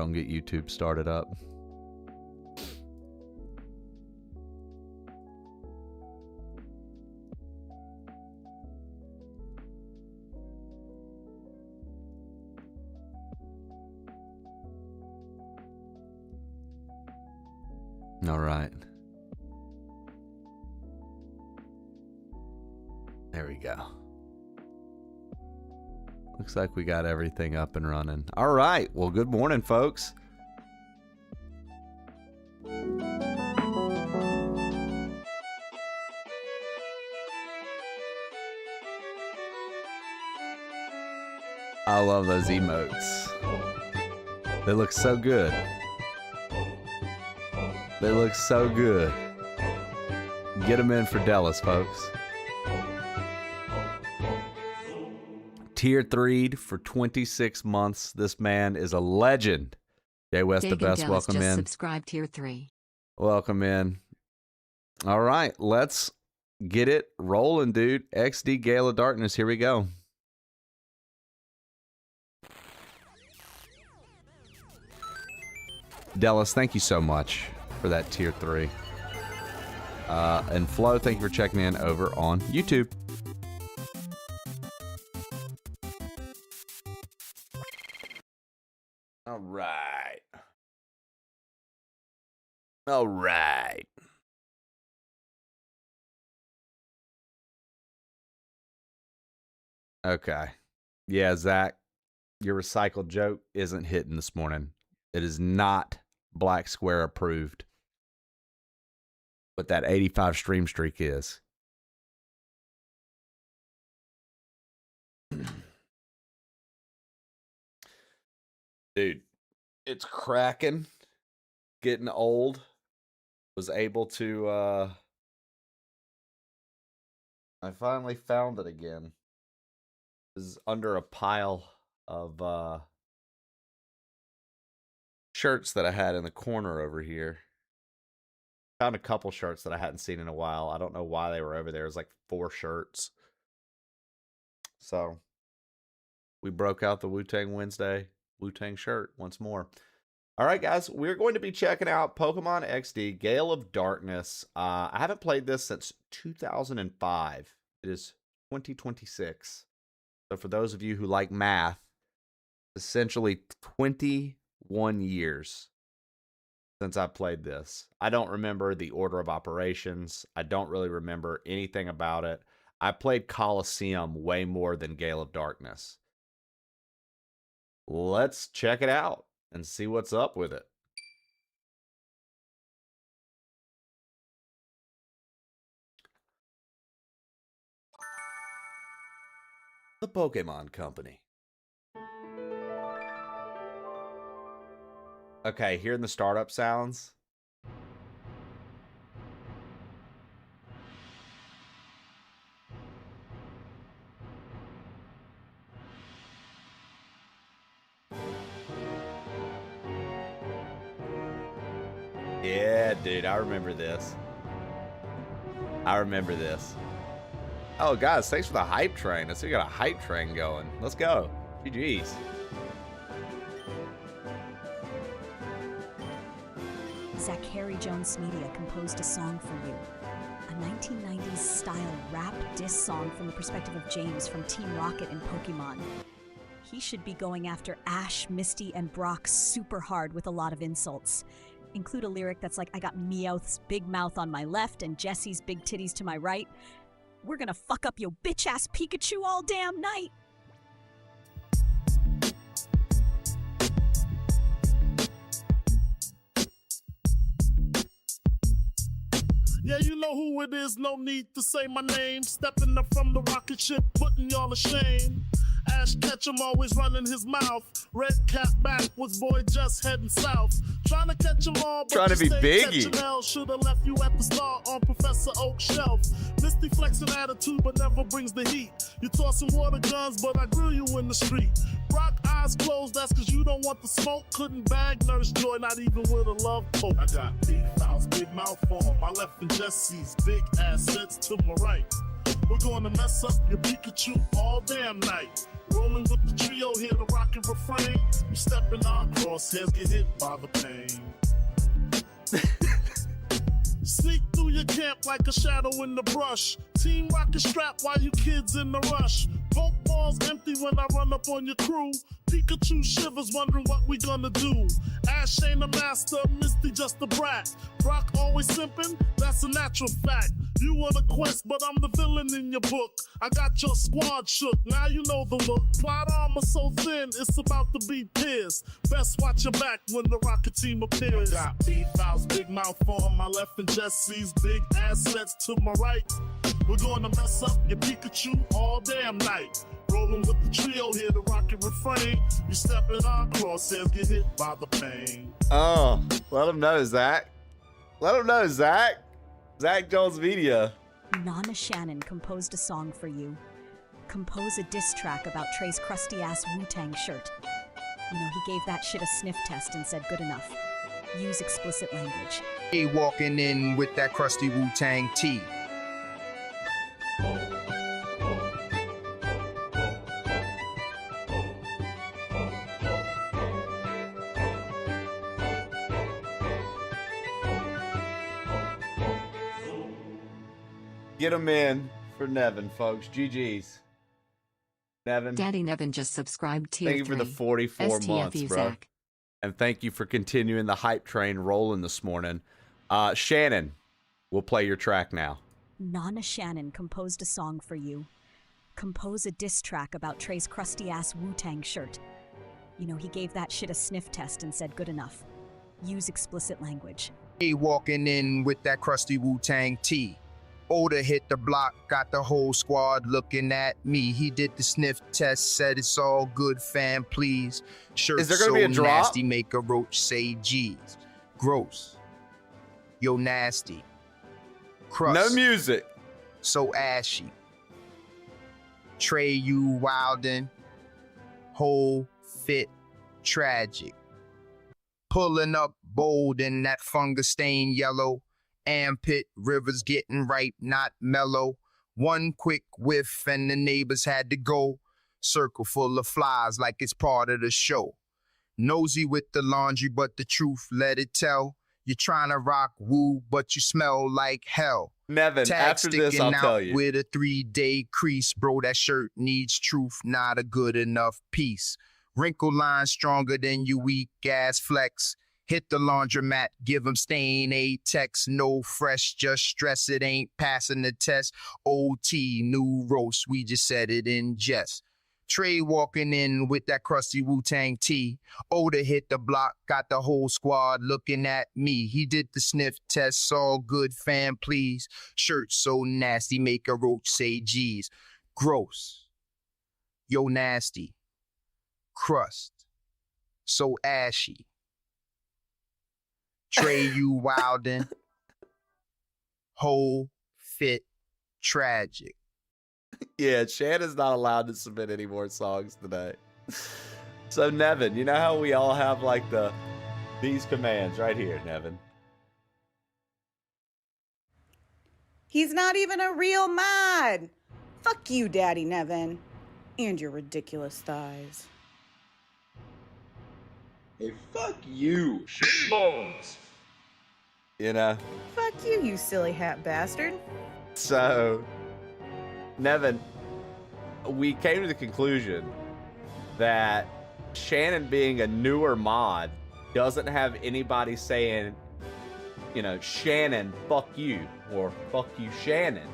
don't get YouTube started up. All right. There we go. Looks like we got everything up and running. All right. Well, good morning, folks. I love those emotes. They look so good. They look so good. Get them in for Dallas, folks. Tier 3'd for 26 months. This man is a legend. Jay West, the best. Welcome in. Subscribe Tier 3. Welcome in. All right, let's get it rolling, dude. XD Gale of Darkness. Here we go. Dallas, thank you so much for that Tier 3. And Flo, thank you for checking in over on YouTube. All right. All right. Okay. Yeah, Zach, your recycled joke isn't hitting this morning. It is not Black Square approved. But that 85 stream streak is. Dude, it's cracking. Getting old. Was able to, I finally found it again. This is under a pile of, shirts that I had in the corner over here. Found a couple shirts that I hadn't seen in a while. I don't know why they were over there. It was like 4 shirts. So, we broke out the Wu-Tang Wednesday Wu-Tang shirt once more. All right, guys, we're going to be checking out Pokemon XD Gale of Darkness. I haven't played this since 2005. It is 2026. So for those of you who like math, essentially 21 years since I played this. I don't remember the order of operations. I don't really remember anything about it. I played Coliseum way more than Gale of Darkness. Let's check it out and see what's up with it. The Pokemon Company. Okay, hearing the startup sounds. Yeah, dude, I remember this. I remember this. Oh, guys, thanks for the hype train. Let's see, we got a hype train going. Let's go. GG's. Zachary Jones Media composed a song for you. A 1990s style rap diss song from the perspective of James from Team Rocket in Pokemon. He should be going after Ash, Misty, and Brock super hard with a lot of insults. Include a lyric that's like, I got Meowth's big mouth on my left and Jesse's big titties to my right. We're gonna fuck up your bitch-ass Pikachu all damn night. Yeah, you know who it is, no need to say my name. Stepping up from the rocket ship, putting y'all to shame. Ash Ketchum always running his mouth. Red cap backwards, boy just heading south. Trying to catch them all, but trying to be Biggie. Should have left you at the start on Professor Oak's shelf. Misty flexing attitude, but never brings the heat. You tossing water guns, but I grill you in the street. Rock eyes closed, that's cause you don't want the smoke. Couldn't bag Nurse Joy, not even with a love poke. I got big mouth, big mouth on my left and Jesse's big assets to my right. We're gonna mess up your Pikachu all damn night. Rolling with the trio here, the rockin' refrain. You step in our crosshairs, get hit by the pain. Sneak through your camp like a shadow in the brush. Team Rocket strap while you kids in the rush. Poke balls empty when I run up on your crew. Pikachu shivers wondering what we gonna do. Ash ain't a master, Misty just a brat. Brock always simping, that's a natural fact. You were the quest, but I'm the villain in your book. I got your squad shook, now you know the look. Plot armor so thin, it's about to be pierced. Best watch your back when the Rocket team appears. Got B-Files, big mouth on my left and Jesse's big assets to my right. We're gonna mess up your Pikachu all damn night. Rolling with the trio here, the Rocket refrain. You step in our crosshairs, get hit by the pain. Oh, let him know, Zach. Let him know, Zach. Zach Jones Media. Nana Shannon composed a song for you. Compose a diss track about Trey's crusty-ass Wu-Tang shirt. You know, he gave that shit a sniff test and said good enough. Use explicit language. He walking in with that crusty Wu-Tang tee. Get him in for Nevin, folks. GG's. Nevin. Daddy Nevin just subscribed tier Thank you for the 44 months, STFU bro. Zach. And thank you for continuing the hype train rolling this morning. Shannon, we'll play your track now. Nana Shannon composed a song for you. Compose a diss track about Trey's crusty-ass Wu-Tang shirt. You know, he gave that shit a sniff test and said good enough. Use explicit language. He walking in with that crusty Wu-Tang tee. Oda hit the block, got the whole squad looking at me. He did the sniff test, said it's all good, fam, please. Shirt Is there gonna so be a drop? nasty, make a roach say geez. Gross. Yo nasty. Crust. No music. So ashy. Trey, you wildin'. Whole fit tragic. Pulling up bold in that fungus stain yellow. Armpit rivers getting ripe, not mellow. One quick whiff and the neighbors had to go. Circle full of flies like it's part of the show. Nosy with the laundry, but the truth let it tell. You're trying to rock woo, but you smell like hell. Nevin, Tag after this, sticking I'll out tell you. with a 3-day crease. Bro, that shirt needs truth, not a good enough piece. Wrinkle line stronger than you weak ass flex. Hit the laundromat, give them stain a text. No fresh, just stress it ain't passing the test. OT, new roast, we just said it in jest. Trey walking in with that crusty Wu-Tang tee. Oda hit the block, got the whole squad looking at me. He did the sniff test, all good, fam, please. Shirt so nasty, make a roach say geez. Gross. Yo nasty. Crust. So ashy. Trey, you wildin'. Whole fit tragic. Yeah, Shannon's not allowed to submit any more songs today. So, Nevin, you know how we all have, like, these commands right here, Nevin? He's not even a real mod. Fuck you, Daddy Nevin. And your ridiculous thighs. Hey, fuck you, shitballs. You know? Fuck you, you silly hat bastard. So, Nevin, we came to the conclusion that Shannon being a newer mod doesn't have anybody saying, you know, Shannon, fuck you, or fuck you, Shannon.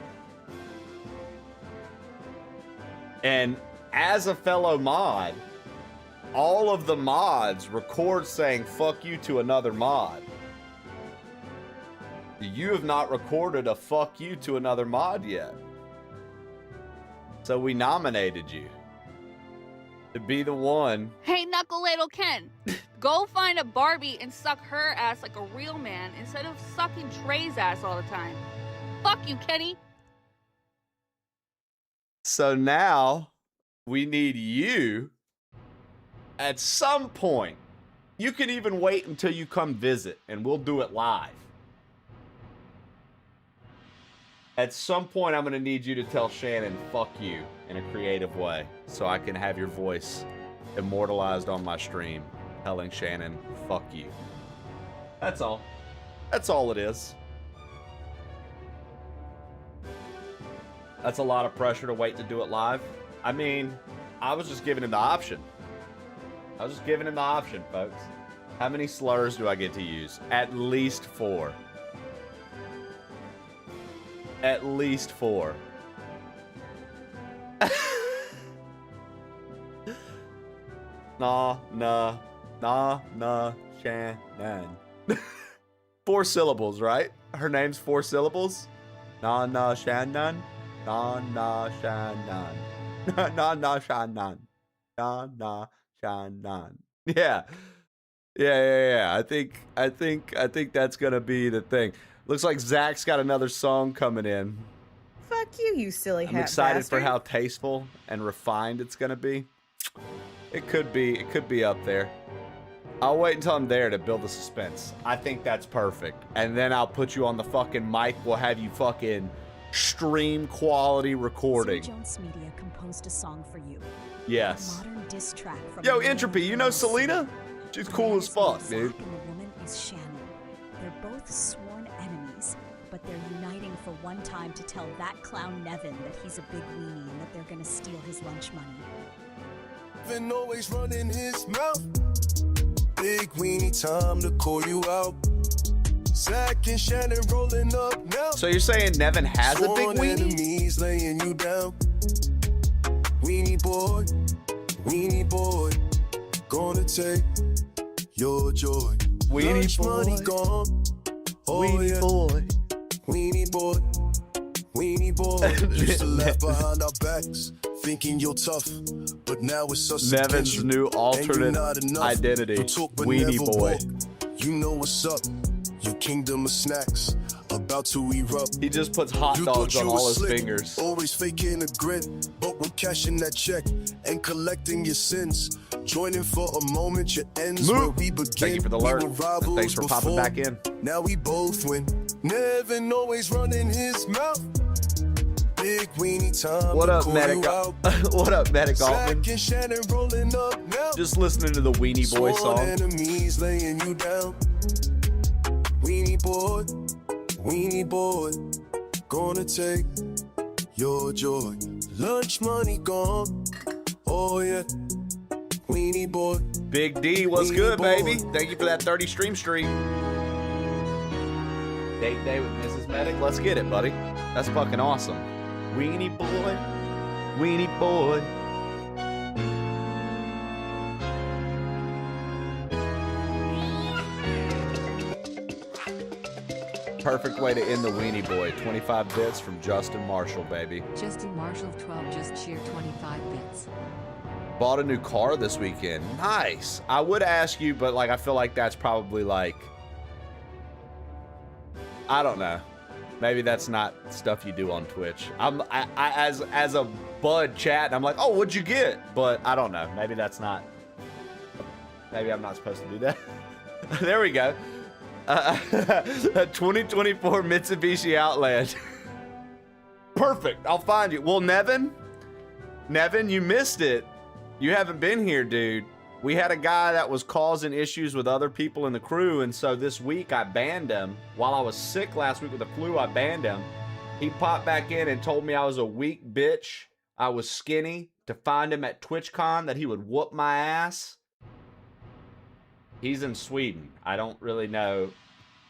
And as a fellow mod, all of the mods record saying fuck you to another mod. You have not recorded a fuck you to another mod yet. So we nominated you to be the one. Hey, Knuckle Ladle Ken, go find a Barbie and suck her ass like a real man instead of sucking Trey's ass all the time. Fuck you, Kenny. So now we need you at some point. You can even wait until you come visit and we'll do it live. At some point, I'm going to need you to tell Shannon, fuck you, in a creative way, so I can have your voice immortalized on my stream, telling Shannon, fuck you. That's all. That's all it is. That's a lot of pressure to wait to do it live. I mean, I was just giving him the option. I was just giving him the option, folks. How many slurs do I get to use? At least 4. At least 4. Nah, Shannon. 4 syllables, right? Her name's 4 syllables? Nah, Shannon. Nah, Shannon. Nah, Shannon. Nah, Shannon. Yeah. I think that's gonna be the thing. Looks like Zach's got another song coming in. Fuck you, you silly hat I'm excited bastard. for how tasteful and refined it's gonna be. It could be up there. I'll wait until I'm there to build the suspense. I think that's perfect. And then I'll put you on the fucking mic. We'll have you fucking stream quality recording. Jones Media composed a song for you. Yes. A modern diss track from Yo, the Entropy, you know Selena? She's cool as fuck, dude. Zach and the woman is Shannon. They're both sworn enemies, but they're uniting for one time to tell that clown Nevin that he's a big weenie and that they're gonna steal his lunch money. Nevin always running his mouth. Big weenie, time to call you out. Zach and Shannon rolling up now. So you're saying Nevin has a big Sworn weenie? enemies laying you down. Weenie boy, gonna take your joy. Weenie Lunch boy. money gone. Oh, Weenie yeah. boy. Weenie boy. Used to laugh behind our backs, thinking you're tough, but now it's us Nevin's against you. new And alternate you're not enough. identity. You talk but Weenie never boy. walk. You know what's up. Your kingdom of snacks about to erupt. He just puts hot You dogs thought on you all were his slick, fingers. Always faking a grin, but when cashing that check and collecting your sins, joining for a moment your ends where we begin. Thank you for the We alert. were And rivals thanks for popping before. back in. Now we both win. Nevin always running his mouth. Big weenie, time What to up, call Medic? you out. What up, Medic Altman? Zach and Shannon rolling up now. Just listening to the Weenie Boy Sworn song. enemies laying you down. Weenie boy, gonna take your joy. Lunch money gone. Oh yeah, weenie boy. Big D, what's Weenie good, boy. baby? Thank you for that 30 stream streak. Date day with Mrs. Medic. Let's get it, buddy. That's fucking awesome. Weenie boy. Weenie boy. Perfect way to end the Weenie Boy. 25 bits from Justin Marshall, baby. Justin Marshall 12 just cheered 25 bits. Bought a new car this weekend. Nice. I would ask you, but like I feel like that's probably like, I don't know. Maybe that's not stuff you do on Twitch. As a bud chat, I'm like, oh, what'd you get? But I don't know. Maybe that's not. Maybe I'm not supposed to do that. There we go. A 2024 Mitsubishi Outland. Perfect. I'll find you. Well, Nevin, you missed it. You haven't been here, dude. We had a guy that was causing issues with other people in the crew, and so this week I banned him. While I was sick last week with the flu, I banned him. He popped back in and told me I was a weak bitch. I was skinny. To find him at TwitchCon, that he would whoop my ass. He's in Sweden. I don't really know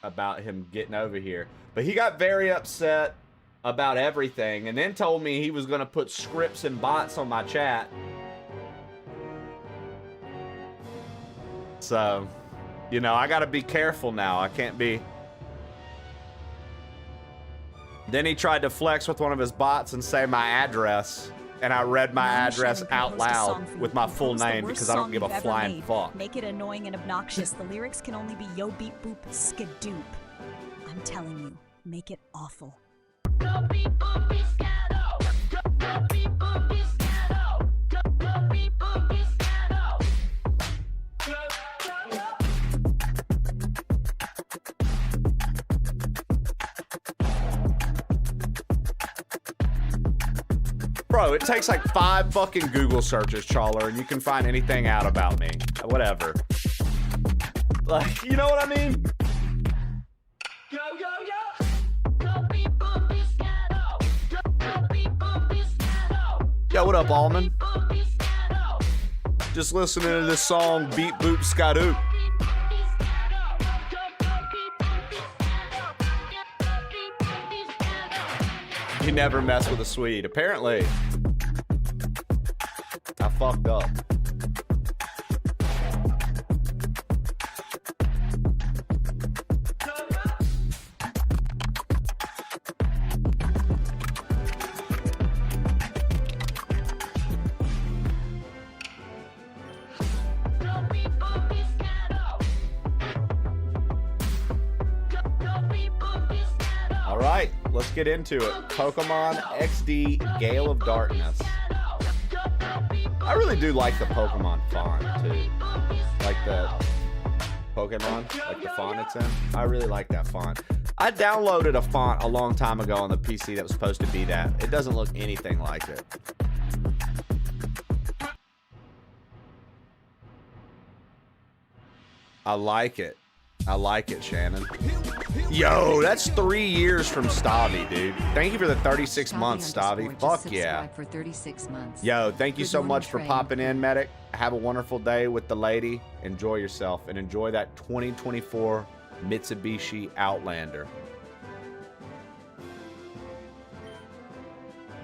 about him getting over here. But he got very upset about everything and then told me he was going to put scripts and bots on my chat. So, you know, I got to be careful now. I can't be... Then he tried to flex with one of his bots and say my address. And I read my address out loud with my full name because I don't give a flying fuck. Make it annoying and obnoxious. The lyrics can only be yo beep boop skadoop. I'm telling you, make it awful. Bro, it takes like 5 fucking Google searches, Chawler, and you can find anything out about me. Whatever. Like, you know what I mean? Yo, what up, Allman? Just listening to this song, Beat Boop Skadoop. You never mess with a Swede. Apparently, I fucked up. All right, let's get into it. Pokemon XD Gale of Darkness. I really do like the Pokemon font too. Like the Pokemon, like the font it's in. I really like that font. I downloaded a font a long time ago on the PC that was supposed to be that. It doesn't look anything like it. I like it. I like it, Shannon. Yo, that's 3 years from Stavi, dude. Thank you for the 36 months, Stavi. Fuck yeah. For 36 months. Yo, thank you Good so morning, much for Trey. popping in, Medic. Have a wonderful day with the lady. Enjoy yourself and enjoy that 2024 Mitsubishi Outlander.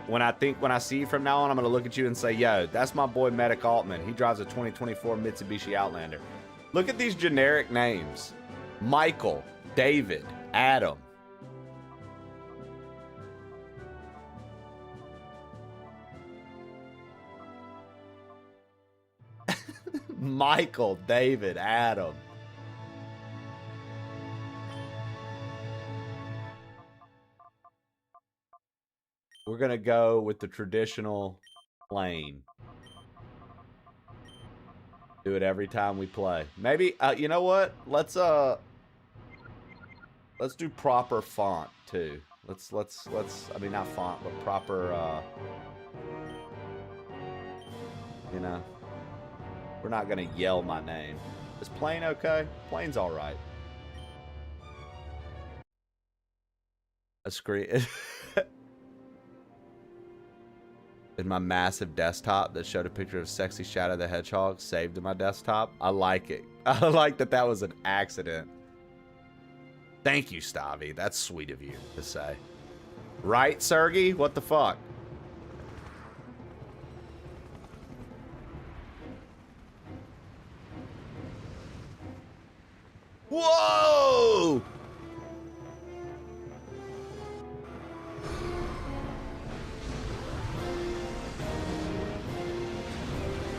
When I see you from now on, I'm going to look at you and say, yo, that's my boy Medic Altman. He drives a 2024 Mitsubishi Outlander. Look at these generic names. Michael, David, Adam. Michael, David, Adam. We're going to go with the traditional plain. Do it every time we play. Maybe, you know what? Let's do proper font too. Let's I mean, not font, but proper, you know, we're not gonna yell my name. Is plain okay? Plain's all right. A screen in my massive desktop that showed a picture of sexy Shadow the Hedgehog saved to my desktop. I like it. I like that that was an accident. Thank you, Stavi. That's sweet of you to say. Right, Sergey? What the fuck? Whoa!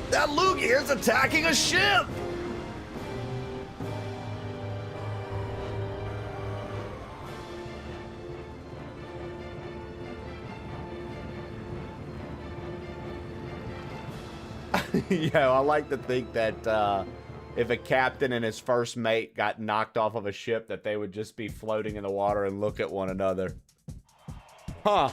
That Lugia is attacking a ship! Yo, I like to think that if a captain and his first mate got knocked off of a ship, that they would just be floating in the water and look at one another. Huh.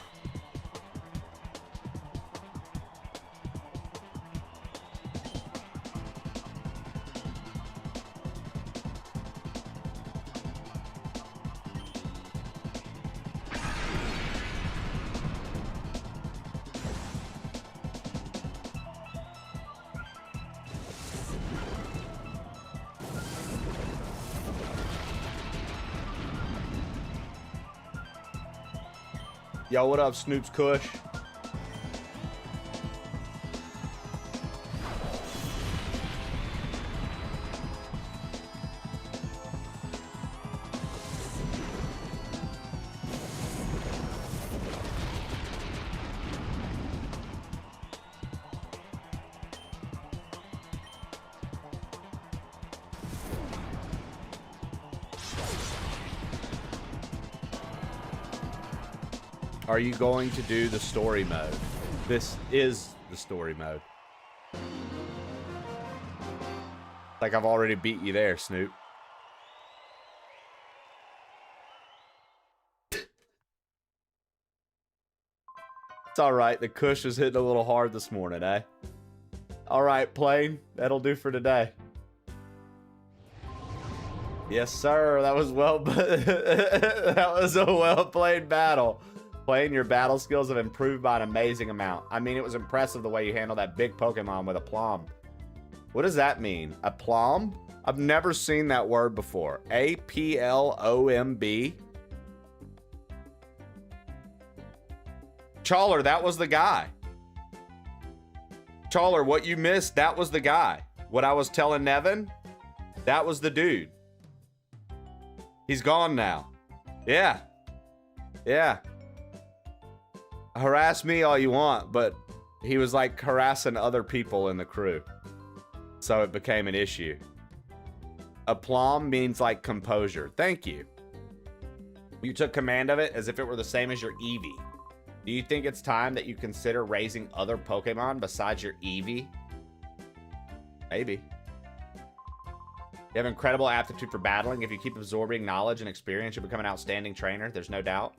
Yo, what up, Snoop's Kush? Are you going to do the story mode? This is the story mode. Like I've already beat you there, Snoop. It's all right. The cush is hitting a little hard this morning, eh? All right, Plane. That'll do for today. Yes, sir. That was that was a well-played battle. Plane, your battle skills have improved by an amazing amount. I mean, it was impressive the way you handled that big Pokemon with aplomb. What does that mean? Aplomb? I've never seen that word before. A-P-L-O-M-B? Chawler, that was the guy. Chawler, what you missed, that was the guy. What I was telling Nevin, that was the dude. He's gone now. Yeah. Yeah. Harass me all you want, but he was like harassing other people in the crew. So it became an issue. Aplomb means like composure. Thank you. You took command of it as if it were the same as your Eevee. Do you think it's time that you consider raising other Pokemon besides your Eevee? Maybe. You have incredible aptitude for battling. If you keep absorbing knowledge and experience, you'll become an outstanding trainer. There's no doubt.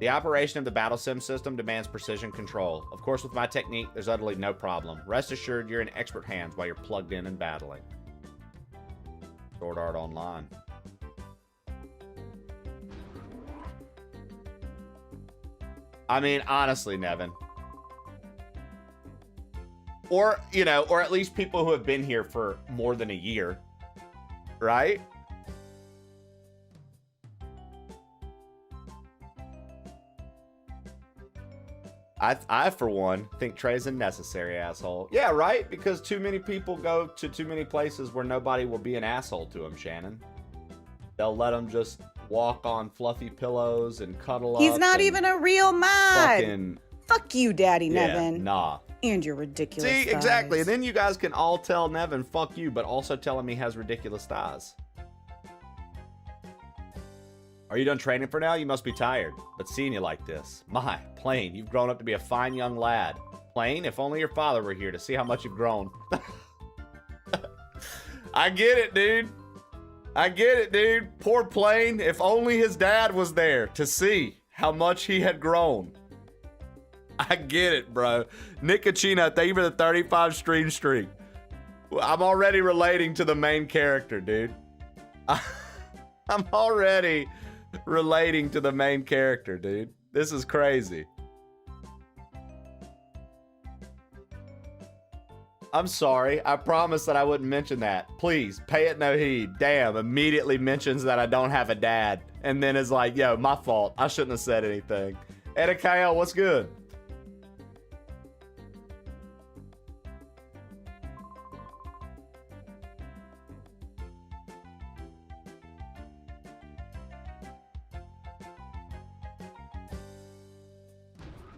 The operation of the battle sim system demands precision control. Of course, with my technique, there's utterly no problem. Rest assured, you're in expert hands while you're plugged in and battling. Sword Art Online. I mean, honestly, Nevin. Or, you know, or at least people who have been here for more than a year. Right? I, for one, think Trey's a necessary asshole. Yeah, right? Because too many people go to too many places where nobody will be an asshole to him, Shannon. They'll let him just walk on fluffy pillows and cuddle up. He's not even a real mod. Fuck you, Daddy Nevin. Nah. And your ridiculous See, thighs. exactly. And then you guys can all tell Nevin, fuck you, but also tell him he has ridiculous thighs. Are you done training for now? You must be tired. But seeing you like this. My, Plane, you've grown up to be a fine young lad. Plane, if only your father were here to see how much you've grown. I get it, dude. I get it, dude. Poor Plane. If only his dad was there to see how much he had grown. I get it, bro. Nicocino, thank you for the 35 stream streak. I'm already relating to the main character, dude. I'm already relating to the main character, dude. This is crazy. I'm sorry. I promised that I wouldn't mention that. Please, pay it no heed. Damn, immediately mentions that I don't have a dad. And then is like, yo, my fault. I shouldn't have said anything. Edikayo, what's good?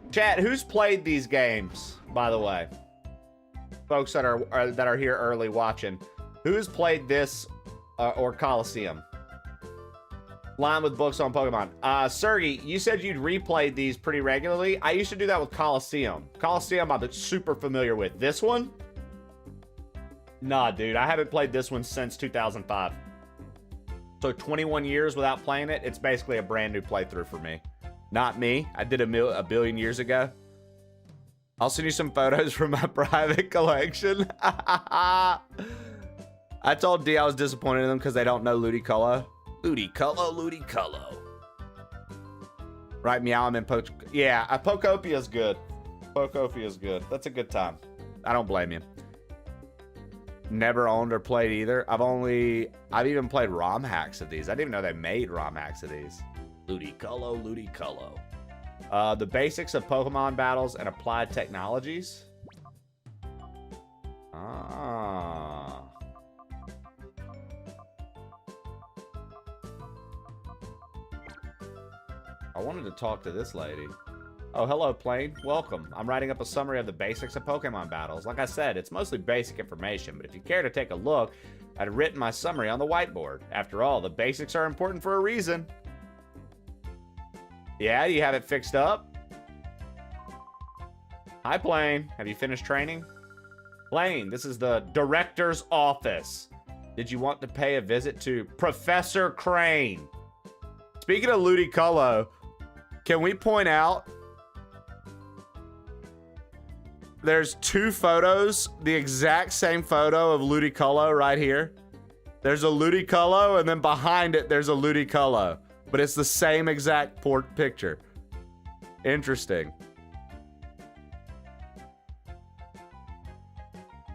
Chat, who's played these games, by the way? Folks that are here early watching. Who's played this or Coliseum? Line with books on Pokemon. Sergey, you said you'd replayed these pretty regularly. I used to do that with Coliseum. Coliseum I'm super familiar with. This one? Nah, dude. I haven't played this one since 2005. So 21 years without playing it, it's basically a brand new playthrough for me. Not me. I did a billion years ago. I'll send you some photos from my private collection. I told D I was disappointed in them because they don't know Ludicolo. Ludicolo. Right, meow, I'm in Yeah, Pocopia's good. Pocopia's good. That's a good time. I don't blame you. Never owned or played either. I've even played ROM hacks of these. I didn't even know they made ROM hacks of these. Ludicolo. The basics of Pokemon battles and applied technologies. Ah. I wanted to talk to this lady. Oh, hello, Plane. Welcome. I'm writing up a summary of the basics of Pokemon battles. Like I said, it's mostly basic information, but if you care to take a look, I'd written my summary on the whiteboard. After all, the basics are important for a reason. Yeah, do you have it fixed up? Hi, Plane. Have you finished training? Plane, this is the director's office. Did you want to pay a visit to Professor Crane? Speaking of Ludicolo, Can we point out there's two photos, the exact same photo of Ludicolo right here. There's a Ludicolo, and then behind it, there's a Ludicolo. But it's the same exact picture. Interesting.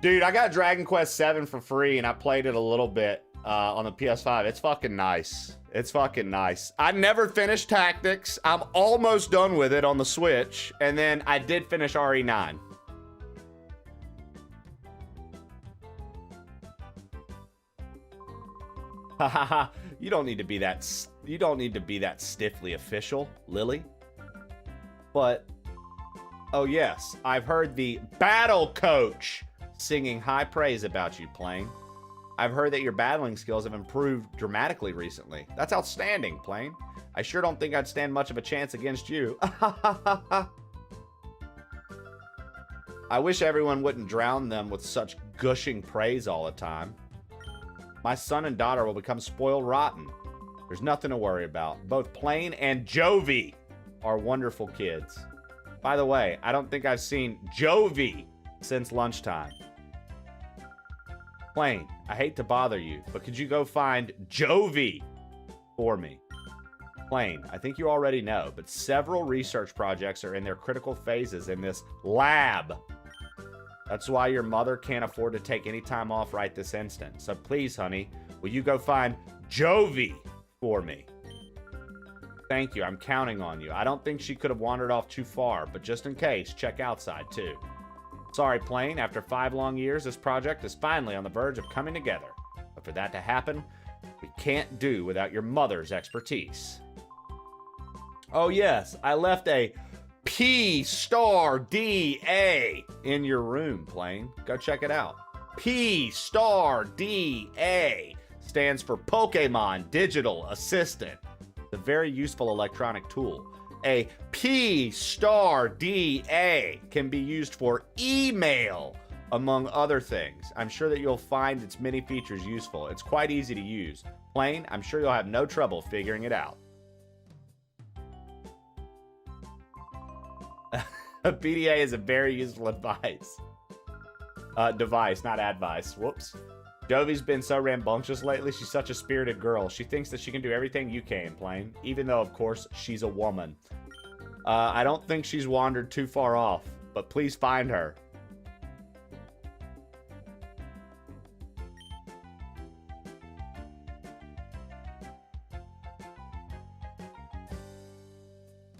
Dude, I got Dragon Quest 7 for free, and I played it a little bit on the PS5. It's fucking nice. It's fucking nice. I never finished Tactics. I'm almost done with it on the Switch. And then I did finish RE9. You don't need to be that stiffly official, Lily. But oh yes, I've heard the battle coach singing high praise about you, Plane. I've heard that your battling skills have improved dramatically recently. That's outstanding, Plane. I sure don't think I'd stand much of a chance against you. I wish everyone wouldn't drown them with such gushing praise all the time. My son and daughter will become spoiled rotten. There's nothing to worry about. Both Plane and Jovi are wonderful kids. By the way, I don't think I've seen Jovi since lunchtime. Plane, I hate to bother you, but could you go find Jovi for me? Plane, I think you already know, but several research projects are in their critical phases in this lab. That's why your mother can't afford to take any time off right this instant. So please, honey, will you go find Jovi for me? Thank you. I'm counting on you. I don't think she could have wandered off too far, but just in case, check outside too. Sorry, Plane. After 5 long years, this project is finally on the verge of coming together. But for that to happen, we can't do without your mother's expertise. Oh yes, I left a P*DA in your room, Plane. Go check it out. P*DA stands for Pokémon Digital Assistant. It's a very useful electronic tool. A P*DA can be used for email, among other things. I'm sure that you'll find its many features useful. It's quite easy to use. Plane, I'm sure you'll have no trouble figuring it out. A PDA is a very useful device, not advice. Whoops. Jovi's been so rambunctious lately. She's such a spirited girl. She thinks that she can do everything you can, Plane, even though, of course, she's a woman. I don't think she's wandered too far off, but please find her.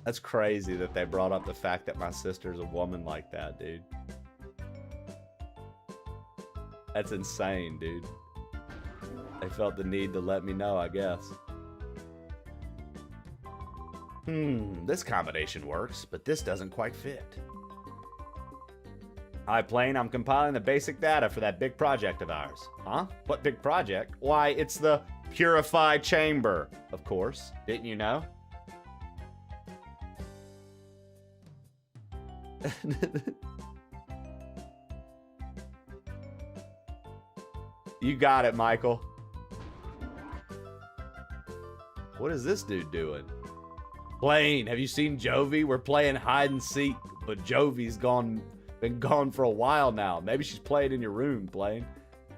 That's crazy that they brought up the fact that my sister's a woman like that, dude. That's insane, dude. They felt the need to let me know, I guess. This combination works, but this doesn't quite fit. Hi, Plane. I'm compiling the basic data for that big project of ours. Huh? What big project? Why, it's the Purify Chamber, of course. Didn't you know? You got it, Michael. What is this dude doing? Plane, have you seen Jovi? We're playing hide and seek, but Jovi's been gone for a while now. Maybe she's playing in your room, Plane.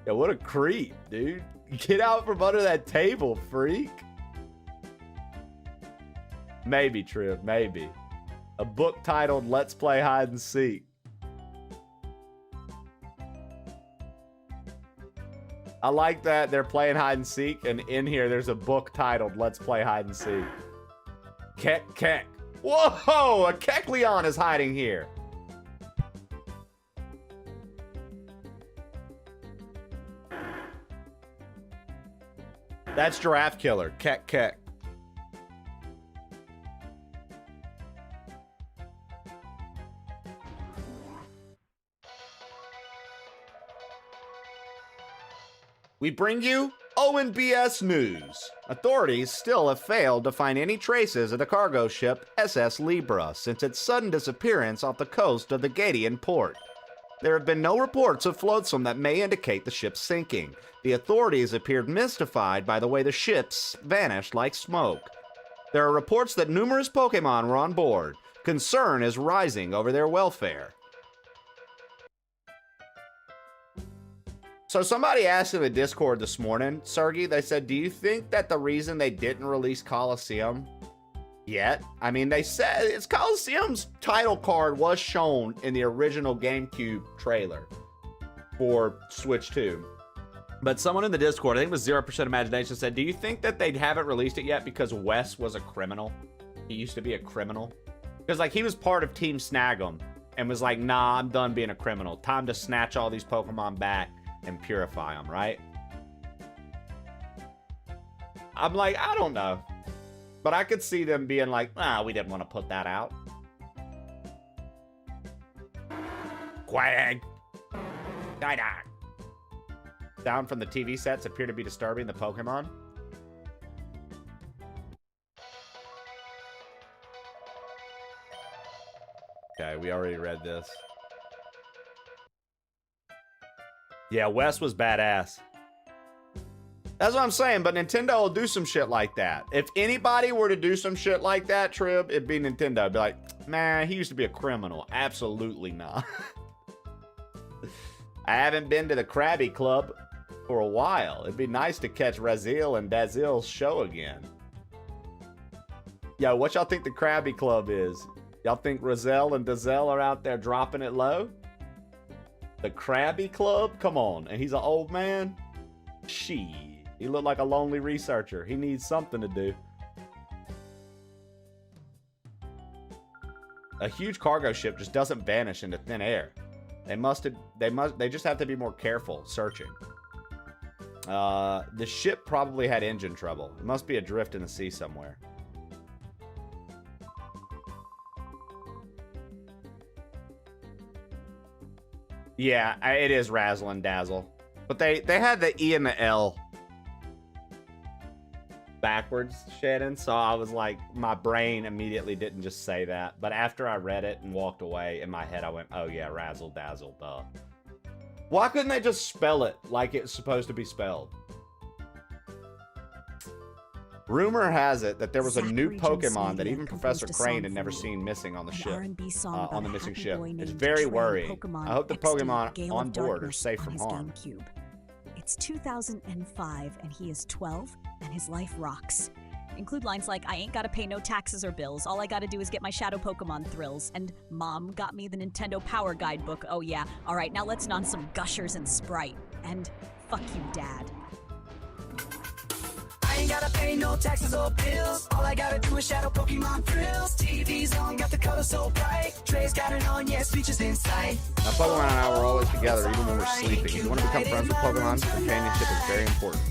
Yeah, what a creep, dude. Get out from under that table, freak. Maybe, Trip, maybe. A book titled Let's Play Hide and Seek. I like that they're playing hide and seek, and in here there's a book titled Let's Play Hide and Seek. Keck. Whoa! A Kecleon is hiding here. That's Giraffe Killer. Keck. We bring you ONBS News. Authorities still have failed to find any traces of the cargo ship SS Libra since its sudden disappearance off the coast of the Gadian port. There have been no reports of flotsam that may indicate the ship's sinking. The authorities appeared mystified by the way the ships vanished like smoke. There are reports that numerous Pokemon were on board. Concern is rising over their welfare. So somebody asked in the Discord this morning, Sergey, they said, do you think that the reason they didn't release Coliseum yet? I mean, they said it's Coliseum's title card was shown in the original GameCube trailer for Switch 2. But someone in the Discord, I think it was 0% Imagination, said, do you think that they haven't released it yet because Wes was a criminal? He used to be a criminal. Because, like, he was part of Team Snag'em and was like, nah, I'm done being a criminal. Time to snatch all these Pokemon back and purify them, right? I'm like, I don't know. But I could see them being like, we didn't want to put that out. Quag. Die-die. Sound from the TV sets appear to be disturbing the Pokemon. Okay, we already read this. Yeah, Wes was badass. That's what I'm saying, but Nintendo will do some shit like that. If anybody were to do some shit like that, Trib, it'd be Nintendo. It'd be like, man, he used to be a criminal. Absolutely not. I haven't been to the Krabby Club for a while. It'd be nice to catch Razil and Dazil's show again. Yo, what y'all think the Krabby Club is? Y'all think Razil and Dazel are out there dropping it low? The Krabby Club? Come on. And he's an old man? Shit. He looked like a lonely researcher. He needs something to do. A huge cargo ship just doesn't vanish into thin air. They just have to be more careful searching. The ship probably had engine trouble. It must be adrift in the sea somewhere. Yeah, it is Razzle and Dazzle. But they had the E and the L backwards, Shannon, so I was like, my brain immediately didn't just say that. But after I read it and walked away, in my head I went, oh yeah, Razzle Dazzle, duh. Why couldn't they just spell it like it's supposed to be spelled? Rumor has it that there was a new Pokemon that even Professor Crane had never seen missing on the ship, on the missing ship. It's very worrying. I hope the Pokemon on board are safe from harm. It's 2005 and he is 12 and his life rocks. Include lines like, I ain't gotta pay no taxes or bills. All I gotta do is get my shadow Pokemon thrills. And Mom got me the Nintendo Power Guidebook. Oh yeah. Alright, now let's non some Gushers and Sprite. And fuck you, Dad. I ain't gotta pay no taxes or bills. All I gotta do is shadow Pokemon thrills. TV's on, got the color so bright. Trey's got it on, yeah, speeches in sight. Now, Pokemon and I were always together, even when we're sleeping. If you want to become friends with Pokemon, companionship is very important.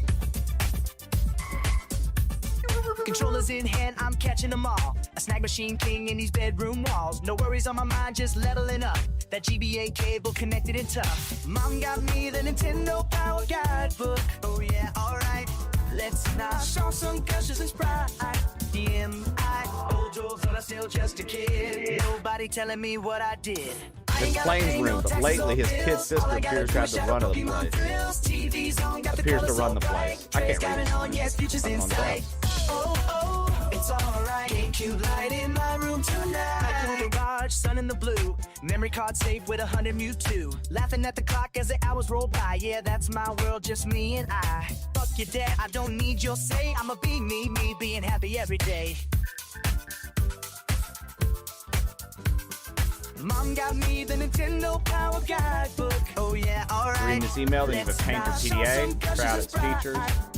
Controllers in hand, I'm catching them all. A snag machine king in these bedroom walls. No worries on my mind, just leveling up. That GBA cable connected and tough. Mom got me the Nintendo Power Guidebook. Oh yeah, alright. Let's not show some Gushers and Sprite. DMI, old jokes, but I'm still just a kid. Nobody telling me what I did. It's Plains room, but lately his kid sister appears to have the run of the place. Appears to run the place. I can't read it. I'm on the Oh, it's alright. Ain't cute light in my room tonight. Cool garage, sun in the blue. Memory card safe with 100 Mewtwo. Laughing at the clock as the hours roll by. Yeah, that's my world, just me and I. Fuck your dad, I don't need your say. I'ma be me being happy every day. Mom got me the Nintendo Power Guidebook. Oh yeah, alright. Reading this email, then you have a paint for PDA, crowd its features.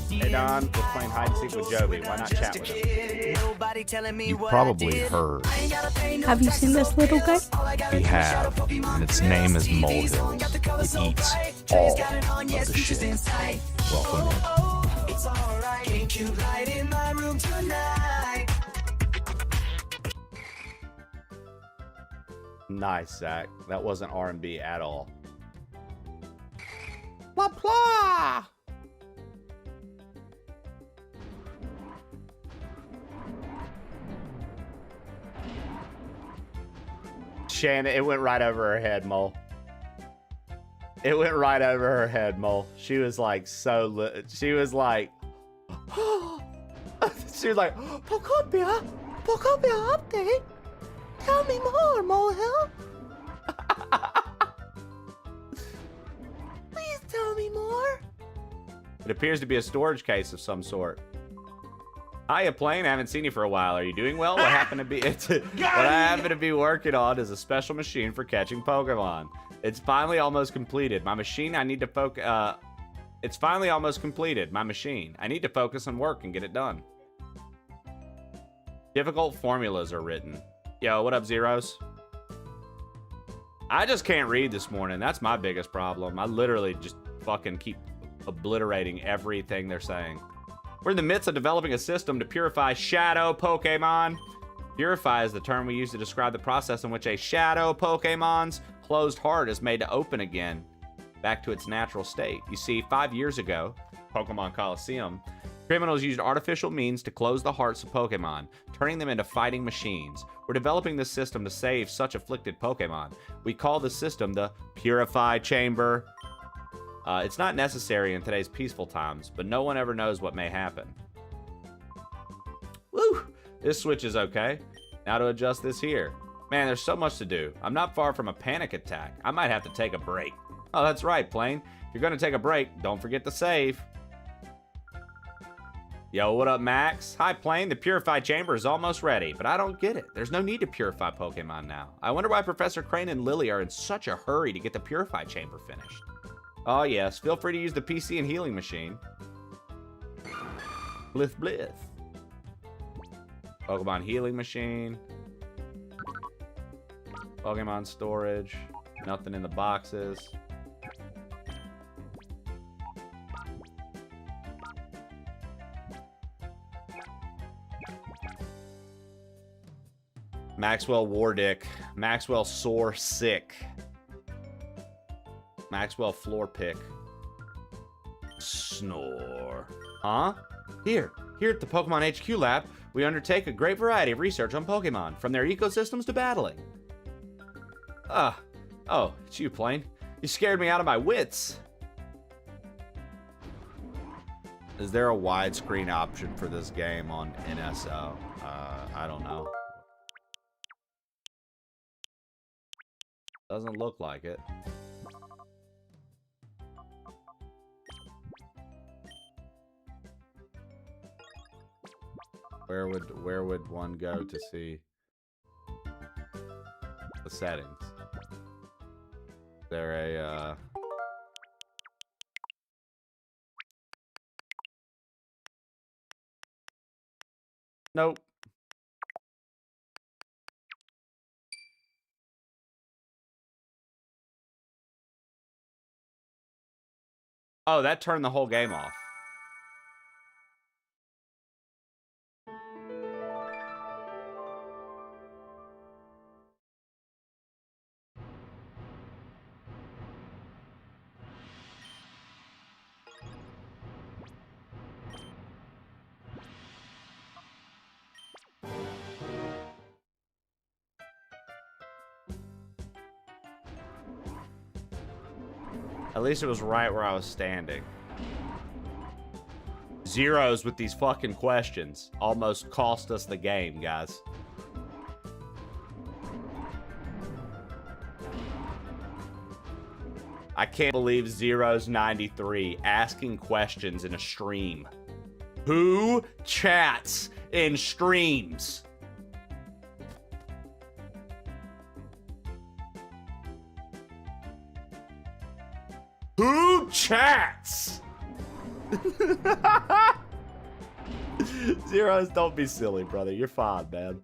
Hey Don, we're playing hide and seek with Joby. Why not chat with him? You probably heard. Have you seen this little guy? We have, and its name is Molehill. It eats all of the shit. Welcome in. It's alright, ain't cute light in my room tonight. Nice, Zach. That wasn't R&B at all. La pla! Shannon, it went right over her head, Mole. It went right over her head, Mole. She was like she was like, She was like, Pokopia update. Tell me more, Molehill. Please tell me more. It appears to be a storage case of some sort. Hiya, Plane. I haven't seen you for a while. Are you doing well? What happened to be what I happen to be working on is a special machine for catching Pokemon. It's finally almost completed. My machine, I need to focus. It's finally almost completed. My machine. I need to focus on work and get it done. Difficult formulas are written. Yo, what up, Zeros? I just can't read this morning. That's my biggest problem. I literally just fucking keep obliterating everything they're saying. We're in the midst of developing a system to purify shadow Pokemon. Purify is the term we use to describe the process in which a shadow Pokemon's closed heart is made to open again, back to its natural state. You see, 5 years ago, Pokemon Coliseum, criminals used artificial means to close the hearts of Pokemon, turning them into fighting machines. We're developing this system to save such afflicted Pokemon. We call the system the Purify Chamber. It's not necessary in today's peaceful times, but no one ever knows what may happen. Woo! This switch is okay. Now to adjust this here. Man, there's so much to do. I'm not far from a panic attack. I might have to take a break. Oh, that's right, Plane. If you're gonna take a break, don't forget to save. Yo, what up, Max? Hi, Plane. The Purify Chamber is almost ready, but I don't get it. There's no need to purify Pokemon now. I wonder why Professor Crane and Lily are in such a hurry to get the Purify Chamber finished. Oh, yes. Feel free to use the PC and healing machine. Blith, blith. Pokemon healing machine. Pokemon storage. Nothing in the boxes. Maxwell Wardick. Maxwell Sore Sick. Maxwell Floor Pick. Snore. Huh? Here at the Pokemon HQ lab, we undertake a great variety of research on Pokemon, from their ecosystems to battling. Oh, it's you, Plane. You scared me out of my wits. Is there a widescreen option for this game on NSO? I don't know. Doesn't look like it. Where would one go to see the settings? Is there a Nope. Oh, that turned the whole game off. At least it was right where I was standing. Zeros with these fucking questions almost cost us the game, guys. I can't believe Zeros 93 asking questions in a stream. Who chats in streams? Who chats? Zeros, don't be silly, brother. You're fine, man.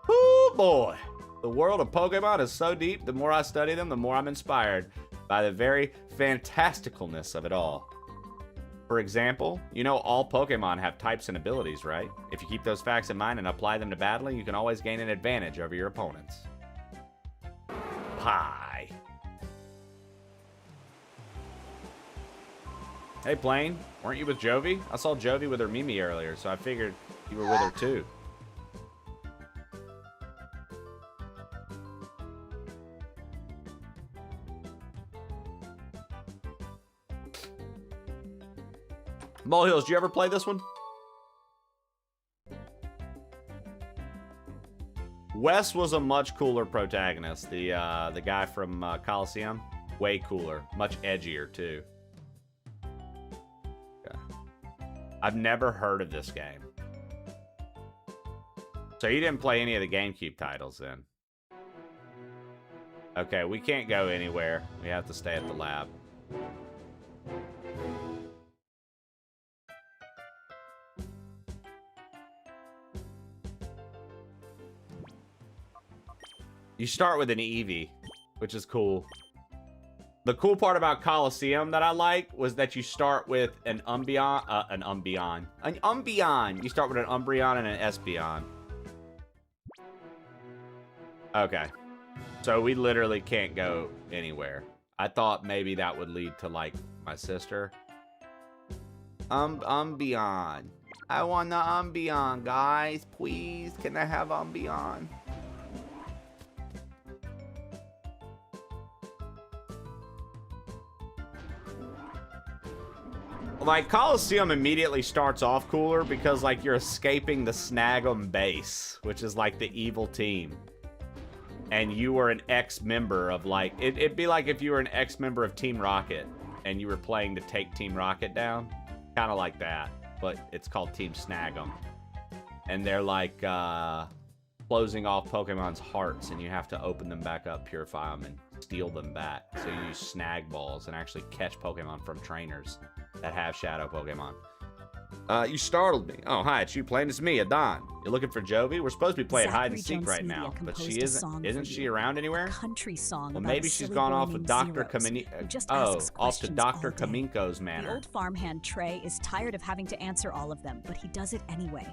Oh boy. The world of Pokemon is so deep, the more I study them, the more I'm inspired by the very fantasticalness of it all. For example, you know all Pokemon have types and abilities, right? If you keep those facts in mind and apply them to battling, you can always gain an advantage over your opponents. Pie. Hey, Plane, weren't you with Jovi? I saw Jovi with her Mimi earlier, so I figured you were with her too. Molehills, did you ever play this one? Wes was a much cooler protagonist. The guy from Coliseum, way cooler, much edgier too. Okay. I've never heard of this game. So you didn't play any of the GameCube titles then? Okay, we can't go anywhere. We have to stay at the lab. You start with an Eevee, which is cool. The cool part about Coliseum that I like was that you start with an Umbreon. You start with an Umbreon and an Espeon. Okay. So we literally can't go anywhere. I thought maybe that would lead to, like, my sister. Umbreon. I want the Umbreon, guys. Please, can I have Umbreon? Like, Coliseum immediately starts off cooler because, like, you're escaping the Snag'em base, which is, like, the evil team. And you were an ex-member of, like... It'd be like if you were an ex-member of Team Rocket and you were playing to take Team Rocket down. Kind of like that, but it's called Team Snag'em. And they're, like, closing off Pokemon's hearts, and you have to open them back up, purify them, and steal them back. So you use snag balls and actually catch Pokemon from trainers that have Shadow Pokemon. You startled me. Oh, hi, it's you playing. It's me, Adon. You're looking for Jovi? We're supposed to be playing hide and seek right now, but she isn't. Isn't she around anywhere? Country song. Well, maybe she's gone off with Dr. Kaminko. Oh, off to Dr. Kaminko's manor. The old farmhand Trey is tired of having to answer all of them, but he does it anyway.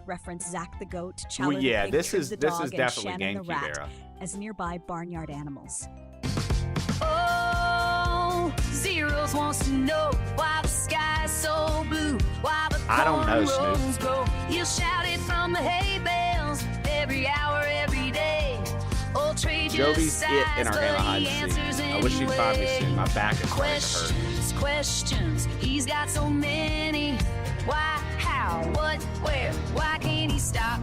Reference Zack the goat, Chowder well, yeah, the pig, this Trig is the this dog, is definitely and Shannon the GameCube rat era. as nearby barnyard animals. Oh, Zeros wants to know why the sky is so blue, why the I don't know, cornrows Snoop. grow. He'll shout it from the hay bales every hour, every day. Old Trey Jovi's just it in sighs, our but Halo hide he and seek. answers I wish you'd find me anyway. soon. My back is starting to hurt. Questions, he's got so many. Why, how, what, where, why can't he stop?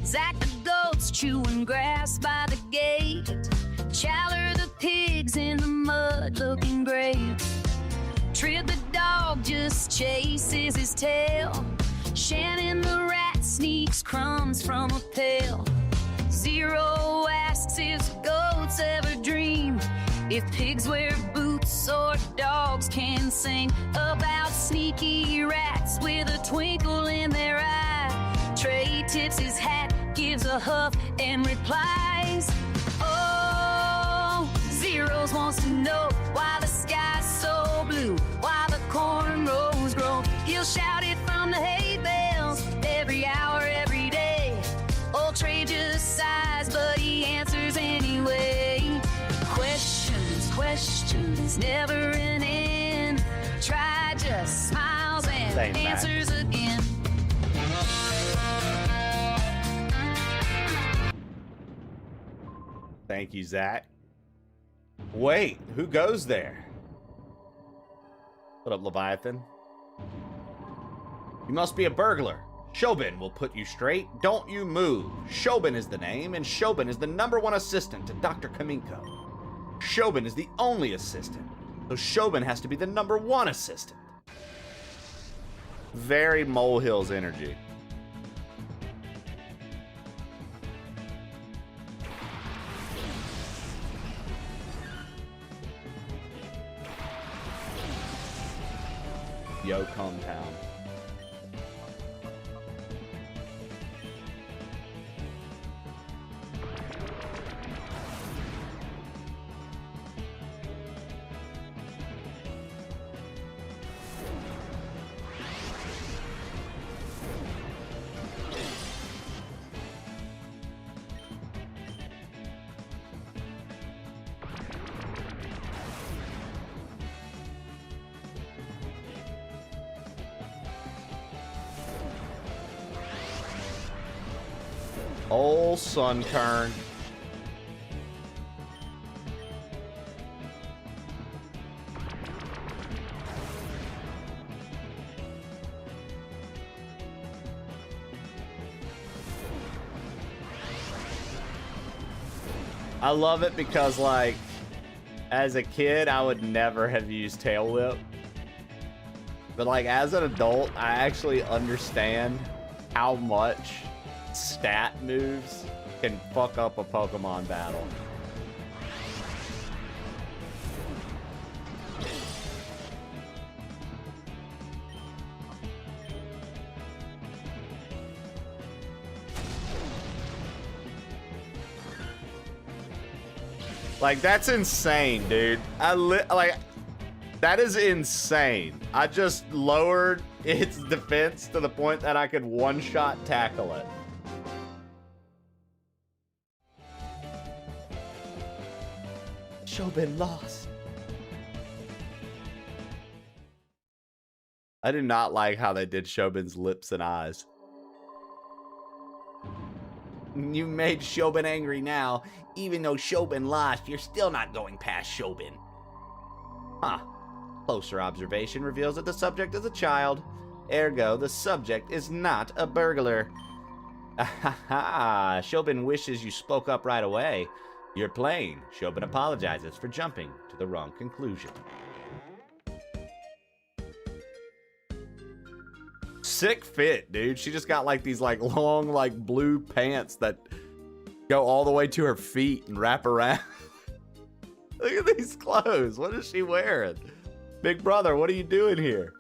Zack the goat's chewing grass by the gate. Chowder the pig's in the mud looking great. Trid the dog just chases his tail. Shannon the rat sneaks crumbs from a pail. Zero asks if goats ever dream if pigs wear boots or dogs can sing about sneaky rats with a twinkle in their eye. Trey tips his hat, gives a huff, and replies, oh, Zeros wants to know why the sky's so blue, why the cornrows grow. He'll shout it from the hay bales every hour, every day. Old Trey just sighs, but he answers anyway. Questions, never an end. Try just smiles and Same answers again. Thank you, Zach. Wait, who goes there? What up, Leviathan? You must be a burglar. Shobin will put you straight. Don't you move. Shobin is the name, and Shobin is the #1 assistant to Dr. Kaminko. Shobin is the only assistant, so Shobin has to be the #1 assistant. Very Molehills energy. Yo, Hometown. Old Sunkern. I love it because, like, as a kid, I would never have used Tail Whip. But, like, as an adult, I actually understand how much stat moves can fuck up a Pokemon battle. Like, that's insane, dude. Like, that is insane. I just lowered its defense to the point that I could one-shot tackle it. Shobin lost. I do not like how they did Shobin's lips and eyes. You made Shobin angry now. Even though Shobin lost, you're still not going past Shobin. Huh. Closer observation reveals that the subject is a child. Ergo, the subject is not a burglar. Ahaha. Shobin wishes you spoke up right away. You're playing. Shobin apologizes for jumping to the wrong conclusion. Sick fit, dude. She just got like these like long like blue pants that go all the way to her feet and wrap around. Look at these clothes. What is she wearing? Big brother, what are you doing here?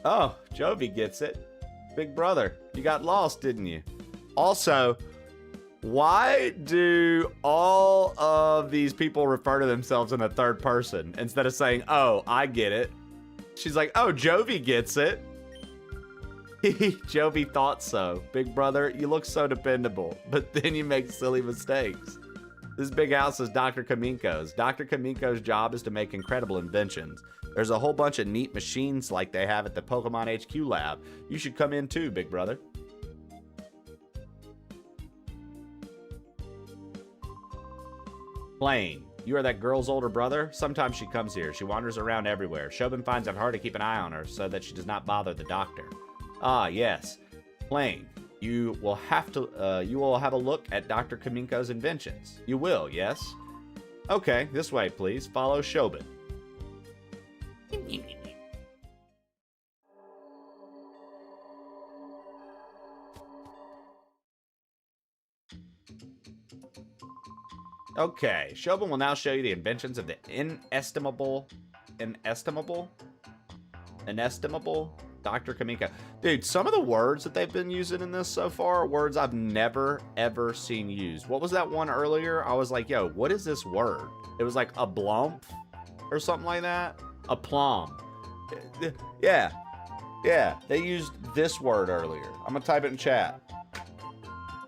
Oh, Jovi gets it. Big brother, you got lost, didn't you? Also, why do all of these people refer to themselves in the third person instead of saying, oh, I get it? She's like, oh, Jovi gets it. Jovi thought so. Big brother, you look so dependable, but then you make silly mistakes. This big house is Dr. Kaminko's. Dr. Kaminko's job is to make incredible inventions. There's a whole bunch of neat machines like they have at the Pokemon HQ lab. You should come in too, big brother. Plain. You are that girl's older brother? Sometimes she comes here. She wanders around everywhere. Shobin finds it hard to keep an eye on her so that she does not bother the doctor. Ah, yes. Plain. You will have a look at Dr. Kaminko's inventions. You will, yes? Okay, this way, please. Follow Shobin. Okay, Shobin will now show you the inventions of the inestimable Dr. Kaminko. Dude, some of the words that they've been using in this so far are words I've never, ever seen used. What was that one earlier? I was like, yo, what is this word? It was like a blump or something like that. A plum. Yeah. Yeah, they used this word earlier. I'm gonna type it in chat.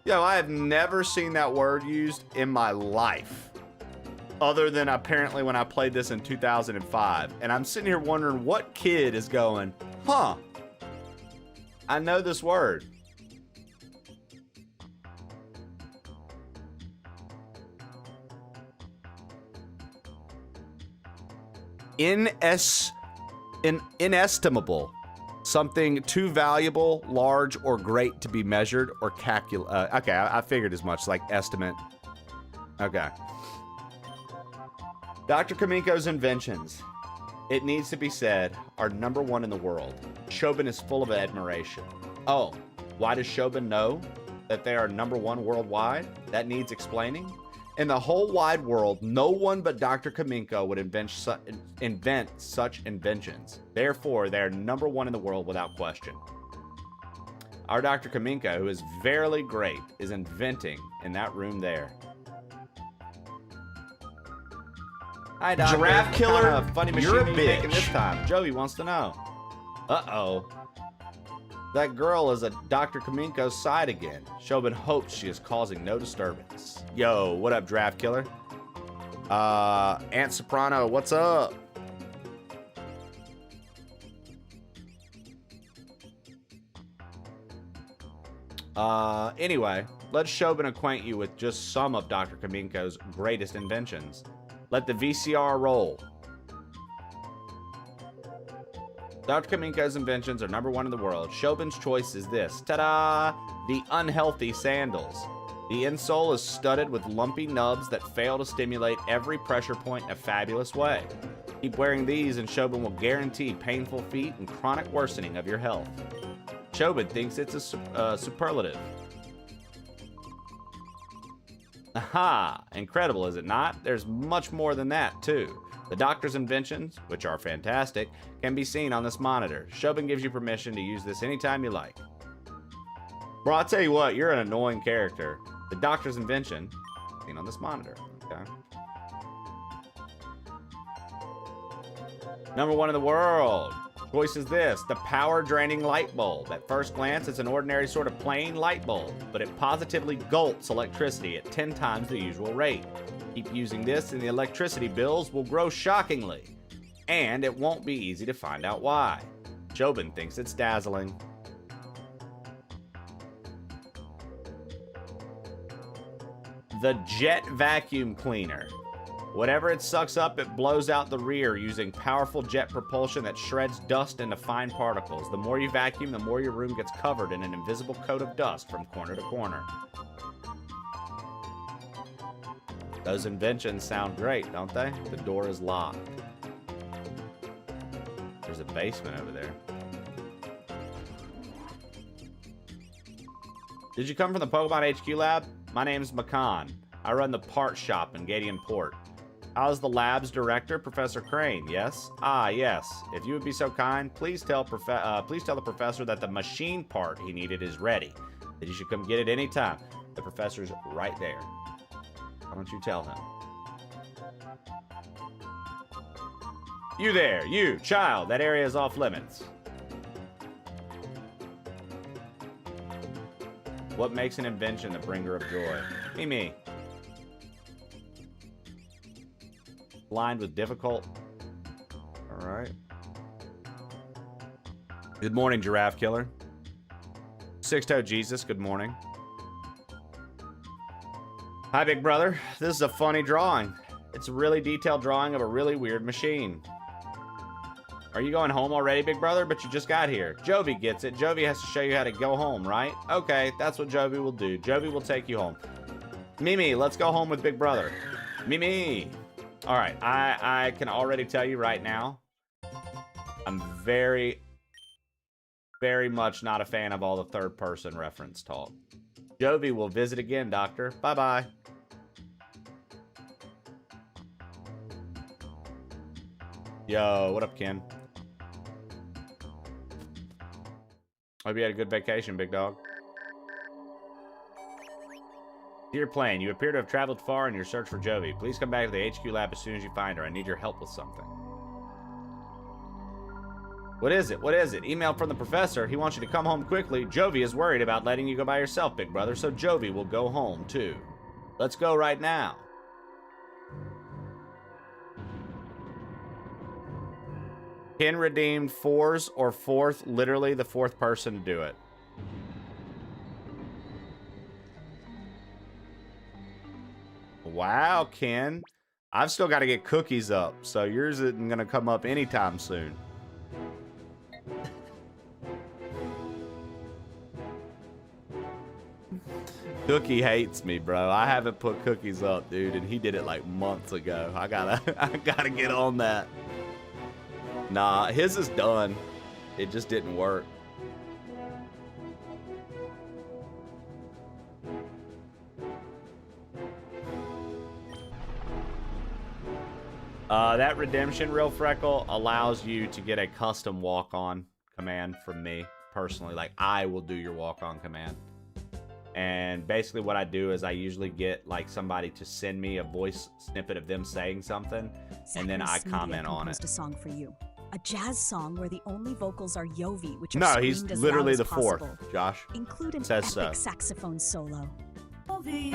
Yo, I have never seen that word used in my life. Other than apparently when I played this in 2005. And I'm sitting here wondering what kid is going, huh, I know this word. Inestimable. Something too valuable, large, or great to be measured or calculated. Okay, I figured as much, like estimate. Okay. Dr. Kaminko's inventions, it needs to be said, are #1 in the world. Shobin is full of admiration. Oh, why does Shobin know that they are #1 worldwide? That needs explaining. In the whole wide world, no one but Dr. Kaminko would invent such inventions. Therefore, they are #1 in the world without question. Our Dr. Kaminko, who is verily great, is inventing in that room there. Hi, Doctor. Giraffe killer, What kind of funny machine you're a are you making bitch. this time? Joey wants to know. Uh-oh. That girl is at Dr. Kaminko's side again. Shobin hopes she is causing no disturbance. Yo, what up, Draft Killer? Aunt Soprano, what's up? Anyway, let Shobin acquaint you with just some of Dr. Kaminko's greatest inventions. Let the VCR roll. Dr. Kaminko's inventions are #1 in the world. Shobin's choice is this. Ta-da! The unhealthy sandals. The insole is studded with lumpy nubs that fail to stimulate every pressure point in a fabulous way. Keep wearing these and Shobin will guarantee painful feet and chronic worsening of your health. Shobin thinks it's a superlative. Aha! Incredible, is it not? There's much more than that, too. The doctor's inventions, which are fantastic, can be seen on this monitor. Shobin gives you permission to use this anytime you like. Bro, I'll tell you what, you're an annoying character. The doctor's invention, seen on this monitor. Okay. #1 in the world. Choice is this, the power-draining light bulb. At first glance, it's an ordinary sort of plain light bulb, but it positively gulps electricity at 10 times the usual rate. Keep using this and the electricity bills will grow shockingly. And it won't be easy to find out why. Shobin thinks it's dazzling. The jet vacuum cleaner. Whatever it sucks up, it blows out the rear using powerful jet propulsion that shreds dust into fine particles. The more you vacuum, the more your room gets covered in an invisible coat of dust from corner to corner. Those inventions sound great, don't they? The door is locked. There's a basement over there. Did you come from the Pokemon HQ lab? My name's Makan. I run the part shop in Gadian Port. How's the lab's director, Professor Crane? Yes? Ah, yes. If you would be so kind, please tell the professor that the machine part he needed is ready. That he should come get it anytime. The professor's right there. Why don't you tell him? You there, you, child. That area is off limits. What makes an invention the bringer of joy? Me. Blind with difficult. All right. Good morning, Giraffe Killer. Six-Toe Jesus, good morning. Hi, big brother. This is a funny drawing. It's a really detailed drawing of a really weird machine. Are you going home already, big brother? But you just got here. Jovi gets it. Jovi has to show you how to go home, right? Okay, that's what Jovi will do. Jovi will take you home. Mimi, let's go home with big brother. Mimi. All right, I can already tell you right now, I'm very, very much not a fan of all the third-person reference talk. Jovi will visit again, doctor. Bye-bye. Yo, what up, Ken? Hope you had a good vacation, big dog. Dear plane, you appear to have traveled far in your search for Jovi. Please come back to the HQ lab as soon as you find her. I need your help with something. What is it? What is it? Email from the professor. He wants you to come home quickly. Jovi is worried about letting you go by yourself, big brother, so Jovi will go home, too. Let's go right now. Ken redeemed 4s or 4th, literally the 4th person to do it. Wow, Ken. I've still got to get cookies up, so yours isn't going to come up anytime soon. Cookie hates me, bro. I haven't put cookies up, dude, and he did it like months ago. I gotta get on that. Nah, his is done. It just didn't work. That redemption, Real Freckle, allows you to get a custom walk-on command from me, personally. Like, I will do your walk-on command. And basically what I do is I usually get, like, somebody to send me a voice snippet of them saying something, and then I comment on it. A song for you. A jazz song where the only vocals are Yovi, which are no, he's screamed as literally loud the as fourth, possible. Josh. Include an Says epic so. saxophone solo. Yovi.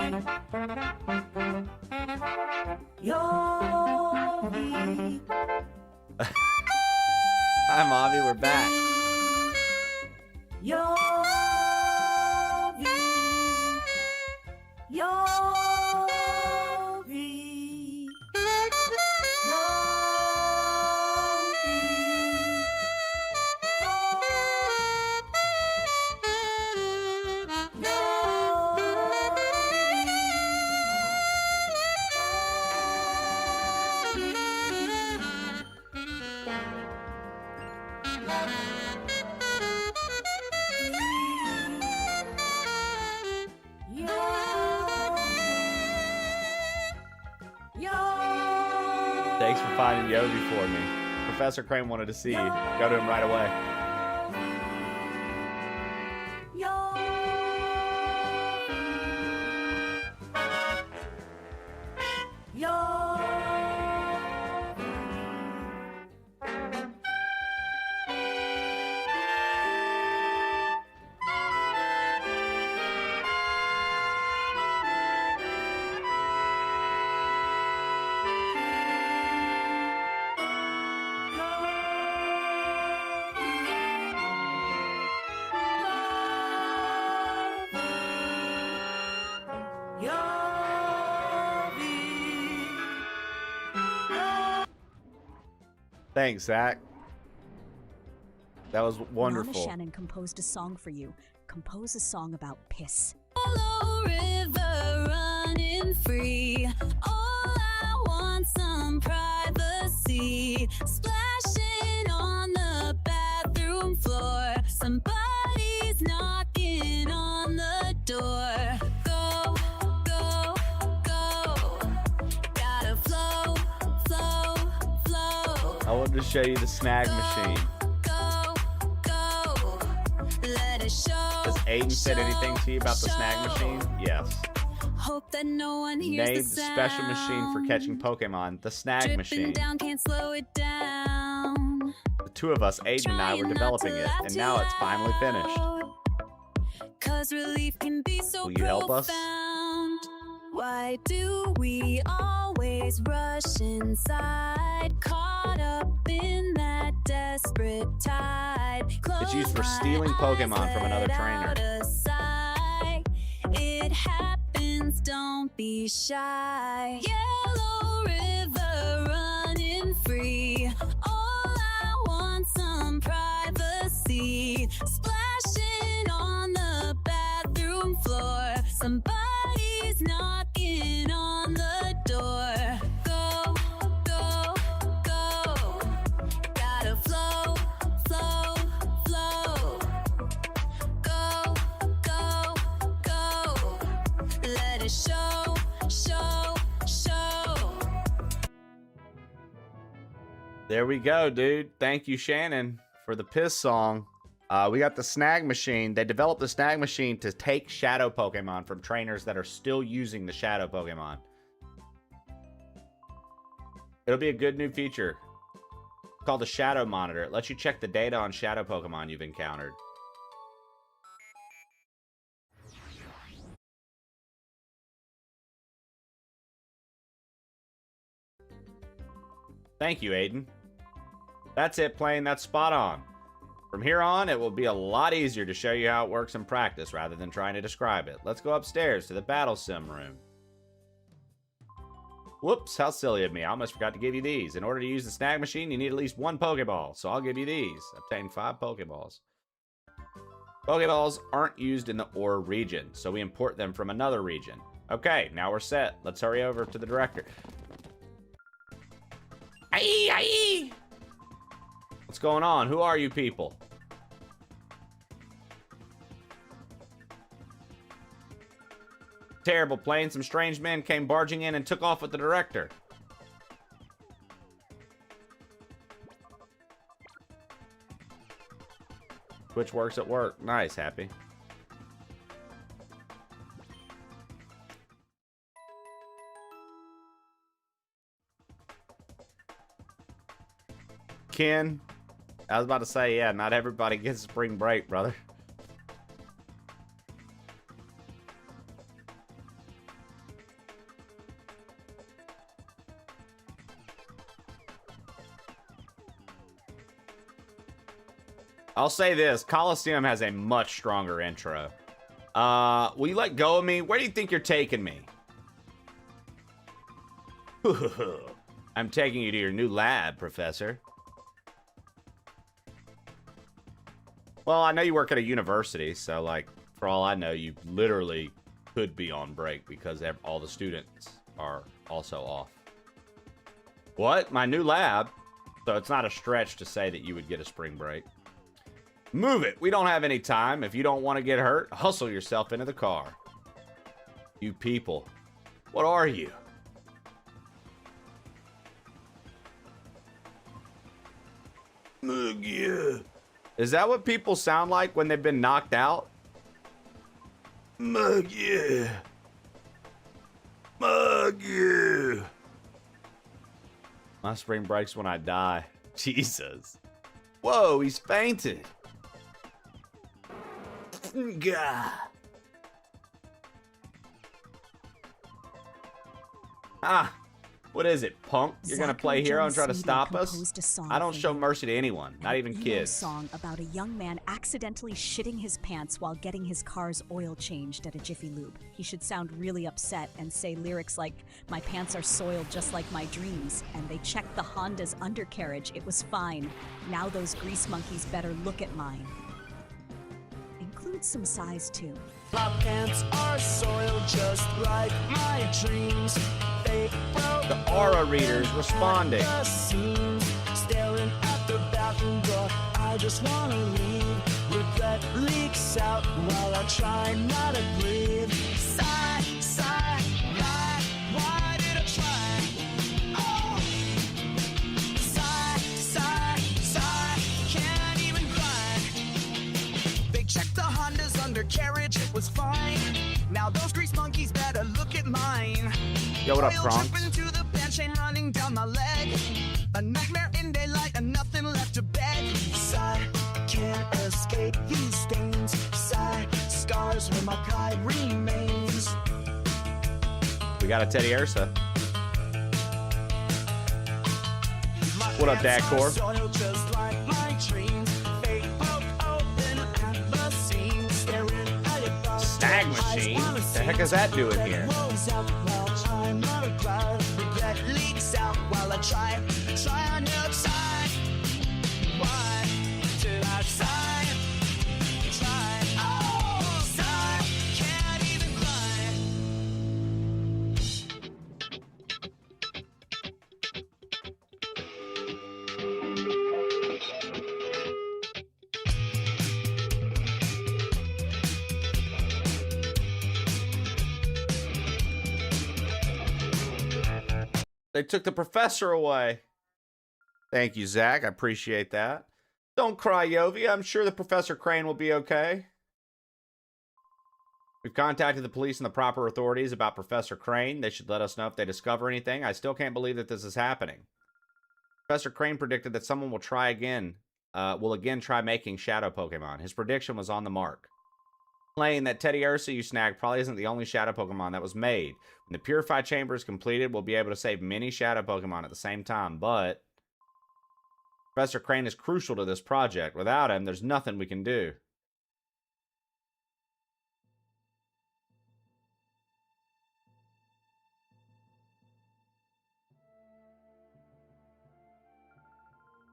Hi, Mommy, we're back. Yovi. Thanks for finding Yobi for me. Professor Crane wanted to see you. Go to him right away. Thanks, Zach. That was wonderful. Mama Shannon composed a song for you. Compose a song about piss. Follow river running free. All I want some privacy. Splashing on the bathroom floor. Somebody's knocking on the door. Go, go, go. Gotta flow, flow, flow. I wanted to show you the snag machine. Has Aiden said anything to you about the snag machine? Yes. Hope that no one hears Named the sound. special machine for catching Pokemon, the snag Dripping machine. down, can't slow it down. The two of us, Aiden and I, were developing it, and now it's finally finished. 'Cause relief can be so Will you help us? profound. Why do we always rush inside? Caught up in that desperate tide. It's used for stealing Pokemon from another trainer. It happens, don't be shy. Yellow river running free. All I want some privacy. Splashing on the bathroom floor. Somebody's knocking on the door. Go, go, go. Gotta flow, flow, flow. Go, go, go. Let it show, show, show. There we go, dude. Thank you, Shannon, for the piss song. We got the snag machine. They developed the snag machine to take shadow Pokemon from trainers that are still using the shadow Pokemon. It'll be a good new feature. It's called the Shadow Monitor. It lets you check the data on shadow Pokemon you've encountered. Thank you, Aiden. That's it, Plane. That's spot on. From here on, it will be a lot easier to show you how it works in practice rather than trying to describe it. Let's go upstairs to the Battle Sim room. Whoops, how silly of me. I almost forgot to give you these. In order to use the snag machine, you need at least one Pokeball, so I'll give you these. Obtain 5 Pokeballs. Pokeballs aren't used in the OR region, so we import them from another region. Okay, now we're set. Let's hurry over to the director. Aye, aye. What's going on? Who are you people? Terrible plane. Some strange men came barging in and took off with the director. Which works at work. Nice, Happy. Ken, I was about to say, yeah, not everybody gets spring break, brother. I'll say this, Coliseum has a much stronger intro. Will you let go of me? Where do you think you're taking me? I'm taking you to your new lab, Professor. Well, I know you work at a university, so, like, for all I know, you literally could be on break because all the students are also off. What? My new lab? So it's not a stretch to say that you would get a spring break. Move it. We don't have any time. If you don't want to get hurt, hustle yourself into the car. You people. What are you? Yeah. Is that what people sound like when they've been knocked out? Yeah. Yeah. My spring breaks when I die. Jesus. Whoa, he's fainted. Gah. Ah, what is it, punk? You're gonna play hero and try to stop us? I don't show mercy to anyone, not even kids. Song about a young man accidentally shitting his pants while getting his car's oil changed at a Jiffy Lube. He should sound really upset and say lyrics like, "My pants are soiled just like my dreams, and they checked the Honda's undercarriage, it was fine. Now those grease monkeys better look at mine." Include some size too. My pants are soiled just like my dreams. They broke The aura readers responding. the seams, staring at the bathroom door. I just wanna leave. Regret leaks out while I try not to breathe. Sigh, sigh, why did I try? Oh, sigh, sigh, sigh, can't even cry. They checked the Honda's undercarriage, it was fine. Now those grease monkeys better look at mine. Yo, what up, Oil Kronk? dripping to the bench, chain running down my leg. A nightmare in daylight and nothing left to beg. Sigh, can't escape these stains. Sigh, scars where my pride remains. We got a Teddy Ursa. What up, Dad Core? Soiled just like my dreams. Fate broke open at the seams. Staring at your thoughts. Stag machine? The heck is that doing here? I'm not a cloud. Regret leaks out while I try on the outside. Why did I sigh? Try, oh, sigh, can't even cry. They took the professor away. Thank you, Zach. I appreciate that. Don't cry, Yovi. I'm sure the Professor Crane will be okay. We've contacted the police and the proper authorities about Professor Crane. They should let us know if they discover anything. I still can't believe that this is happening. Professor Crane predicted that someone will again try making shadow Pokemon. His prediction was on the mark. Playing that Teddy Ursa you snagged probably isn't the only shadow Pokemon that was made. When the Purify Chamber is completed, we'll be able to save many shadow Pokemon at the same time, but Professor Crane is crucial to this project. Without him, there's nothing we can do.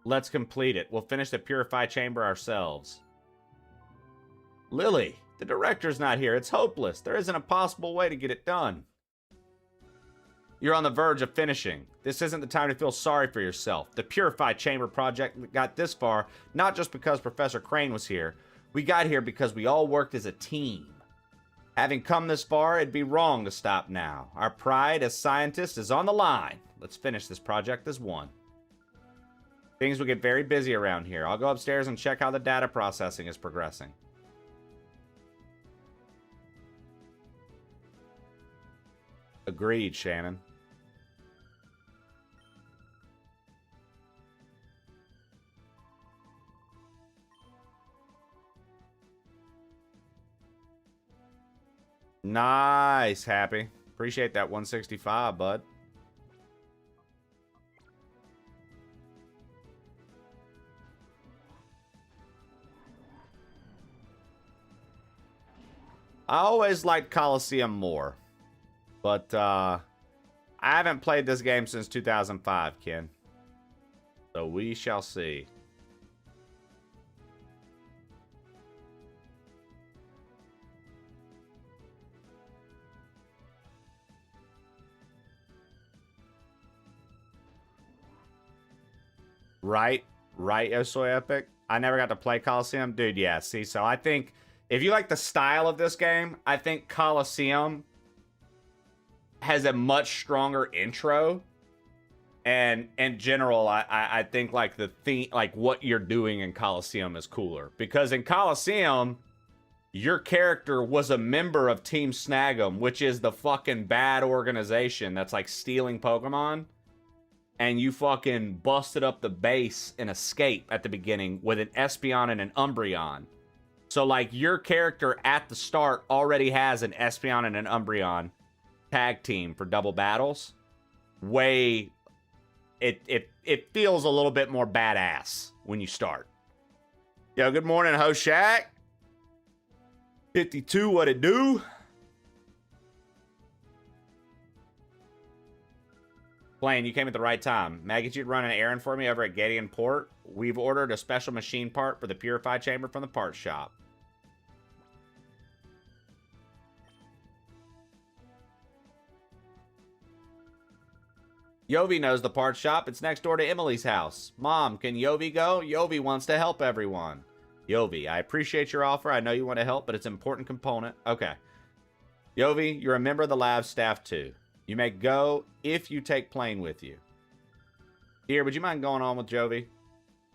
Let's complete it. We'll finish the Purify Chamber ourselves. Lily, the director's not here. It's hopeless. There isn't a possible way to get it done. You're on the verge of finishing. This isn't the time to feel sorry for yourself. The Purify Chamber project got this far, not just because Professor Crane was here. We got here because we all worked as a team. Having come this far, it'd be wrong to stop now. Our pride as scientists is on the line. Let's finish this project as one. Things will get very busy around here. I'll go upstairs and check how the data processing is progressing. Agreed, Shannon. Nice, Happy. Appreciate that 165, bud. I always liked Coliseum more. But, I haven't played this game since 2005, Ken. So we shall see. Right, Soy Epic. I never got to play Coliseum. Dude, yeah, see, so I think if you like the style of this game, I think Coliseum has a much stronger intro And in general, I think like the theme, like what you're doing in Coliseum is cooler. Because in Coliseum, your character was a member of Team Snag'em, which is the fucking bad organization that's like stealing Pokemon. And you fucking busted up the base and escape at the beginning with an Espeon and an Umbreon. So like your character at the start already has an Espeon and an Umbreon tag team for double battles. It feels a little bit more badass when you start. Yo, good morning, Ho Shack. 52, what it do? Blaine, you came at the right time. Maggot, you'd run an errand for me over at Gideon Port. We've ordered a special machine part for the Purify Chamber from the parts shop. Yovi knows the parts shop. It's next door to Emily's house. Mom, can Yovi go? Yovi wants to help everyone. Yovi, I appreciate your offer. I know you want to help, but it's an important component. Okay. Yovi, you're a member of the lab staff too. You may go if you take Plane with you. Dear, would you mind going on with Jovi?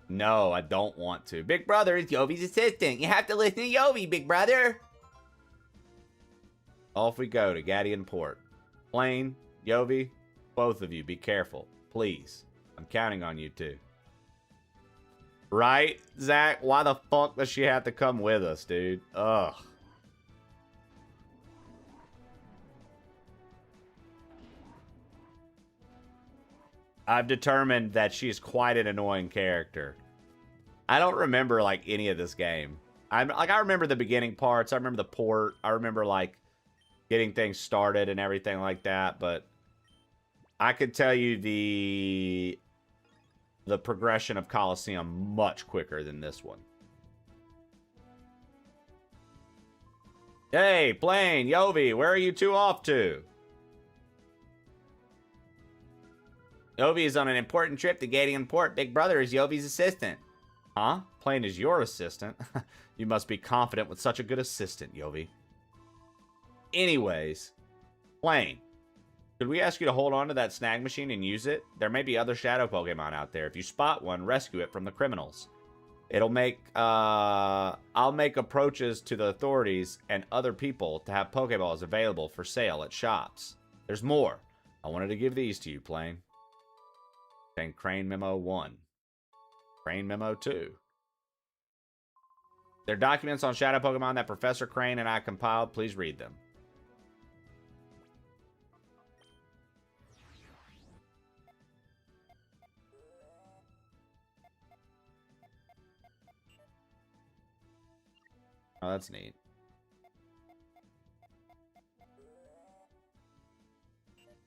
No, I don't want to. Big brother is Yovi's assistant. You have to listen to Yovi, big brother. Off we go to Gideon Port. Plane, Yovi, both of you, be careful. Please. I'm counting on you two. Right, Zach? Why the fuck does she have to come with us, dude? Ugh. I've determined that she's quite an annoying character. I don't remember, like, any of this game. I remember the beginning parts. I remember the port. I remember, like, getting things started and everything like that. But I could tell you the progression of Coliseum much quicker than this one. Hey, Plane, Yovi, where are you two off to? Yovi is on an important trip to Gideon Port. Big brother is Yovi's assistant. Huh? Plane is your assistant? You must be confident with such a good assistant, Yovi. Anyways, Plane, could we ask you to hold on to that snag machine and use it? There may be other shadow Pokemon out there. If you spot one, rescue it from the criminals. It'll make, I'll make approaches to the authorities and other people to have Pokeballs available for sale at shops. There's more. I wanted to give these to you, Plane. And Crane Memo 1. Crane Memo 2. They're documents on Shadow Pokemon that Professor Crane and I compiled. Please read them. Oh, that's neat.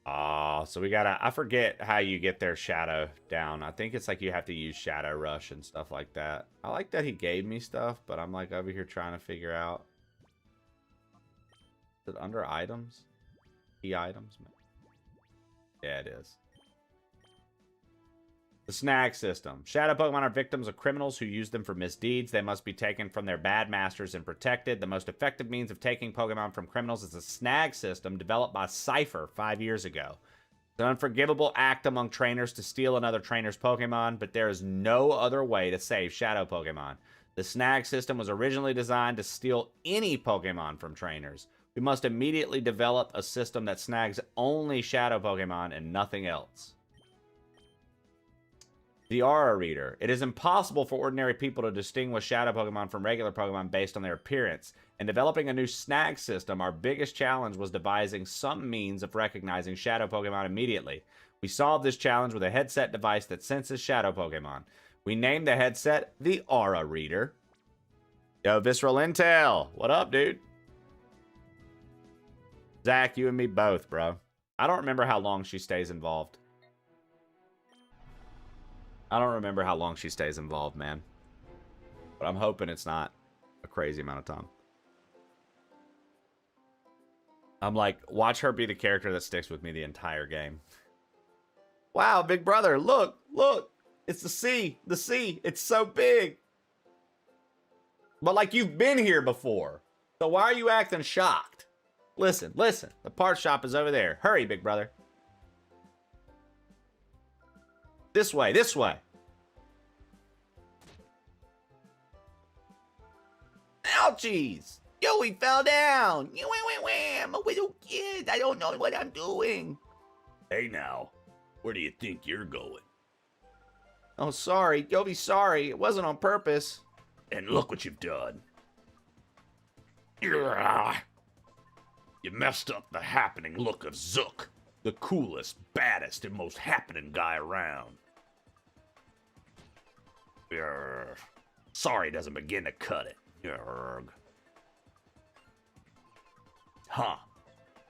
Oh, so we gotta... I forget how you get their Shadow down. I think it's like you have to use Shadow Rush and stuff like that. I like that he gave me stuff, but I'm like over here trying to figure out... Is it under items? Key items? Yeah, it is. The snag system. Shadow Pokemon are victims of criminals who use them for misdeeds. They must be taken from their bad masters and protected. The most effective means of taking Pokemon from criminals is a snag system developed by Cypher 5 years ago. It's an unforgivable act among trainers to steal another trainer's Pokemon, but there is no other way to save Shadow Pokemon. The snag system was originally designed to steal any Pokemon from trainers. We must immediately develop a system that snags only Shadow Pokemon and nothing else. The Aura Reader. It is impossible for ordinary people to distinguish Shadow Pokemon from regular Pokemon based on their appearance. In developing a new snag system, our biggest challenge was devising some means of recognizing Shadow Pokemon immediately. We solved this challenge with a headset device that senses Shadow Pokemon. We named the headset the Aura Reader. Yo, Visceral Intel. What up, dude? Zach, you and me both, bro. I don't remember how long she stays involved. I don't remember how long she stays involved, man. But I'm hoping it's not a crazy amount of time. I'm like, watch her be the character that sticks with me the entire game. Wow, big brother, look, look. It's the sea, the sea. It's so big. But like, you've been here before. So why are you acting shocked? Listen, listen. The parts shop is over there. Hurry, big brother. This way, this way. Ouchies! Yo, he fell down. I'm a little kid. I don't know what I'm doing. Hey now, where do you think you're going? Oh, sorry. Yovi, sorry. It wasn't on purpose. And look what you've done. You messed up the happening look of Zook, the coolest, baddest, and most happening guy around. Sorry doesn't begin to cut it. Huh.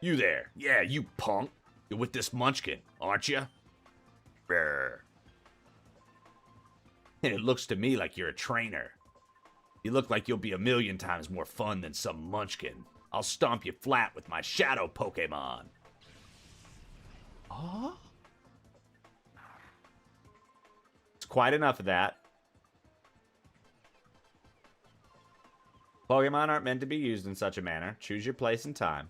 You there. Yeah, you punk. You're with this munchkin, aren't you? And it looks to me like you're a trainer. You look like you'll be a million times more fun than some munchkin. I'll stomp you flat with my shadow Pokémon. Oh? It's quite enough of that. Pokemon aren't meant to be used in such a manner. Choose your place and time.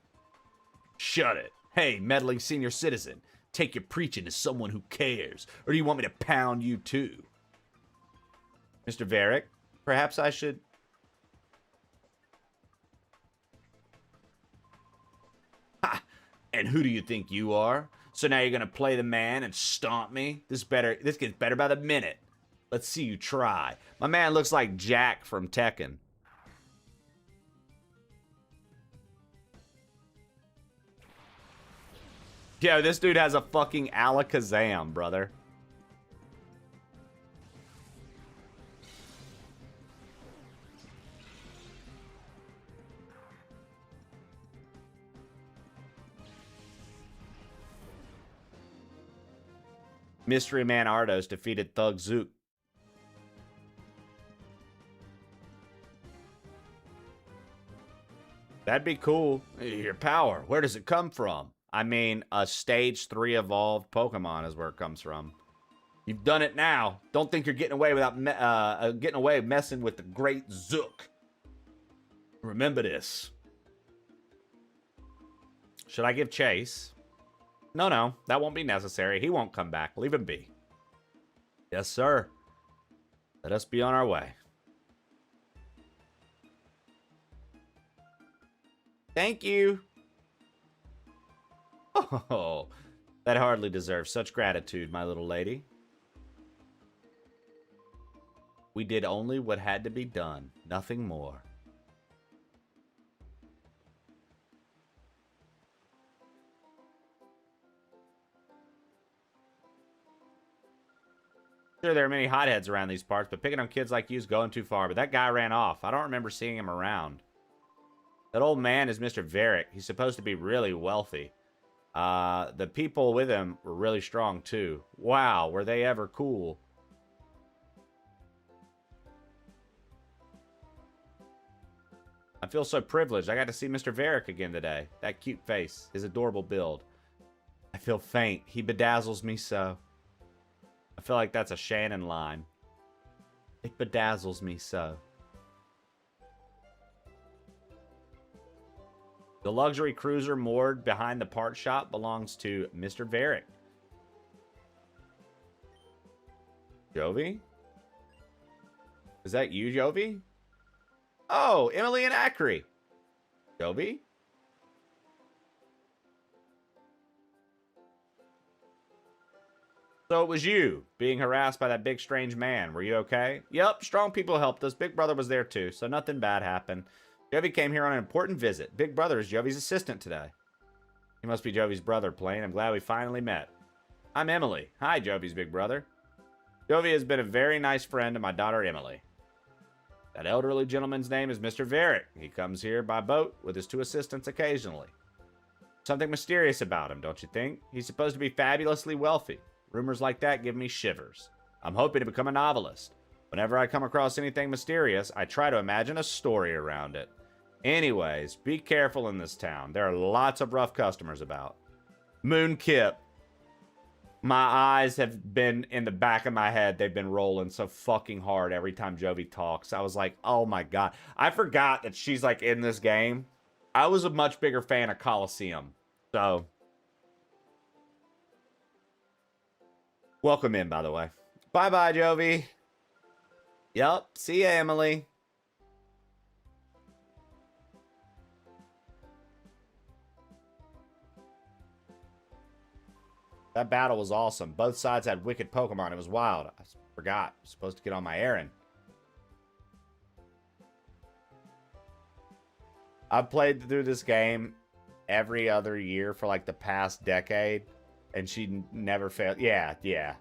Shut it. Hey, meddling senior citizen. Take your preaching to someone who cares. Or do you want me to pound you too? Mr. Varick, perhaps I should... Ha! And who do you think you are? So now you're gonna play the man and stomp me? This gets better by the minute. Let's see you try. My man looks like Jack from Tekken. Yo, this dude has a fucking Alakazam, brother. Mystery Man Ardos defeated Thug Zook. That'd be cool. Your power, where does it come from? I mean, a stage 3 evolved Pokemon is where it comes from. You've done it now. Don't think you're getting away without messing with the great Zook. Remember this. Should I give chase? No, that won't be necessary. He won't come back. Leave him be. Yes, sir. Let us be on our way. Thank you. Oh, that hardly deserves such gratitude, my little lady. We did only what had to be done, nothing more. Sure, there are many hotheads around these parts, but picking on kids like you is going too far. But that guy ran off. I don't remember seeing him around. That old man is Mr. Varick. He's supposed to be really wealthy. The people with him were really strong, too. Wow, were they ever cool. I feel so privileged. I got to see Mr. Varick again today. That cute face, his adorable build. I feel faint. He bedazzles me so. I feel like that's a Shannon line. It bedazzles me so. The luxury cruiser moored behind the part shop belongs to Mr. Varick. Jovi? Is that you, Jovi? Oh, Emily and Acri. Jovi? So it was you, being harassed by that big strange man. Were you okay? Yep, strong people helped us. Big Brother was there too, so nothing bad happened. Jovi came here on an important visit. Big Brother is Jovi's assistant today. He must be Jovi's brother, Plain. I'm glad we finally met. I'm Emily. Hi, Jovi's big brother. Jovi has been a very nice friend to my daughter, Emily. That elderly gentleman's name is Mr. Varick. He comes here by boat with his 2 assistants occasionally. Something mysterious about him, don't you think? He's supposed to be fabulously wealthy. Rumors like that give me shivers. I'm hoping to become a novelist. Whenever I come across anything mysterious, I try to imagine a story around it. Anyways, be careful in this town. There are lots of rough customers about. Moon Kip. My eyes have been in the back of my head. They've been rolling so fucking hard every time Jovi talks. I was like, oh my god. I forgot that she's like in this game. I was a much bigger fan of Coliseum. So... Welcome in, by the way. Bye-bye, Jovi. Yup. See ya, Emily. That battle was awesome. Both sides had wicked Pokemon. It was wild. I forgot. I was supposed to get on my errand. I've played through this game every other year for like the past decade, and she never failed. Yeah.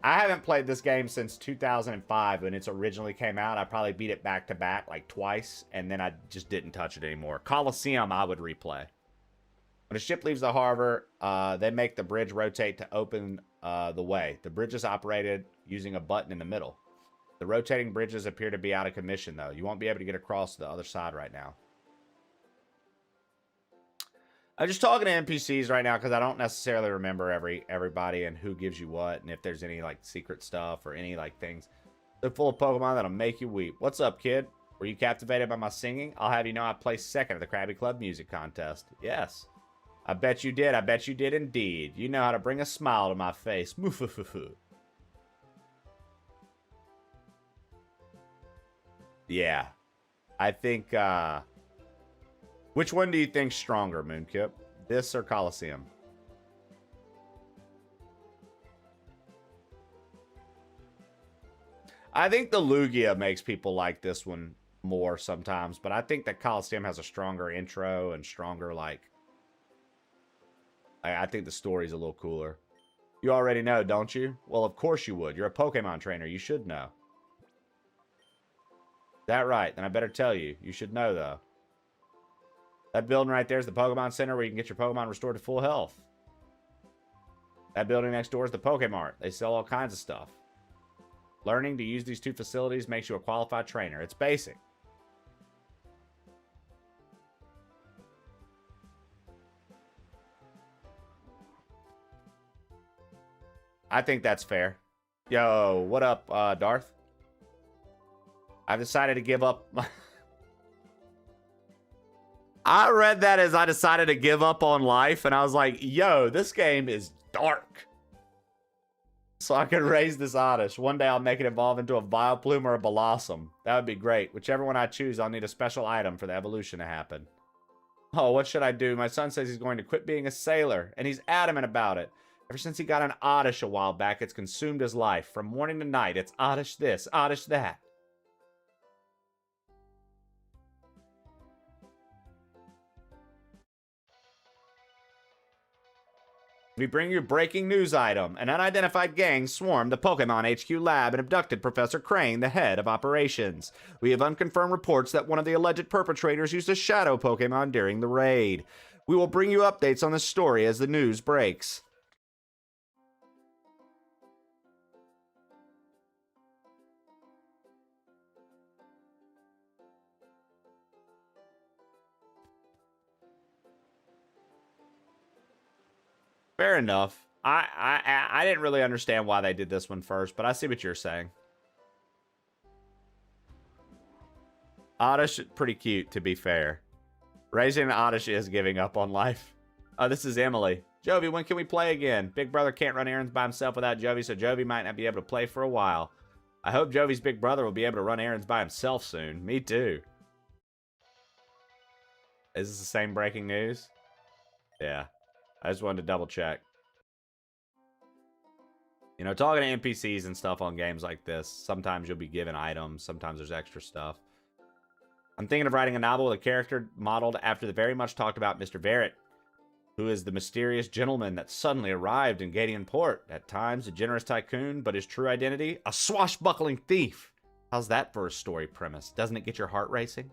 I haven't played this game since 2005 when it originally came out. I probably beat it back to back like twice, and then I just didn't touch it anymore. Coliseum, I would replay. When a ship leaves the harbor, they make the bridge rotate to open the way. The bridge is operated using a button in the middle. The rotating bridges appear to be out of commission, though. You won't be able to get across to the other side right now. I'm just talking to NPCs right now because I don't necessarily remember everybody and who gives you what, and if there's any like secret stuff or any like things. They're full of Pokemon that'll make you weep. What's up, kid? Were you captivated by my singing? I'll have you know I placed second at the Krabby Club music contest. Yes. I bet you did. I bet you did indeed. You know how to bring a smile to my face. Moofoo. Yeah. I think, which one do you think's stronger, Moonkip? This or Coliseum? I think the Lugia makes people like this one more sometimes, but I think that Coliseum has a stronger intro and stronger, like, I think the story's a little cooler. You already know, don't you? Well, of course you would. You're a Pokemon trainer. You should know. Is that right? Then I better tell you. You should know, though. That building right there is the Pokemon Center where you can get your Pokemon restored to full health. That building next door is the Pokemart. They sell all kinds of stuff. Learning to use these two facilities makes you a qualified trainer. It's basic. I think that's fair. Yo, what up, Darth? I've decided to give up. I read that as I decided to give up on life, and I was like, yo, this game is dark. So I can raise this Oddish. One day I'll make it evolve into a Vileplume or a Blossom. That would be great. Whichever one I choose, I'll need a special item for the evolution to happen. Oh, what should I do? My son says he's going to quit being a sailor, and he's adamant about it. Ever since he got an Oddish a while back, it's consumed his life. From morning to night, it's Oddish this, Oddish that. We bring you a breaking news item. An unidentified gang swarmed the Pokemon HQ lab and abducted Professor Crane, the head of operations. We have unconfirmed reports that one of the alleged perpetrators used a shadow Pokemon during the raid. We will bring you updates on this story as the news breaks. Fair enough. I didn't really understand why they did this one first, but I see what you're saying. Oddish, pretty cute, to be fair. Raising an Oddish is giving up on life. Oh, this is Emily. Jovi, when can we play again? Big brother can't run errands by himself without Jovi, so Jovi might not be able to play for a while. I hope Jovi's big brother will be able to run errands by himself soon. Me too. Is this the same breaking news? Yeah. I just wanted to double check. You know, talking to NPCs and stuff on games like this, sometimes you'll be given items, sometimes there's extra stuff. I'm thinking of writing a novel with a character modeled after the very much talked about Mr. Verrett, who is the mysterious gentleman that suddenly arrived in Gadian Port. At times, a generous tycoon, but his true identity, a swashbuckling thief. How's that for a story premise? Doesn't it get your heart racing?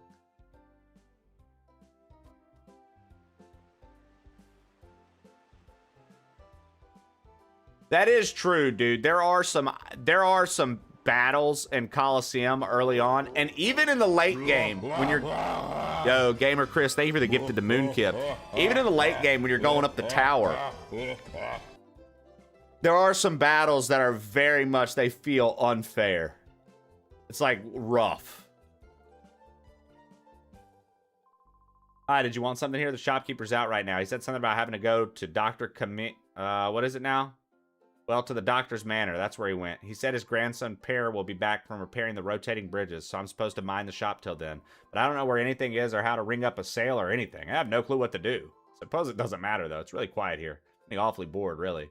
That is true, dude. There are some battles in Coliseum early on, and even in the late game when you're yo Gamer Chris, thank you for the gift to the Moonkip. Even in the late game when you're going up the tower, there are some battles that are very much, they feel unfair. It's like rough. Hi, did you want something here? The shopkeeper's out right now. He said something about having to go to Dr. What is it now? Well, to the doctor's manor. That's where he went. He said his grandson Per will be back from repairing the rotating bridges, so I'm supposed to mind the shop till then. But I don't know where anything is or how to ring up a sale or anything. I have no clue what to do. Suppose it doesn't matter, though. It's really quiet here. I'm getting awfully bored, really.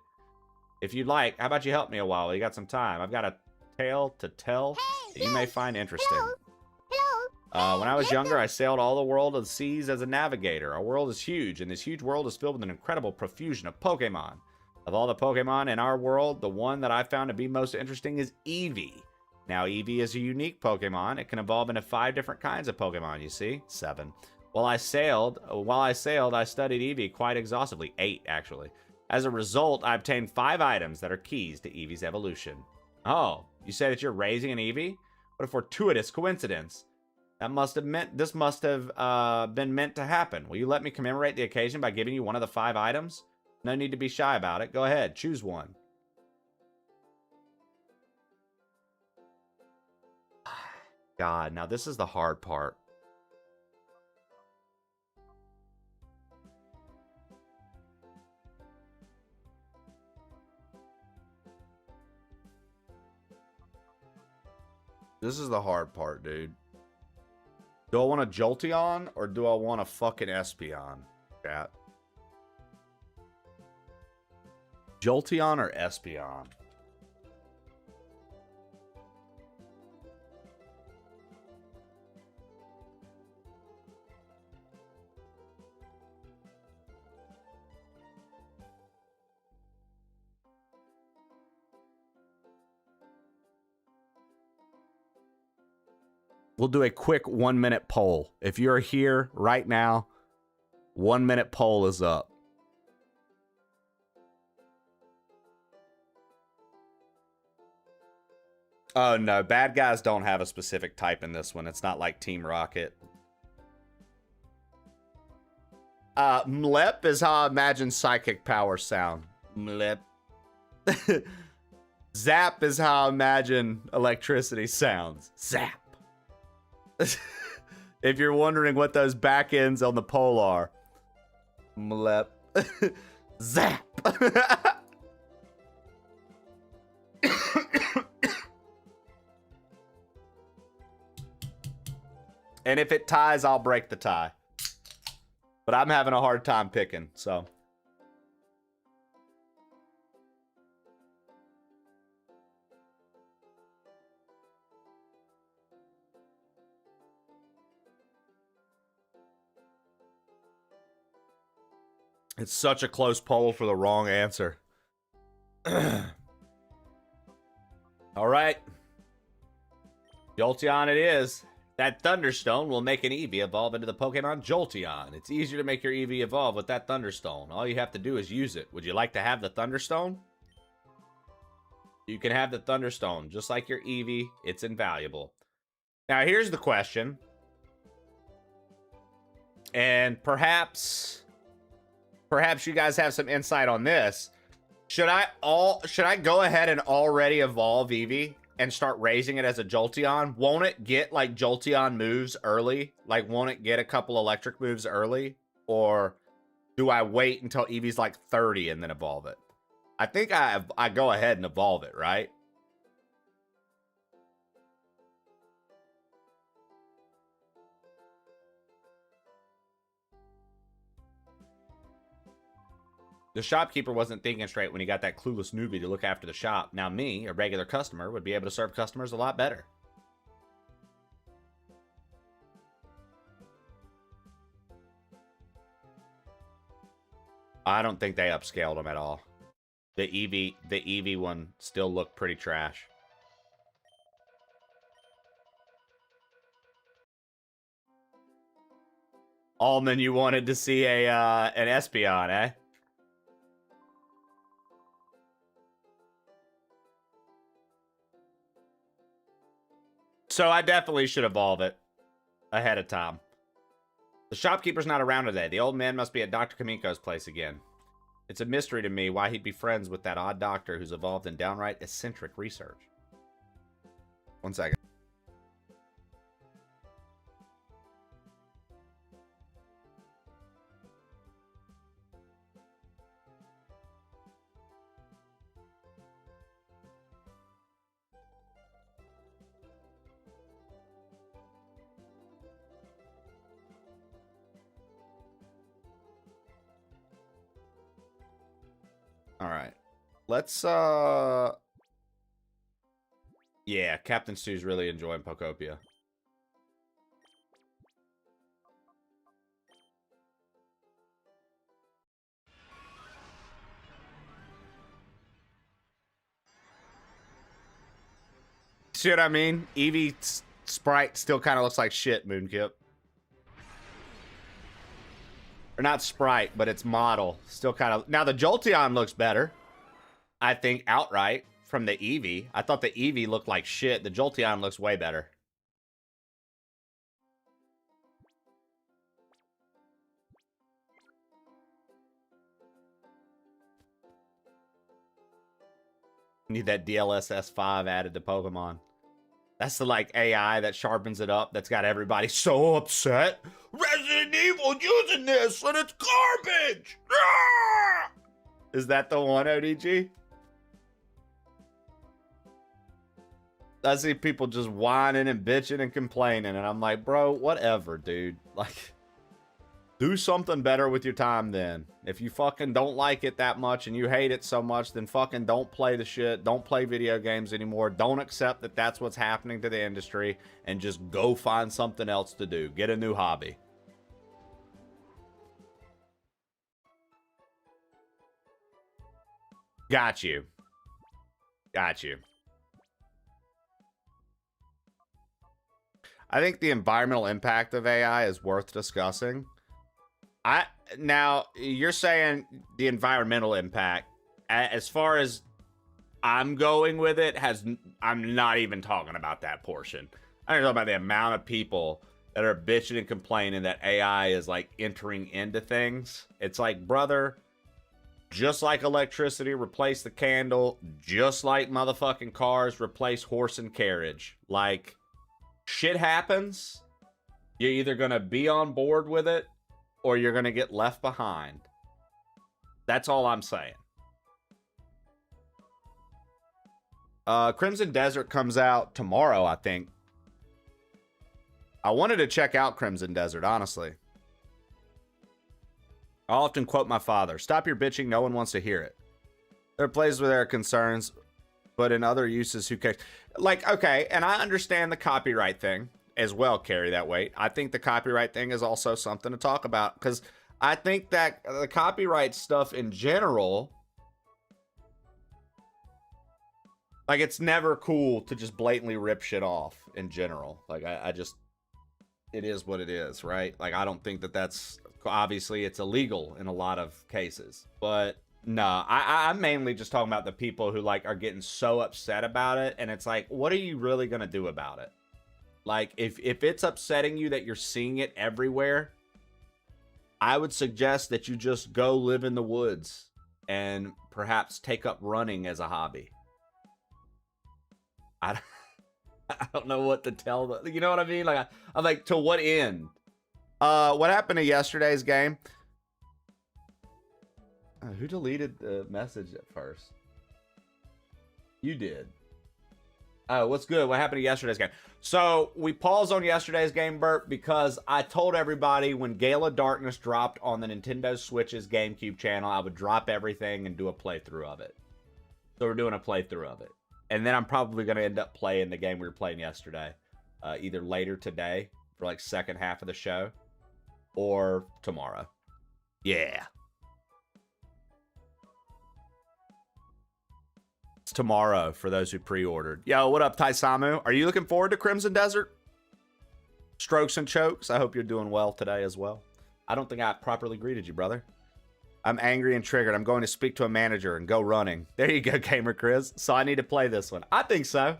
If you'd like, how about you help me a while? You got some time. I've got a tale to tell that you may find interesting. When I was younger, I sailed all the world of the seas as a navigator. Our world is huge, and this huge world is filled with an incredible profusion of Pokemon. Of all the Pokemon in our world, the one that I found to be most interesting is Eevee. Now, Eevee is a unique Pokemon. It can evolve into 5 different kinds of Pokemon, you see? 7. While I sailed, I studied Eevee quite exhaustively. 8, actually. As a result, I obtained 5 items that are keys to Eevee's evolution. Oh, you say that you're raising an Eevee? What a fortuitous coincidence. This must have been meant to happen. Will you let me commemorate the occasion by giving you one of the 5 items? No need to be shy about it. Go ahead, choose one. God, now this is the hard part. This is the hard part, dude. Do I want a Jolteon or do I want a fucking Espeon? Chat. Jolteon or Espeon? We'll do a quick 1-minute poll. If you're here right now, 1-minute poll is up. Oh, no. Bad guys don't have a specific type in this one. It's not like Team Rocket. Mlep is how I imagine psychic powers sound. Mlep. Zap is how I imagine electricity sounds. Zap. If you're wondering what those back ends on the pole are. Mlep. Zap. And if it ties, I'll break the tie. But I'm having a hard time picking, so. It's such a close poll for the wrong answer. All right. Jolteon it is. That Thunderstone will make an Eevee evolve into the Pokemon Jolteon. It's easier to make your Eevee evolve with that Thunderstone. All you have to do is use it. Would you like to have the Thunderstone? You can have the Thunderstone. Just like your Eevee, it's invaluable. Now, here's the question. And perhaps you guys have some insight on this. Should I go ahead and already evolve Eevee and start raising it as a Jolteon? Won't it get like Jolteon moves early? Like, won't it get a couple electric moves early? Or do I wait until Eevee's like 30 and then evolve it? I think I go ahead and evolve it, right? The shopkeeper wasn't thinking straight when he got that clueless newbie to look after the shop. Now me, a regular customer, would be able to serve customers a lot better. I don't think they upscaled them at all. The Eevee one still looked pretty trash. Almond, you wanted to see an Espeon, eh? So I definitely should evolve it ahead of time. The shopkeeper's not around today. The old man must be at Dr. Kamiko's place again. It's a mystery to me why he'd be friends with that odd doctor who's involved in downright eccentric research. 1 second. All right. Let's yeah, Captain Stu's really enjoying Pokopia. See what I mean? Eevee sprite still kind of looks like shit, Moonkip. Or not sprite, but its model still kind of... Now, the Jolteon looks better. I think outright from the Eevee. I thought the Eevee looked like shit. The Jolteon looks way better. Need that DLSS 5 added to Pokemon. That's the, like, AI that sharpens it up. That's got everybody so upset. Resident Evil using this, and it's garbage! Ah! Is that the one, ODG? I see people just whining and bitching and complaining, and I'm like, bro, whatever, dude. Like, do something better with your time then. If you fucking don't like it that much and you hate it so much, then fucking don't play the shit. Don't play video games anymore. Don't accept that that's what's happening to the industry, and just go find something else to do. Get a new hobby. Got you. Got you. I think the environmental impact of AI is worth discussing. Now, you're saying the environmental impact. As far as I'm going with it, I'm not even talking about that portion. I'm talking about the amount of people that are bitching and complaining that AI is like entering into things. It's like, brother, just like electricity, replace the candle. Just like motherfucking cars, replace horse and carriage. Like, shit happens. You're either going to be on board with it, or you're going to get left behind. That's all I'm saying. Crimson Desert comes out tomorrow, I think. I wanted to check out Crimson Desert, honestly. I often quote my father, "Stop your bitching, no one wants to hear it." There are places where there are concerns, but in other uses, who cares? Like, okay, and I understand the copyright thing as well, carry that weight. I think the copyright thing is also something to talk about, because I think that the copyright stuff in general, like, it's never cool to just blatantly rip shit off in general. Like, I just, it is what it is, right? Like, I don't think that that's, obviously it's illegal in a lot of cases, but no, I'm mainly just talking about the people who, like, are getting so upset about it, and it's like, what are you really gonna do about it? Like, if it's upsetting you that you're seeing it everywhere, I would suggest that you just go live in the woods and perhaps take up running as a hobby. I don't know what to tell you know what I mean? Like, I'm like, to what end? What happened to yesterday's game? Who deleted the message at first? You did. Oh, what's good? What happened to yesterday's game? So, we paused on yesterday's game, Bert, because I told everybody when Gale of Darkness dropped on the Nintendo Switch's GameCube channel, I would drop everything and do a playthrough of it. So, we're doing a playthrough of it. And then I'm probably going to end up playing the game we were playing yesterday. Either later today, for like second half of the show, or tomorrow. Yeah. It's tomorrow for those who pre-ordered. Yo, what up, Taisamu? Are you looking forward to Crimson Desert? Strokes and chokes. I hope you're doing well today as well. I don't think I properly greeted you, brother. I'm angry and triggered. I'm going to speak to a manager and go running. There you go, Gamer Chris. So I need to play this one. I think so.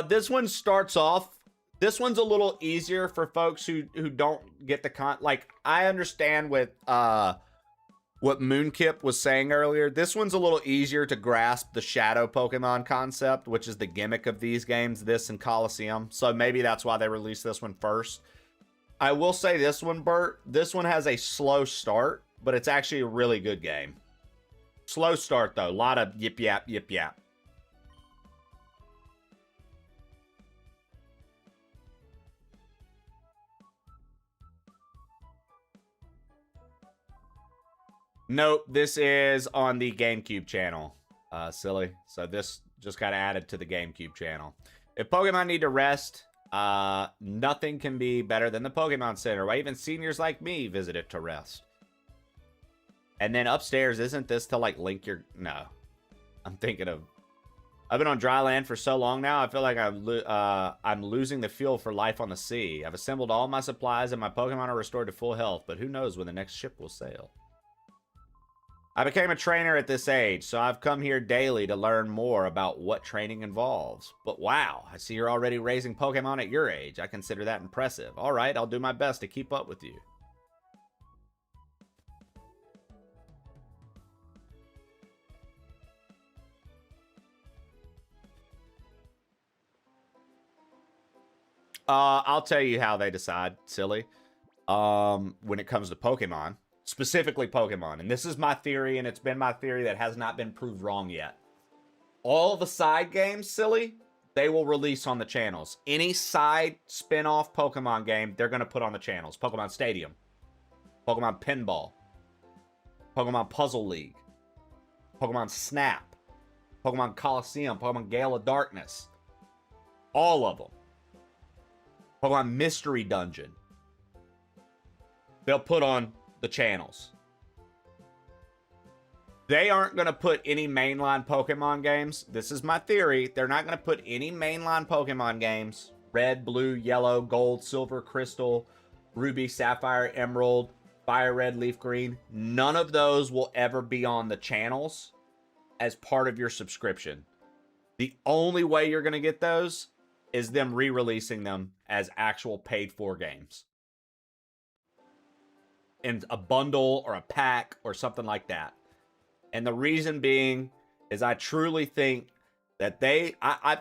This one starts off. This one's a little easier for folks who don't get the like, I understand with what Moonkip was saying earlier. This one's a little easier to grasp the shadow Pokemon concept, which is the gimmick of these games, this and Coliseum. So maybe that's why they released this one first. I will say this one, Bert, this one has a slow start, but it's actually a really good game. Slow start, though. A lot of yip yap, yip yap. Nope, this is on the GameCube channel, silly. So this just got added to the GameCube channel. If Pokemon need to rest, nothing can be better than the Pokemon Center. Why even seniors like me visit it to rest. And then upstairs, isn't this to like link your... No. I'm thinking of... I've been on dry land for so long now, I feel like I'm losing the feel for life on the sea. I've assembled all my supplies and my Pokemon are restored to full health, but who knows when the next ship will sail. I became a trainer at this age, so I've come here daily to learn more about what training involves. But wow, I see you're already raising Pokemon at your age. I consider that impressive. All right, I'll do my best to keep up with you. I'll tell you how they decide, silly. When it comes to Pokemon. Specifically Pokemon. And this is my theory, and it's been my theory that has not been proved wrong yet. All the side games, silly, they will release on the channels. Any side spin-off Pokemon game, they're going to put on the channels. Pokemon Stadium. Pokemon Pinball. Pokemon Puzzle League. Pokemon Snap. Pokemon Coliseum. Pokemon Gale of Darkness. All of them. Pokemon Mystery Dungeon. They'll put on the channels. They aren't going to put any mainline Pokemon games. This is my theory. They're not going to put any mainline Pokemon games. Red, blue, yellow, gold, silver, crystal, ruby, sapphire, emerald, fire red, leaf green. None of those will ever be on the channels as part of your subscription. The only way you're going to get those is them re-releasing them as actual paid-for games. In a bundle or a pack or something like that. And the reason being is I truly think that I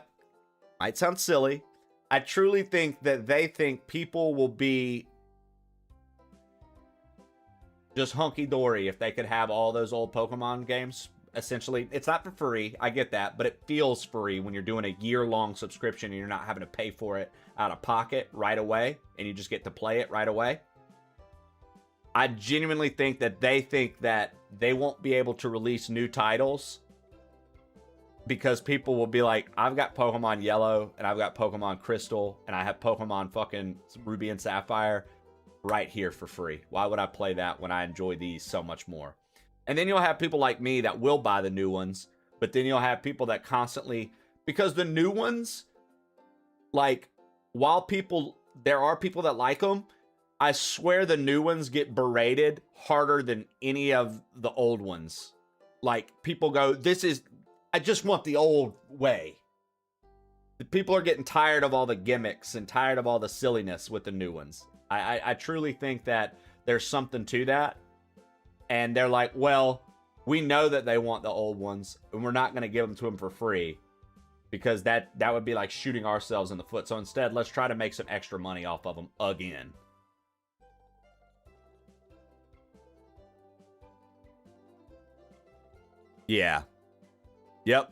might sound silly. I truly think that they think people will be just hunky-dory if they could have all those old Pokemon games. Essentially, it's not for free. I get that, but it feels free when you're doing a year-long subscription and you're not having to pay for it out of pocket right away, and you just get to play it right away. I genuinely think that they won't be able to release new titles because people will be like, I've got Pokemon Yellow and I've got Pokemon Crystal and I have Pokemon fucking Ruby and Sapphire right here for free. Why would I play that when I enjoy these so much more? And then you'll have people like me that will buy the new ones, but then you'll have people that constantly, because the new ones, like, while there are people that like them, I swear the new ones get berated harder than any of the old ones. Like, people go, I just want the old way. The people are getting tired of all the gimmicks and tired of all the silliness with the new ones. I truly think that there's something to that. And they're like, well, we know that they want the old ones, and we're not going to give them to them for free. Because that would be like shooting ourselves in the foot. So instead, let's try to make some extra money off of them again. Yeah. Yep.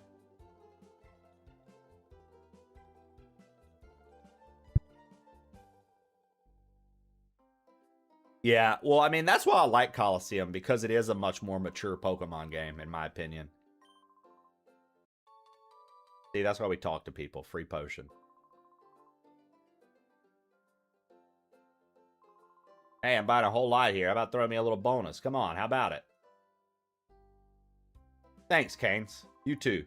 Yeah, well, I mean, that's why I like Coliseum, because it is a much more mature Pokemon game, in my opinion. See, that's why we talk to people. Free potion. Hey, I'm buying a whole lot here. How about throwing me a little bonus? Come on, how about it? Thanks, Canes. You too.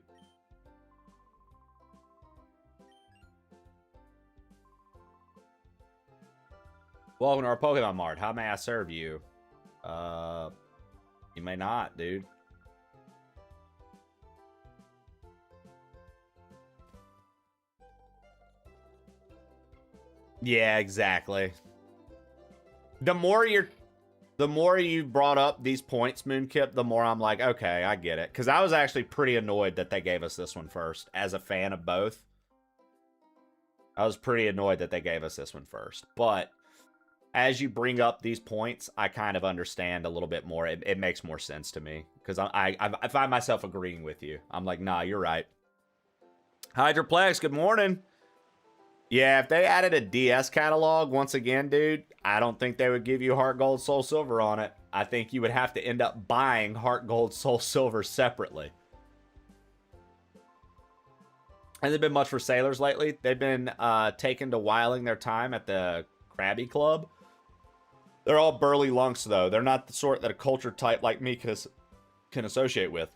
Welcome to our Pokemon Mart. How may I serve you? You may not, dude. Yeah, exactly. The more you brought up these points, Moonkip, the more I'm like, okay, I get it. Because I was actually pretty annoyed that they gave us this one first, as a fan of both. I was pretty annoyed that they gave us this one first. But as you bring up these points, I kind of understand a little bit more. It makes more sense to me. Because I find myself agreeing with you. I'm like, nah, you're right. Hydroplex, good morning. Yeah, if they added a DS catalog, once again, dude, I don't think they would give you Heart Gold, Soul Silver on it. I think you would have to end up buying Heart Gold, Soul Silver separately. Hasn't there been much for sailors lately? They've been taken to whiling their time at the Krabby Club. They're all burly lunks, though. They're not the sort that a culture type like me can associate with.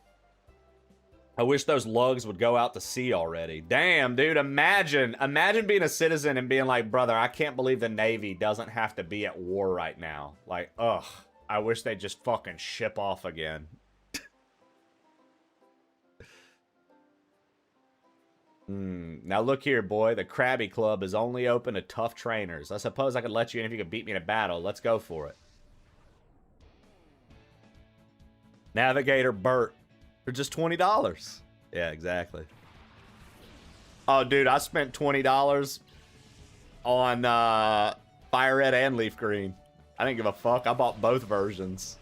I wish those lugs would go out to sea already. Damn, dude, imagine being a citizen and being like, brother, I can't believe the Navy doesn't have to be at war right now. Like, ugh, I wish they'd just fucking ship off again. Now look here, boy. The Krabby Club is only open to tough trainers. I suppose I could let you in if you could beat me in a battle. Let's go for it. Navigator Bert. For just $20. Yeah, exactly. Oh, dude, I spent $20 on Fire Red and Leaf Green. I didn't give a fuck. I bought both versions.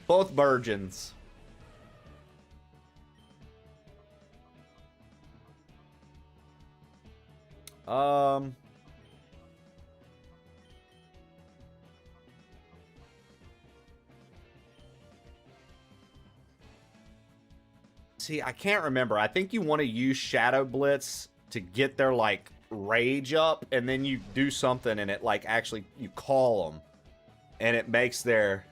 Both virgins. See, I can't remember. I think you want to use Shadow Blitz to get their, like, rage up, and then you do something, and it, like, actually, you call them, and it makes their...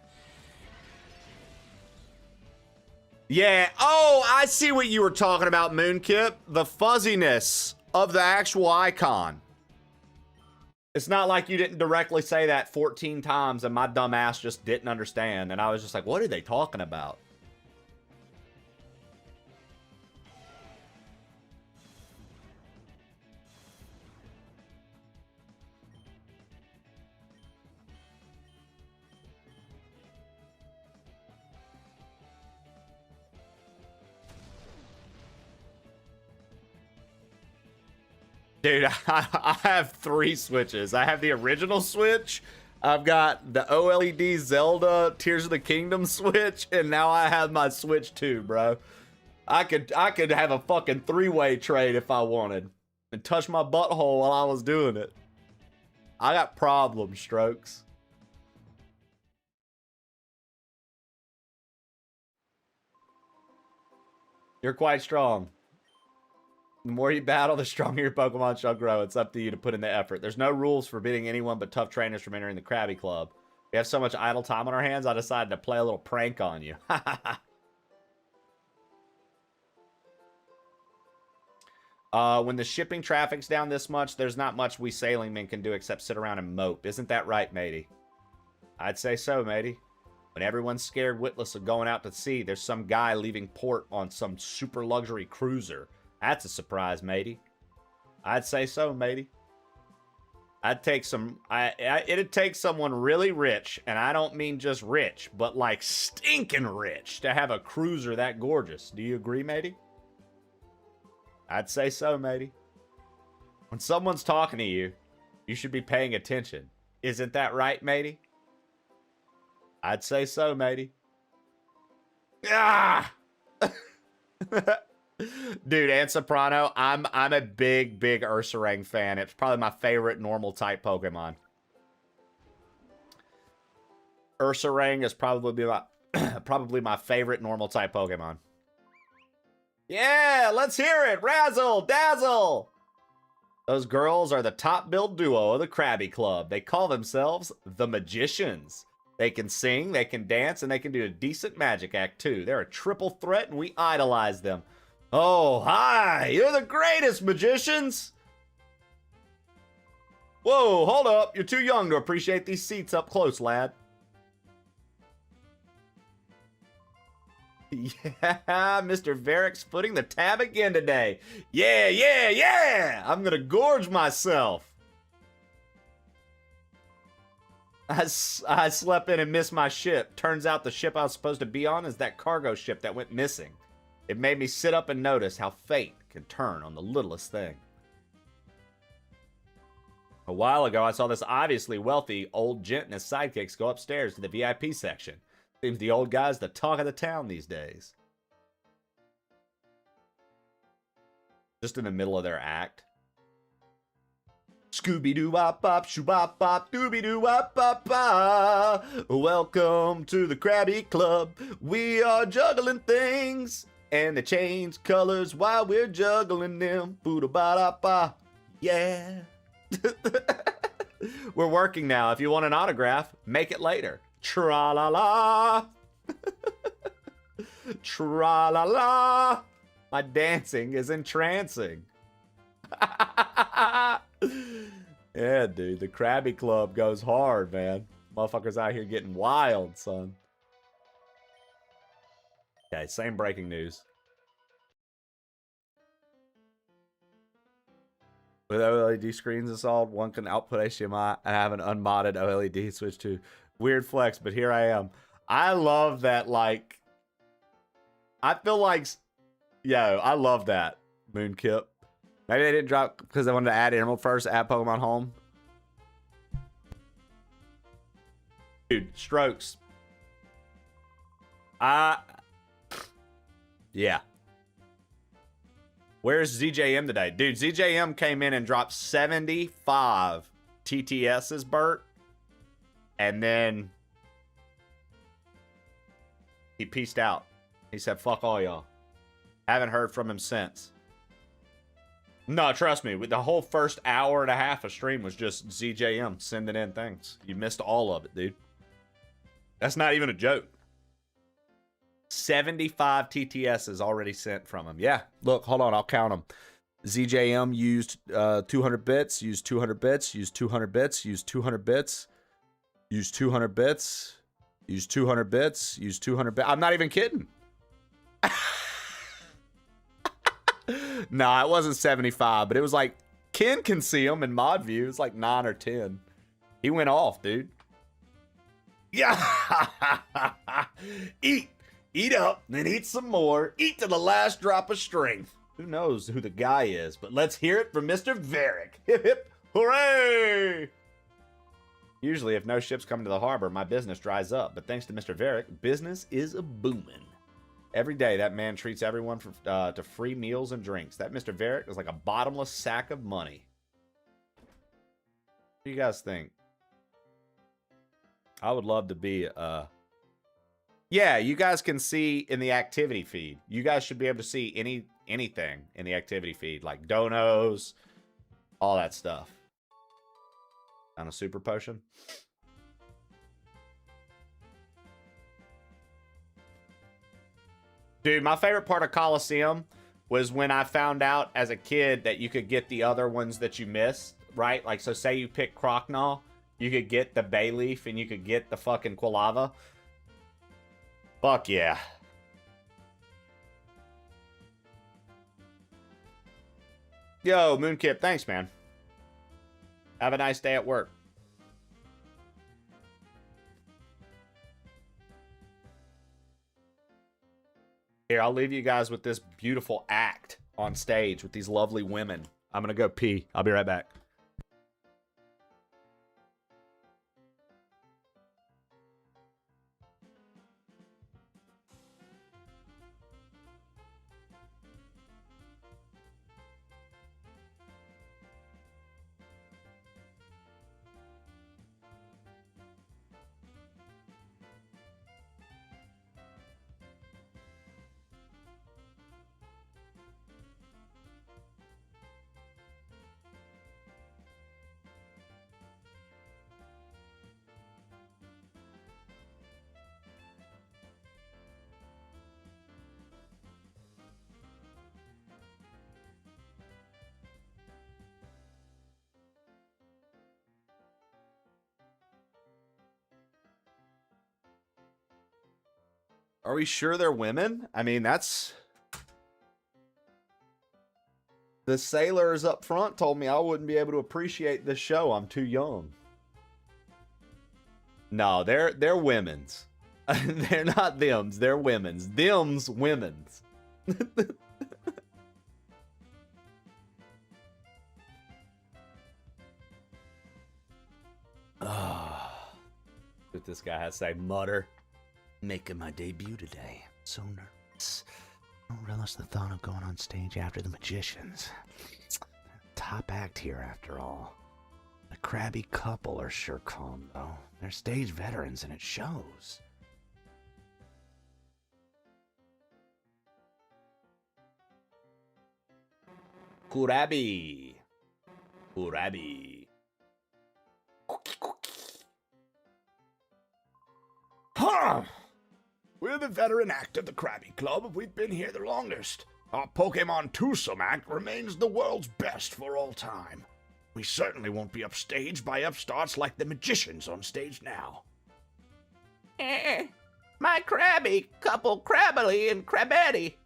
Yeah, oh, I see what you were talking about, Moonkip. The fuzziness of the actual icon. It's not like you didn't directly say that 14 times, and my dumb ass just didn't understand, and I was just like, what are they talking about? Dude, I have 3 Switches. I have the original Switch, I've got the OLED Zelda Tears of the Kingdom Switch, and now I have my Switch 2, bro. I could have a fucking 3-way trade if I wanted, and touch my butthole while I was doing it. I got problems, Strokes. You're quite strong. The more you battle, the stronger your Pokemon shall grow. It's up to you to put in the effort. There's no rules forbidding anyone but tough trainers from entering the Krabby Club. We have so much idle time on our hands, I decided to play a little prank on you. When the shipping traffic's down this much, there's not much we sailing men can do except sit around and mope. Isn't that right, matey? I'd say so, matey. When everyone's scared witless of going out to sea, there's some guy leaving port on some super luxury cruiser. That's a surprise, matey. I'd say so, matey. I'd take some... it'd take someone really rich, and I don't mean just rich, but like stinking rich, to have a cruiser that gorgeous. Do you agree, matey? I'd say so, matey. When someone's talking to you, you should be paying attention. Isn't that right, matey? I'd say so, matey. Ah! Dude, and Soprano, I'm a big Ursaring fan. It's probably my favorite normal type Pokemon. Ursaring is probably my favorite normal type Pokemon. Yeah, let's hear it. Razzle, dazzle. Those girls are the top billed duo of the Krabby Club. They call themselves the Magicians. They can sing, they can dance, and they can do a decent magic act too. They're a triple threat, and we idolize them. Oh, hi! You're the greatest, Magicians! Whoa, hold up. You're too young to appreciate these seats up close, lad. Yeah, Mr. Varick's footing the tab again today. Yeah! I'm gonna gorge myself. I slept in and missed my ship. Turns out the ship I was supposed to be on is that cargo ship that went missing. It made me sit up and notice how fate can turn on the littlest thing. A while ago, I saw this obviously wealthy old gent and his sidekicks go upstairs to the VIP section. Seems the old guy's the talk of the town these days. Just in the middle of their act. Scooby-Doo-wop bop, shoo-bop bop, dooby-doo-wop bop ba. Welcome to the Krabby Club. We are juggling things, and they change colors while we're juggling them. Boo-da-ba-da-ba. Yeah. We're working now. If you want an autograph, make it later. Tra-la-la. Tra-la-la. My dancing is entrancing. Yeah, dude, the Krabby Club goes hard, man. Motherfuckers out here getting wild, son. Okay, same breaking news. With OLED screens installed, one can output HDMI and have an unmodded OLED switch to. Weird flex, but here I am. I love that, like... I feel like... Yo, I love that, Moonkip. Maybe they didn't drop because they wanted to add Emerald first, add Pokemon Home. Dude, strokes. Yeah. Where's ZJM today? Dude, ZJM came in and dropped 75 TTSs, Bert. And then he peaced out. He said, fuck all y'all. Haven't heard from him since. No, trust me. The whole first hour and a half of stream was just ZJM sending in things. You missed all of it, dude. That's not even a joke. 75 TTSs already sent from him. Yeah, look, hold on. I'll count them. ZJM used 200 bits, used 200 bits, used 200 bits, used 200 bits, used 200 bits, used 200 bits, used 200 bits. I'm not even kidding. Nah, it wasn't 75, but it was like, Ken can see them in mod view. It's like 9 or 10. He went off, dude. Yeah. Eat up, then eat some more. Eat to the last drop of strength. Who knows who the guy is, but let's hear it from Mr. Varick. Hip, hip, hooray! Usually, if no ships come to the harbor, my business dries up. But thanks to Mr. Varick, business is a-booming. Every day, that man treats everyone to free meals and drinks. That Mr. Varick is like a bottomless sack of money. What do you guys think? I would love to be... Yeah, you guys can see in the activity feed. You guys should be able to see anything in the activity feed. Like donos, all that stuff. On a super potion. Dude, my favorite part of Coliseum was when I found out as a kid that you could get the other ones that you missed, right? Like, so say you pick Croconaw, you could get the Bayleaf and you could get the fucking Quilava. Fuck yeah. Yo, Moonkip, thanks, man. Have a nice day at work. Here, I'll leave you guys with this beautiful act on stage with these lovely women. I'm gonna go pee. I'll be right back. Are we sure they're women? I mean, that's... The sailors up front told me I wouldn't be able to appreciate this show. I'm too young. No, they're women's. They're not thems. They're women's. Them's women's. What this guy has to say, mutter. Making my debut today. So nervous. I don't relish the thought of going on stage after the magicians. Top act here, after all. The crabby couple are sure calm, though. They're stage veterans, and it shows. Kurabi. Kurabi. Huh! We're the veteran act of the Krabby Club. We've been here the longest. Our Pokemon Twosome act remains the world's best for all time. We certainly won't be upstaged by upstarts like the magicians on stage now. My Krabby, couple Crabbily and Crabetti,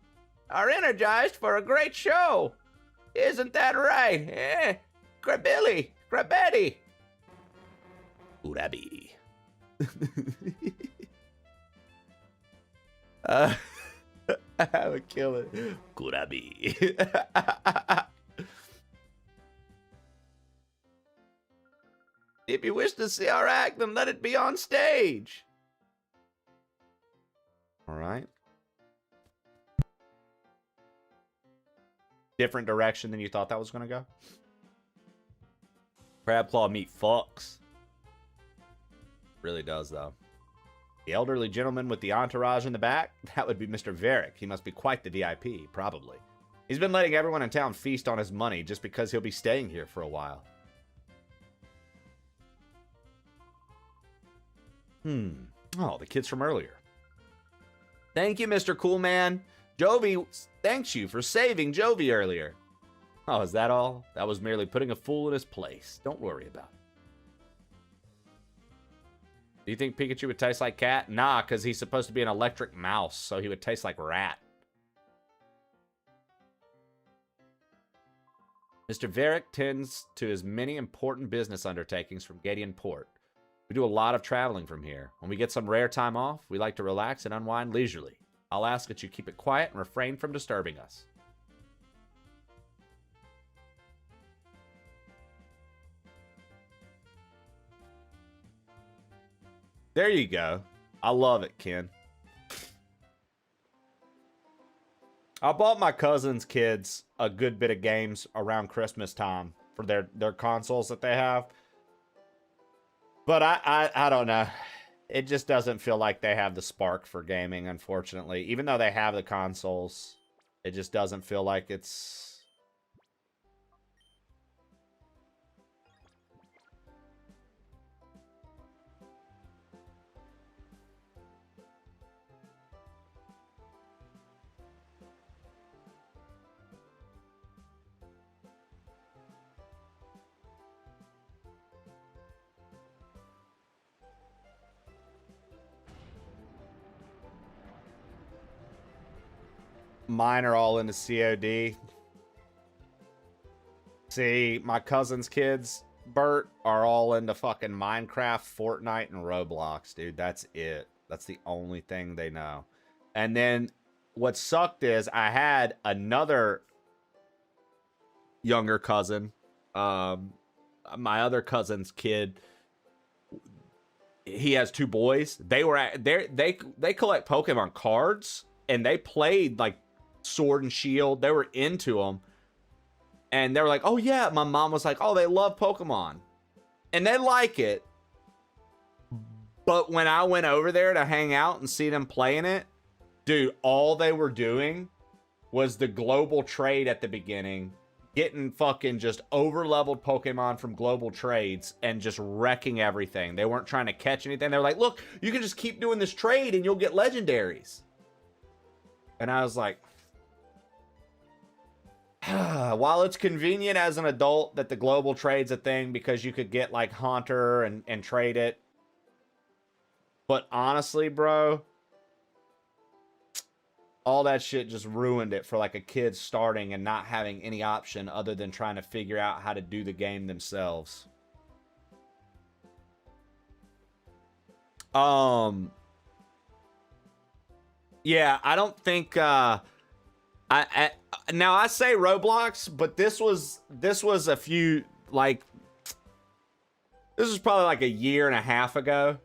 are energized for a great show. Isn't that right? Crabilly, Crabetti. Kurabi. I would kill it. Kurabi. If you wish to see our act, then let it be on stage. All right. Different direction than you thought that was going to go? Crabclaw meat fucks. Really does, though. The elderly gentleman with the entourage in the back? That would be Mr. Varick. He must be quite the VIP, probably. He's been letting everyone in town feast on his money just because he'll be staying here for a while. Oh, the kids from earlier. Thank you, Mr. Coolman. Jovi thanks you for saving Jovi earlier. Oh, is that all? That was merely putting a fool in his place. Don't worry about it. Do you think Pikachu would taste like cat? Nah, because he's supposed to be an electric mouse, so he would taste like rat. Mr. Varick tends to his many important business undertakings from Gideon Port. We do a lot of traveling from here. When we get some rare time off, we like to relax and unwind leisurely. I'll ask that you keep it quiet and refrain from disturbing us. There you go. I love it, Ken. I bought my cousin's kids a good bit of games around Christmas time for their consoles that they have. But I don't know. It just doesn't feel like they have the spark for gaming, unfortunately. Even though they have the consoles, it just doesn't feel like it's... Mine are all into COD. See, my cousin's kids, Bert, are all into fucking Minecraft, Fortnite, and Roblox, dude. That's it. That's the only thing they know. And then what sucked is I had another younger cousin, my other cousin's kid. He has two boys. They collect Pokemon cards, and they played like Sword and Shield. They were into them, and they were like, oh yeah, my mom was like, oh, they love Pokemon and they like it. But when I went over there to hang out and see them playing it, dude, all they were doing was the global trade at the beginning, getting fucking just over leveled Pokemon from global trades and just wrecking everything. They weren't trying to catch anything. They were like, look, you can just keep doing this trade and you'll get legendaries. And I was like, while it's convenient as an adult that the global trade's a thing because you could get like Haunter and trade it. But honestly, bro, all that shit just ruined it for like a kid starting and not having any option other than trying to figure out how to do the game themselves. Yeah, I don't think now I say Roblox, but this was a few, like, this was probably like a year and a half ago.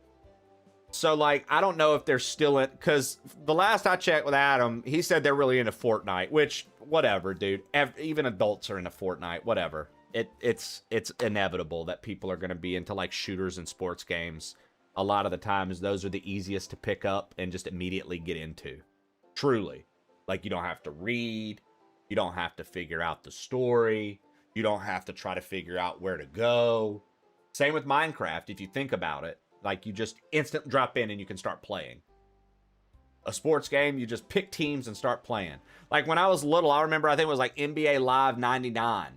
So like, I don't know if they're still in, because the last I checked with Adam, he said they're really into Fortnite, which whatever, dude. Even adults are into Fortnite, whatever. it's inevitable that people are going to be into like shooters and sports games. A lot of the times, those are the easiest to pick up and just immediately get into. Truly. Like, you don't have to read. You don't have to figure out the story. You don't have to try to figure out where to go. Same with Minecraft, if you think about it. Like, you just instant drop in and you can start playing. A sports game, you just pick teams and start playing. Like, when I was little, I remember, I think it was like NBA Live 99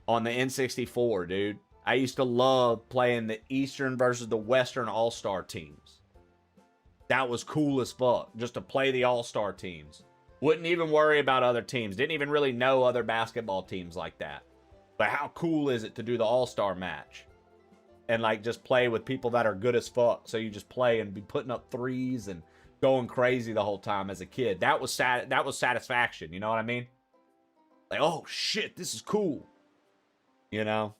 on the N64, dude. I used to love playing the Eastern versus the Western All-Star teams. That was cool as fuck, just to play the All-Star teams. Wouldn't even worry about other teams. Didn't even really know other basketball teams like that. But how cool is it to do the All-Star match? And like just play with people that are good as fuck. So you just play and be putting up threes and going crazy the whole time as a kid. That was satisfaction, you know what I mean? Like, oh shit, this is cool. You know?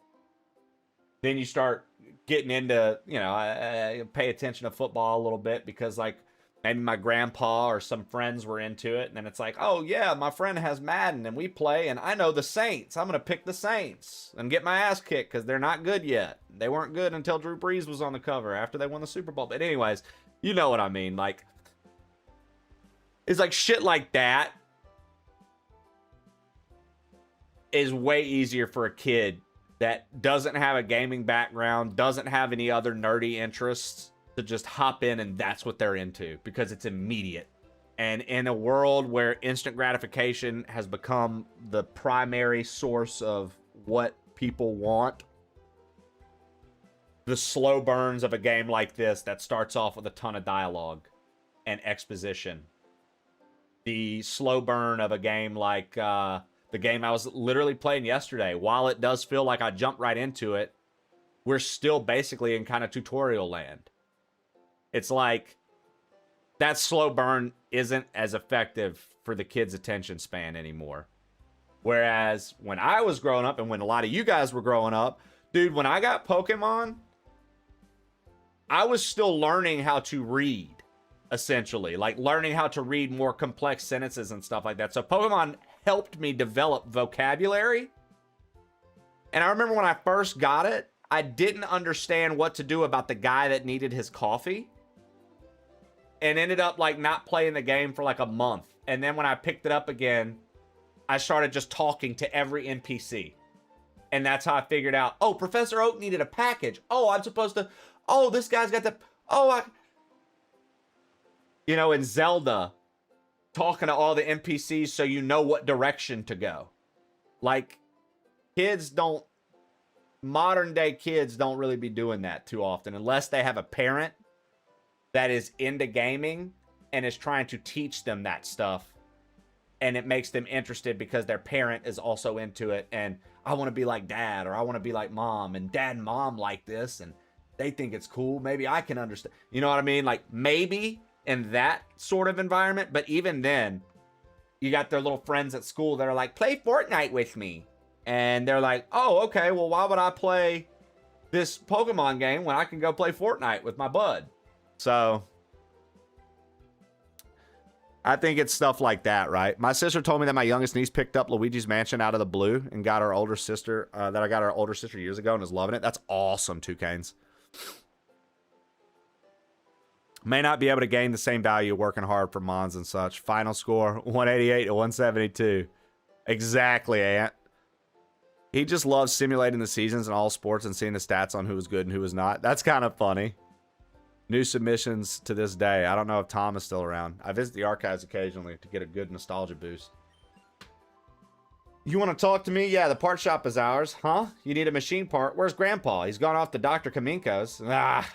Then you start getting into, you know, I pay attention to football a little bit because, like, maybe my grandpa or some friends were into it. And then it's like, oh, yeah, my friend has Madden and we play and I know the Saints. I'm going to pick the Saints and get my ass kicked because they're not good yet. They weren't good until Drew Brees was on the cover after they won the Super Bowl. But anyways, you know what I mean. Like, it's like shit like that is way easier for a kid that doesn't have a gaming background, doesn't have any other nerdy interests, to just hop in and that's what they're into because it's immediate. And in a world where instant gratification has become the primary source of what people want, the slow burns of a game like this that starts off with a ton of dialogue and exposition, the slow burn of a game like the game I was literally playing yesterday, while it does feel like I jumped right into it, we're still basically in kind of tutorial land. It's like that slow burn isn't as effective for the kid's attention span anymore. Whereas when I was growing up and when a lot of you guys were growing up, dude, when I got Pokemon, I was still learning how to read, essentially. Like learning how to read more complex sentences and stuff like that. So Pokemon helped me develop vocabulary. And I remember when I first got it, I didn't understand what to do about the guy that needed his coffee. And ended up like not playing the game for like a month. And then when I picked it up again, I started just talking to every NPC. And that's how I figured out, oh, Professor Oak needed a package. Oh, I'm supposed to, oh, this guy's got the, oh, you know, in Zelda, talking to all the NPCs so you know what direction to go. Like, kids don't, modern day kids don't really be doing that too often unless they have a parent that is into gaming and is trying to teach them that stuff. And it makes them interested because their parent is also into it. And I want to be like dad, or I want to be like mom, and dad and mom like this and they think it's cool. Maybe I can understand. You know what I mean? Like maybe in that sort of environment. But even then, you got their little friends at school that are like, play Fortnite with me. And they're like, oh, okay, well, why would I play this Pokemon game when I can go play Fortnite with my bud? So I think it's stuff like that, right? My sister told me that my youngest niece picked up Luigi's Mansion out of the blue and got our older sister, that I got our older sister years ago and is loving it. That's awesome, Toucanes. May not be able to gain the same value working hard for Mons and such. Final score, 188 to 172. Exactly, Ant. He just loves simulating the seasons in all sports and seeing the stats on who was good and who was not. That's kind of funny. New submissions to this day. I don't know if Tom is still around. I visit the archives occasionally to get a good nostalgia boost. You want to talk to me? Yeah, the part shop is ours. Huh? You need a machine part? Where's Grandpa? He's gone off to Dr. Kaminko's.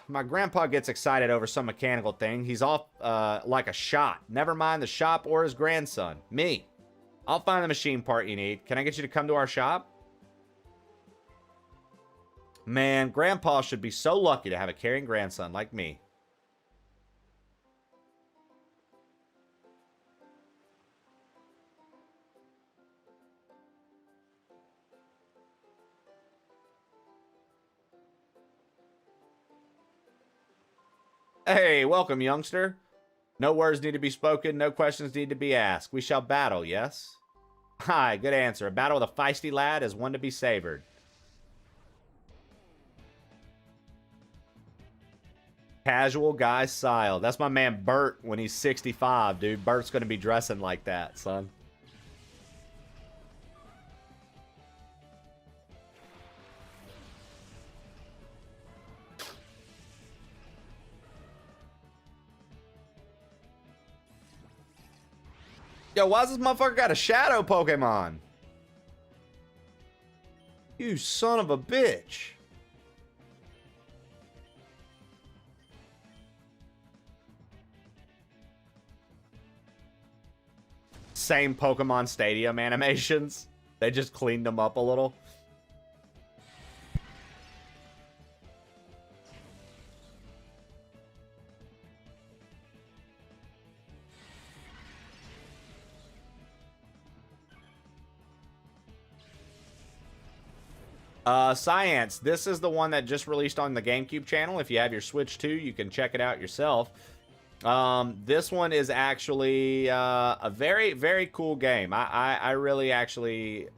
My grandpa gets excited over some mechanical thing. He's off like a shot. Never mind the shop or his grandson. Me. I'll find the machine part you need. Can I get you to come to our shop? Man, Grandpa should be so lucky to have a caring grandson like me. Hey, welcome, youngster. No words need to be spoken, no questions need to be asked. We shall battle, yes? Hi, good answer. A battle with a feisty lad is one to be savored. Casual guy style. That's my man Bert when he's 65, dude. Bert's going to be dressing like that, son. Yo, why's this motherfucker got a shadow Pokemon? You son of a bitch. Same Pokemon Stadium animations. They just cleaned them up a little. Science. This is the one that just released on the GameCube channel. If you have your Switch 2, you can check it out yourself. This one is actually a very, very cool game. I really actually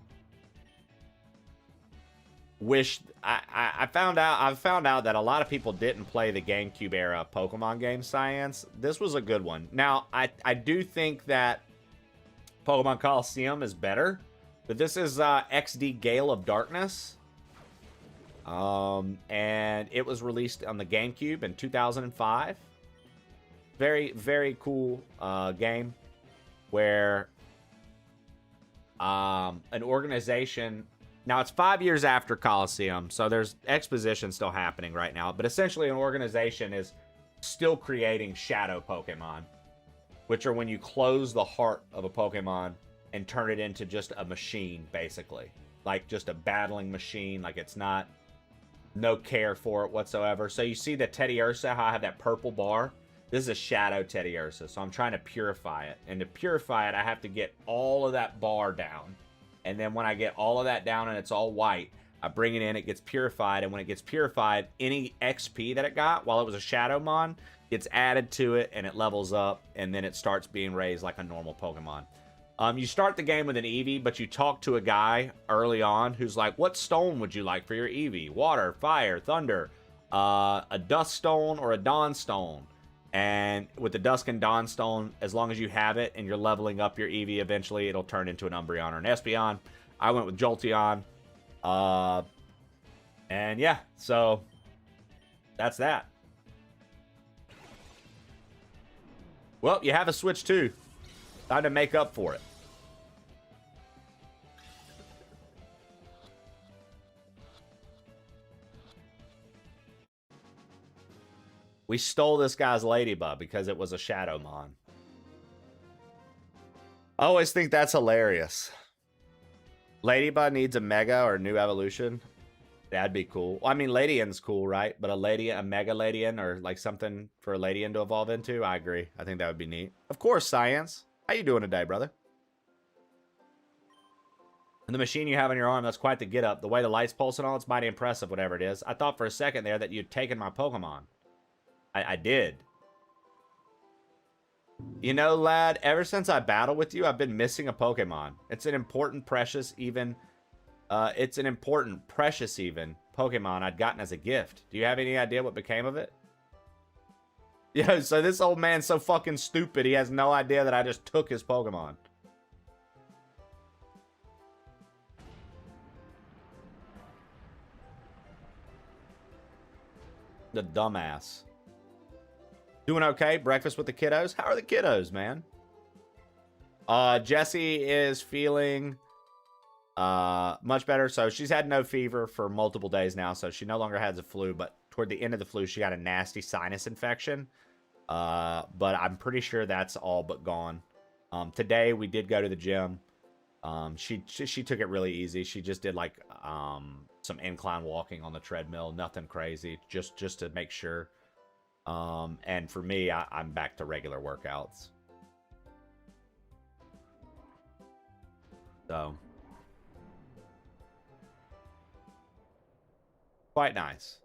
wish I've found out that a lot of people didn't play the GameCube era Pokemon game Science. This was a good one. Now, I do think that Pokemon Coliseum is better, but this is XD Gale of Darkness. And it was released on the GameCube in 2005. Very, very cool game where an organization... Now, it's 5 years after Coliseum, so there's exposition still happening right now. But essentially, an organization is still creating shadow Pokemon, which are when you close the heart of a Pokemon and turn it into just a machine, basically. Like, just a battling machine. Like, it's not... No care for it whatsoever. So you see the Teddiursa, how I have that purple bar? This is a shadow Teddiursa, so I'm trying to purify it. And to purify it, I have to get all of that bar down. And then when I get all of that down and it's all white, I bring it in, it gets purified. And when it gets purified, any XP that it got while it was a Shadowmon gets added to it and it levels up. And then it starts being raised like a normal Pokemon. You start the game with an Eevee, but you talk to a guy early on who's like, what stone would you like for your Eevee? Water, fire, thunder, a Dusk Stone or a Dawn Stone. And with the Dusk and Dawn Stone, as long as you have it and you're leveling up your Eevee, eventually it'll turn into an Umbreon or an Espeon. I went with Jolteon. And yeah, so that's that. Well, you have a Switch 2. Time to make up for it. We stole this guy's Ladybug because it was a Shadowmon. I always think that's hilarious. Ladybug needs a Mega or new evolution. That'd be cool. Well, I mean, Ladian's cool, right? But a Mega Ladian or like something for a Ladian to evolve into, I agree. I think that would be neat. Of course, Science. How you doing today, brother? And the machine you have on your arm, that's quite the get up. The way the light's pulsing on, it's mighty impressive, whatever it is. I thought for a second there that you'd taken my Pokemon. I did. You know, lad, ever since I battled with you, I've been missing a Pokemon. It's an important, precious, even Pokemon I'd gotten as a gift. Do you have any idea what became of it? Yeah, so this old man's so fucking stupid, he has no idea that I just took his Pokemon. The dumbass. Doing okay? Breakfast with the kiddos? How are the kiddos, man? Jessie is feeling much better. So she's had no fever for multiple days now. So she no longer has a flu. But toward the end of the flu, she got a nasty sinus infection. But I'm pretty sure that's all but gone. Today, we did go to the gym. She took it really easy. She just did like some incline walking on the treadmill. Nothing crazy. Just to make sure. And for me, I'm back to regular workouts. So, quite nice.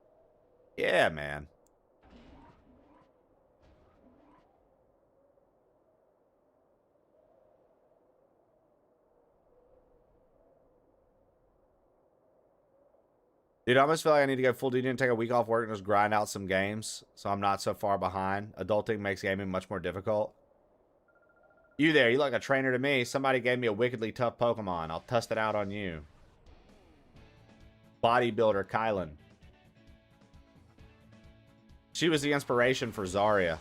Yeah, man. Dude, I almost feel like I need to go full duty and take a week off work and just grind out some games so I'm not so far behind. Adulting makes gaming much more difficult. You there, you look like a trainer to me. Somebody gave me a wickedly tough Pokemon. I'll test it out on you. Bodybuilder Kylan. She was the inspiration for Zarya.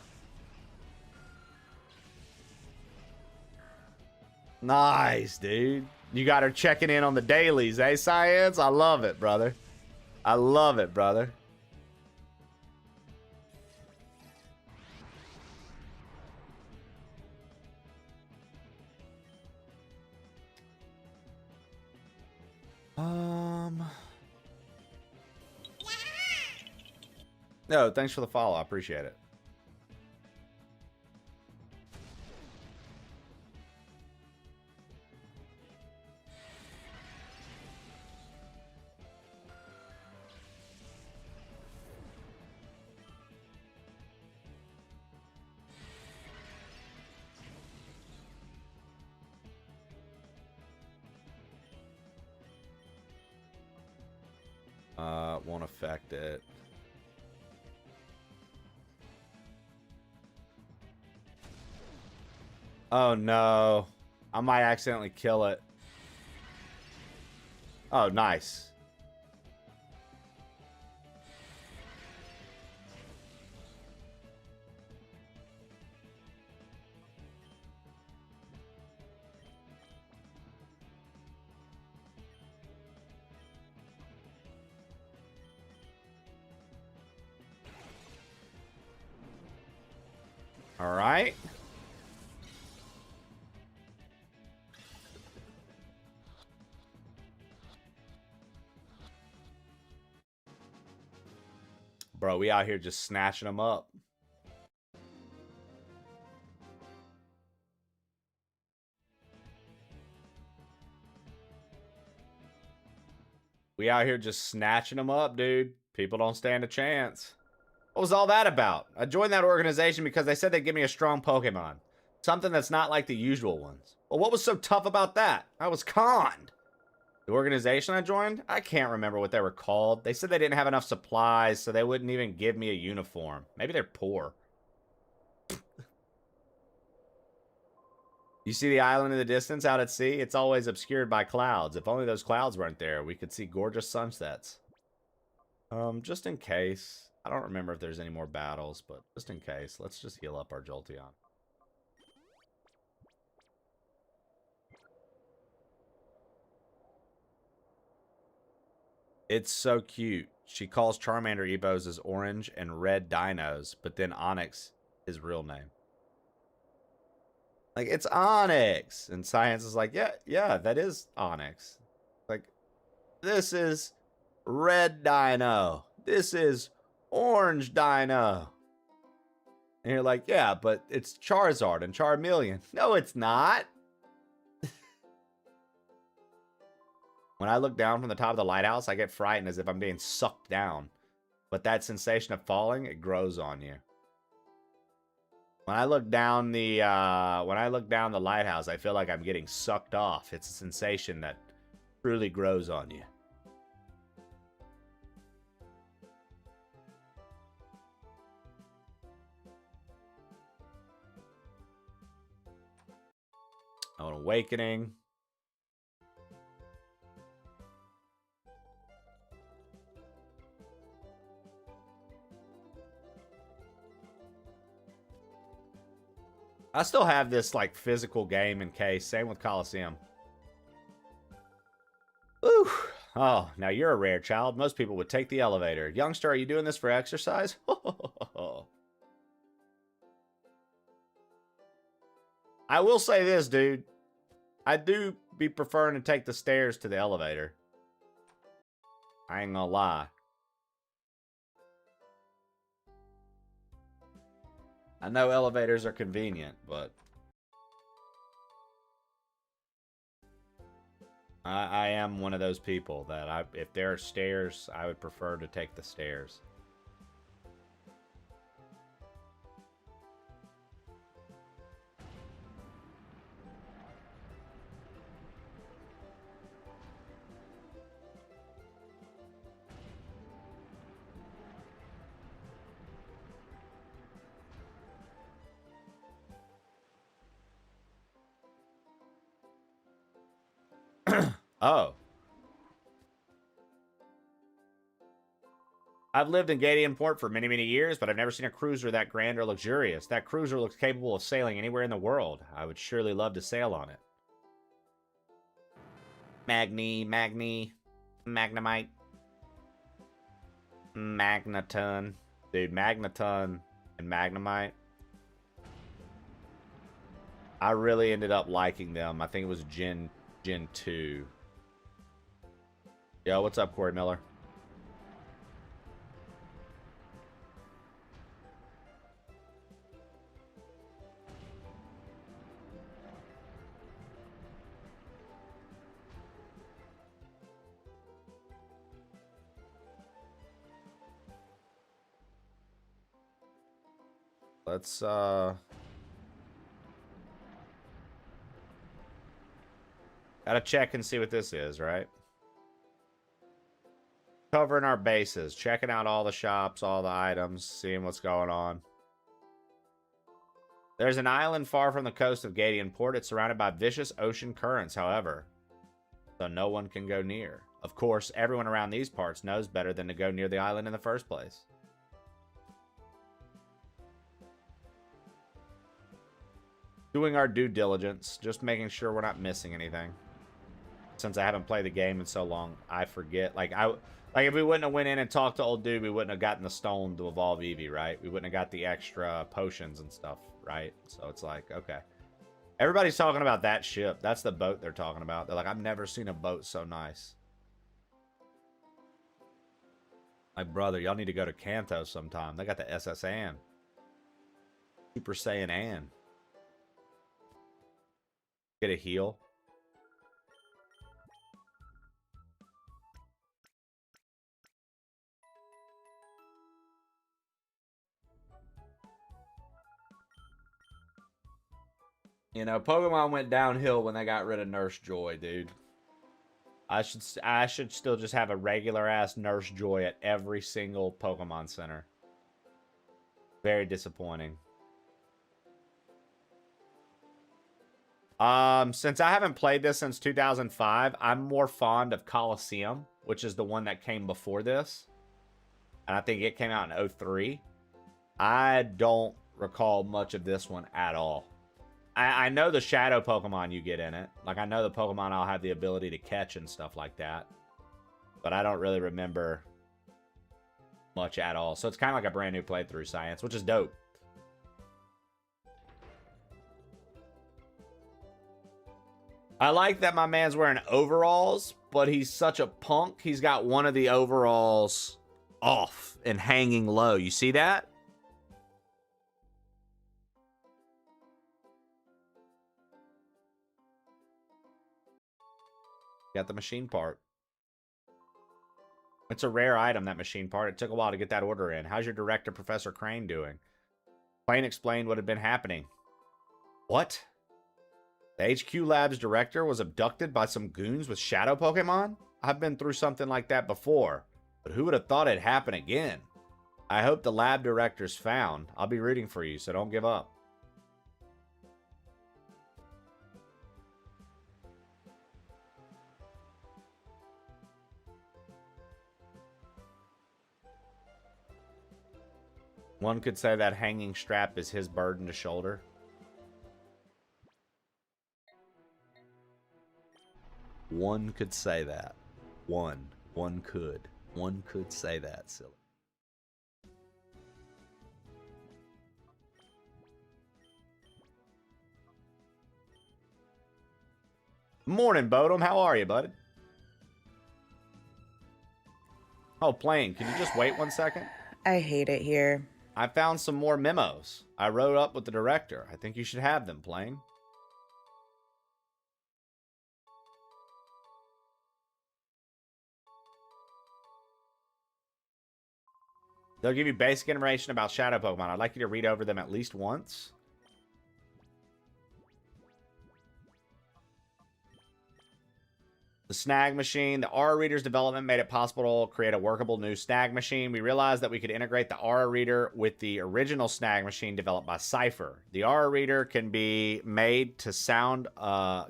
Nice, dude. You got her checking in on the dailies, eh, Science? I love it, brother. I love it, brother. No, thanks for the follow. I appreciate it. Won't affect it. Oh no. I might accidentally kill it. Oh, nice. All right. Bro, we out here just snatching them up. We out here just snatching them up, dude. People don't stand a chance. What was all that about? I joined that organization because they said they'd give me a strong Pokemon. Something that's not like the usual ones. Well, what was so tough about that? I was conned. The organization I joined? I can't remember what they were called. They said they didn't have enough supplies, so they wouldn't even give me a uniform. Maybe they're poor. You see the island in the distance out at sea? It's always obscured by clouds. If only those clouds weren't there, we could see gorgeous sunsets. Just in case. I don't remember if there's any more battles, but just in case, let's just heal up our Jolteon. It's so cute. She calls Charmander Eevos as orange and red dinos, but then Onyx is real name. Like, it's Onyx. And Science is like, yeah, that is Onyx. Like, this is red dino. This is orange dino. And you're like, yeah, but it's Charizard and Charmeleon. No, it's not. When I look down from the top of the lighthouse, I get frightened as if I'm being sucked down. But that sensation of falling, it grows on you. When I look down the lighthouse, I feel like I'm getting sucked off. It's a sensation that truly grows on you. Oh, an awakening. I still have this, like, physical game in case. Same with Coliseum. Ooh. Oh, now you're a rare child. Most people would take the elevator. Youngster, are you doing this for exercise? I will say this, dude. I do be preferring to take the stairs to the elevator. I ain't gonna lie. I know elevators are convenient, but I am one of those people that if there are stairs, I would prefer to take the stairs. Oh. I've lived in Gadianport for many, many years, but I've never seen a cruiser that grand or luxurious. That cruiser looks capable of sailing anywhere in the world. I would surely love to sail on it. Magnemite. Magneton. Dude, Magneton and Magnemite. I really ended up liking them. I think it was Gen 2. Yo, what's up, Corey Miller? Let's gotta check and see what this is, right? Covering our bases, checking out all the shops, all the items, seeing what's going on. There's an island far from the coast of Gadianport. It's surrounded by vicious ocean currents, however, so no one can go near. Of course, everyone around these parts knows better than to go near the island in the first place. Doing our due diligence, just making sure we're not missing anything. Since I haven't played the game in so long, I forget. Like if we wouldn't have went in and talked to old dude, we wouldn't have gotten the stone to evolve Eevee, right? We wouldn't have got the extra potions and stuff, right? So it's like, okay. Everybody's talking about that ship. That's the boat they're talking about. They're like, I've never seen a boat so nice. Like, brother, y'all need to go to Kanto sometime. They got the SS Anne. Super Saiyan Anne. Get a heal. You know, Pokemon went downhill when they got rid of Nurse Joy, dude. I should still just have a regular ass Nurse Joy at every single Pokemon Center. Very disappointing. Since I haven't played this since 2005, I'm more fond of Coliseum, which is the one that came before this. And I think it came out in 03. I don't recall much of this one at all. I know the shadow Pokemon you get in it. Like, I know the Pokemon I'll have the ability to catch and stuff like that. But I don't really remember much at all. So it's kind of like a brand new playthrough, Science, which is dope. I like that my man's wearing overalls, but he's such a punk. He's got one of the overalls off and hanging low. You see that? Got the machine part. It's a rare item, that machine part. It took a while to get that order in. How's your director, Professor Crane, doing? Crane explained what had been happening. What? The HQ Lab's director was abducted by some goons with shadow Pokemon? I've been through something like that before, but who would have thought it'd happen again? I hope the lab director's found. I'll be rooting for you, so don't give up. One could say that hanging strap is his burden to shoulder. One could say that. One could. One could say that, silly. Morning, Bodum. How are you, bud? Oh, Plane, can you just wait 1 second? I hate it here. I found some more memos. I wrote up with the director. I think you should have them, Plane. They'll give you basic information about Shadow Pokemon. I'd like you to read over them at least once. The snag machine. The aura reader's development made it possible to create a workable new snag machine. We realized that we could integrate the aura reader with the original snag machine developed by Cypher. The aura reader can be made to sound a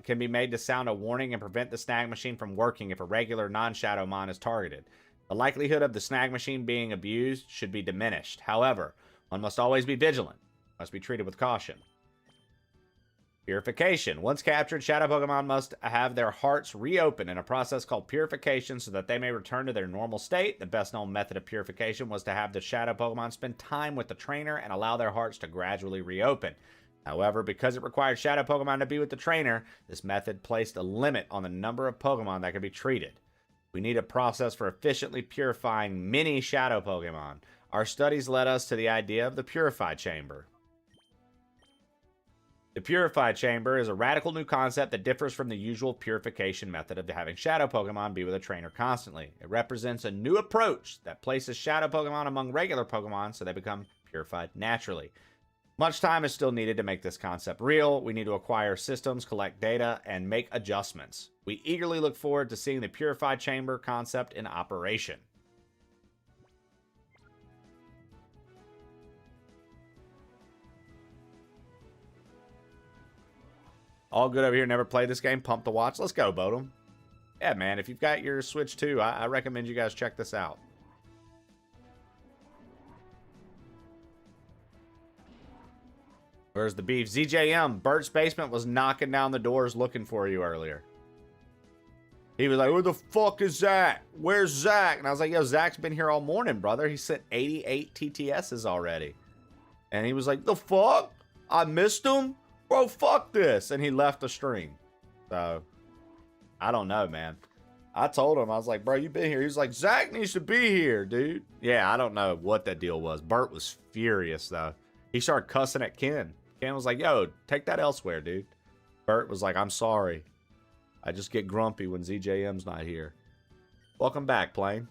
warning and prevent the snag machine from working if a regular non-shadow mon is targeted. The likelihood of the snag machine being abused should be diminished. However, one must always be vigilant. Must be treated with caution. Purification. Once captured, shadow Pokemon must have their hearts reopened in a process called purification so that they may return to their normal state. The best known method of purification was to have the shadow Pokemon spend time with the trainer and allow their hearts to gradually reopen. However, because it required shadow Pokemon to be with the trainer, this method placed a limit on the number of Pokemon that could be treated. We need a process for efficiently purifying many shadow Pokemon. Our studies led us to the idea of the Purify Chamber. The Purify Chamber is a radical new concept that differs from the usual purification method of having shadow Pokemon be with a trainer constantly. It represents a new approach that places shadow Pokemon among regular Pokemon so they become purified naturally. Much time is still needed to make this concept real. We need to acquire systems, collect data, and make adjustments. We eagerly look forward to seeing the Purify Chamber concept in operation. All good over here. Never played this game. Pumped to watch. Let's go, Bodum. Yeah, man. If you've got your Switch 2, I recommend you guys check this out. Where's the beef? ZJM. Bert's Basement was knocking down the doors looking for you earlier. He was like, where the fuck is Zach? Where's Zach? And I was like, yo, Zach's been here all morning, brother. He sent 88 TTSs already. And he was like, the fuck? I missed him? Bro, fuck this. And he left the stream. So, I don't know, man. I told him, I was like, bro, you been here. He was like, Zach needs to be here, dude. Yeah, I don't know what that deal was. Bert was furious, though. He started cussing at Ken. Ken was like, yo, take that elsewhere, dude. Bert was like, I'm sorry. I just get grumpy when ZJM's not here. Welcome back, Plane.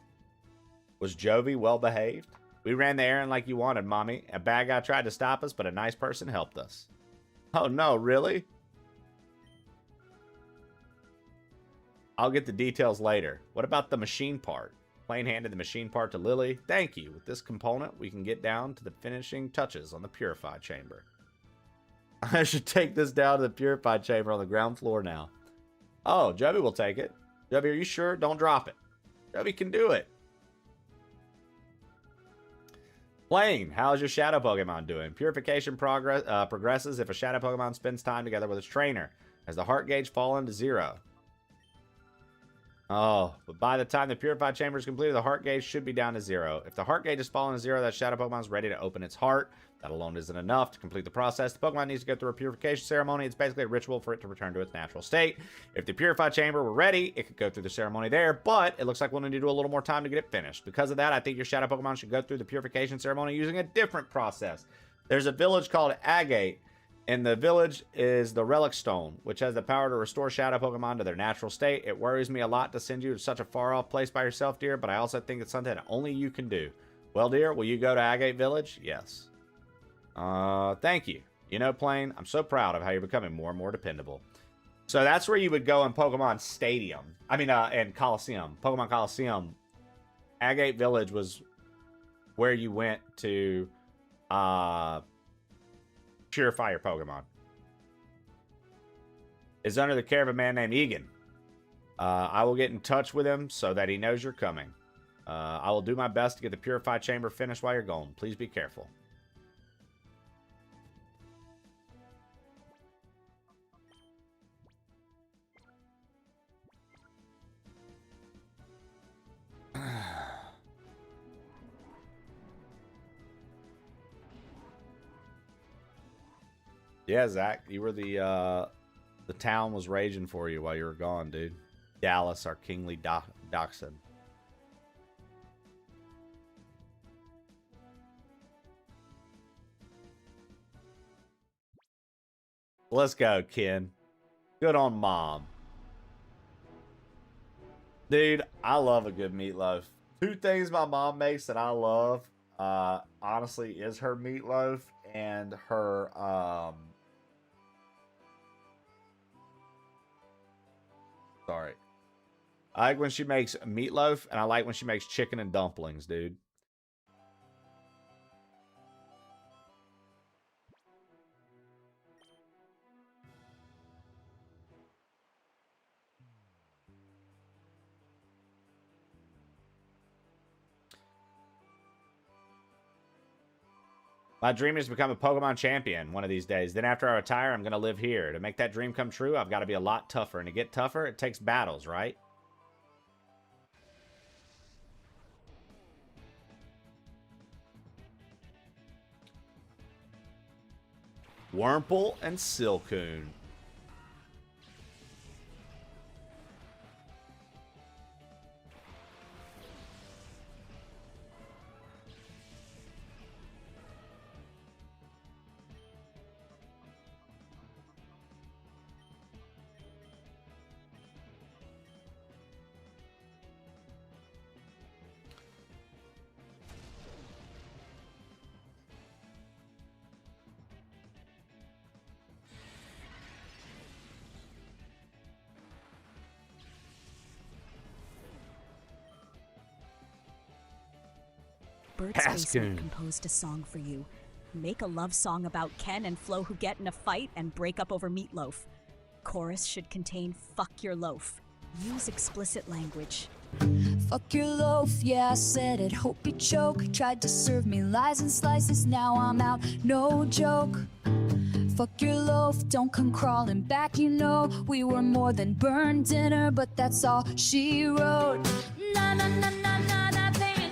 Was Jovi well behaved? We ran the errand like you wanted, Mommy. A bad guy tried to stop us, but a nice person helped us. Oh, no, really? I'll get the details later. What about the machine part? Plane handed the machine part to Lily. Thank you. With this component, we can get down to the finishing touches on the Purify Chamber. I should take this down to the Purify Chamber on the ground floor now. Oh, Jovi will take it. Jovi, are you sure? Don't drop it. Jovi can do it. Plane, how's your shadow Pokemon doing? Purification progresses if a shadow Pokemon spends time together with its trainer. Has the heart gauge fallen to 0? Oh, but by the time the Purified Chamber is completed, the heart gauge should be down to 0. If the heart gauge is fallen to 0, that shadow Pokemon is ready to open its heart. That alone isn't enough to complete the process. The Pokemon needs to go through a purification ceremony. It's basically a ritual for it to return to its natural state. If the Purified Chamber were ready, it could go through the ceremony there, but it looks like we'll need to do a little more time to get it finished. Because of that, I think your shadow Pokemon should go through the purification ceremony using a different process. There's a village called Agate. And the village is the Relic Stone, which has the power to restore shadow Pokemon to their natural state. It worries me a lot to send you to such a far-off place by yourself, dear, but I also think it's something that only you can do. Well, dear, will you go to Agate Village? Yes. Thank you. You know, Plane, I'm so proud of how you're becoming more and more dependable. So that's where you would go in Pokemon Stadium. I mean, in Coliseum. Pokemon Coliseum. Agate Village was where you went to, purify your Pokemon. Is under the care of a man named Egan. I will get in touch with him so that he knows you're coming. I will do my best to get the Purify Chamber finished while you're gone. Please be careful. Yeah, Zach, you were the town was raging for you while you were gone, dude. Dallas, our kingly dachshund. Let's go, Ken. Good on Mom. Dude, I love a good meatloaf. 2 things my mom makes that I love, honestly, is her meatloaf and her, sorry. I like when she makes meatloaf, and I like when she makes chicken and dumplings, dude. My dream is to become a Pokemon champion one of these days. Then after I retire, I'm going to live here. To make that dream come true, I've got to be a lot tougher. And to get tougher, it takes battles, right? Wurmple and Silcoon. Bird Spaceman composed a song for you. Make a love song about Ken and Flo who get in a fight and break up over meatloaf. Chorus should contain "fuck your loaf." Use explicit language. Fuck your loaf, yeah, I said it, hope you choke. Tried to serve me lies and slices, now I'm out, no joke. Fuck your loaf, don't come crawling back, you know. We were more than burned dinner, but that's all she wrote. Na na na na na na, baby.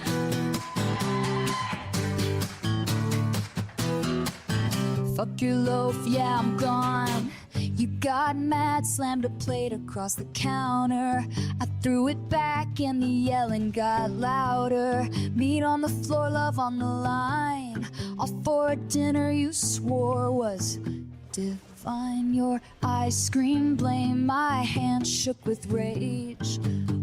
Fuck your loaf, yeah, I'm gone. You got mad, slammed a plate across the counter. I threw it back and the yelling got louder. Meat on the floor, love on the line. All for a dinner you swore was divine. Your eyes screamed blame, my hand shook with rage.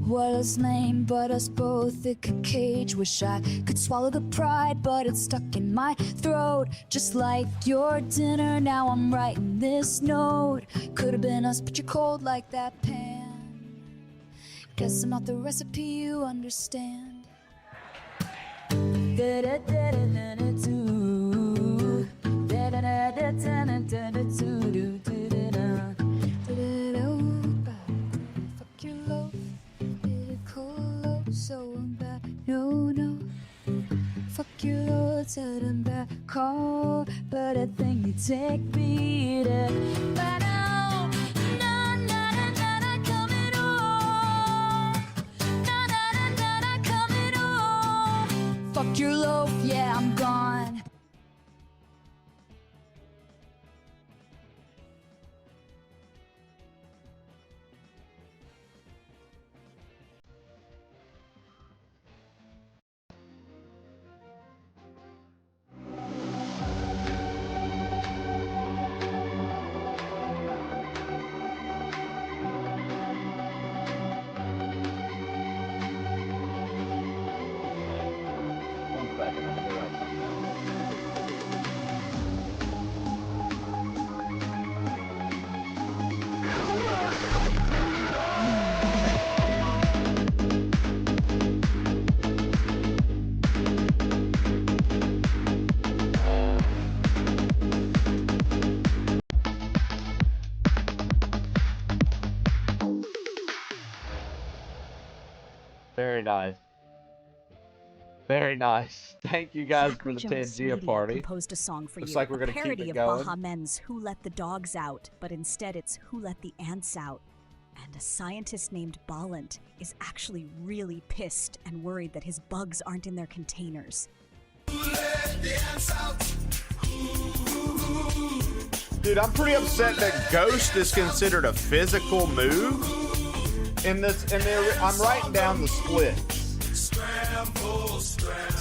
Was lame, but us both it could cage. Wish I could swallow the pride, but it's stuck in my throat. Just like your dinner, now I'm writing this note. Could have been us, but you're cold like that pan. Guess I'm not the recipe you understand. Fuck your loaf, did it cold so bad, no, no. Fuck your loaf, said I'm bad, call, but I think you take me to, but no, no, no, no, no, coming home, no, no, no, no, coming home. Fuck your loaf, yeah, I'm gone. Very nice. Very nice. Thank you guys for the Jones Pangea Media party. composed a song for Looks you. like we're gonna a keep parody it of going. Baha Men's "Who Let the Dogs Out," but instead it's "Who Let the Ants Out." And a scientist named Ballant is actually really pissed and worried that his bugs aren't in their containers. Dude, I'm pretty upset that Ghost is considered a physical move. I'm writing down the splits.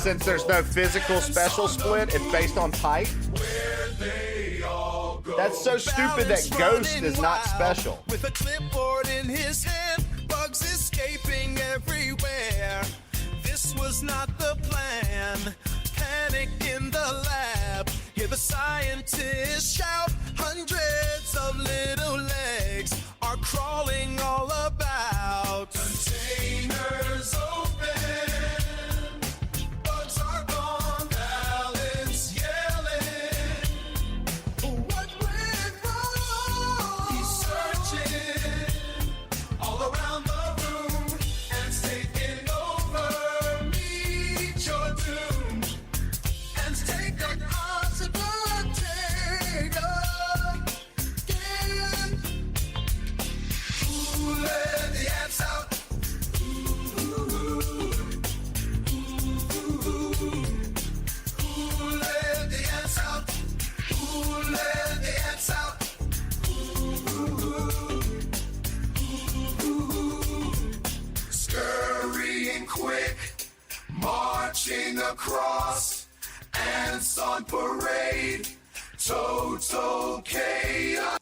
Since there's no physical special split, it's based on type. That's so stupid that Ghost is not special. With a clipboard in his hand, bugs escaping everywhere. This was not the plan. Panic in the lab. Hear the scientists shout. Hundreds of little legs are crawling all about. Containers on parade. Total chaos.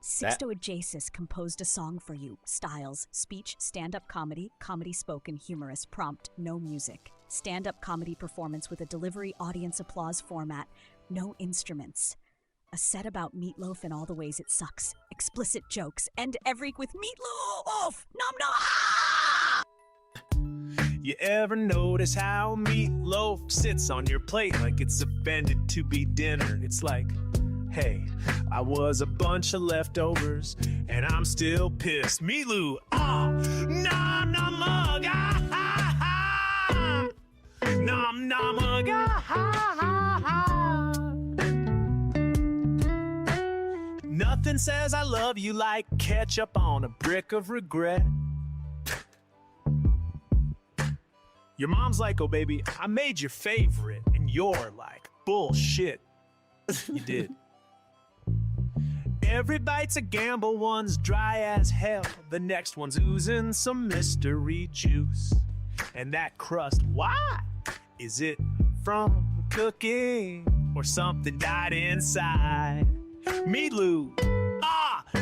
Sixto Adjacis composed a song for you. Styles, speech, stand-up comedy, comedy spoken, humorous, prompt, no music. Stand-up comedy performance with a delivery audience applause format, no instruments. A set about meatloaf and all the ways it sucks. Explicit jokes. End every week with meatloaf! Nom nom! You ever notice how meatloaf sits on your plate like it's offended to be dinner? It's like, hey, I was a bunch of leftovers and I'm still pissed. Meatloaf, nom nom mug, nom nom mug, Nothing says I love you like ketchup on a brick of regret. Your mom's like, oh baby, I made your favorite, and you're like, bullshit. You did. Every bite's a gamble, one's dry as hell, the next one's oozing some mystery juice. And that crust, why? Is it from cooking or something died inside? Meatloaf,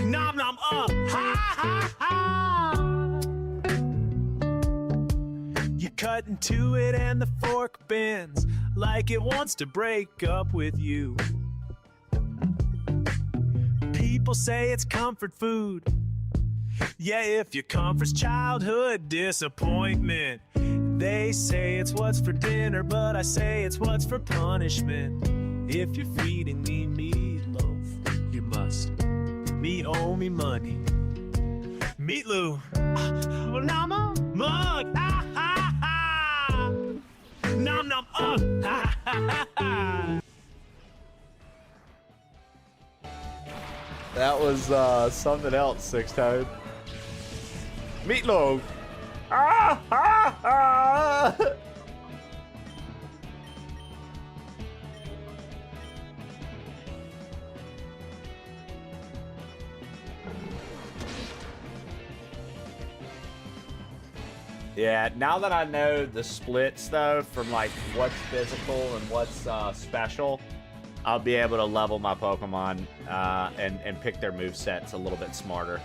nom nom, ha ha ha. You cut into it and the fork bends like it wants to break up with you. People say it's comfort food. Yeah, if your comfort's childhood disappointment. They say it's what's for dinner, but I say it's what's for punishment. If you're feeding me meatloaf, you must. Me owe me money. Meatloaf, nom mug, nom nom, That was something else, Six-Toed. Meatloaf. Yeah, now that I know the splits, though, from, like, what's physical and what's special, I'll be able to level my Pokemon and pick their movesets a little bit smarter.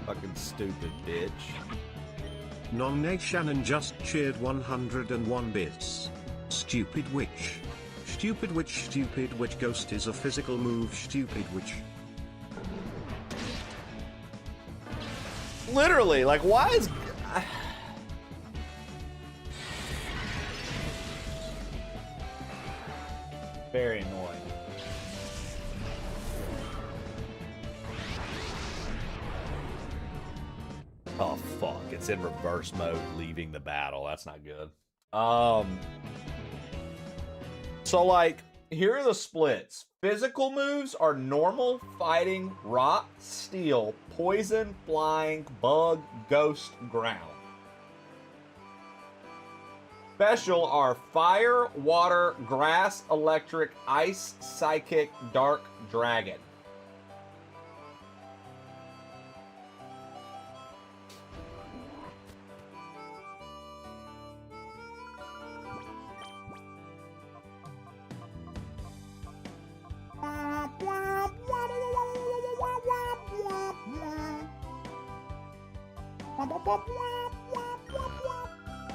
Fucking stupid bitch. Nonne Shannon just cheered 101 bits. Stupid witch. Stupid witch ghost is a physical move. Stupid witch. Literally, like, why is... Very annoying. Oh, fuck. It's in reverse mode, leaving the battle. That's not good. So, like, here are the splits. Physical moves are normal, fighting, rock, steel, poison, flying, bug, ghost, ground. Special are fire, water, grass, electric, ice, psychic, dark, dragon.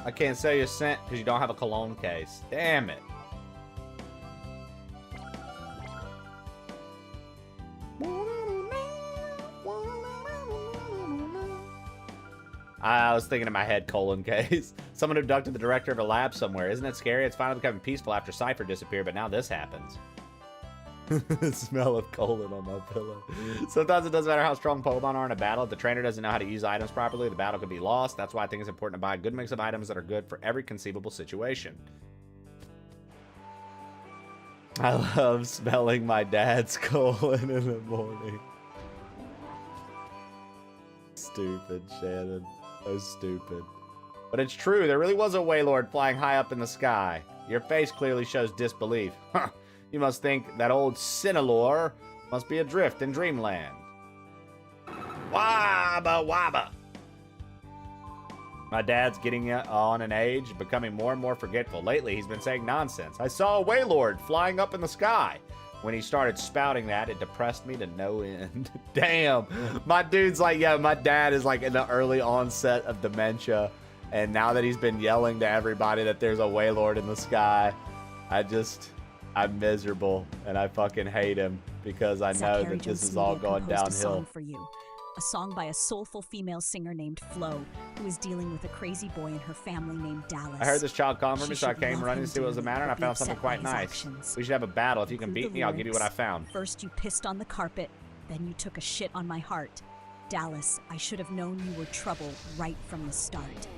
I can't sell you a cent because you don't have a cologne case. Damn it. I was thinking in my head, colon case. Someone abducted the director of a lab somewhere. Isn't it scary? It's finally becoming peaceful after Cypher disappeared, but now this happens. Smell of colon on my pillow. Sometimes it doesn't matter how strong Pokemon are in a battle. If the trainer doesn't know how to use items properly, the battle could be lost. That's why I think it's important to buy a good mix of items that are good for every conceivable situation. I love smelling my dad's colon in the morning. Stupid, Shannon. So stupid. But it's true. There really was a Wailord flying high up in the sky. Your face clearly shows disbelief. Huh. You must think that old Sinalore must be adrift in dreamland. Wabba wabba. My dad's getting on in age, becoming more and more forgetful. Lately, he's been saying nonsense. I saw a Waylord flying up in the sky. When he started spouting that, it depressed me to no end. Damn. My dude's like, yeah, my dad is like in the early onset of dementia. And now that he's been yelling to everybody that there's a Waylord in the sky, I'm miserable and I fucking hate him because I know that this is all going downhill. A song for you. A song by a soulful female singer named Flo, who is dealing with a crazy boy and her family named Dallas. I heard this child calling for me, so I came running to see what was the matter, and I found something quite nice. Actions. We should have a battle. If you can beat me, I'll give you what I found. First you pissed on the carpet, then you took a shit on my heart. Dallas, I should have known you were trouble right from the start.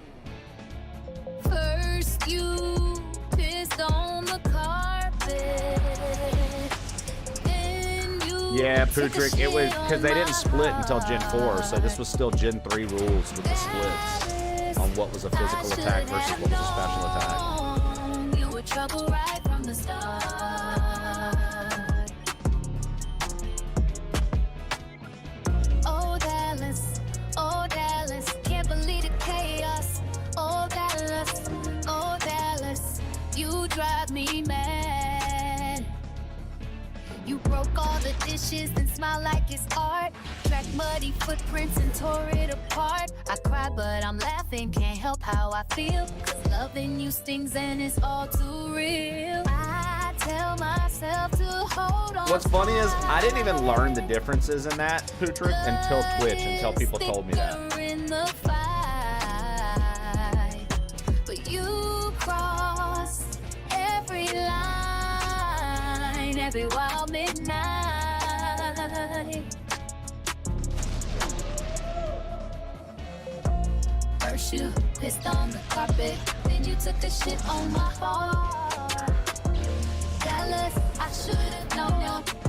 First you pissed on the carpet. Yeah, Pootrick, it was because they didn't split until Gen 4, so this was still Gen 3 rules with the splits on what was a physical attack versus what was a special attack. You were trouble right from the start. Oh Dallas, can't believe the chaos. Oh Dallas, you drive me mad. You broke all the dishes and smiled like it's art. Tracked muddy footprints and tore it apart. I cried, but I'm laughing, can't help how I feel. 'Cause loving you stings and it's all too real. I tell myself to hold on. What's funny is I didn't even learn the differences in that, Pootrick, until Twitch, until people told me that. In the fight, but you cross every line, every wild midnight. First you pissed on the carpet, then you took a shit on my heart. Dallas, I should've known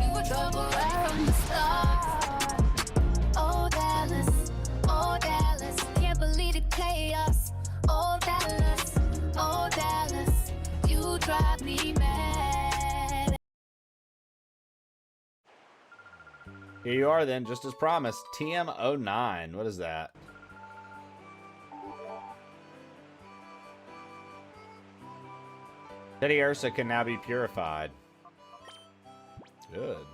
you were trouble right from the start. Oh Dallas, can't believe the chaos. Oh Dallas, you drive me mad. Here you are then, just as promised. TM09, what is that? Teddy Ursa can now be purified. Good.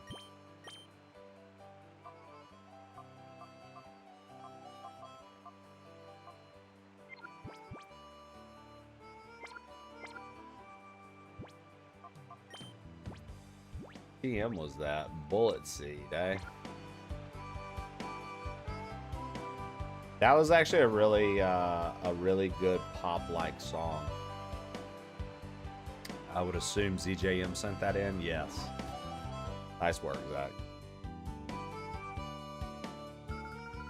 TM was that bullet seed, eh? That was actually a really good pop-like song. I would assume ZJM sent that in. Yes. Nice work, Zach.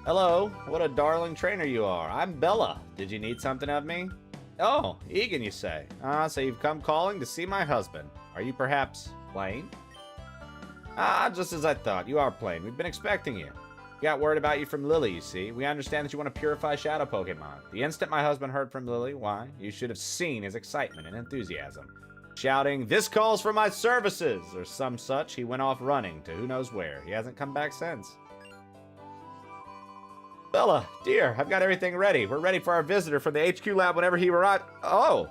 Hello. What a darling trainer you are. I'm Bella. Did you need something of me? Oh, Egan, you say. So you've come calling to see my husband. Are you perhaps Plain? Just as I thought. You are Plain. We've been expecting you. Got word about you from Lily, you see. We understand that you want to purify shadow Pokemon. The instant my husband heard from Lily, why, you should have seen his excitement and enthusiasm. Shouting, "This calls for my services!" or some such, he went off running to who knows where. He hasn't come back since. Bella, dear, I've got everything ready. We're ready for our visitor from the HQ lab whenever he arrives. Oh,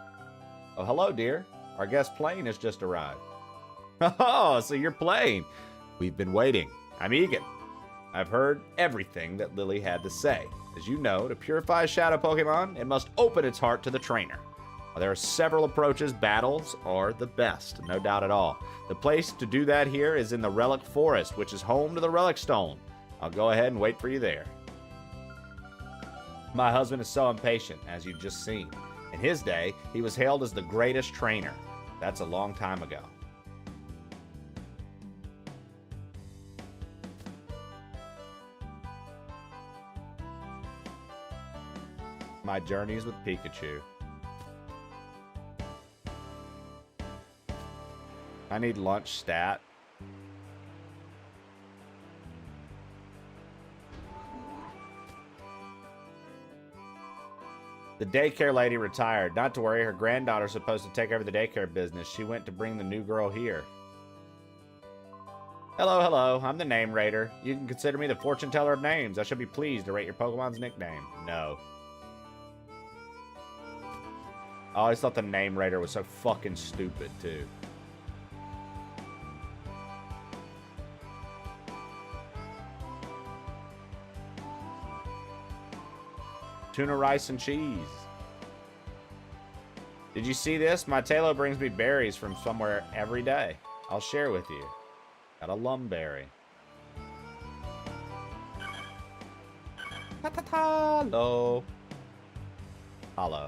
hello, dear. Our guest Plain has just arrived. Oh, so you're Plain. We've been waiting. I'm Egan. I've heard everything that Lily had to say. As you know, to purify a shadow Pokemon, it must open its heart to the trainer. There are several approaches. Battles are the best, no doubt at all. The place to do that here is in the Relic Forest, which is home to the Relic Stone. I'll go ahead and wait for you there. My husband is so impatient, as you've just seen. In his day, he was hailed as the greatest trainer. That's a long time ago. My journeys with Pikachu. I need lunch stat. The daycare lady retired. Not to worry, her granddaughter's supposed to take over the daycare business. She went to bring the new girl here. Hello, hello. I'm the name rater. You can consider me the fortune teller of names. I should be pleased to rate your Pokemon's nickname. No. I always thought the name rater was so fucking stupid, too. Tuna rice and cheese. Did you see this? My Tailo brings me berries from somewhere every day. I'll share with you. Got a lumberry. Hello. Hello.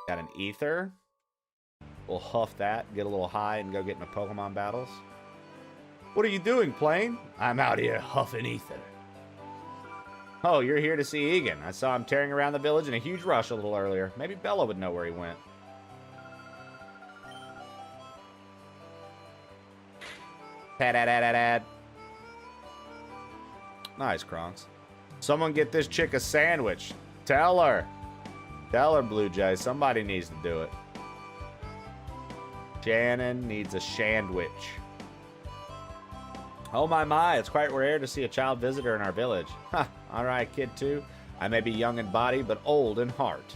Got an ether. We'll huff that, get a little high, and go get into Pokemon battles. What are you doing, Plane? I'm out here huffing ether. Oh, you're here to see Egan. I saw him tearing around the village in a huge rush a little earlier. Maybe Bella would know where he went. Pat-ad-ad-ad-ad. Nice, Kronks. Someone get this chick a sandwich. Tell her. Tell her, Blue Jay. Somebody needs to do it. Shannon needs a sandwich. Oh my, it's quite rare to see a child visitor in our village. Ha, alright, kid two. I may be young in body, but old in heart.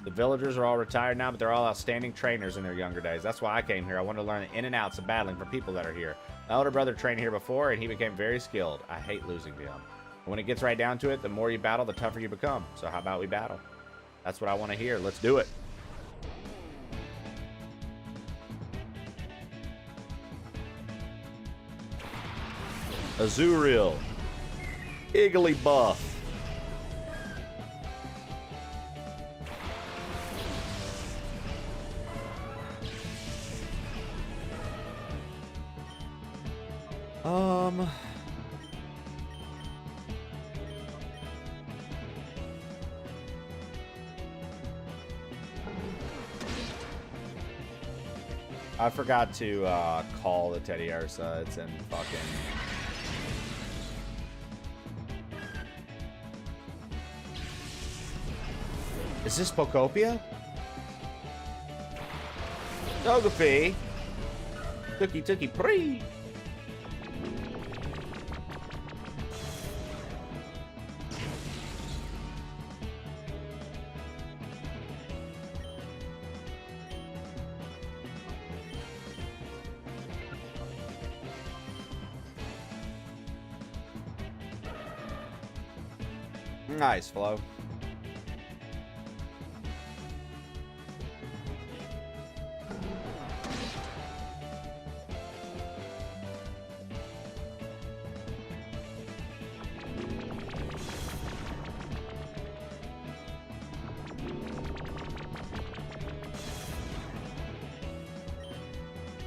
The villagers are all retired now, but they're all outstanding trainers in their younger days. That's why I came here. I wanted to learn the in and outs of battling from people that are here. My older brother trained here before, and he became very skilled. I hate losing to him. And when it gets right down to it, the more you battle, the tougher you become. So how about we battle? That's what I want to hear. Let's do it. Azurill. Igglybuff. I forgot to call the Teddy Ursa. It's in fucking... Is this Pokopia? Togepi. Tookie Pree. Nice, Flo.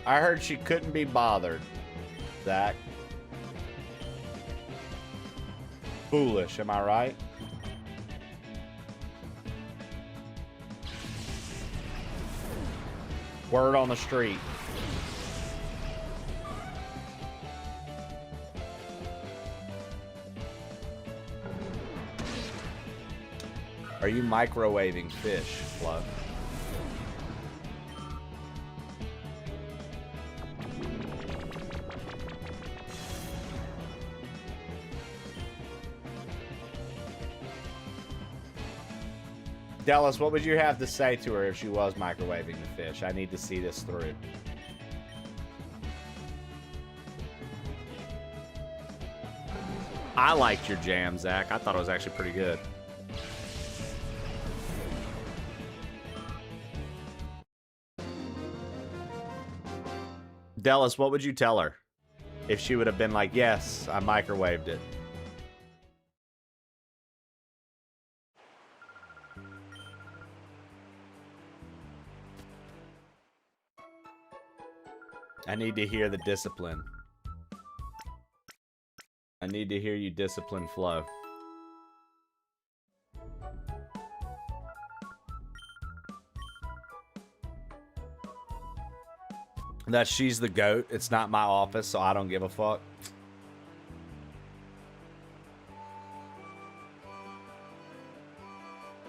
I heard she couldn't be bothered. Zach. Foolish, am I right? Word on the street. Are you microwaving fish, Fluff? Dallas, what would you have to say to her if she was microwaving the fish? I need to see this through. I liked your jam, Zach. I thought it was actually pretty good. Dallas, what would you tell her if she would have been like, yes, I microwaved it? I need to hear the discipline. I need to hear you discipline Flo. that she's the GOAT. It's not my office, so I don't give a fuck.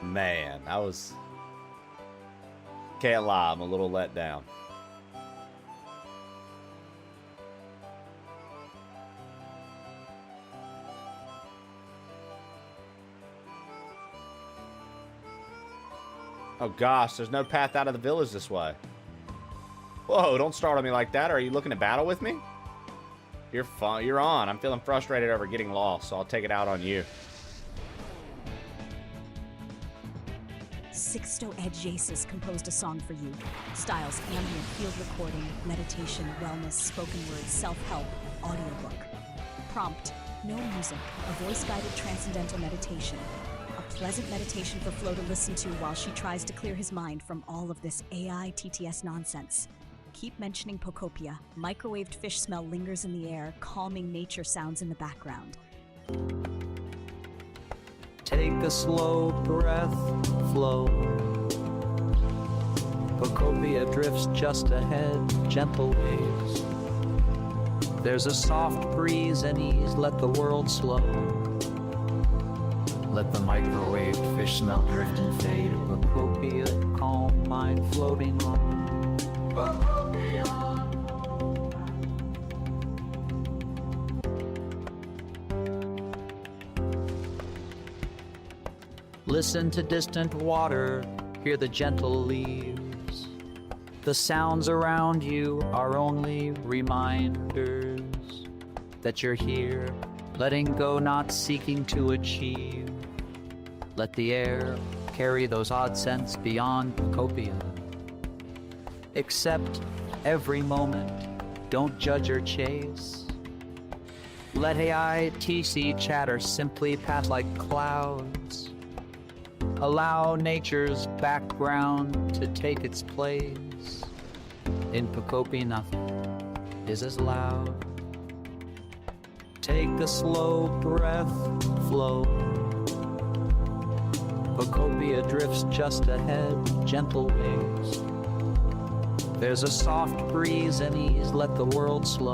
Man, I was... Can't lie, I'm a little let down. Oh gosh, there's no path out of the village this way. Whoa, don't start on me like that. Are you looking to battle with me? You're fun. You're on. I'm feeling frustrated over getting lost, so I'll take it out on you. Sixto Ed Jaces composed a song for you. Styles, ambient, field recording, meditation, wellness, spoken word, self-help, audiobook. Prompt, no music, a voice-guided transcendental meditation. A pleasant meditation for Flo to listen to while she tries to clear his mind from all of this AI TTS nonsense. Keep mentioning Pokopia. Microwaved fish smell lingers in the air, calming nature sounds in the background. Take a slow breath, flow. Pokopia drifts just ahead, gentle waves. There's a soft breeze and ease, let the world slow. Let the microwaved fish smell drift and fade. Pokopia, calm mind floating on. Pokopia. Listen to distant water, hear the gentle leaves. The sounds around you are only reminders that you're here, letting go, not seeking to achieve. Let the air carry those odd scents beyond Pokopia. Accept every moment, don't judge or chase. Let AI TC chatter simply pass like clouds. Allow nature's background to take its place. In Pokopia, nothing is as loud. Take a slow breath, flow. Pokopia drifts just ahead, gentle waves. There's a soft breeze and ease, let the world slow.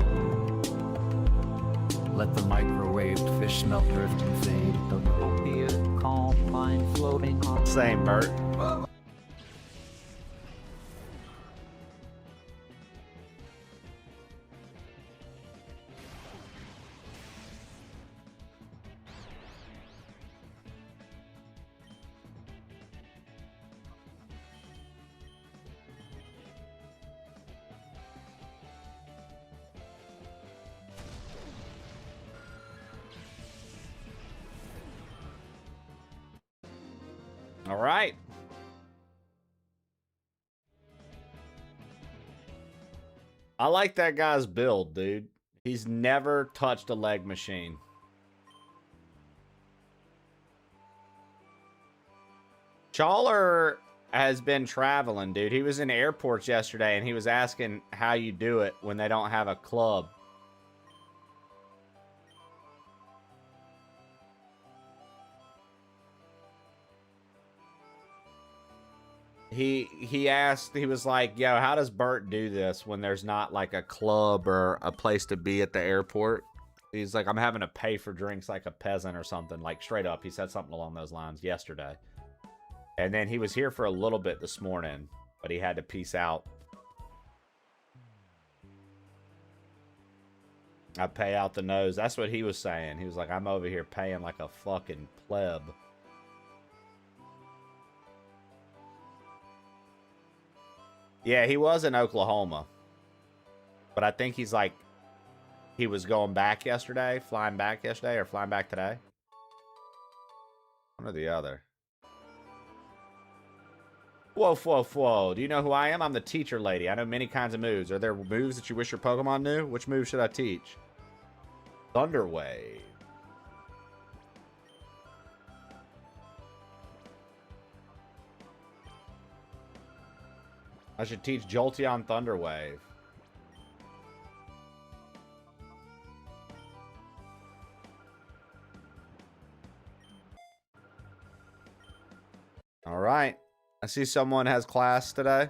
Let the microwaved fish smell drift and fade. Pokopia, calm mind floating on. Same, Bert. All right. I like that guy's build, dude. He's never touched a leg machine. Chawler has been traveling, dude. He was in airports yesterday, and he was asking how you do it when they don't have a club. He asked, he was like, yo, how does Bert do this when there's not like a club or a place to be at the airport? He's like, I'm having to pay for drinks like a peasant or something. Like straight up, he said something along those lines yesterday. And then he was here for a little bit this morning, but he had to peace out. I pay out the nose. That's what he was saying. He was like, I'm over here paying like a fucking pleb. Yeah, he was in Oklahoma. But I think he's like, he was going back yesterday, flying back yesterday, or flying back today. One or the other. Whoa, whoa, whoa. Do you know who I am? I'm the teacher lady. I know many kinds of moves. Are there moves that you wish your Pokemon knew? Which move should I teach? Thunder Wave. I should teach Jolteon Thunder Wave. All right. I see someone has class today.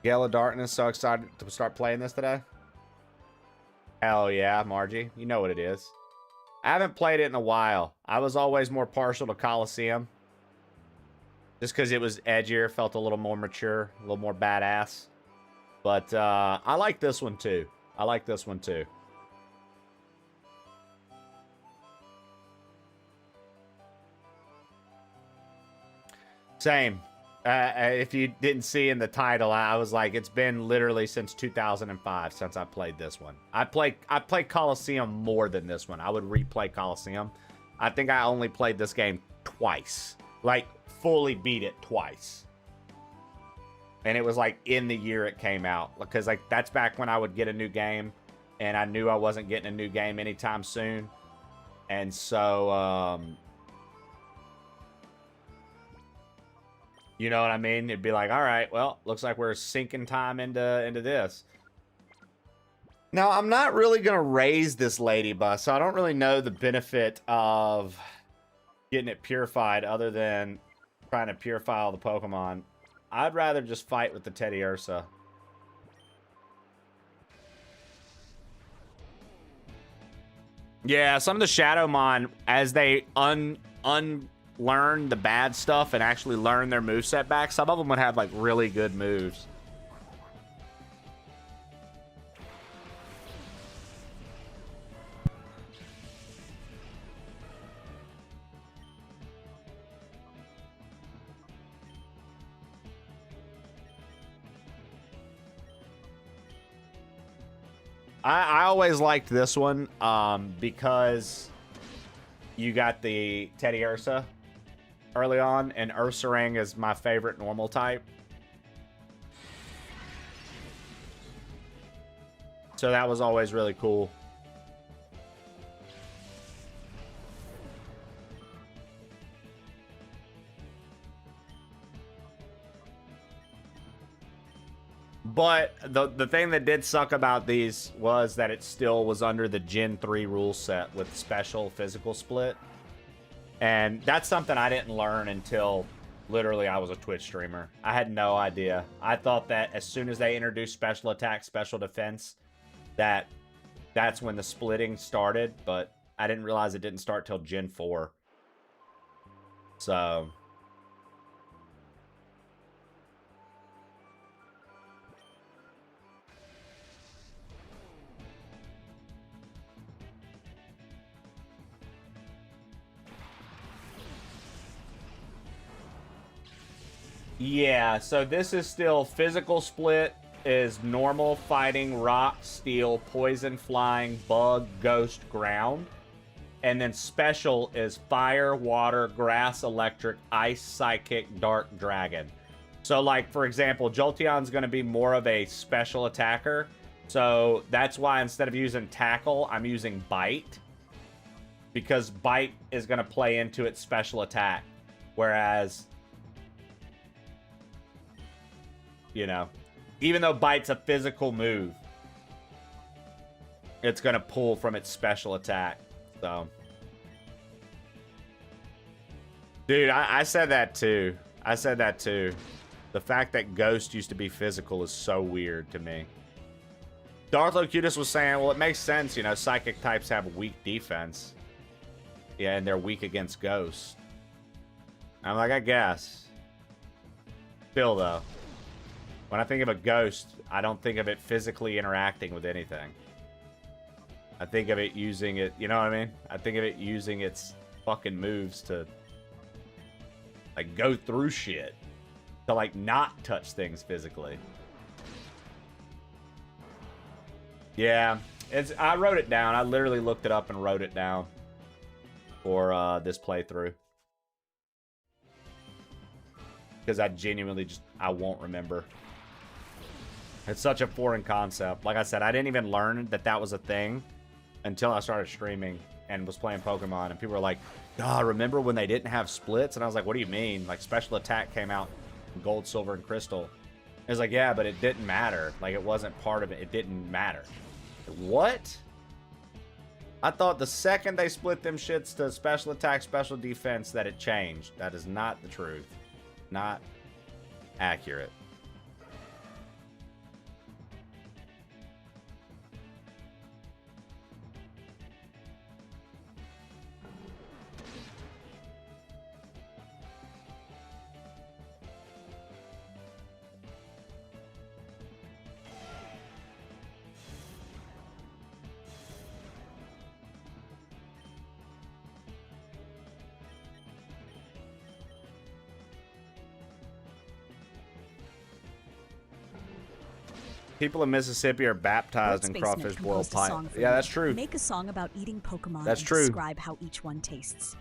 Gale of Darkness, so excited to start playing this today. Hell yeah, Margie. You know what it is. I haven't played it in a while. I was always more partial to Coliseum. Just because it was edgier, felt a little more mature, a little more badass. But I like this one too. I like this one too. Same. If you didn't see in the title, I was like, it's been literally since 2005 since I played this one. I played Coliseum more than this one. I would replay Coliseum. I think I only played this game twice. Like, fully beat it twice. And it was like in the year it came out. Because like that's back when I would get a new game. And I knew I wasn't getting a new game anytime soon. And so, you know what I mean? It'd be like, all right, well, looks like we're sinking time into this. Now, I'm not really going to raise this lady bus, so I don't really know the benefit of getting it purified other than trying to purify all the Pokemon. I'd rather just fight with the Teddy Ursa. Yeah, some of the Shadowmon, as they unlearn the bad stuff and actually learn their moveset back, some of them would have like really good moves. I always liked this one because you got the Teddy Ursa early on, and Ursaring is my favorite normal type. So that was always really cool. But the thing that did suck about these was that it still was under the Gen 3 rule set with special physical split. And that's something I didn't learn until literally I was a Twitch streamer. I had no idea. I thought that as soon as they introduced special attack, special defense, that's when the splitting started. But I didn't realize it didn't start till Gen 4. So... yeah, so this is still physical split is normal, fighting, rock, steel, poison, flying, bug, ghost, ground. And then special is fire, water, grass, electric, ice, psychic, dark, dragon. So like, for example, Jolteon's going to be more of a special attacker. So that's why instead of using tackle, I'm using bite. Because bite is going to play into its special attack. Whereas... you know, even though bite's a physical move, it's going to pull from its special attack. So, dude, I said that too. I said that too. The fact that Ghost used to be physical is so weird to me. Dark Locutus was saying, well, it makes sense, you know, psychic types have weak defense. Yeah, and they're weak against Ghosts. I'm like, I guess. Still, though. When I think of a ghost, I don't think of it physically interacting with anything. I think of it using it, you know what I mean? I think of it using its fucking moves to, like, go through shit. To, like, not touch things physically. Yeah, I wrote it down. I literally looked it up and wrote it down for this playthrough. Because I genuinely just, I won't remember. It's such a foreign concept. Like I said, I didn't even learn that that was a thing until I started streaming and was playing Pokemon. And people were like, God, remember when they didn't have splits? And I was like, what do you mean? Like, special attack came out in Gold, Silver, and Crystal. It was like, yeah, but it didn't matter. Like, it wasn't part of it. It didn't matter. What? I thought the second they split them shits to special attack, special defense, that it changed. That is not the truth. Not accurate. People in Mississippi are baptized in Sports crawfish Basement boiled composed a song pie. for Yeah, you. that's true. Make a song about eating Pokemon That's and true. describe how each one tastes.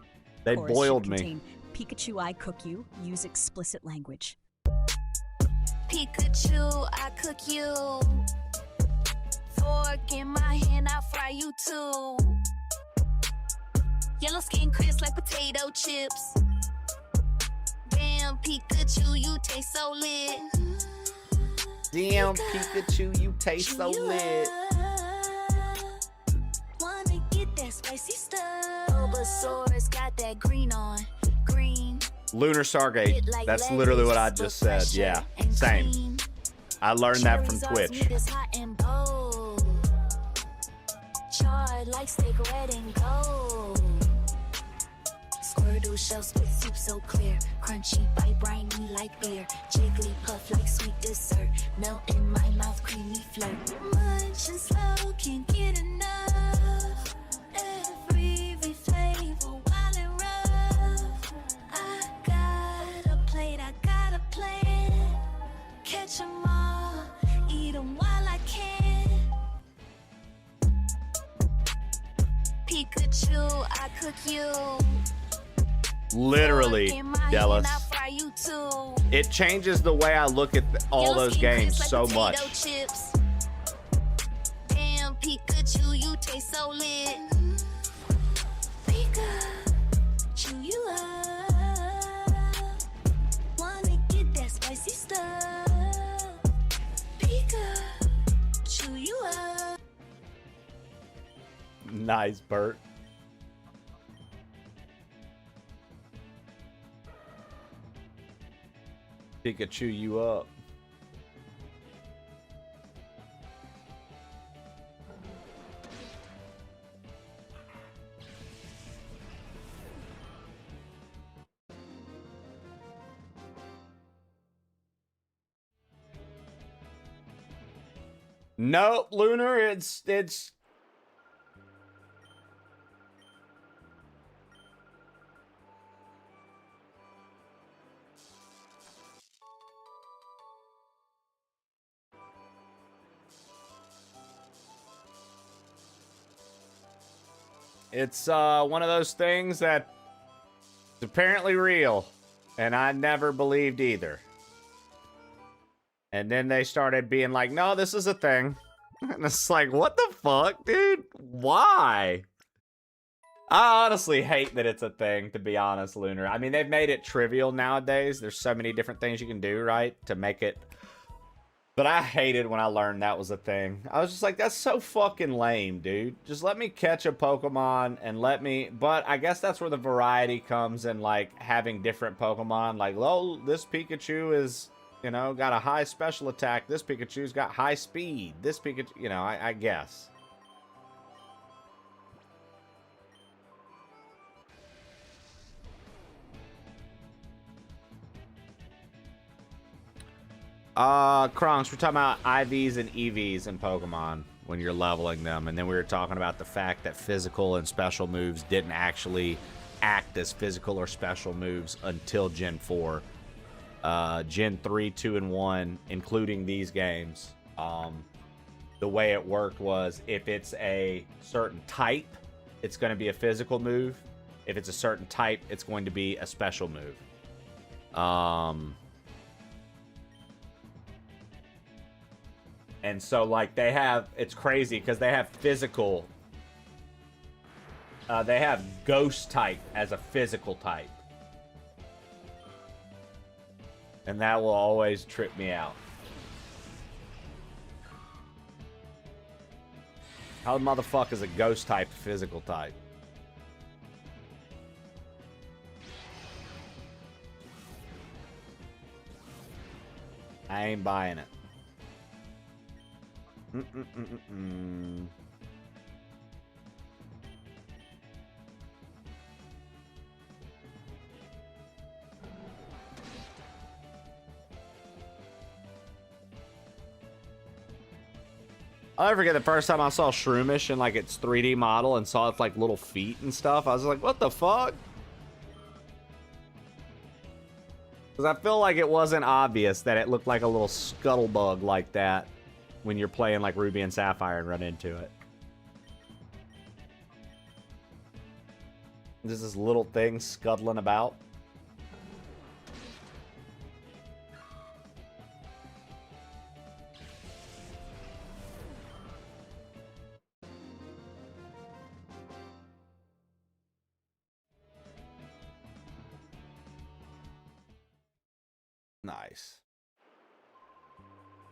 They Chorus boiled should me. contain Pikachu, I cook you. Use explicit language. Pikachu, I cook you. Fork in my hand, I fry you too. Yellow skin crisp like potato chips. Damn, Pikachu, you taste so lit. Damn, Pikachu, you taste so lit. Wanna get that spicy stuff. Bulbasaur's got that green on. Green. Lunar Stargate. That's literally what I just said. Yeah, same. I learned that from Twitch. Charred like steak, red and gold. Squirtle shell spit soup so clear. Crunchy bite, briny like beer. Jigglypuff like sweet dessert. Melt in my mouth, creamy flirt. Munch and slow, can't get enough. Every flavor, wild and rough. I got a plate, I got a plan. Catch 'em all, eat 'em while I can. Pikachu, I cook you. Literally, Dallas. It changes the way I look at all those games so much. Damn, Pikachu, you taste so lit. Pikachu, you up. Wanna get that spicy stuff. Pikachu, you up. Nice, Bert. Pikachu, you up. Nope, Lunar, it's one of those things that is apparently real, and I never believed either. And then they started being like, no, this is a thing. And it's like, what the fuck, dude? Why? I honestly hate that it's a thing, to be honest, Lunar. I mean, they've made it trivial nowadays. There's so many different things you can do, right? To make it. But I hated when I learned that was a thing. I was just like, that's so fucking lame, dude. Just let me catch a Pokemon and let me... But I guess that's where the variety comes in, like, having different Pokemon. Like, oh, this Pikachu is, you know, got a high special attack. This Pikachu's got high speed. This Pikachu, you know, I guess. Kronks, we're talking about IVs and EVs in Pokemon when you're leveling them, and then we were talking about the fact that physical and special moves didn't actually act as physical or special moves until Gen 4. Gen 3, 2, and 1, including these games, the way it worked was if it's a certain type, it's going to be a physical move. If it's a certain type, it's going to be a special move. And so, like, they have... It's crazy, because they have physical... they have Ghost type as a physical type. And that will always trip me out. How the motherfucker is a Ghost type physical type? I ain't buying it. I'll never forget the first time I saw Shroomish in, like, its 3D model and saw its, like, little feet and stuff. I was like, what the fuck? Because I feel like it wasn't obvious that it looked like a little scuttlebug like that. when you're playing like Ruby and Sapphire and run into it. There's this little thing scuttling about. Nice.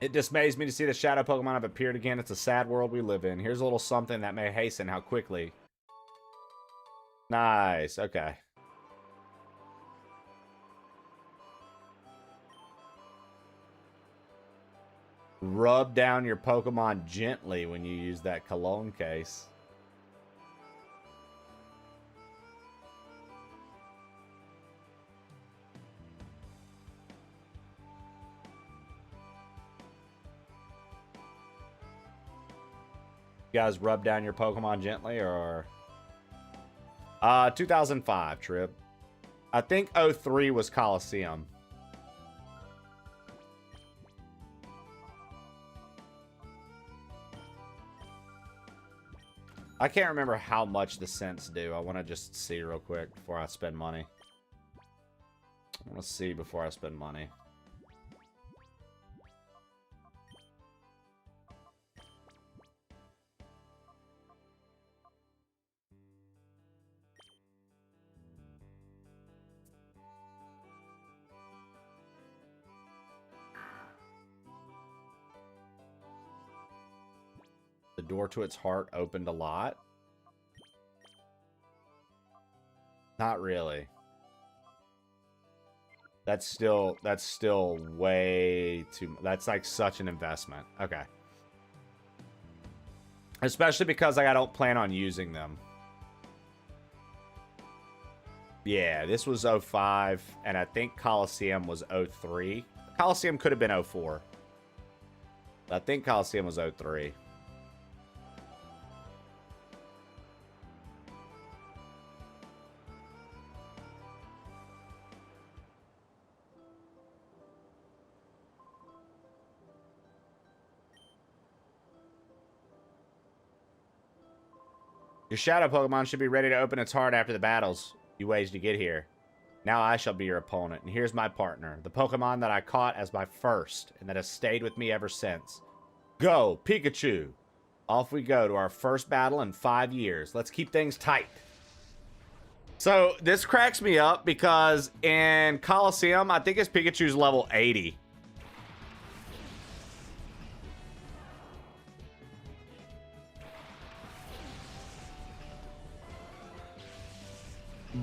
It dismays me to see the shadow Pokemon have appeared again. It's a sad world we live in. Here's a little something that may hasten how quickly. Nice. Okay. Rub down your Pokemon gently when you use that cologne case. You guys rub down your Pokemon gently, or 2005 trip. I think 03 was Coliseum. I can't remember how much the cents do. I want to just see real quick before I spend money. I want to see before I spend money. The door to its heart opened a lot. Not really. That's still way too... That's like such an investment. Okay. Especially because I don't plan on using them. Yeah, this was 05, and I think Coliseum was 03. Coliseum could have been 04. I think Coliseum was 03. Your shadow Pokemon should be ready to open its heart after the battles you waged to get here. Now I shall be your opponent, and here's my partner, the Pokemon that I caught as my first, and that has stayed with me ever since. Go, Pikachu! Off we go to our first battle in 5 years. Let's keep things tight. So, this cracks me up because in Coliseum, I think his Pikachu's level 80.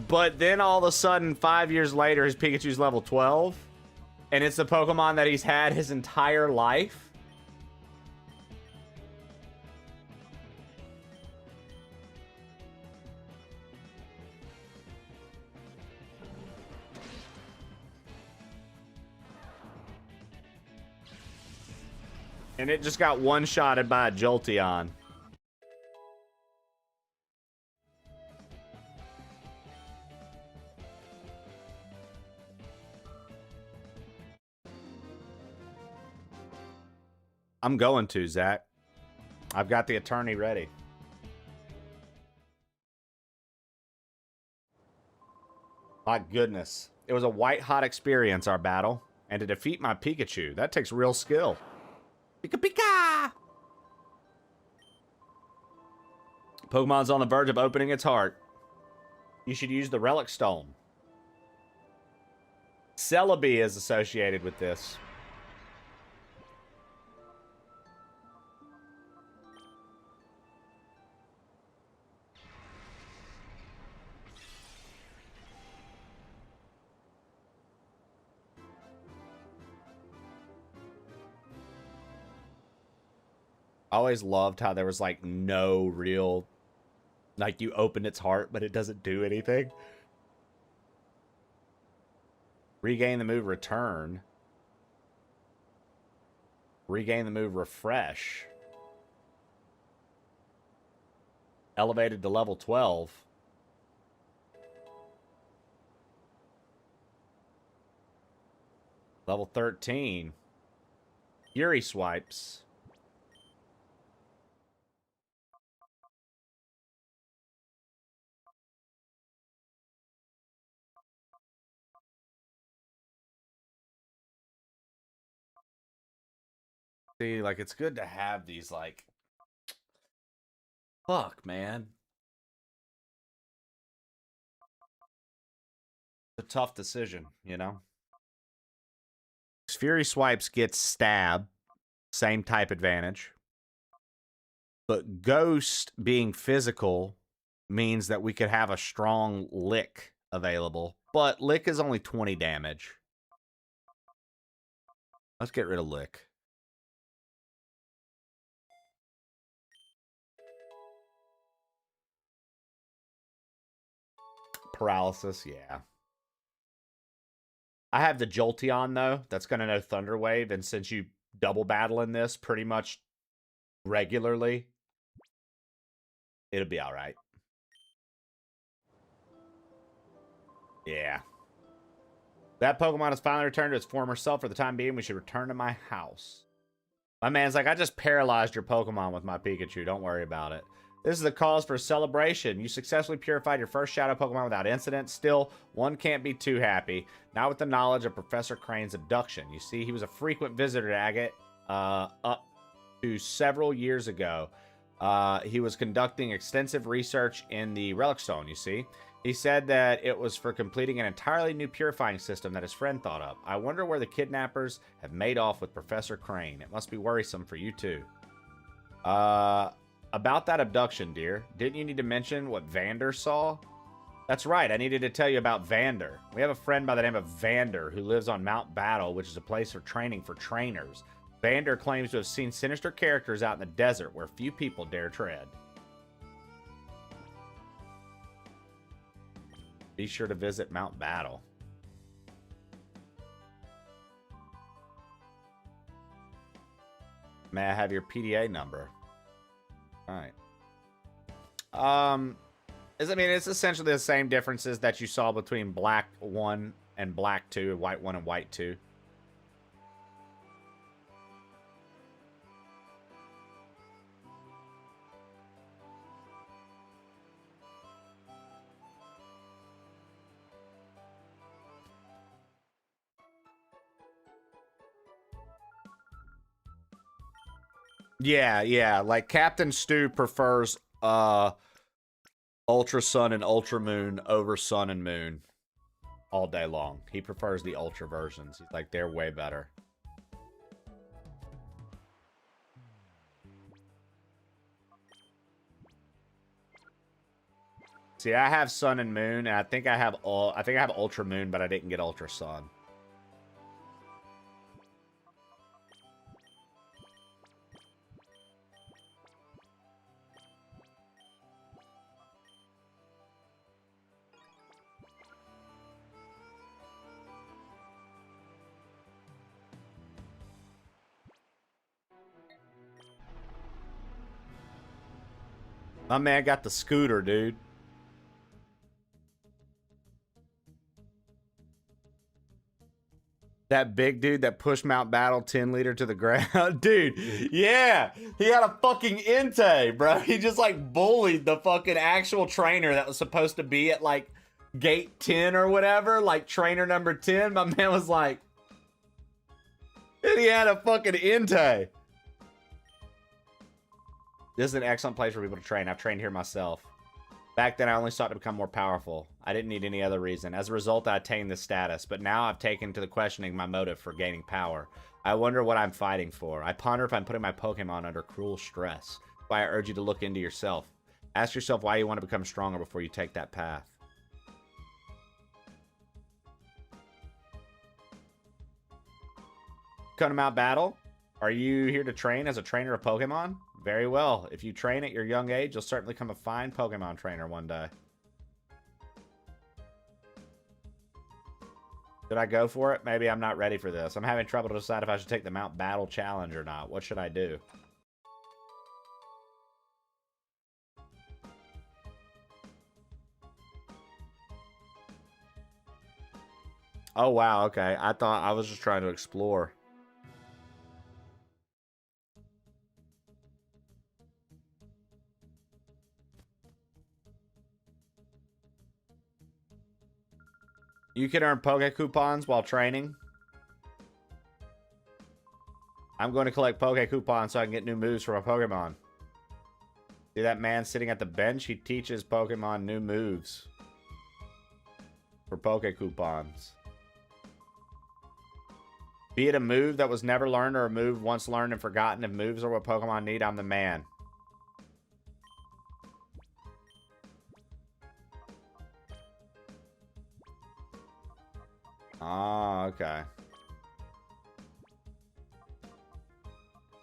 But then all of a sudden, 5 years later, his Pikachu's level 12. And it's the Pokemon that he's had his entire life. And it just got one-shotted by a Jolteon. I'm going to, Zach. I've got the attorney ready. My goodness. It was a white-hot experience, our battle. And to defeat my Pikachu, that takes real skill. Pika Pika! Pokemon's on the verge of opening its heart. You should use the Relic Stone. Celebi is associated with this. I always loved how there was like no real, like you opened its heart, but it doesn't do anything. Regain the move Return. Regain the move Refresh. Elevated to level 12. Level 13. Fury Swipes. See, like, it's good to have these, like, fuck, man. It's a tough decision, you know? Fury Swipes gets stab, same type advantage. But Ghost being physical means that we could have a strong Lick available. But Lick is only 20 damage. Let's get rid of Lick. Paralysis, yeah. I have the Jolteon, though. That's going to know Thunder Wave. And since you double battle in this pretty much regularly, it'll be all right. Yeah. That Pokemon has finally returned to its former self. For the time being, we should return to my house. My man's like, I just paralyzed your Pokemon with my Pikachu. Don't worry about it. This is a cause for celebration. You successfully purified your first Shadow Pokemon without incident. Still, one can't be too happy. Not with the knowledge of Professor Crane's abduction. You see, he was a frequent visitor to Agate up to several years ago. He was conducting extensive research in the Relic Stone, you see. He said that it was for completing an entirely new purifying system that his friend thought up. I wonder where the kidnappers have made off with Professor Crane. It must be worrisome for you too. About that abduction, dear. Didn't you need to mention what Vander saw? That's right, I needed to tell you about Vander. We have a friend by the name of Vander who lives on Mount Battle, which is a place for training for trainers. Vander claims to have seen sinister characters out in the desert where few people dare tread. Be sure to visit Mount Battle. May I have your PDA number? All right. It's essentially the same differences that you saw between Black 1 and Black 2, White 1 and White 2. Yeah, like Captain Stu prefers Ultra Sun and Ultra Moon over Sun and Moon all day long. He prefers the Ultra versions. He's like, they're way better. See, I have Sun and Moon, and I think I have Ultra Moon, but I didn't get Ultra Sun. My man got the scooter, dude. That big dude that pushed Mount Battle 10 liter to the ground. Dude, yeah. He had a fucking Entei, bro. He just like bullied the fucking actual trainer that was supposed to be at like gate 10 or whatever. Like trainer number 10. My man was like, and he had a fucking Entei. This is an excellent place for people to train. I've trained here myself. Back then, I only sought to become more powerful. I didn't need any other reason. As a result, I attained this status, but now I've taken to the questioning my motive for gaining power. I wonder what I'm fighting for. I ponder if I'm putting my Pokemon under cruel stress. That's why I urge you to look into yourself. Ask yourself why you want to become stronger before you take that path. Come to Mount Battle? Are you here to train as a trainer of Pokemon? Very well. If you train at your young age, you'll certainly become a fine Pokemon trainer one day. Should I go for it? Maybe I'm not ready for this. I'm having trouble to decide if I should take the Mount Battle challenge or not. What should I do? Oh, wow. Okay. I thought I was just trying to explore. You can earn Poke coupons while training. I'm going to collect Poke Coupons so I can get new moves for my Pokemon. See that man sitting at the bench? He teaches Pokemon new moves. For Poke Coupons. Be it a move that was never learned or a move once learned and forgotten. If moves are what Pokemon need, I'm the man. Ah, okay.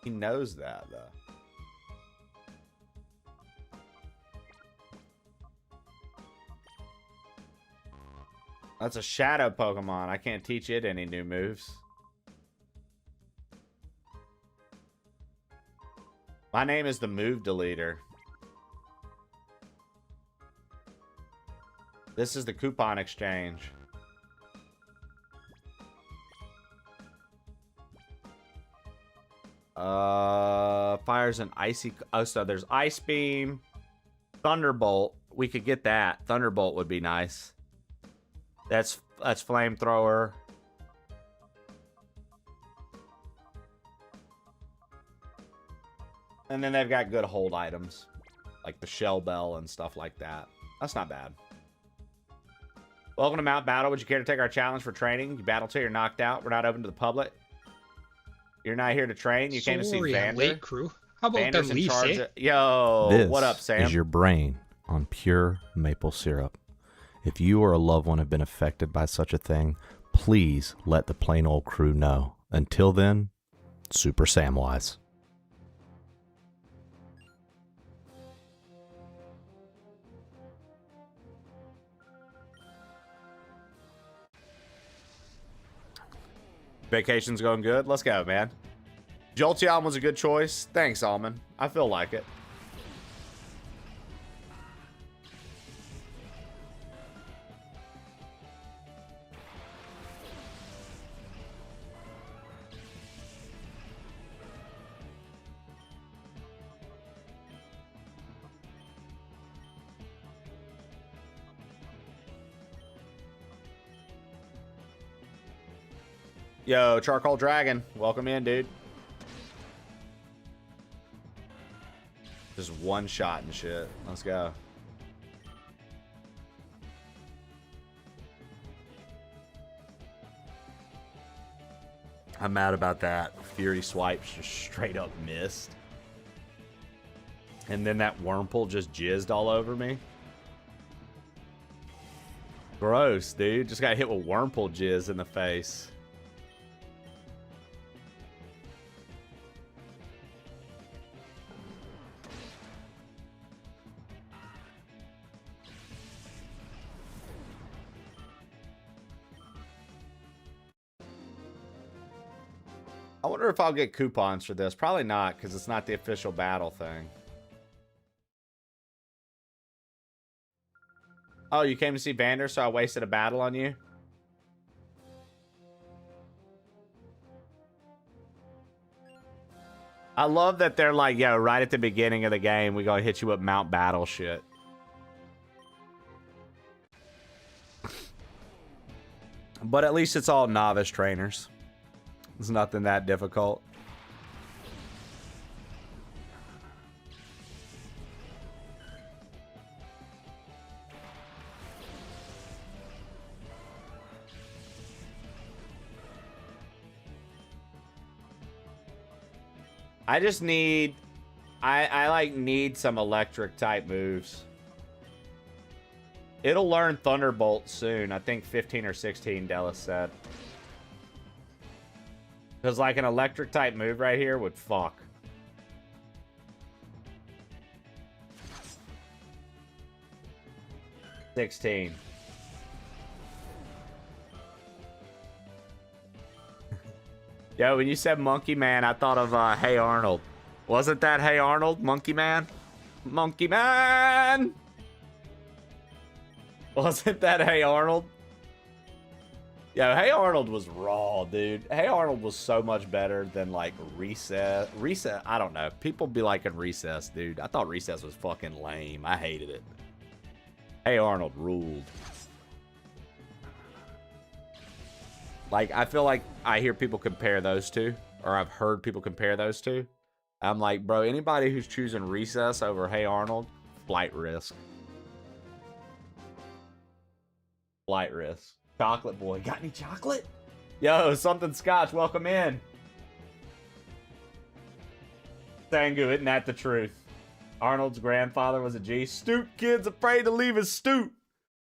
He knows that, though. That's a shadow Pokemon. I can't teach it any new moves. My name is the Move Deleter. This is the coupon exchange. Fires an icy... Oh, so there's Ice Beam. Thunderbolt. We could get that. Thunderbolt would be nice. That's Flamethrower. And then they've got good hold items. Like the Shell Bell and stuff like that. That's not bad. Welcome to Mount Battle. Would you care to take our challenge for training? You battle till you're knocked out. We're not open to the public. You're not here to train. You came to see Vander. Late crew. How about Vander's the in leaf, charge eh? of... Yo, This what up, Sam? is your brain on pure maple syrup. If you or a loved one have been affected by such a thing, please let the plain old crew know. Until then, Super Samwise. Vacation's going good. Let's go, man. Jolteon was a good choice. Thanks, Almond. I feel like it. Yo, Charcoal Dragon. Welcome in, dude. Just one shot and shit. Let's go. I'm mad about that. Fury Swipes just straight up missed. And then that Wurmple just jizzed all over me. Gross, dude. Just got hit with Wurmple jizz in the face. I wonder if I'll get coupons for this. Probably not, because it's not the official battle thing. Oh, you came to see Vander, so I wasted a battle on you? I love that they're like, yo, right at the beginning of the game, we gonna hit you with Mount Battle shit. But at least it's all novice trainers. It's nothing that difficult. I just need... I like need some electric type moves. It'll learn Thunderbolt soon. I think 15 or 16, Dallas said. Because like an electric type move right here would fuck. $16. Yo, when you said Monkey Man, I thought of Hey Arnold. Wasn't that Hey Arnold? Monkey Man? Monkey Man! Wasn't that Hey Arnold? Yo, Hey Arnold was raw, dude. Hey Arnold was so much better than, like, Recess. Recess, I don't know. People be liking Recess, dude. I thought Recess was fucking lame. I hated it. Hey Arnold ruled. Like, I feel like I hear people compare those two. or I've heard people compare those two. I'm like, bro, anybody who's choosing Recess over Hey Arnold, flight risk. Flight risk. Chocolate boy. Got any chocolate? Yo, something Scotch, welcome in. Sangu, isn't that the truth? Arnold's grandfather was a G. Stoop kid's afraid to leave his stoop.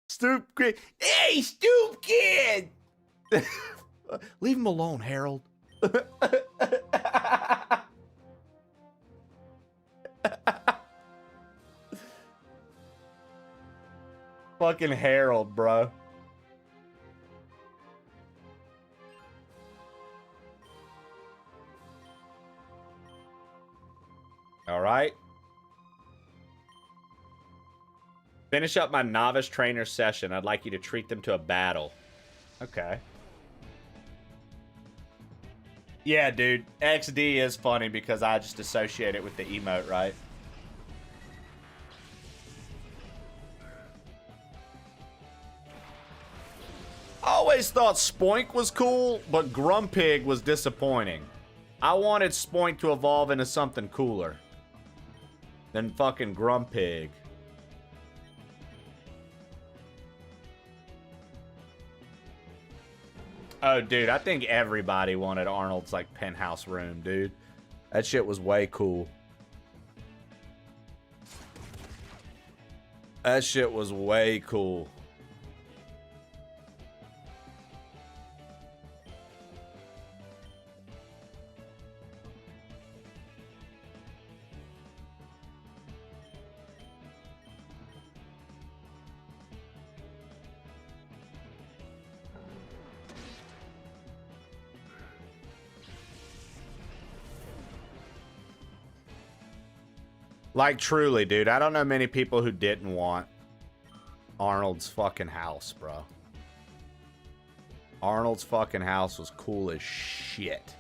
Stoop kid. Hey, stoop kid! Leave him alone, Harold. Fucking Harold, bro. All right. Finish up my novice trainer session. I'd like you to treat them to a battle. Okay. Yeah, dude. XD is funny because I just associate it with the emote, right? I always thought Spoink was cool, but Grumpig was disappointing. I wanted Spoink to evolve into something cooler than fucking Grumpig. Oh, dude, I think everybody wanted Arnold's, like, penthouse room, dude. That shit was way cool. That shit was way cool. Like, truly, dude. I don't know many people who didn't want Arnold's fucking house, bro. Arnold's fucking house was cool as shit.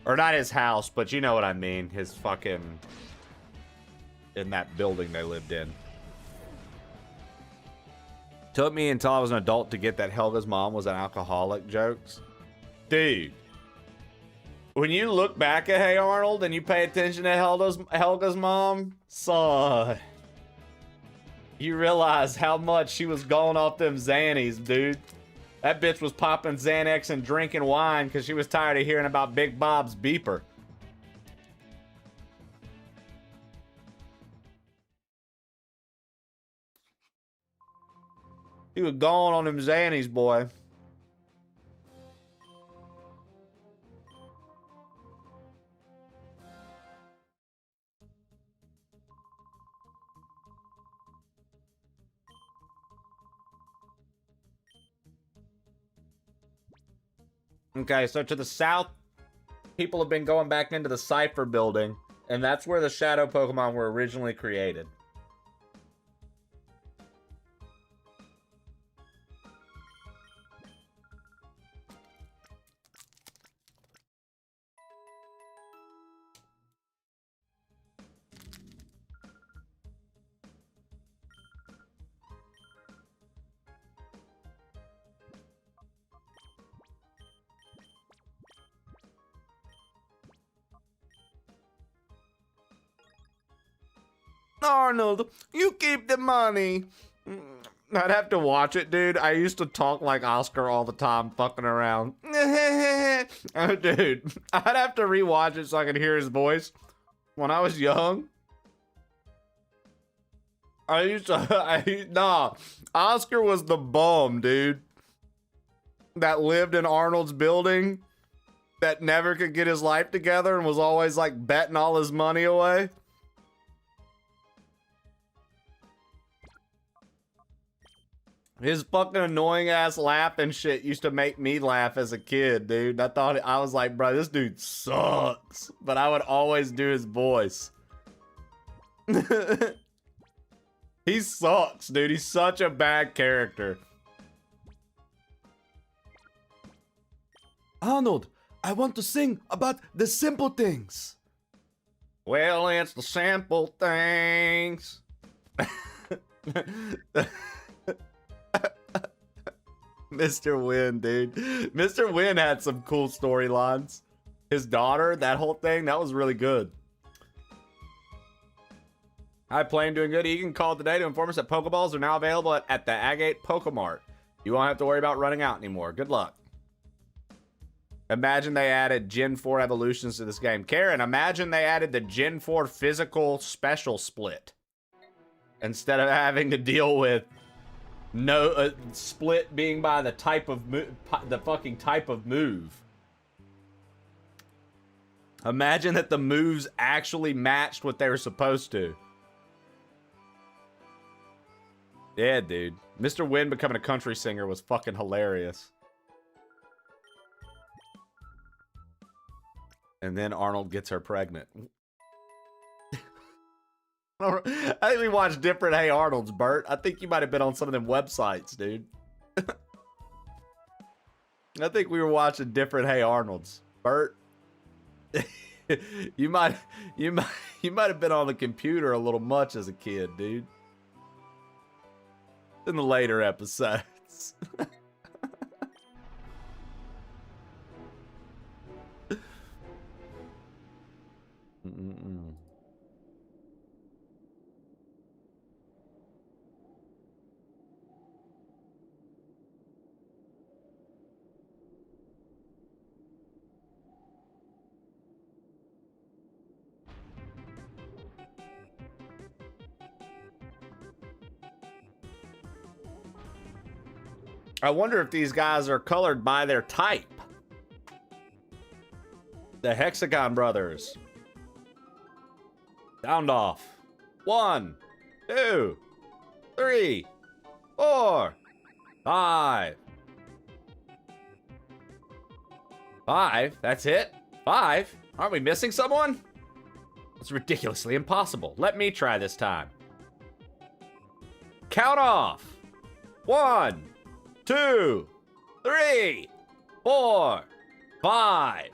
Or not his house, but you know what I mean. His fucking... in that building they lived in. Took me until I was an adult to get that Helga's mom was an alcoholic jokes. Dude. When you look back at Hey Arnold and you pay attention to Helga's mom, son, you realize how much she was going off them Xannies, dude. That bitch was popping Xanax and drinking wine because she was tired of hearing about Big Bob's beeper. He was going on them Xannies, boy. Okay, so to the south, people have been going back into the Cypher building, and that's where the Shadow Pokemon were originally created. Arnold, you keep the money. I'd have to watch it, dude. I used to talk like Oscar all the time, fucking around. Oh, dude, I'd have to rewatch it so I could hear his voice. When I was young, nah, Oscar was the bum, dude, that lived in Arnold's building, that never could get his life together and was always like betting all his money away. His fucking annoying ass laugh and shit used to make me laugh as a kid, dude. I was like, bro, this dude sucks. But I would always do his voice. He sucks, dude. He's such a bad character. Arnold, I want to sing about the simple things. Well, it's the simple things. Mr. Wynn, dude. Mr. Wynn had some cool storylines. His daughter, that whole thing, that was really good. Hi, Plane, doing good. Egan called today to inform us that Pokeballs are now available at the Agate Pokemart. You won't have to worry about running out anymore. Good luck. Imagine they added Gen 4 evolutions to this game. Karen, imagine they added the Gen 4 physical special split. Instead of having to deal with no split being by the type of the fucking type of move. Imagine that the moves actually matched what they were supposed to. Yeah, dude. Mr. Wynn becoming a country singer was fucking hilarious. And then Arnold gets her pregnant. I think we watched different Hey Arnolds, Bert. I think you might have been on some of them websites, dude. I think we were watching different Hey Arnolds, Bert. you might have been on the computer a little much as a kid, dude. In the later episodes. I wonder if these guys are colored by their type. The Hexagon Brothers. Sound off. 1, 2, 3, 4, 5. 5? That's it? 5? Aren't we missing someone? It's ridiculously impossible. Let me try this time. Count off. 1, 2, 3, 4, 5.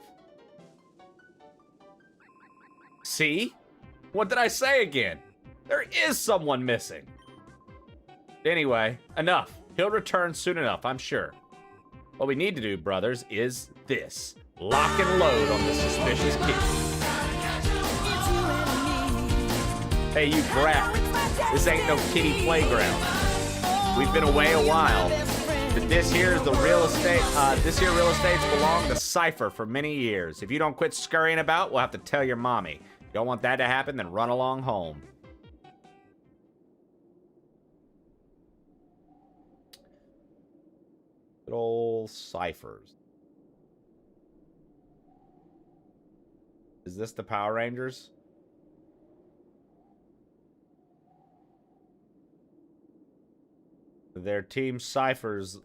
See? What did I say again? There is someone missing. Anyway, enough. He'll return soon enough, I'm sure. What we need to do, brothers, is this. Lock and load on this suspicious kid. Hey, you brat. This ain't no kiddie playground. We've been away a while. But this here is the real estate. This here real estate's belonged to Cypher for many years. If you don't quit scurrying about, we'll have to tell your mommy. Don't want that to happen, then run along home. Good old Cyphers. Is this the Power Rangers? Their team Cyphers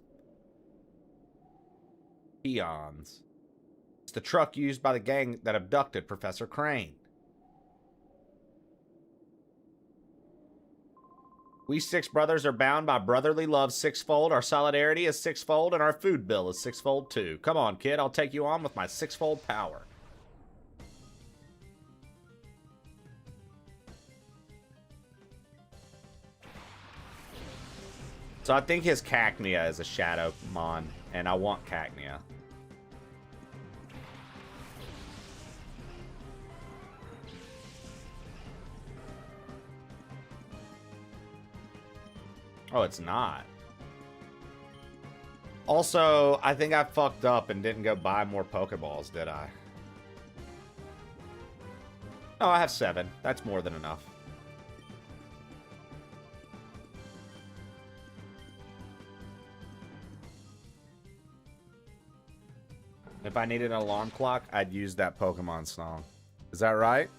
peons. It's the truck used by the gang that abducted Professor Crane. We 6 brothers are bound by brotherly love sixfold. Our solidarity is sixfold, and our food bill is sixfold too. Come on, kid. I'll take you on with my sixfold power. So I think his Cacnea is a Shadow Mon, and I want Cacnea. Oh, it's not. Also, I think I fucked up and didn't go buy more Pokeballs, did I? Oh, I have 7. That's more than enough. If I needed an alarm clock, I'd use that Pokemon song. Is that right?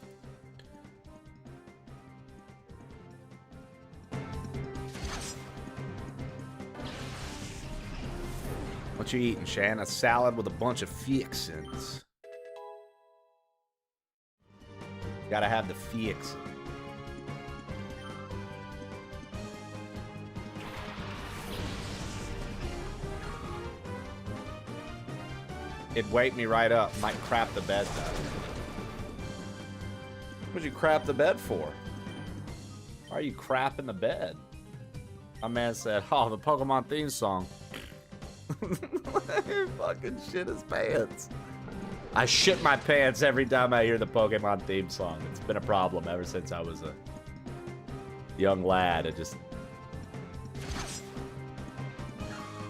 What you eating, Shan? A salad with a bunch of fixins. Gotta have the fixin. It'd wake me right up. Might crap the bed, though. What'd you crap the bed for? Why are you crapping the bed? My man said, oh, the Pokemon theme song. He fucking shit his pants. I shit my pants every time I hear the Pokemon theme song. It's been a problem ever since I was a young lad. It just...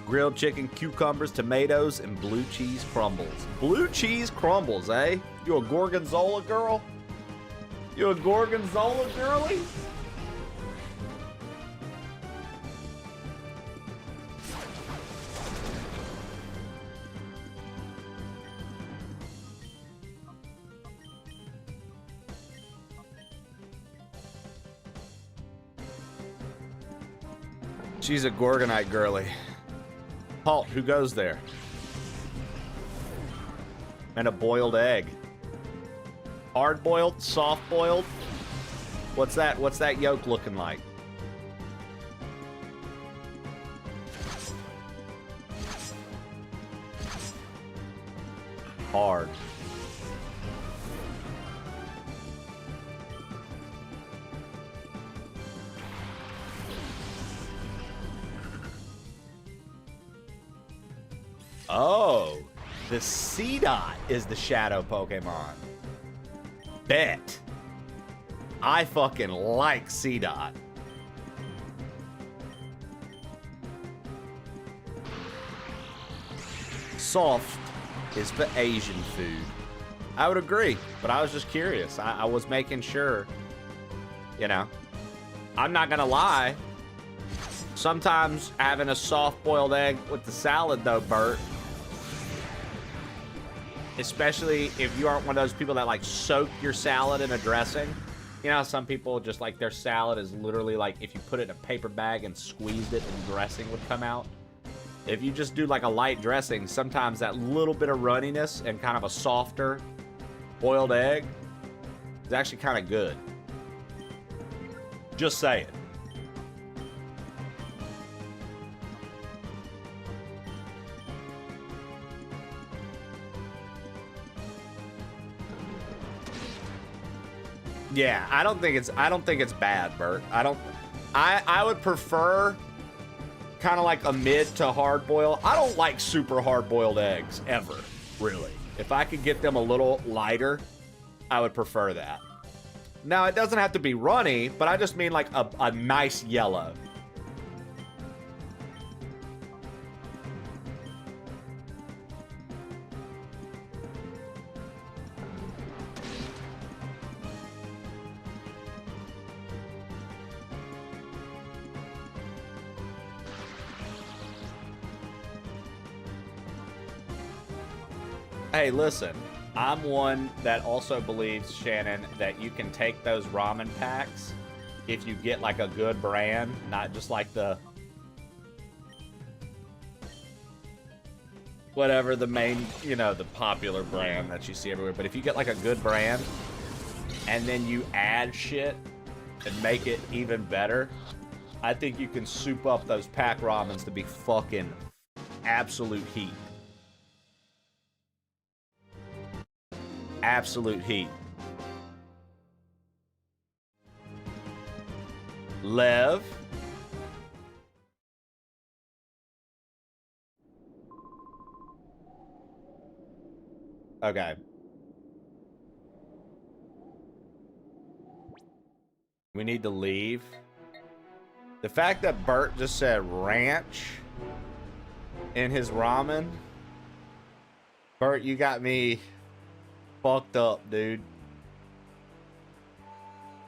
Grilled chicken, cucumbers, tomatoes, and blue cheese crumbles. Blue cheese crumbles, eh? You a Gorgonzola girl? You a Gorgonzola girly? She's a Gorgonite girly. Halt, who goes there? And a boiled egg. Hard boiled, soft boiled. What's that? What's that yolk looking like? Hard. Oh, the C-Dot is the shadow Pokemon. Bet. I fucking like C-Dot. Soft is for Asian food. I would agree, but I was just curious. I was making sure, you know. I'm not gonna lie. Sometimes having a soft-boiled egg with the salad, though, Bert, especially if you aren't one of those people that, like, soak your salad in a dressing. You know, some people just, like, their salad is literally, like, if you put it in a paper bag and squeezed it, and dressing would come out. If you just do, like, a light dressing, sometimes that little bit of runniness and kind of a softer boiled egg is actually kind of good. Just saying. Yeah, I don't think it's bad, Bert. I would prefer kind of like a mid to hard boil. I don't like super hard boiled eggs ever, really. If I could get them a little lighter, I would prefer that. Now, it doesn't have to be runny, but I just mean like a nice yellow. Hey, listen, I'm one that also believes, Shannon, that you can take those ramen packs if you get like a good brand, not just like the whatever the main, you know, the popular brand that you see everywhere. But if you get like a good brand and then you add shit and make it even better, I think you can soup up those pack ramens to be fucking absolute heat. Absolute heat. Lev. Okay. We need to leave. The fact that Bert just said ranch in his ramen. Bert, you got me fucked up, dude.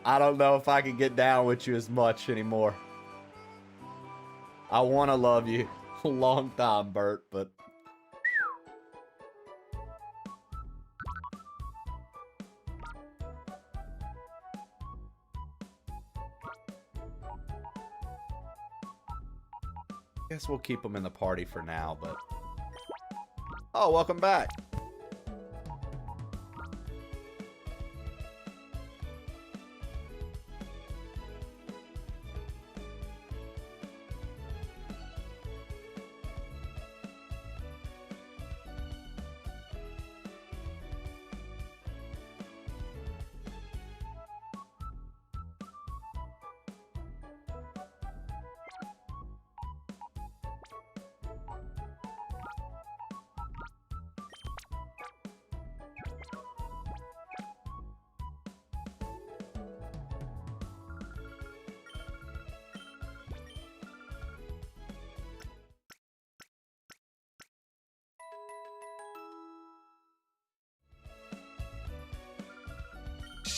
I don't know if I can get down with you as much anymore. I want to love you a long time, Bert, but guess we'll keep them in the party for now, but oh, welcome back.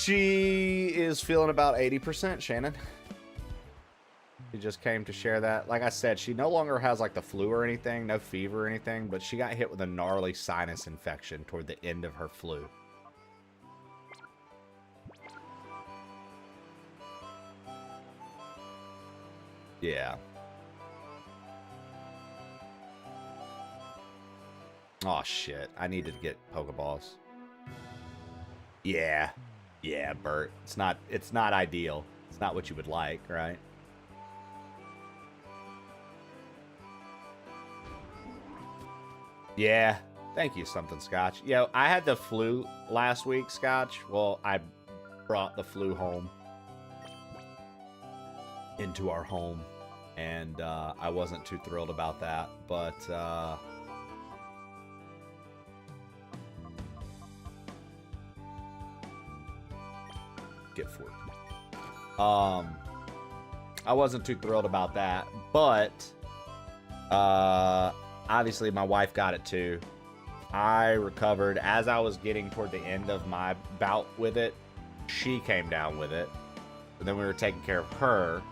She is feeling about 80%, Shannon. She just came to share that. Like I said, she no longer has like the flu or anything, no fever or anything, but she got hit with a gnarly sinus infection toward the end of her flu. Yeah. Oh shit, I needed to get Pokeballs. Yeah. Yeah, Bert. It's not ideal. It's not what you would like, right? Yeah. Thank you, something Scotch. Yeah, I had the flu last week, Scotch. Well, I brought the flu home. Into our home. And I wasn't too thrilled about that. But get 40. I wasn't too thrilled about that, but obviously my wife got it too. I recovered as I was getting toward the end of my bout with it. She came down with it, and then we were taking care of her.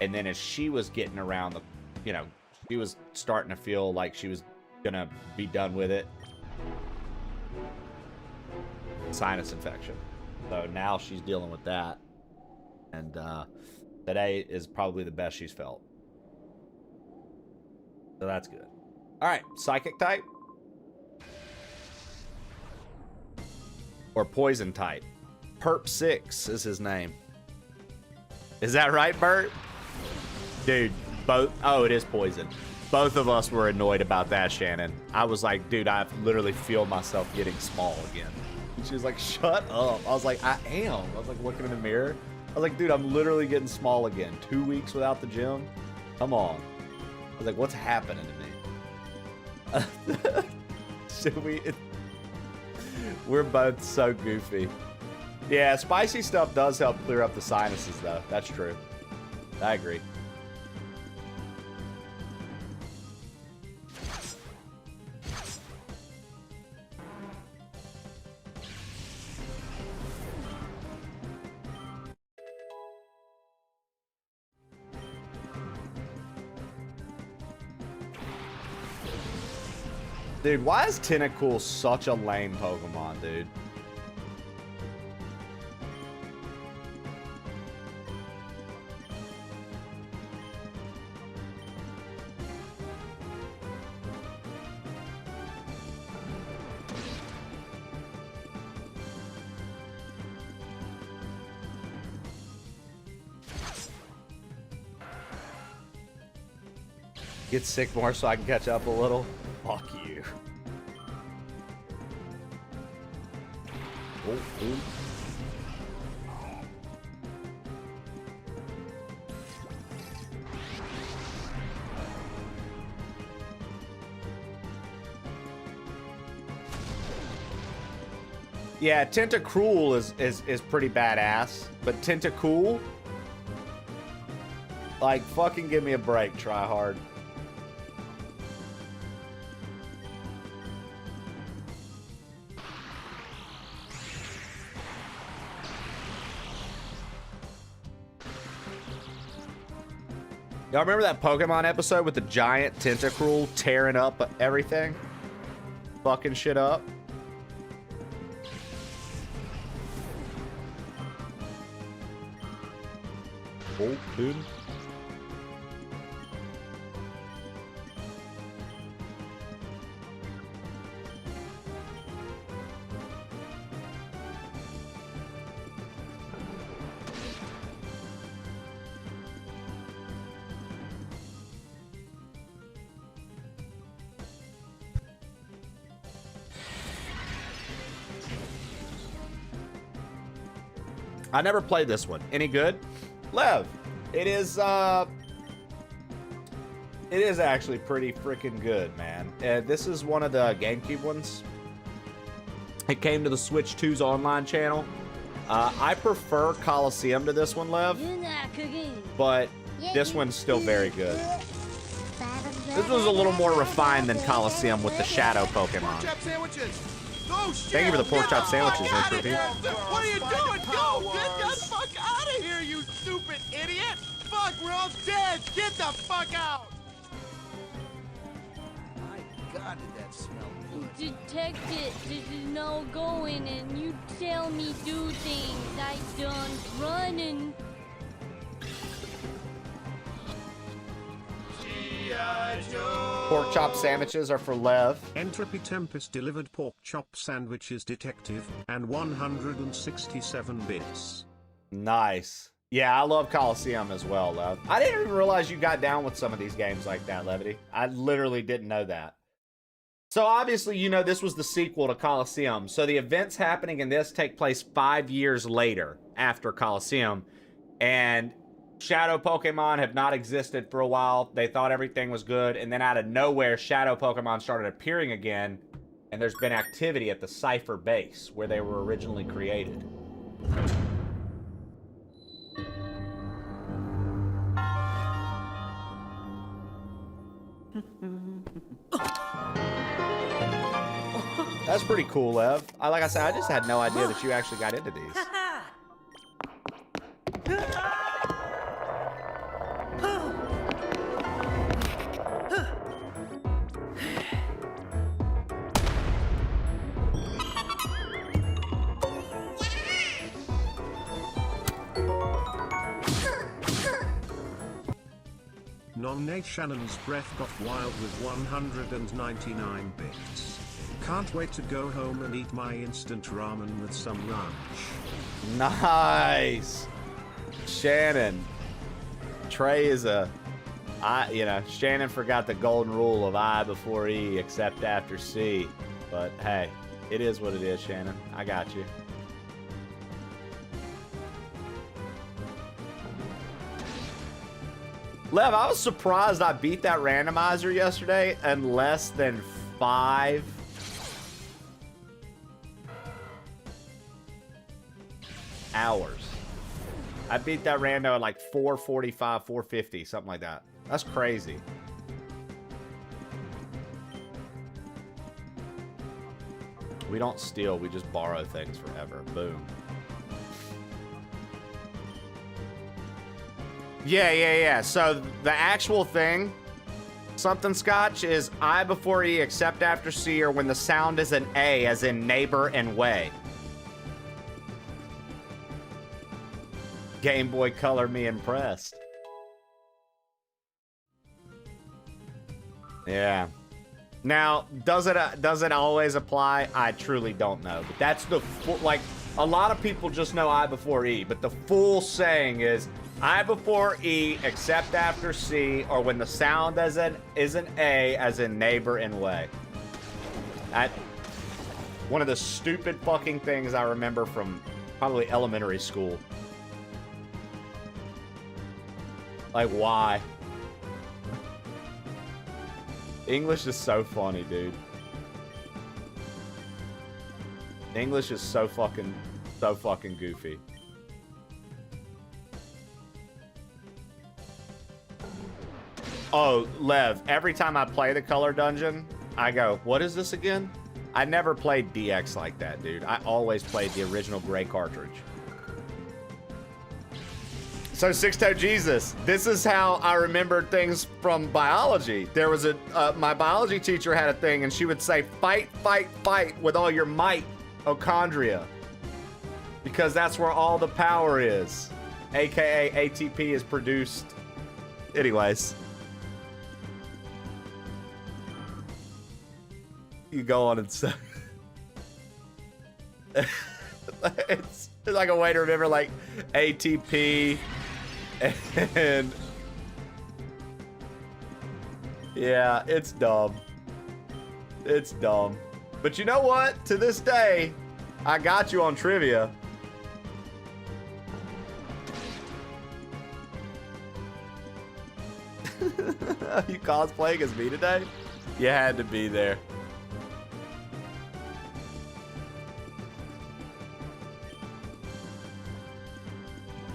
And then as she was getting around the, you know, she was starting to feel like she was gonna be done with it. Sinus infection. So now she's dealing with that. And today is probably the best she's felt. So that's good. All right, psychic type. Or poison type. Perp6 is his name. Is that right, Bert? Dude, both. Oh, it is poison. Both of us were annoyed about that, Shannon. I was like, dude, I literally feel myself getting small again. And she was like, shut up. I was like, I am. I was like looking in the mirror. I was like, dude, I'm literally getting small again. 2 weeks without the gym? Come on. I was like, what's happening to me? Should we? We're both so goofy. Yeah, spicy stuff does help clear up the sinuses, though. That's true. I agree. Dude, why is Tentacool such a lame Pokemon, dude? Get sick more so I can catch up a little. Fuck you. Oh, ooh. Yeah, Tentacruel is pretty badass, but Tentacool, like, fucking give me a break, try hard. Y'all remember that Pokemon episode with the giant Tentacruel tearing up everything? Fucking shit up. Oh, dude. I never played this one. Any good? Lev, it is actually pretty freaking good, man. This is one of the GameCube ones. It came to the Switch 2's online channel. I prefer Coliseum to this one, Lev. But this one's still very good. This was a little more refined than Coliseum with the Shadow Pokemon. Oh shit! Thank you for the pork chop sandwiches, Fuck Entropy. What are you doing? Go! Get the fuck out of here, you stupid idiot! Fuck, we're all dead! Get the fuck out! My God, did that smell good? Detective, this is no going, and you tell me do things. I done running. Pork chop sandwiches are for Lev. Entropy Tempest delivered pork chop sandwiches detective, and 167 bits. Nice. Yeah, I love Coliseum as well, Lev. I didn't even realize you got down with some of these games like that, Levity. I literally didn't know that. So obviously, you know, this was the sequel to Coliseum. So the events happening in this take place 5 years later after Coliseum. And Shadow Pokemon have not existed for a while. They thought everything was good. And then out of nowhere, Shadow Pokemon started appearing again. And there's been activity at the Cypher base where they were originally created. That's pretty cool, Lev. Like I said, I just had no idea that you actually got into these. Nonate Shannon's breath got wild with 199 bits. Can't wait to go home and eat my instant ramen with some ranch. Nice. Shannon. Trey is Shannon forgot the golden rule of I before E except after C. But hey, it is what it is, Shannon. I got you. Lev, I was surprised I beat that randomizer yesterday in less than 5 hours. I beat that rando at like 445, 450, something like that. That's crazy. We don't steal, we just borrow things forever. Boom. Yeah. So the actual thing, something Scotch, is I before E except after C, or when the sound is an A, as in neighbor and way. Game Boy Color me impressed. Yeah. Now, does it always apply? I truly don't know. But that's the full, like, a lot of people just know I before E, but the full saying is I before E except after C, or when the sound is an A, as in neighbor and way. One of the stupid fucking things I remember from probably elementary school. Like, why? English is so funny, dude. English is so fucking goofy. Oh, Lev, every time I play the color dungeon, I go, what is this again? I never played DX like that, dude. I always played the original gray cartridge. So, Six-Toe Jesus, this is how I remembered things from biology. There was my biology teacher had a thing, and she would say, fight, fight, fight with all your might, Ochondria. Because that's where all the power is. AKA ATP is produced. Anyways. You go on and say. It's like a way to remember, like, ATP and yeah, it's dumb. It's dumb. But you know what? To this day, I got you on trivia. You cosplaying as me today? You had to be there.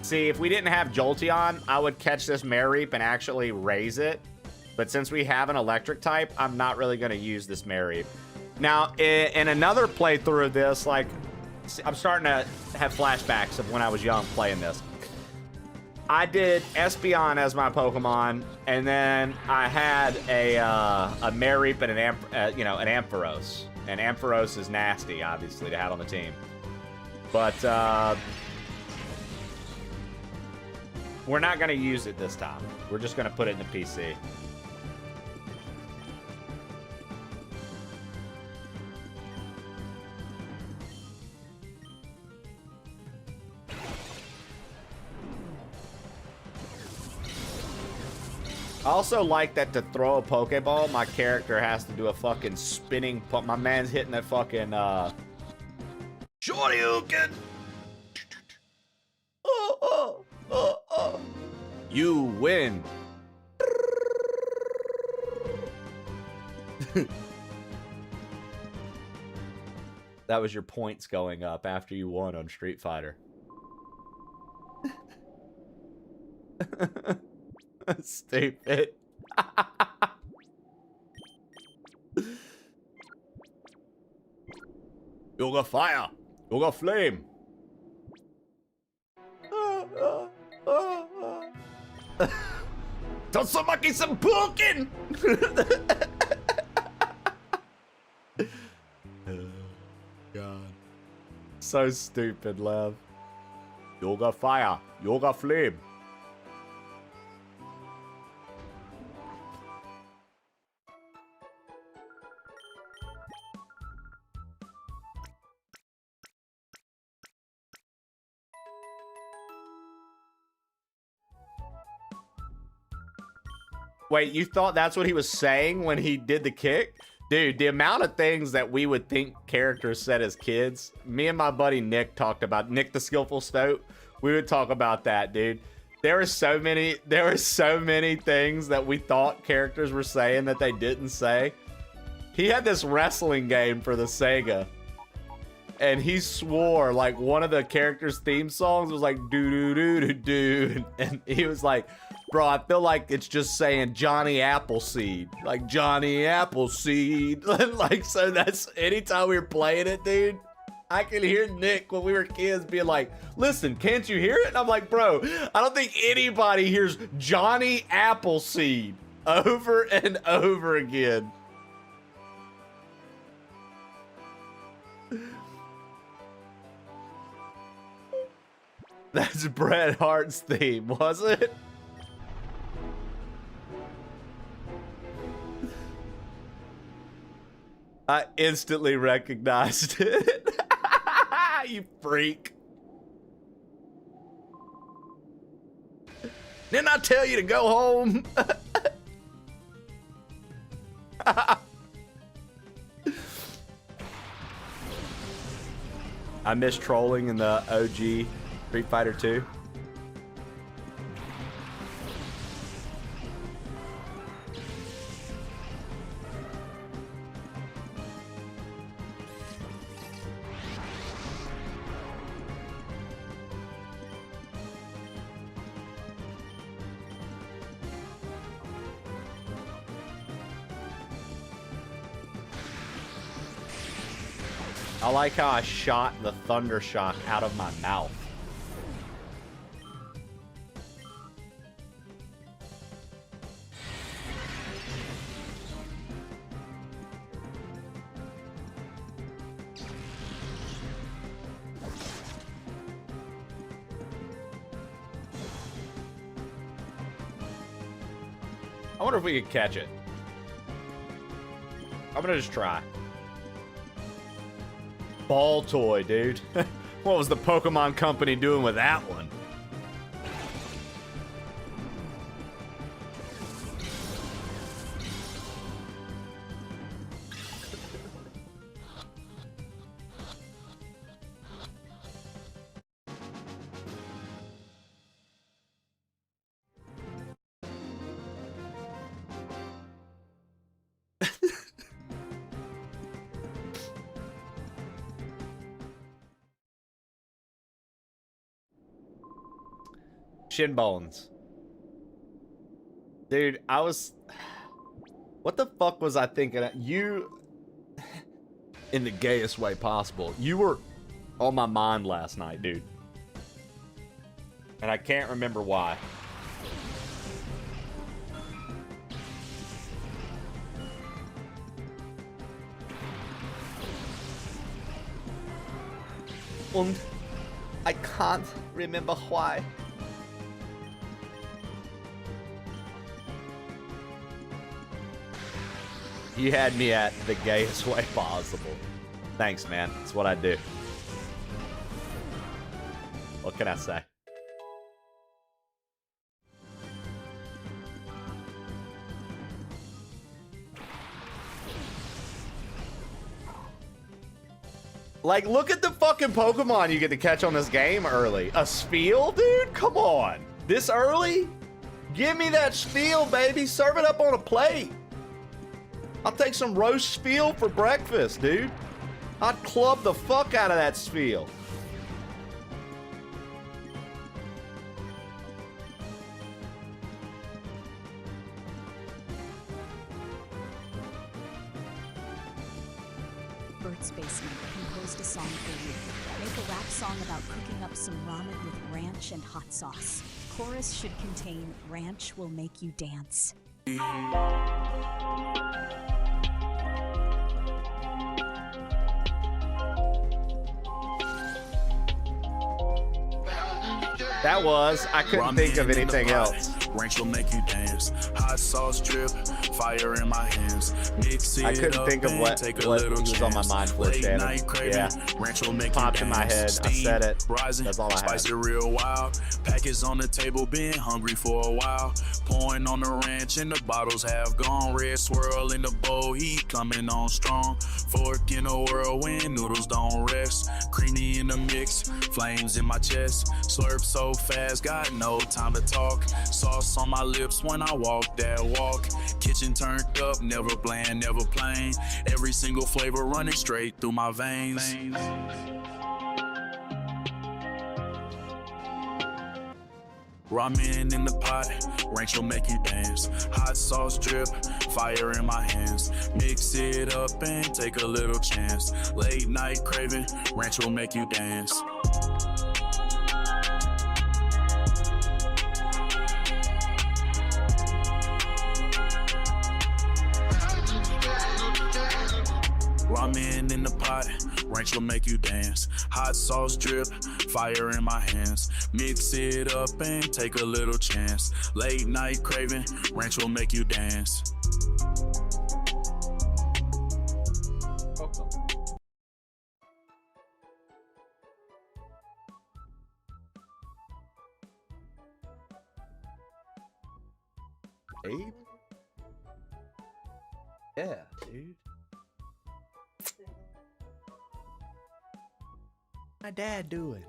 See, if we didn't have Jolteon, I would catch this Mareep and actually raise it. But since we have an electric type, I'm not really going to use this Mareep. Now, in another playthrough of this, like, I'm starting to have flashbacks of when I was young playing this. I did Espeon as my Pokemon, and then I had a Mareep and an Ampharos. And Ampharos is nasty, obviously, to have on the team. But we're not going to use it this time. We're just going to put it in the PC. I also like that to throw a Pokeball, my character has to do a fucking spinning. My man's hitting a fucking Shoryuken. You win. That was your points going up after you won on Street Fighter. Stupid. You got fire. You got flame. Tatsumaki some pumpkin. God. So stupid, Lev. You got fire. You got flame. Wait, you thought that's what he was saying when he did the kick? Dude, the amount of things that we would think characters said as kids, me and my buddy Nick talked about, Nick the Skillful Stoat, we would talk about that, dude. There were so many things that we thought characters were saying that they didn't say. He had this wrestling game for the Sega, and he swore like one of the characters' theme songs was like doo-doo-doo-doo-doo, and he was like, bro, I feel like it's just saying Johnny Appleseed. Like, Johnny Appleseed. Like, so that's, anytime we were playing it, dude, I could hear Nick when we were kids being like, listen, can't you hear it? And I'm like, bro, I don't think anybody hears Johnny Appleseed over and over again. That's Bret Hart's theme, was it? I instantly recognized it. You freak. Didn't I tell you to go home? I miss trolling in the OG Street Fighter 2. I like how I shot the Thunder Shock out of my mouth. I wonder if we could catch it. I'm gonna just try. Ball toy, dude. What was the Pokemon Company doing with that one? Shin bones. Dude, I was... What the fuck was I thinking? in the gayest way possible. You were on my mind last night, dude. And I can't remember why. And I can't remember why. You had me at the gayest way possible. Thanks, man. That's what I do. What can I say? Like, look at the fucking Pokemon you get to catch on this game early. A Spiel, dude? Come on. This early? Give me that Spiel, baby. Serve it up on a plate. I'll take some roast Spiel for breakfast, dude. I'd club the fuck out of that Spiel. Basement composed a song for you. Make a rap song about cooking up some ramen with ranch and hot sauce. Chorus should contain ranch will make you dance. That was, I couldn't think of anything else. Ranch will make you dance. Hot sauce drip, fire in my hands. Mix it I couldn't think of what was on my mind for Shannon. Yeah, ranch will make popped you in my head. dance. I said it. Rising, that's all I had. spice it real wild. Packets on the table, been hungry for a while. Pouring on the ranch and the bottles have gone red. Swirl in the bowl, heat coming on strong. Fork in a whirlwind, noodles don't rest. Creamy in the mix, flames in my chest. Slurp so fast, got no time to talk. Sauce on my lips when I walk that walk. Kitchen turned up, never bland, never plain. Every single flavor running straight through my veins. Ramen in the pot, ranch will make you dance. Hot sauce drip, fire in my hands. Mix it up and take a little chance. Late night craving, ranch will make you dance. Ramen in the pot, ranch will make you dance. Hot sauce drip, fire in my hands. Mix it up and take a little chance. Late night craving, ranch will make you dance. Abe? Yeah, dude. My dad doing?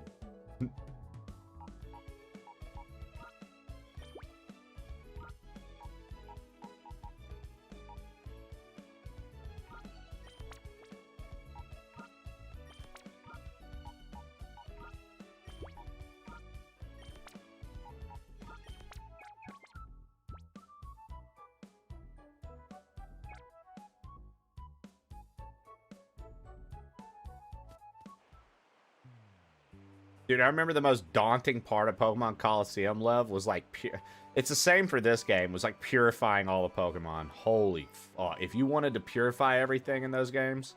Dude, I remember the most daunting part of Pokemon Coliseum, Lev, was like it's the same for this game. It was like purifying all the Pokemon. Holy fuck. If you wanted to purify everything in those games.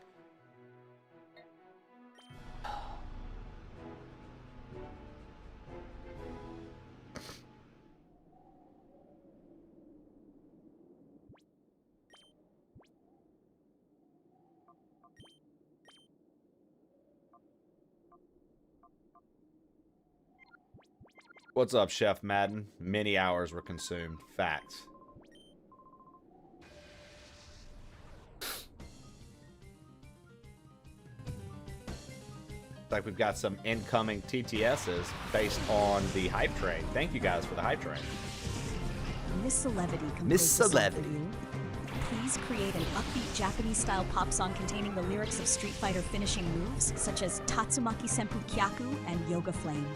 What's up, Chef Madden? Many hours were consumed. Facts. Like we've got some incoming TTSs based on the hype train. Thank you guys for the hype train. Miss Celebity composed Miss a song for Celebity. you. Please create an upbeat Japanese-style pop song containing the lyrics of Street Fighter finishing moves, such as Tatsumaki Senpu Kyaku and Yoga Flame.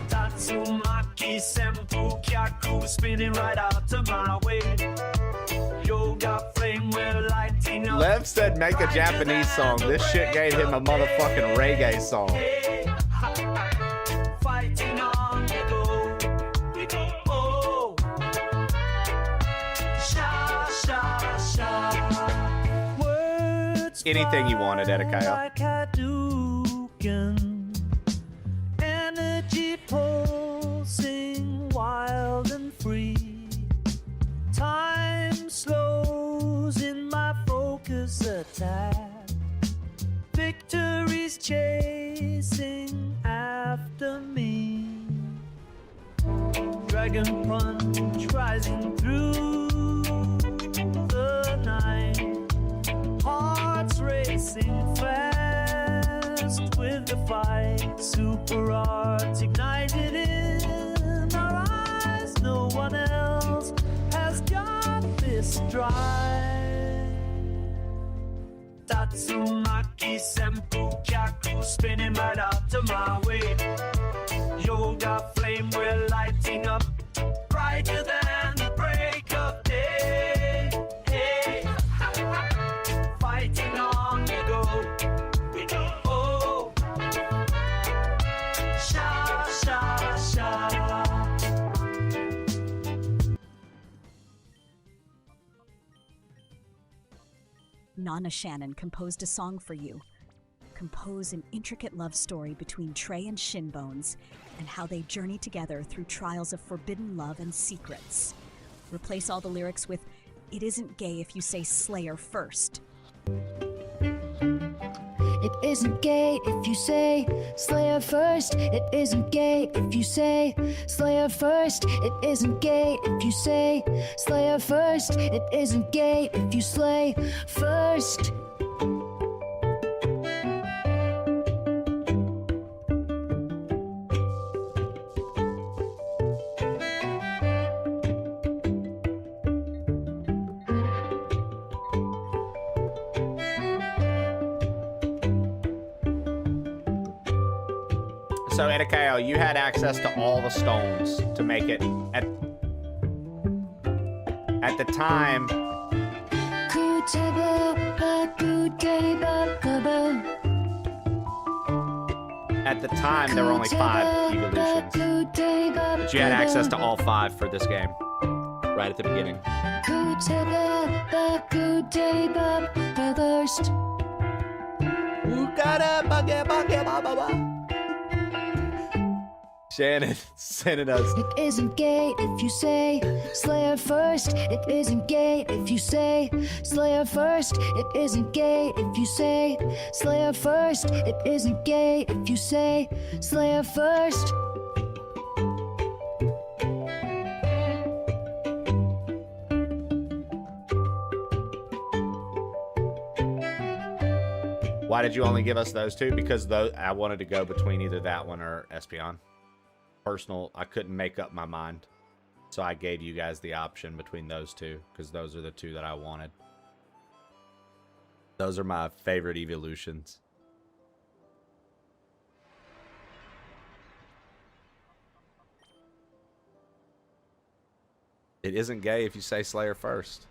Tatsumaki Senpu Kyaku spinning right out of my way. Yoga flame will lighting Kev said make a Japanese song. This shit gave him a motherfucking reggae song. Fighting on the go. We go. Oh. Sha, sha, sha. Words Anything you wanted, Edakayo. like Hadouken. Energy pulsing wild and free. Time slows in my focus attack. Victory's chasing after me. Dragon punch rising through the night. Hearts racing fast with the fight. Super arts ignited in our eyes. No one else has got this drive. Tatsumaki Senpu Kyaku spinning right out to my way. Yoga flame we're lighting up brighter than the break of day. Hey, fighting on the go. We go. Oh, sha sha sha. Nana Shannon composed a song for you. Compose an intricate love story between Trey and Shinbones and how they journey together through trials of forbidden love and secrets. Replace all the lyrics with, "It isn't gay if you say Slayer first." It isn't gay if you say Slayer first. It isn't gay if you say Slayer first. It isn't gay if you say Slayer first. It isn't gay if you slay first. So, Edakayo, you had access to all the stones to make it at the time. At the time, there were only 5 evolutions. But you had access to all 5 for this game, right at the beginning. Shannon sending us. It isn't gay if you say Slayer first. It isn't gay if you say Slayer first. It isn't gay if you say Slayer first. It isn't gay if you say Slayer first. Why did you only give us those 2? Because I wanted to go between either that one or Espeon. Personal, I couldn't make up my mind. So I gave you guys the option between those 2, because those are the 2 that I wanted. Those are my favorite evolutions. It isn't gay if you say Slayer first.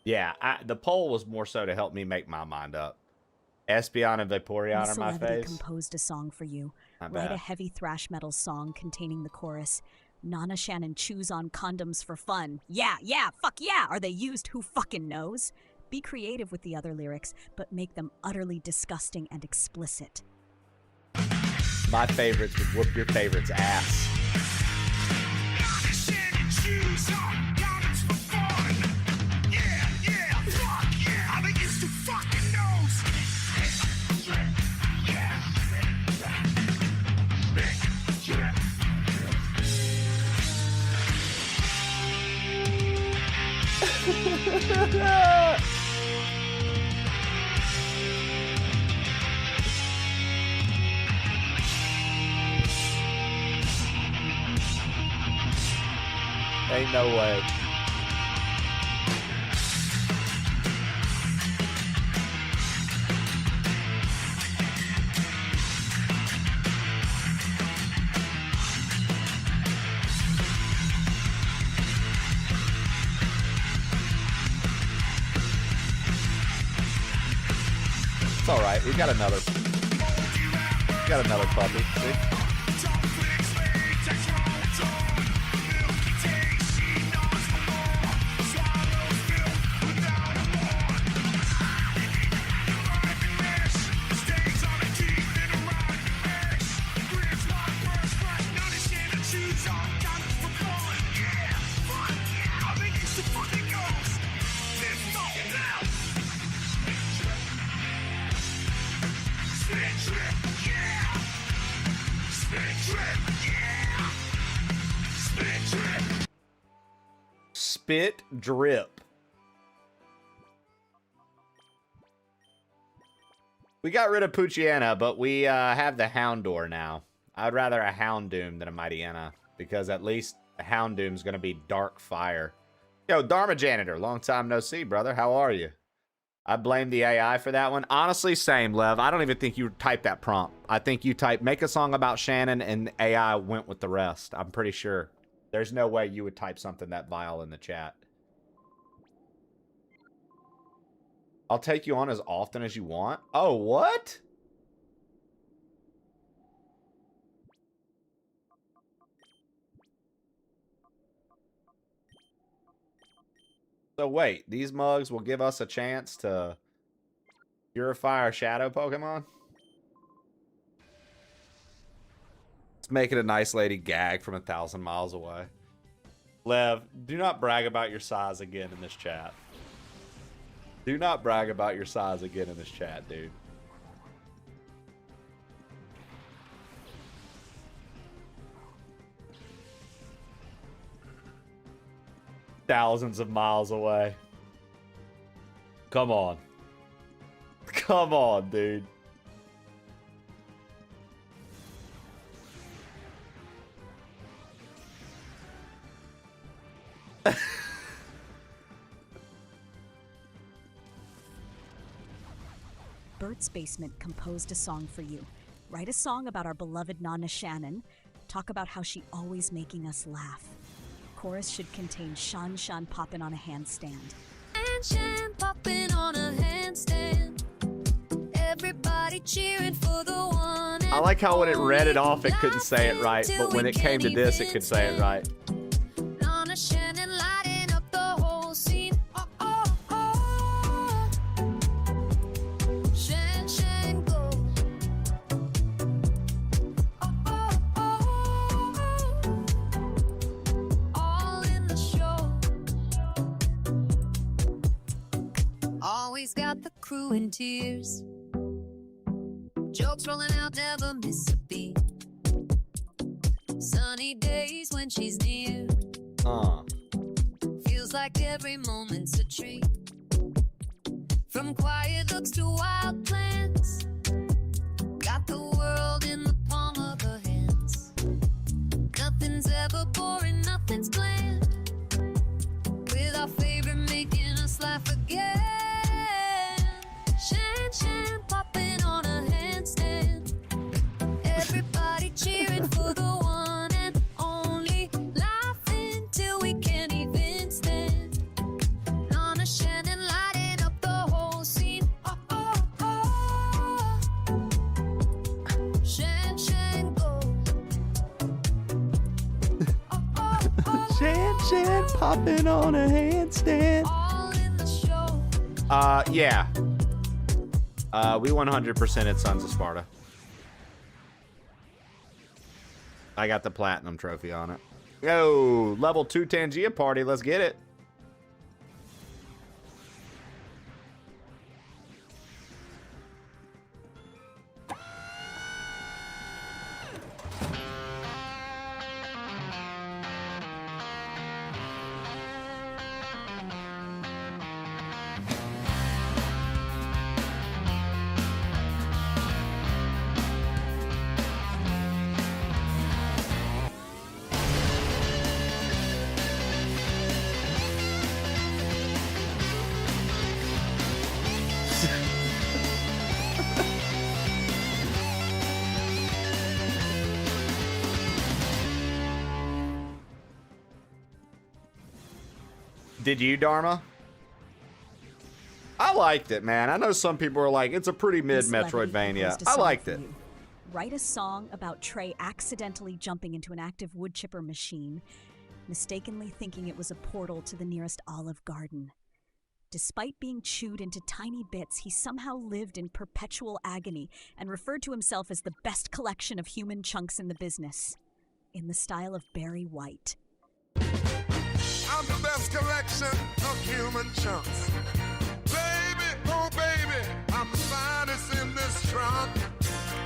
Yeah, the poll was more so to help me make my mind up. Espeon and Vaporeon are my faves. Composed a song for you. Not Write bad. a heavy thrash metal song containing the chorus, "Nana Shannon chews on condoms for fun. Yeah, fuck yeah. Are they used? Who fucking knows?" Be creative with the other lyrics, but make them utterly disgusting and explicit. My favorites would whoop your favorites' ass. Ain't no way. all right. We got another puppy. See? Spit drip. We got rid of Poochyena, but we have the Houndour now. I'd rather a Houndoom than a Mightyena, because at least a Houndoom's gonna be dark fire. Yo, Dharma Janitor, long time no see, brother. How are you? I blame the AI for that one. Honestly, same, Lev. I don't even think you typed that prompt. I think you typed, make a song about Shannon, and AI went with the rest. I'm pretty sure. There's no way you would type something that vile in the chat. I'll take you on as often as you want. Oh, what? So wait, these mugs will give us a chance to purify our shadow Pokemon? Let's make it a nice lady gag from 1,000 miles away. Lev, do not brag about your size again in this chat. Do not brag about your size again in this chat, dude. Thousands of miles away. Come on. Come on, dude. Bert's Basement composed a song for you. Write a song about our beloved Nana Shannon. Talk about how she always making us laugh. Chorus should contain Shan Shan popping on a handstand. Shan popping on a handstand. Everybody cheering for the one. I like how when it read it off, it couldn't say it right, but when it came to this, it could say it right. Nana Shannon lighting up the whole scene. Oh, oh, oh. Shan Shan go. Oh, oh, oh. All in the show. Always got the crew in tears. Jokes rolling out, never miss a beat. Sunny days when she's near. Feels like every moment's a treat. From quiet looks to wild plans. Got the world in the palm of her hands. Nothing's ever boring, nothing's bland. With our favorite making us laugh again. Shan Shan popping on a handstand. Everybody cheering for the one and only. Laughing till we can't even stand. Nana Shannon lighting up the whole scene. Oh, oh, oh. Shan Shan go. Oh, oh, oh. Shan Shan popping on a handstand. All in the show. Yeah. We 100%ed Sons of Sparta. I got the platinum trophy on it. Yo, level 2 Tangia party. Let's get it. Did you, Dharma? I liked it, man. I know some people are like, it's a pretty mid Miss Levy Metroidvania. composed a I song liked for it. you. Write a song about Trey accidentally jumping into an active wood chipper machine, mistakenly thinking it was a portal to the nearest Olive Garden. Despite being chewed into tiny bits, he somehow lived in perpetual agony and referred to himself as the best collection of human chunks in the business, in the style of Barry White. I'm the best collection of human chunks. Baby, oh baby, I'm the finest in this trunk.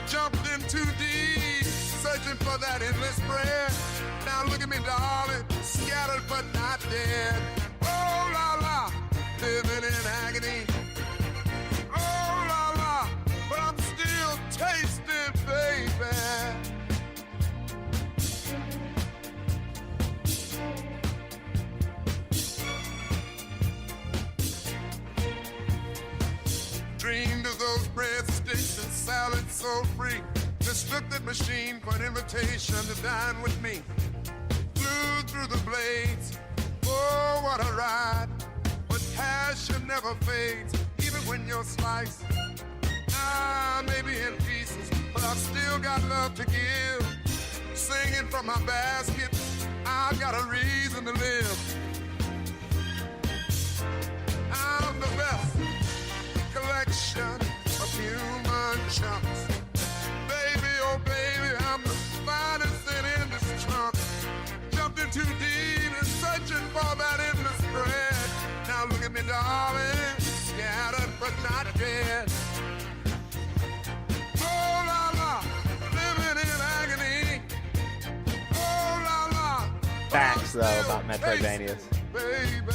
Jumped in too deep, searching for that endless bread. Now look at me, darling, scattered but not dead. Oh la la, living in agony. Oh la la, but I'm still tasting, baby. Dreamed of those breadsticks and salad so free. Mistook that machine for an invitation to dine with me. Flew through the blades, oh what a ride. But passion never fades, even when you're sliced. Ah, maybe in pieces, but I've still got love to give. Singing from my basket, I've got a reason to live. I'm the best collection of human chunks. Baby, oh baby, I'm the finest in this trunk. Jumped in too deep and searching for that endless thread. Now look at me, darling, scattered but not dead. Oh la la, living in agony. Oh la la. Facts though about Metroidvanias. Baby.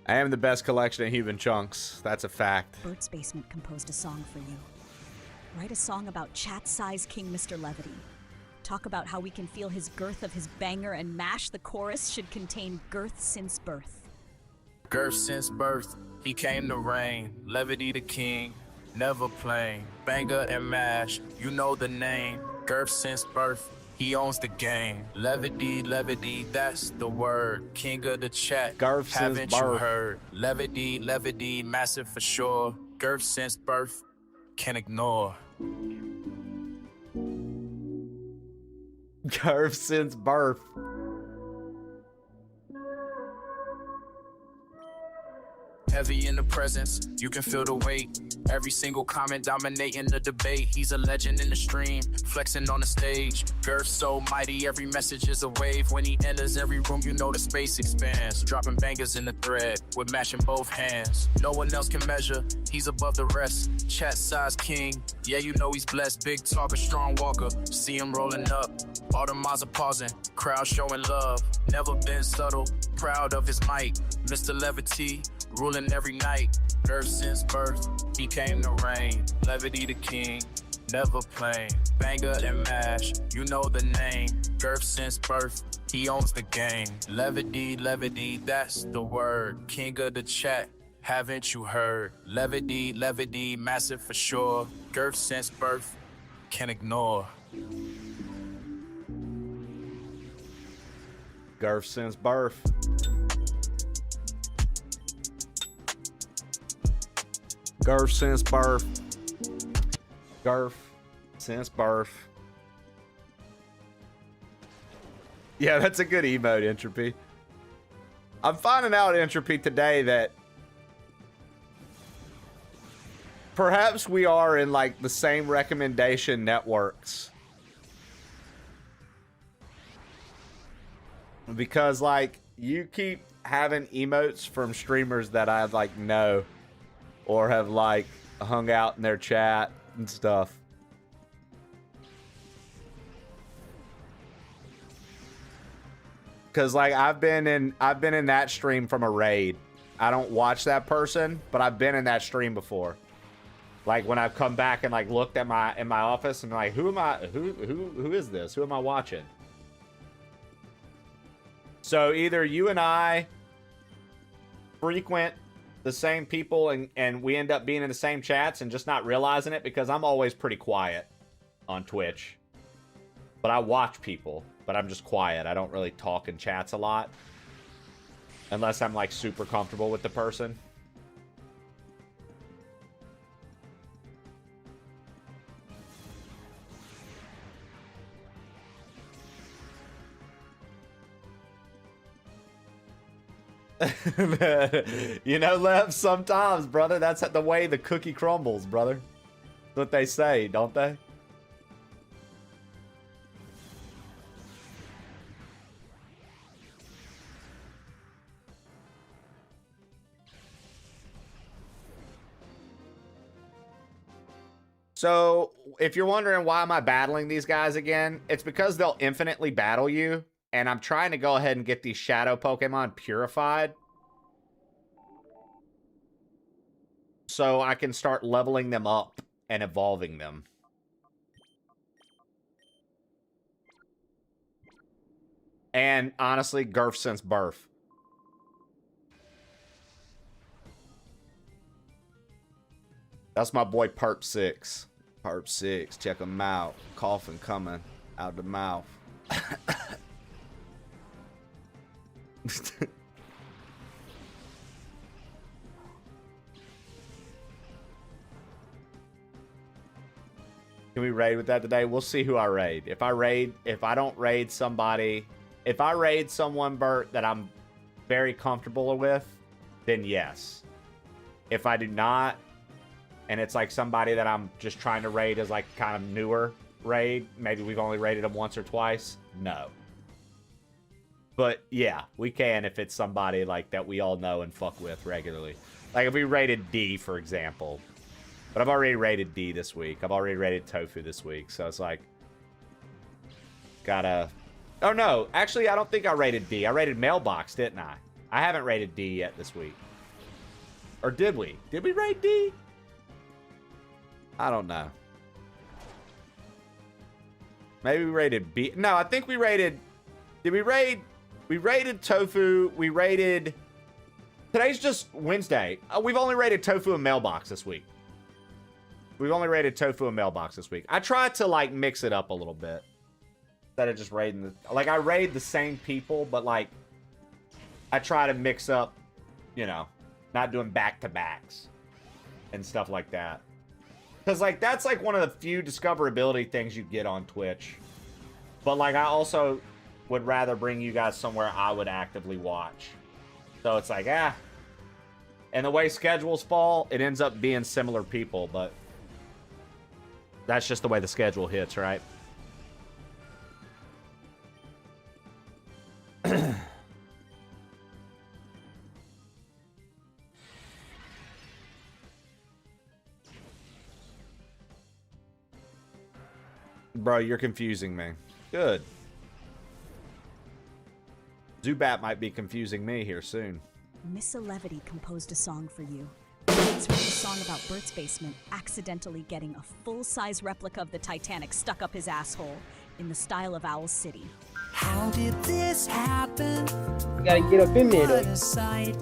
I am the best collection of human chunks. That's a fact. Bert's Basement composed a song for you. Write a song about chat-size King Mr. Levity. Talk about how we can feel his girth of his banger and mash the chorus should contain girth since birth. Girth since birth, he came to reign. Levity the king, never plain. Banger and mash, you know the name. Girth since birth, he owns the game. Levity, levity, that's the word. King of the chat, Girth haven't since you birth. heard? Levity, levity, massive for sure. Girth since birth, can't ignore. Girth since birth. Heavy in the presence, you can feel the weight. Every single comment dominating the debate. He's a legend in the stream, flexing on the stage. Girth so mighty, every message is a wave. When he enters every room, you know the space expands. Dropping bangers in the thread, with mashing both hands. No one else can measure, he's above the rest. Chat size king, yeah you know he's blessed. Big talker, strong walker, see him rolling up. All the minds are pausing, crowd showing love. Never been subtle, proud of his might. Mr. Levity, ruling every night. Girth since birth, he came to reign. Levity the king, never plain. Banger and mash, you know the name. Girth since birth, he owns the game. Levity, levity, that's the word. King of the chat, haven't you heard? Levity, levity, massive for sure. Girth since birth, can't ignore. Girth since birth. Girth since birth. Girth since birth. Yeah, that's a good emote, Entropy. I'm finding out, Entropy, today that perhaps we are in like the same recommendation networks. Because like you keep having emotes from streamers that I like know or have like hung out in their chat and stuff. Cause like I've been in that stream from a raid. I don't watch that person, but I've been in that stream before. Like when I've come back and like looked at in my office and like, who am I? Who is this? Who am I watching? So either you and I frequent the same people and we end up being in the same chats and just not realizing it, because I'm always pretty quiet on Twitch. But I watch people, but I'm just quiet. I don't really talk in chats a lot. Unless I'm like super comfortable with the person. You know, Lev, sometimes, brother, that's the way the cookie crumbles, brother. That's what they say, don't they? So, if you're wondering why am I battling these guys again, it's because they'll infinitely battle you, and I'm trying to go ahead and get these shadow Pokemon purified. So I can start leveling them up and evolving them. And honestly, Gurf since birth. That's my boy Perp 6. Perp 6, check him out. Coughing coming out the mouth. Can we raid with that today? We'll see who I raid. If I don't raid somebody, if I raid someone, Bert, that I'm very comfortable with, then yes. If I do not, and it's like somebody that I'm just trying to raid as like kind of newer raid, maybe we've only raided them once or twice, no. But yeah, we can if it's somebody like that we all know and fuck with regularly. Like if we raided D, for example. But I've already raided D this week. I've already raided Tofu this week. So it's like, gotta... Oh no, actually I don't think I raided D. I raided Mailbox, didn't I? I haven't raided D yet this week. Or did we? Did we raid D? I don't know. Maybe we raided B. No, I think we raided... Did we raid... We raided Tofu. We raided... Today's just Wednesday. We've only raided Tofu and Mailbox this week. We've only raided Tofu and Mailbox this week. I tried to, like, mix it up a little bit. Instead of just raiding the... Like, I raid the same people, but, like... I try to mix up, you know, not doing back-to-backs. And stuff like that. Because, like, that's, like, one of the few discoverability things you get on Twitch. But, like, I also would rather bring you guys somewhere I would actively watch. So it's like, ah. And the way schedules fall, it ends up being similar people, but... That's just the way the schedule hits, right? Bro, you're confusing me. Good. Zubat might be confusing me here soon. Miss Levity composed a song for you. It's written a song about Bert's basement accidentally getting a full-size replica of the Titanic stuck up his asshole in the style of Owl City. How did this happen? You gotta get up in there, What though. a sight.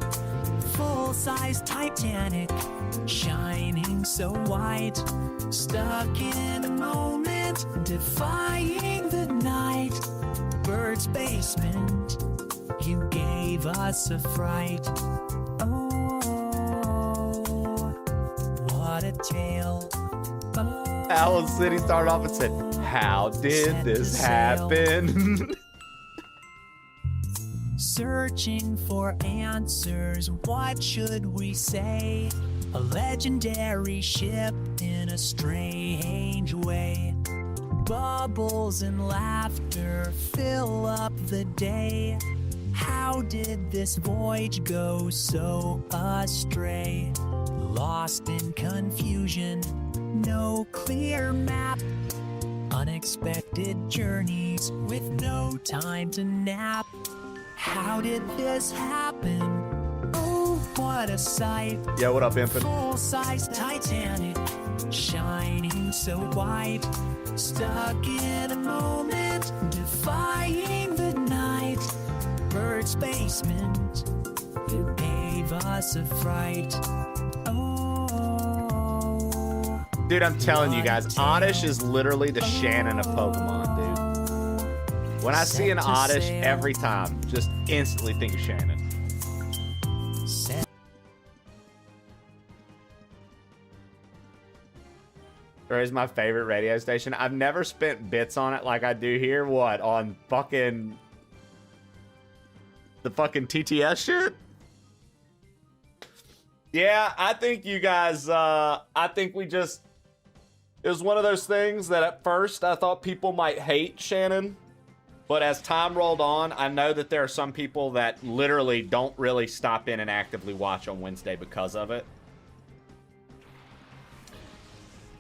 Full-size Titanic, shining so white. Stuck in a moment, defying the night. Bird's basement, you gave us a fright. Oh, what a tale. Owl City started off and said, "How did this happen?" Searching for answers, what should we say? A legendary ship in a strange way. Bubbles and laughter fill up the day. How did this voyage go so astray? Lost in confusion, no clear map. Unexpected journeys with no time to nap. How did this happen? Oh, what a sight. Yo, what up, Infant? Full-size Titanic, shining so white. Stuck in a moment, defying the night. Bird's basement, it gave us a fright. Oh, Dude, I'm telling you guys, Oddish is literally the Shannon of Pokemon, dude. When I see an Oddish every time, just instantly think of Shannon. Or is my favorite radio station. I've never spent bits on it like I do here. What? On fucking... the fucking TTS shit? Yeah, I think you guys, I think we just... It was one of those things that at first I thought people might hate Shannon. But as time rolled on, I know that there are some people that literally don't really stop in and actively watch on Wednesday because of it.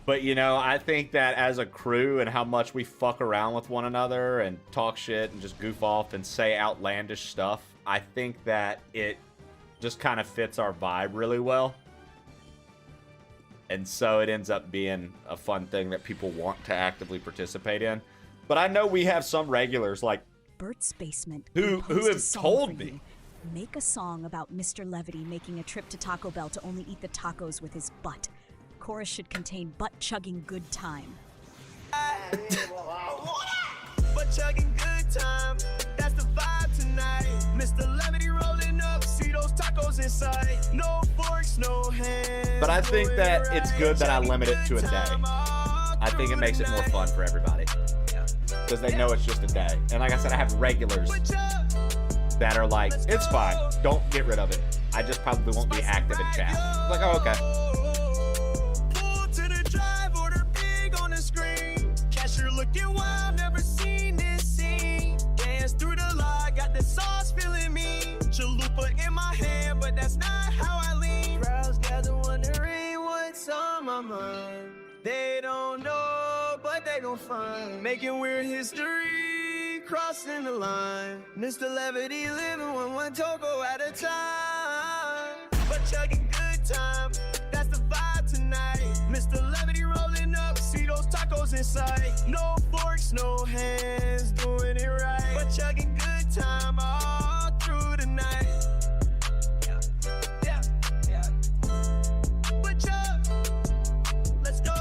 But, you know, I think that as a crew and how much we fuck around with one another and talk shit and just goof off and say outlandish stuff, I think that it just kind of fits our vibe really well. And so it ends up being a fun thing that people want to actively participate in. But I know we have some regulars like Bert's Basement who composed a have song told for me. you. Make a song about Mr. Levity making a trip to Taco Bell to only eat the tacos with his butt. Chorus should contain butt-chugging good time. But chugging good time, that's the vibe tonight. Mr. Levity rolling up, see those tacos inside. No forks, no hands. But I think that it's good that I limit it to a day. I think it makes it more fun for everybody. Because they know it's just a day. And like I said, I have regulars that are like, it's fine. Don't get rid of it. I just probably won't be active in chat. Like, oh, okay. Cashier looking wild, never seen this scene. Dance through the lie, got the sauce filling me. Chalupa in my hand, but that's not how I lean. Crowds gather wondering what's on my mind. They don't know, but they gon' find. Making weird history, crossing the line. Mr. Levity living one taco at a time. But chugging good time, that's the vibe tonight. Mr. Levity rolling up, see those tacos inside. No forks, no hands, doing it right. But chugging good time all through the night. Yeah, yeah, yeah. But chug, let's go.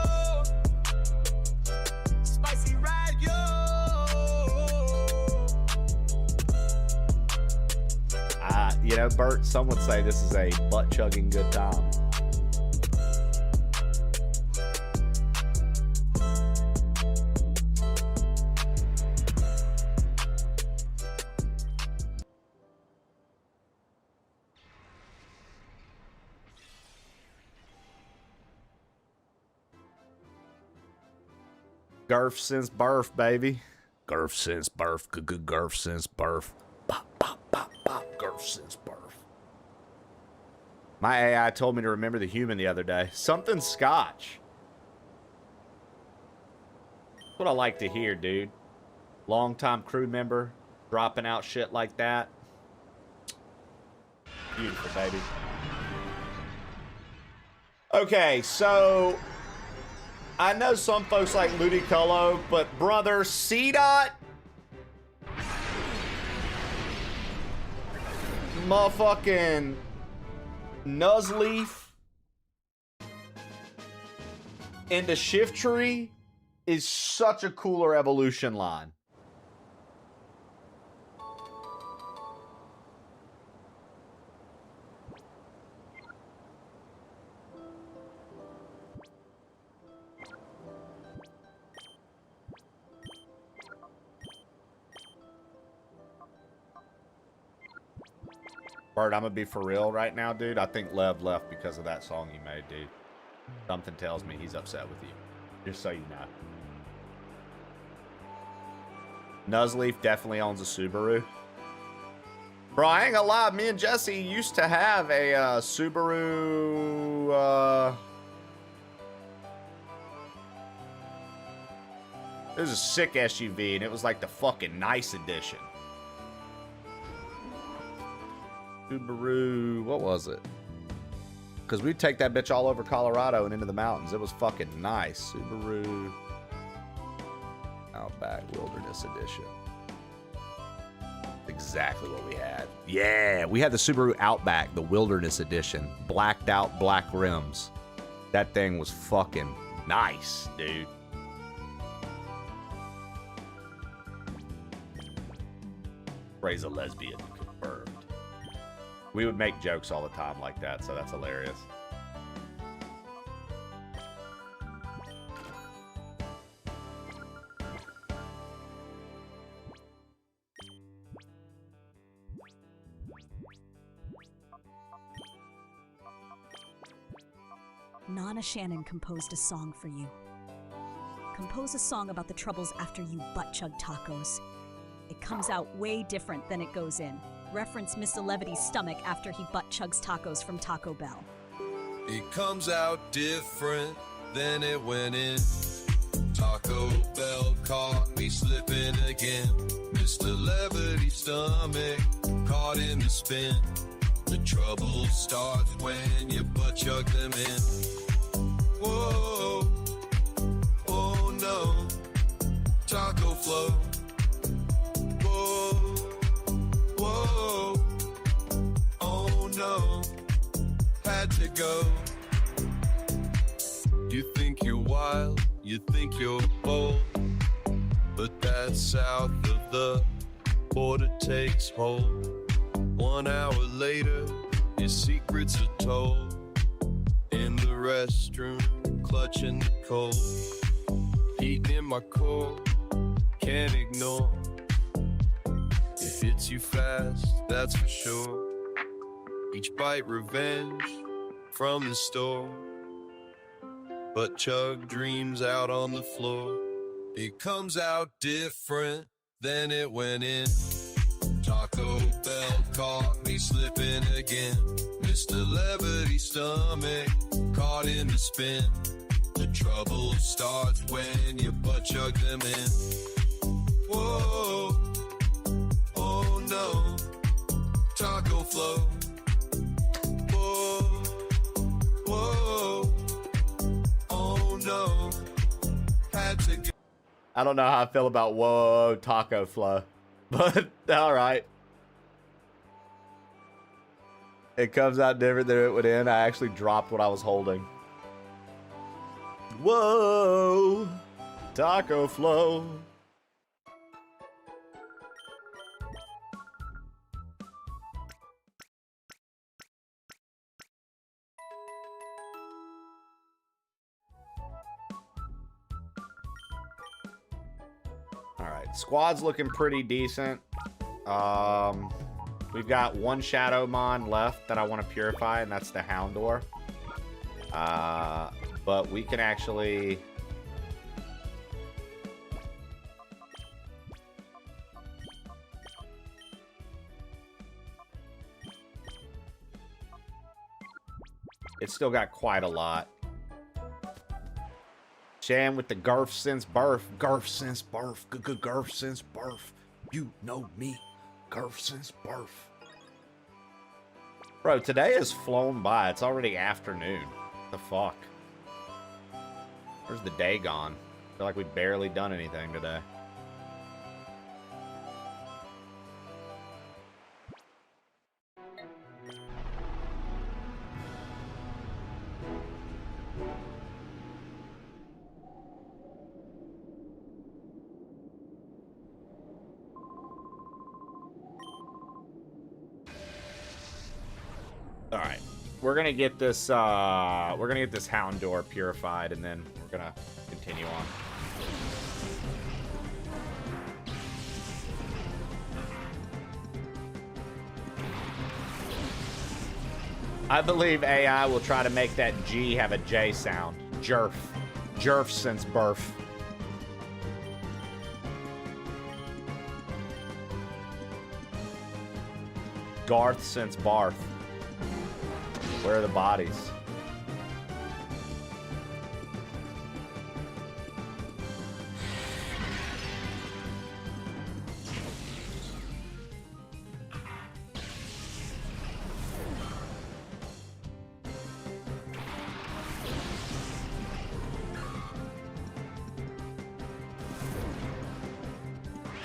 Spicy ride, yo. You know, Bert, some would say this is a butt-chugging good time. Gurf since birth, baby. Gurf since birth. Good Gurf since birth. Bop, bop, bop, bop. Gurf since birth. My AI told me to remember the human the other day. Something Scotch. That's what I like to hear, dude. Long-time crew member dropping out shit like that. Beautiful, baby. Okay, so I know some folks like Ludicolo, but brother, C-Dot, motherfucking Nuzleaf into Shift Tree is such a cooler evolution line. Bert, I'm gonna be for real right now, dude. I think Lev left because of that song you made, dude. Something tells me he's upset with you. Just so you know. Nuzleaf definitely owns a Subaru. Bro, I ain't gonna lie. Me and Jesse used to have a Subaru. It was a sick SUV, and it was like the fucking nice edition. Subaru, what was it? Because we'd take that bitch all over Colorado and into the mountains. It was fucking nice. Subaru Outback Wilderness Edition. Exactly what we had. Yeah, we had the Subaru Outback, the Wilderness Edition. Blacked out black rims. That thing was fucking nice, dude. Praise a lesbian. Confirmed. We would make jokes all the time like that, so that's hilarious. Nana Shannon composed a song for you. Compose a song about the troubles after you butt-chug tacos. It comes out way different than it goes in. Reference Mr. Levity's stomach after he butt-chugs tacos from Taco Bell. It comes out different than it went in. Taco Bell caught me slipping again. Mr. Levity's stomach caught in the spin. The trouble starts when you butt chug them in. Whoa, oh no, taco flow. Whoa, whoa, oh no, had to go. You think you're wild, you think you're bold, but that south of the border takes hold. 1 hour later, your secrets are told. In the restroom, clutching the cold. Heat in my core, can't ignore. It hits you fast, that's for sure. Each bite revenge from the store. But chug dreams out on the floor. It comes out different than it went in. Taco Bell caught me slipping again. Mr. Levity's stomach caught in the spin. The trouble starts when you butt chug them in. Whoa, oh no, taco flow. Whoa, whoa, oh no, had to go. I don't know how I feel about whoa taco flow, but all right. It comes out different than it would end. I actually dropped what I was holding. Whoa, taco flow. All right, squad's looking pretty decent. We've got one Shadowmon left that I want to purify, and that's the Houndour. But we can actually... It's still got quite a lot. Sham with the Garf since birth. Garf since birth. Garf since birth. You know me. Garf since birth. Bro, today has flown by. It's already afternoon. What the fuck? Where's the day gone? I feel like we've barely done anything today. All right, we're gonna get this Houndour purified, and then we're gonna continue on. I believe AI will try to make that G have a J sound. Jerf. Jerf since birth. Garth since Barth. Where are the bodies?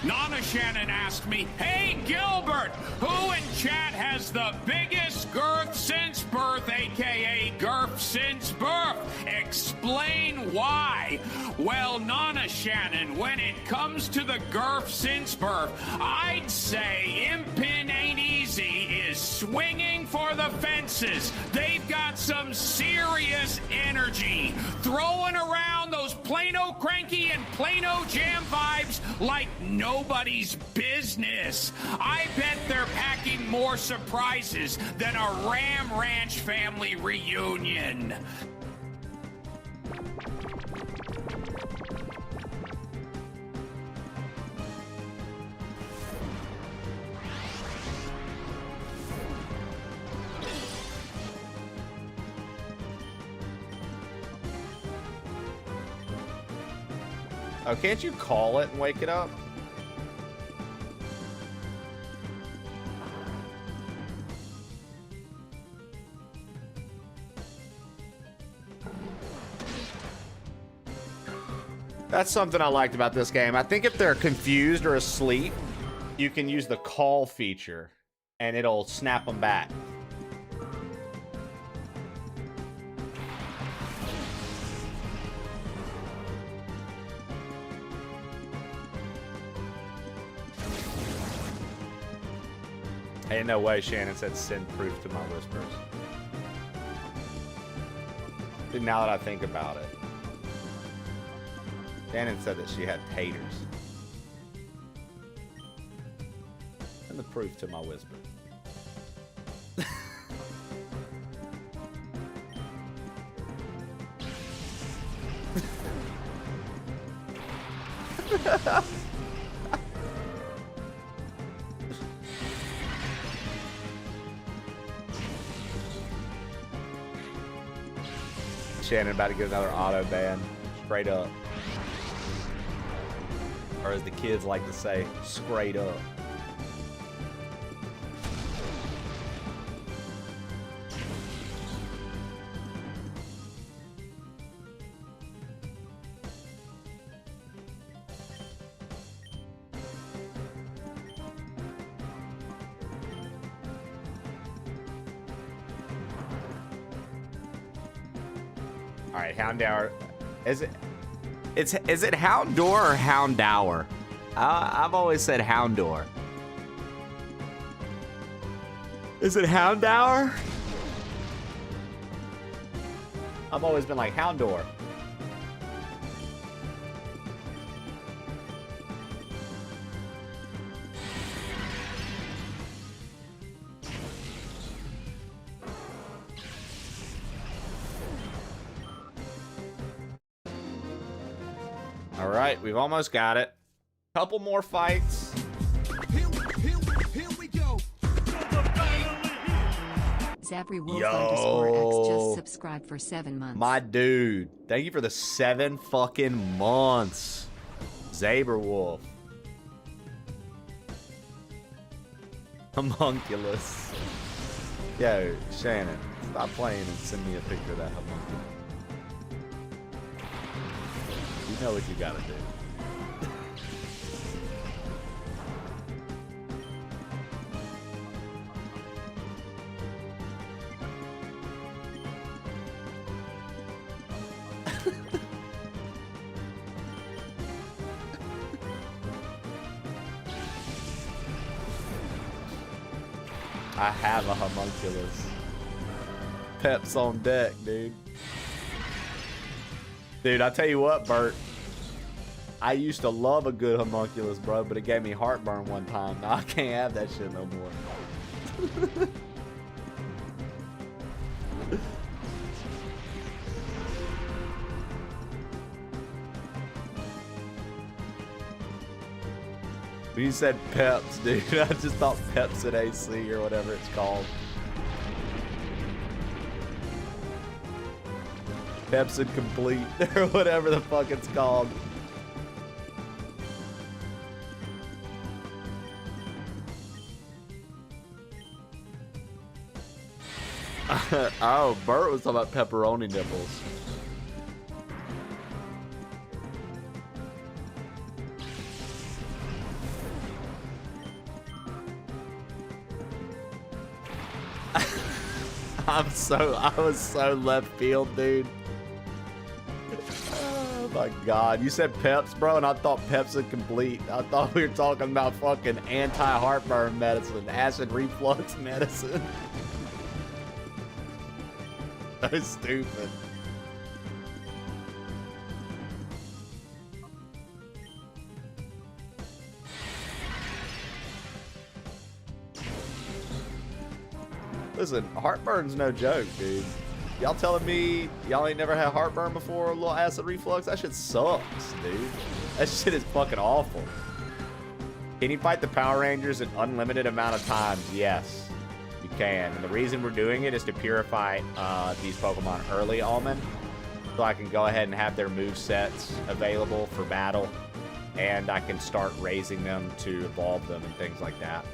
Nana Shannon asked me, "Hey Gilbert, who in chat has the biggest girth since birth, aka girth since birth? Explain why." Well, Nana Shannon, when it comes to the girth since birth, I'd say Impin Ain't Easy is swinging for the fences. They've got some serious energy, throwing around those Plano cranky and Plano jam vibes like nobody's business. I bet they're packing more surprises than a Ram Ranch family reunion. Oh, can't you call it and wake it up? That's something I liked about this game. I think if they're confused or asleep, you can use the call feature and it'll snap them back. Ain't no way Shannon said send proof to my whispers. Now that I think about it. Shannon said that she had taters. Send the proof to my whisper. Shannon about to get another auto ban. Straight up. Or as the kids like to say, straight up. All right, Houndour. Is it Houndour or Houndour? I've always said Houndour. Is it Houndour? I've always been like Houndour. All right, we've almost got it. Couple more fights. Here we go. Zabry_Wolf_X just subscribed for 7 months. My dude, thank you for the 7 fucking months. Zaberwolf. Homunculus. Yo, Shannon, stop playing and send me a picture of that homunculus. You know what you gotta do. I have a homunculus. Pep's on deck, dude. Dude, I tell you what, Bert. I used to love a good homunculus, bro, but it gave me heartburn one time. Now I can't have that shit no more. When you said Peps, dude, I just thought Pepsi AC or whatever it's called. Pepsi Complete or whatever the fuck it's called. Oh, Bert was talking about pepperoni nipples. I was so left field, dude. Oh my god. You said Peps, bro, and I thought Pepsi Complete. I thought we were talking about fucking anti-heartburn medicine, acid reflux medicine. So stupid. Listen, heartburn's no joke, dude. Y'all telling me y'all ain't never had heartburn before, a little acid reflux? That shit sucks, dude. That shit is fucking awful. Can you fight the Power Rangers an unlimited amount of times? Yes, you can. And the reason we're doing it is to purify these Pokemon early, Almond. So I can go ahead and have their move sets available for battle. And I can start raising them to evolve them and things like that.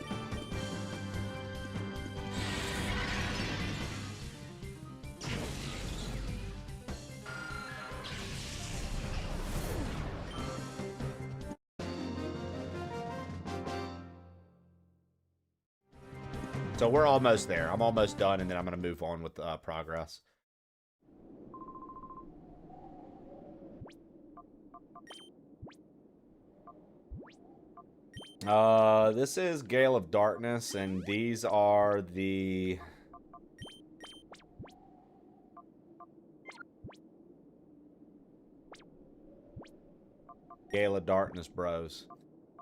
So we're almost there. I'm almost done, and then I'm going to move on with progress. This is Gale of Darkness, and these are the... Gale of Darkness bros.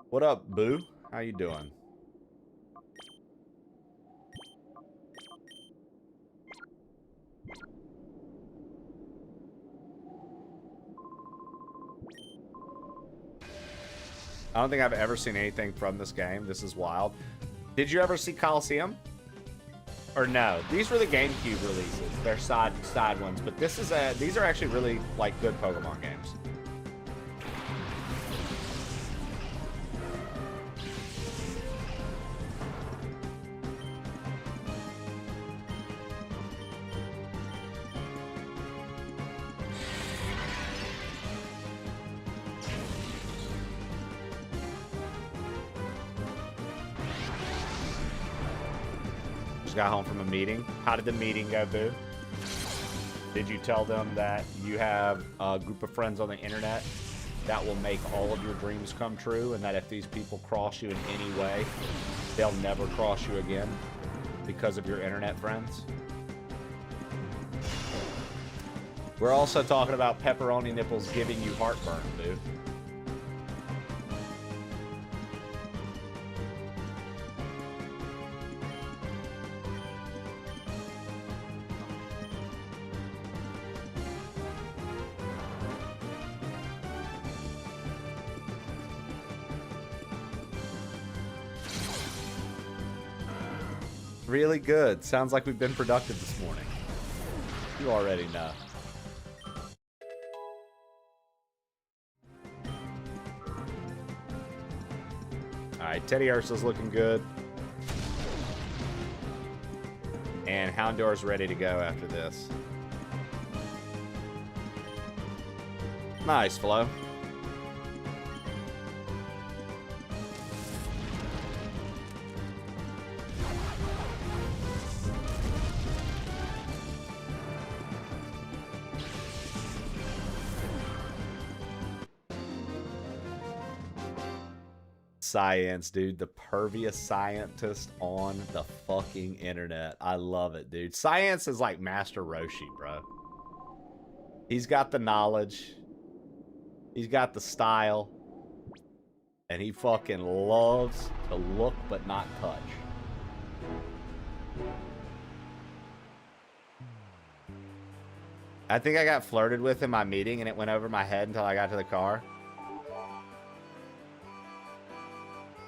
What up, Boo? How you doing? I don't think I've ever seen anything from this game. This is wild. Did you ever see Coliseum? Or no? These were the GameCube releases. They're side ones, but this is these are actually really like good Pokemon games. Got home from a meeting. How did the meeting go, Boo? Did you tell them that you have a group of friends on the internet that will make all of your dreams come true, and that if these people cross you in any way, they'll never cross you again because of your internet friends? We're also talking about pepperoni nipples giving you heartburn, Boo. Really good. Sounds like we've been productive this morning. You already know. Alright, Teddy Ursa's looking good. And Houndour's ready to go after this. Nice, Flo. Science, dude. The pervious scientist on the fucking internet. I love it, dude. Science is like Master Roshi, bro. He's got the knowledge. He's got the style. And he fucking loves to look but not touch. I think I got flirted with in my meeting and it went over my head until I got to the car.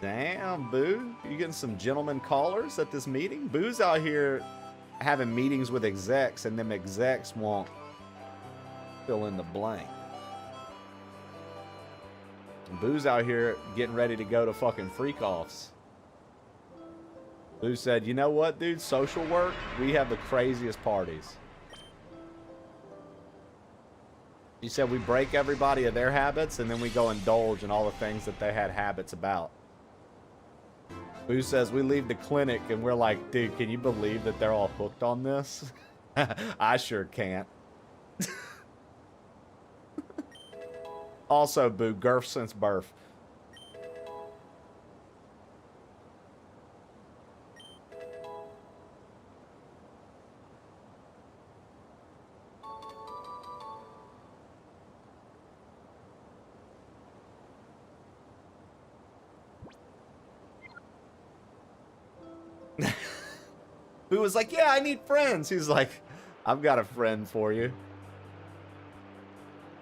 Damn, Boo. You getting some gentleman callers at this meeting? Boo's out here having meetings with execs, and them execs won't fill in the blank. And Boo's out here getting ready to go to fucking freak-offs. Boo said, you know what, dude? Social work, we have the craziest parties. He said we break everybody of their habits, and then we go indulge in all the things that they had habits about. Boo says we leave the clinic and we're like, dude, can you believe that they're all hooked on this? I sure can't. Also, Boo, Gurf since birth. Boo was like, yeah, I need friends. He's like, I've got a friend for you.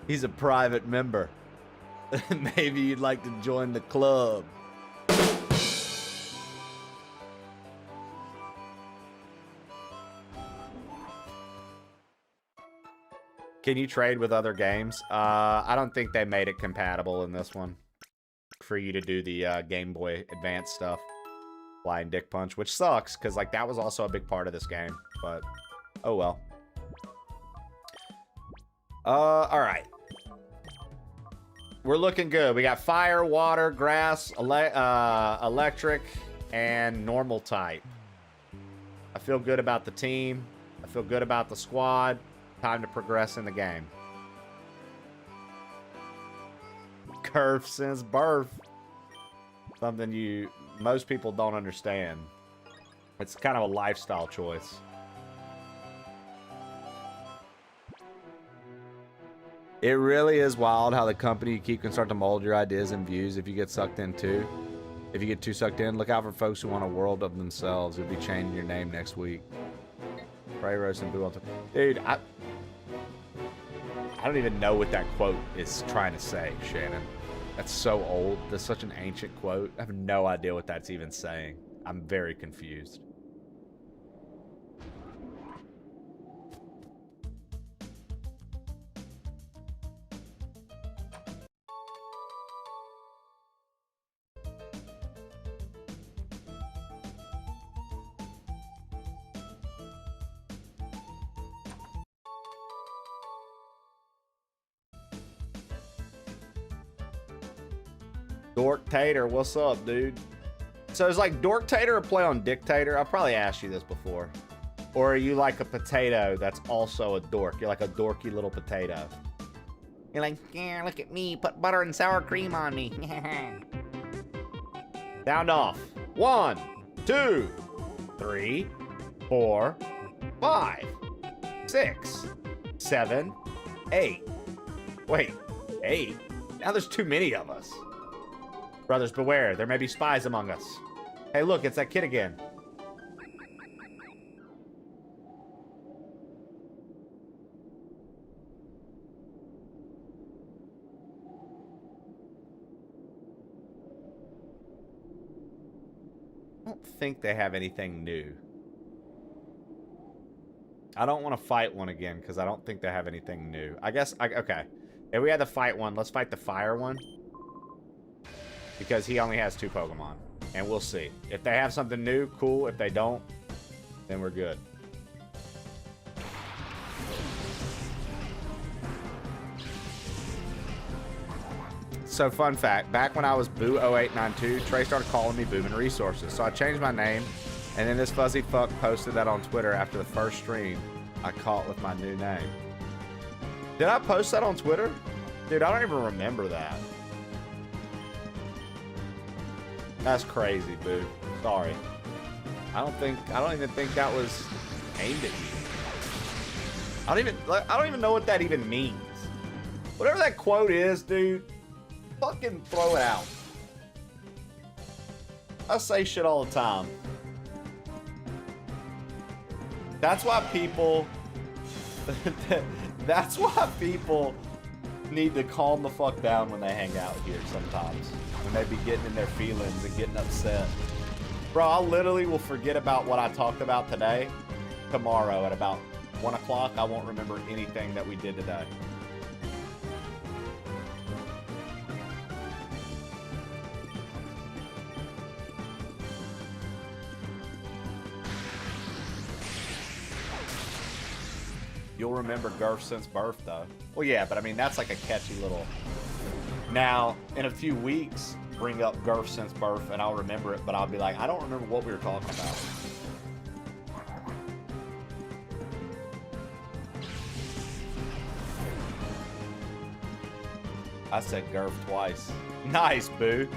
He's a private member. Maybe you'd like to join the club. Can you trade with other games? I don't think they made it compatible in this one for you to do the Game Boy Advance stuff. Flying Dick Punch, which sucks, because, like, that was also a big part of this game. But, oh well. Alright. We're looking good. We got fire, water, grass, electric, and normal type. I feel good about the team. I feel good about the squad. Time to progress in the game. Curve since birth. Something most people don't understand. It's kind of a lifestyle choice. It really is wild how the company you keep can start to mold your ideas and views if you get sucked in too. If you get too sucked in, look out for folks who want a world of themselves. You'll be changing your name next week. Pray, roast, and boo on top. Dude, I don't even know what that quote is trying to say, Shannon. That's so old. That's such an ancient quote. I have no idea what that's even saying. I'm very confused. Dork Tater, what's up, dude? So is like Dork Tater a play on Dictator? I've probably asked you this before. Or are you like a potato that's also a dork? You're like a dorky little potato. You're like, yeah, look at me, put butter and sour cream on me. Sound off. 1, 2, 3, 4, 5, 6, 7, 8. Wait, 8? Now there's too many of us. Brothers, beware. There may be spies among us. Hey, look, it's that kid again. I don't think they have anything new. I don't want to fight one again because I don't think they have anything new. I guess, okay. If we had to fight one, let's fight the fire one. Because he only has 2 Pokemon. And we'll see. If they have something new, cool. If they don't, then we're good. So, fun fact. Back when I was Boo0892, Trey started calling me Booming Resources. So I changed my name. And then this fuzzy fuck posted that on Twitter after the first stream I caught with my new name. Did I post that on Twitter? Dude, I don't even remember that. That's crazy, Boo. Sorry. I don't even think that was aimed at you. I don't even know what that even means. Whatever that quote is, dude, fucking throw it out. I say shit all the time. That's why people that's why people need to calm the fuck down when they hang out here sometimes. When they be getting in their feelings and getting upset. Bro, I literally will forget about what I talked about today. Tomorrow at about 1 o'clock, I won't remember anything that we did today. You'll remember Gurf since birth, though. Well, yeah, but I mean, that's like a catchy little... Now, in a few weeks, bring up Gurf since birth, and I'll remember it, but I'll be like, I don't remember what we were talking about. I said Gurf twice. Nice, Boo.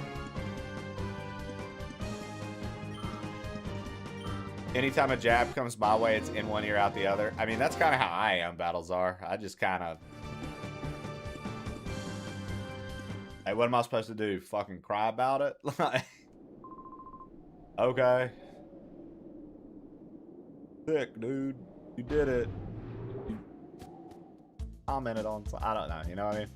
Anytime a jab comes my way, it's in one ear, out the other. I mean, that's kind of how I am, Battlezar. I just kind of... Hey, what am I supposed to do? Fucking cry about it? Okay. Sick, dude. You did it. You commented on... I don't know, you know what I mean?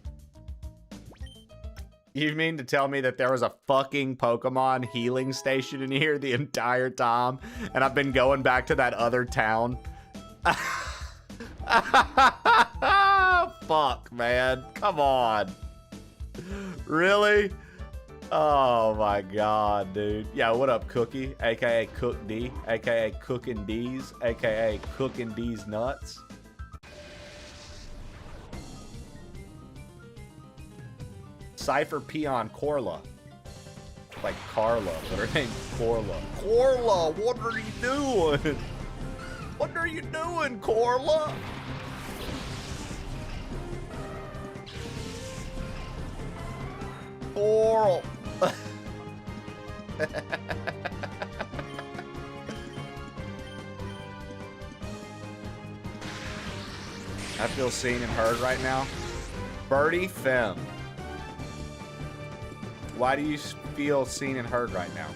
You mean to tell me that there was a fucking Pokemon healing station in here the entire time, and I've been going back to that other town? fuck, man? Come on. Really? Oh my god, dude. Yeah, what up, Cookie? AKA Cook D, AKA Cookin' D's, AKA Cookin' D's Nuts. Cypher Peon Corla. Like Carla, but her name's Corla. Corla, what are you doing? What are you doing, Corla? Coral. I feel seen and heard right now. Birdie Fem. Why do you feel seen and heard right now?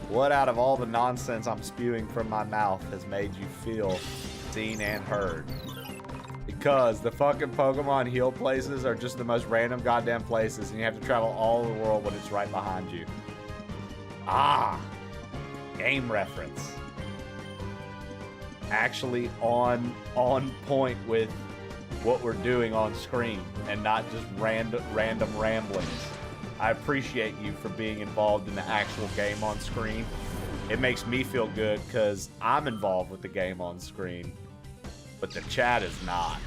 What out of all the nonsense I'm spewing from my mouth has made you feel seen and heard? Because the fucking Pokemon heal places are just the most random goddamn places, and you have to travel all over the world when it's right behind you. Ah, game reference. Actually on point with what we're doing on screen, and not just random ramblings. I appreciate you for being involved in the actual game on screen. It makes me feel good because I'm involved with the game on screen, but the chat is not.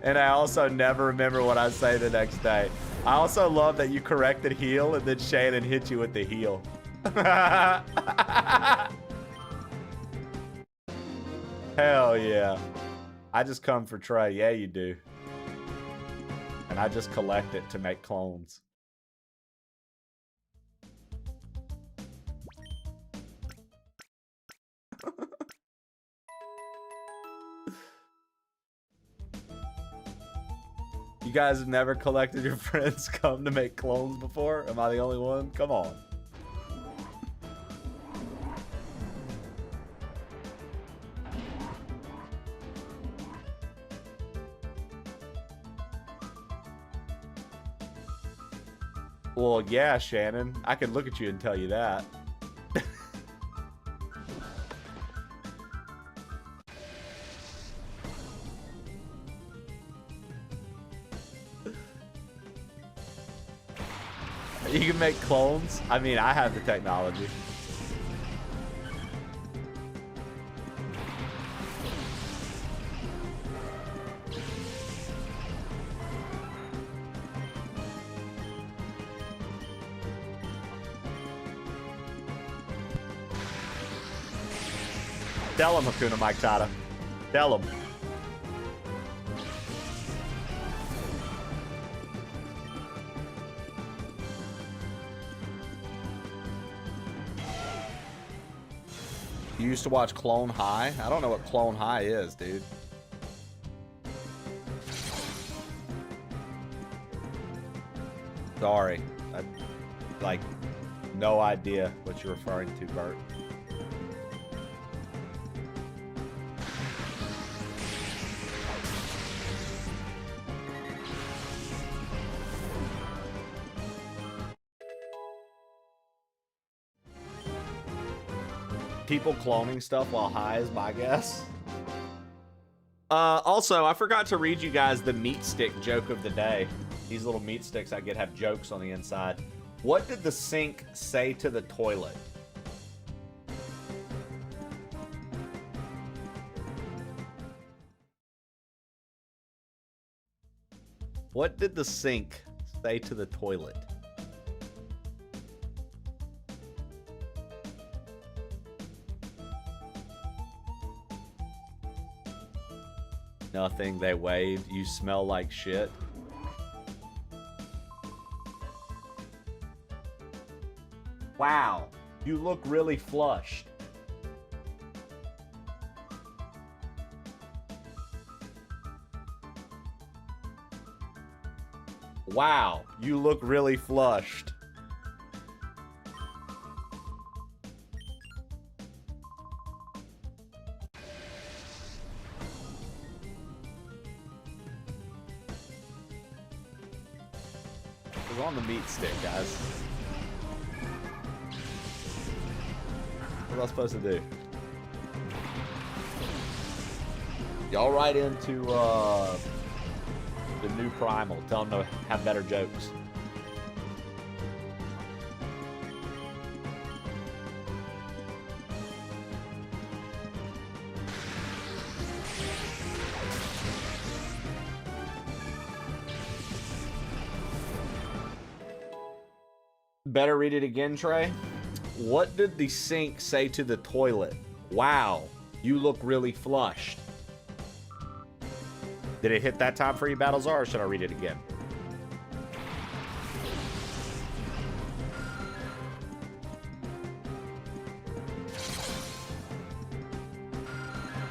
And I also never remember what I say the next day. I also love that you corrected heal and then Shannon hit you with the heal. Hell yeah. I just come for Trey. Yeah, you do. And I just collect it to make clones. You guys have never collected your friends come to make clones before? Am I the only one? Come on. Well, yeah, Shannon. I can look at you and tell you that. You can make clones? I mean, I have the technology. Tell him, Hakuna Matata. Tell him. You used to watch Clone High? I don't know what Clone High is, dude. Sorry. I, like, no idea what you're referring to, Bert. People cloning stuff while high is my guess. Also, I forgot to read you guys the meat stick joke of the day. These little meat sticks I get have jokes on the inside. What did the sink say to the toilet? What did the sink say to the toilet? Nothing, they waved. You smell like shit. Wow, you look really flushed. Wow, you look really flushed. We're on the meat stick, guys. What am I supposed to do? Y'all write into the new Primal. Tell them to have better jokes. Better read it again, Trey. What did the sink say to the toilet? Wow, you look really flushed. Did it hit that time for you, Battlezar, or should I read it again?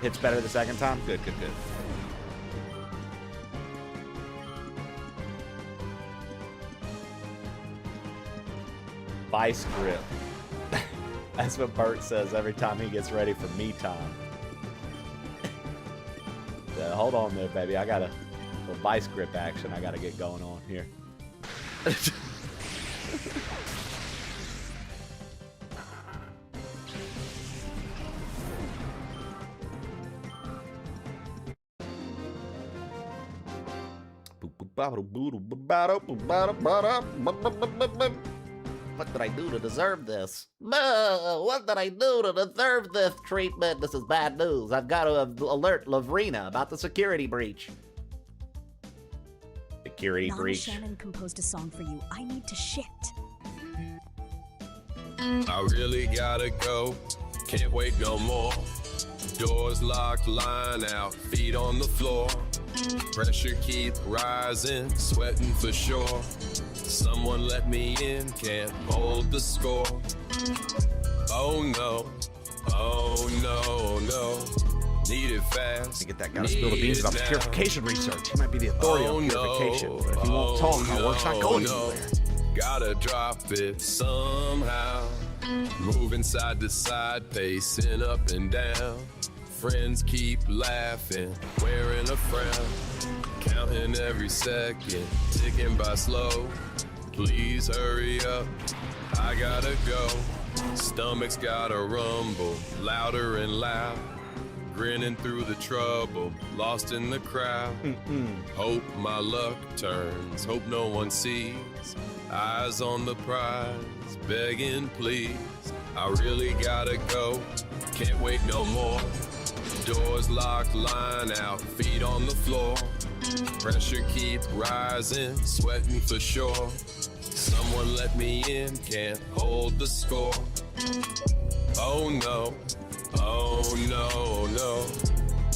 Hits better the second time? Good, good, good. Vice grip. That's what Bert says every time he gets ready for me time. So, hold on there, baby. I got a vice grip action I got to get going on here. What did I do to deserve this? What did I do to deserve this treatment? This is bad news. I've got to alert Lavrina about the security breach. Security breach. Shannon composed a song for you. I need to shit. I really gotta go. Can't wait no more. Doors locked, line out, feet on the floor. Pressure keep rising, sweating for sure. Someone let me in, can't hold the score. Oh no, no. Need it fast. Get that guy to spill the beans about the purification research. He might be the authority on purification. But if he won't talk, our work's not going anywhere. Gotta drop it somehow. Moving side to side, pacing up and down. Friends keep laughing, wearing a frown. Counting every second, ticking by slow. Please hurry up, I gotta go. Stomach's gotta rumble, louder and loud. Grinning through the trouble, lost in the crowd. Hope my luck turns, hope no one sees. Eyes on the prize, begging please. I really gotta go, can't wait no more. Doors locked, line out, feet on the floor. Pressure keep rising, sweating for sure. Someone let me in, can't hold the score. Oh no, no.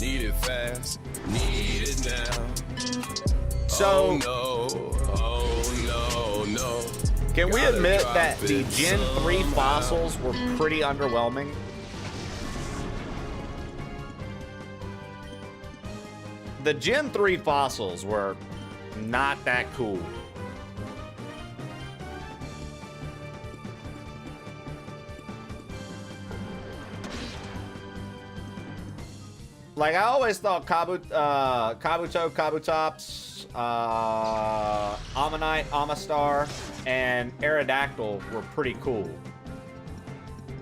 Need it fast, need it now. So, oh no. Can we Gotta admit drop that the it Gen 3 somehow. fossils were pretty underwhelming? The Gen 3 fossils were not that cool. Like, I always thought Kabuto, Kabutops, Ammonite, Amistar, and Aerodactyl were pretty cool.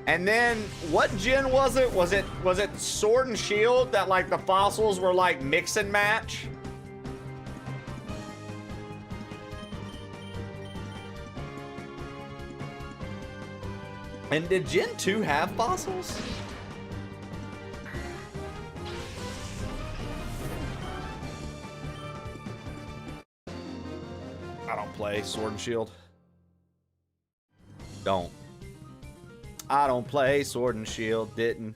And then, what gen was it? Was it Sword and Shield that, like, the fossils were, like, mix and match? And did Gen 2 have fossils? I don't play Sword and Shield. Don't. I don't play Sword and Shield. Didn't.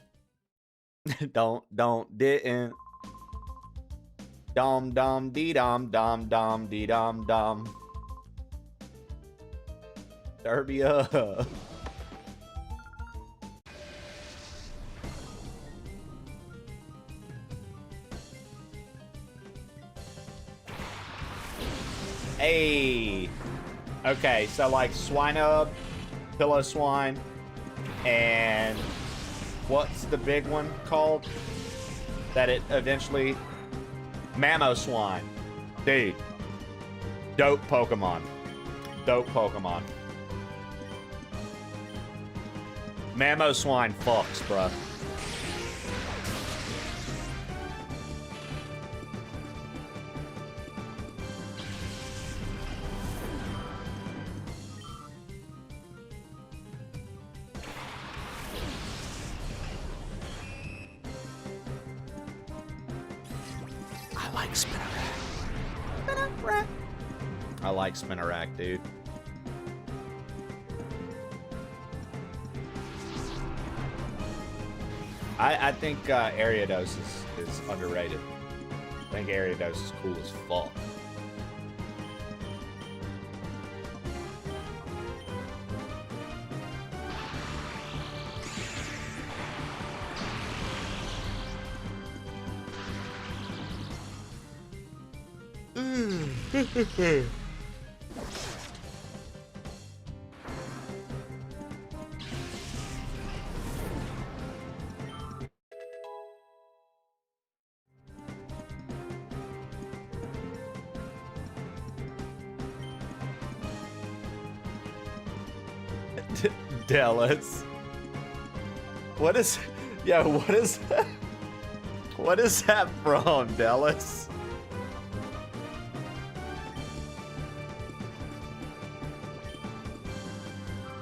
Didn't. Dom dee dom dee dom. Derbia. Hey. Okay, so like Swinub, Pillow Swine, and what's the big one called? That it eventually... Mamoswine. Dude. Dope Pokemon. Dope Pokemon. Mamoswine fucks, bruh. I like Spinnerack. I like Spinnerack, dude. I think Ariados is underrated. I think Ariados is cool as fuck. Dallas. What is... Yeah, what is... What is that from, Dallas?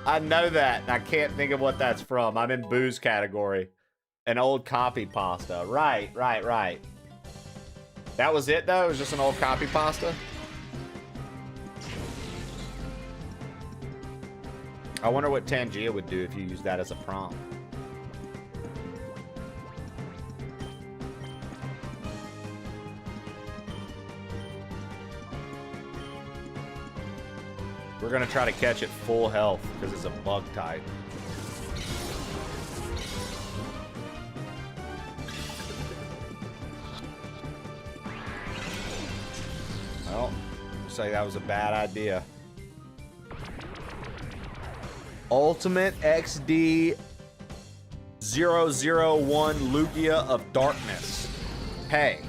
I know that, and I can't think of what that's from. I'm in booze category. An old copy pasta. Right. That was it, though? It was just an old copy pasta? I wonder what Tangia would do if you used that as a prompt. We're gonna try to catch it full health because it's a bug type. Well, looks like that was a bad idea. Ultimate XD 001 Lugia of Darkness. Hey,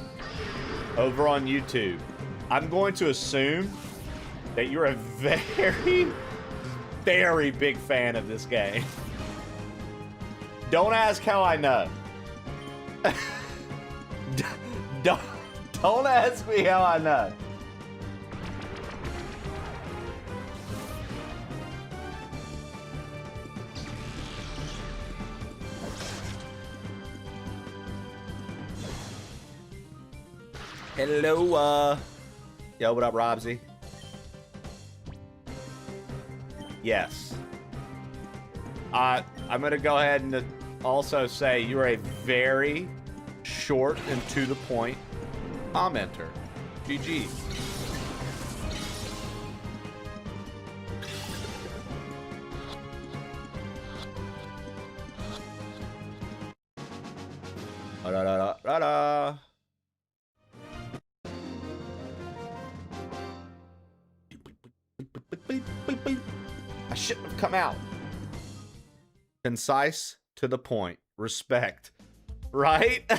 over on YouTube, I'm going to assume that you're a very, very big fan of this game. Don't ask how I know. Don't ask me how I know. Hello, yo, what up, Robsy? Yes. I'm gonna go ahead and also say you're a very short and to the point commenter. GG. Da-da-da-da-da. I shouldn't have come out. Concise, to the point. Respect. Right?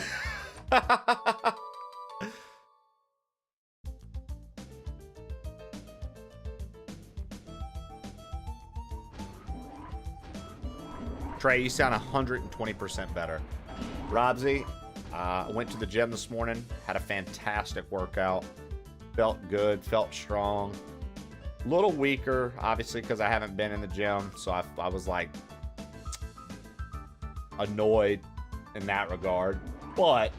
Trey, you sound 120% better. Robsy, I went to the gym this morning, had a fantastic workout. Felt good, felt strong. A little weaker, obviously, because I haven't been in the gym. So I was like annoyed in that regard. But,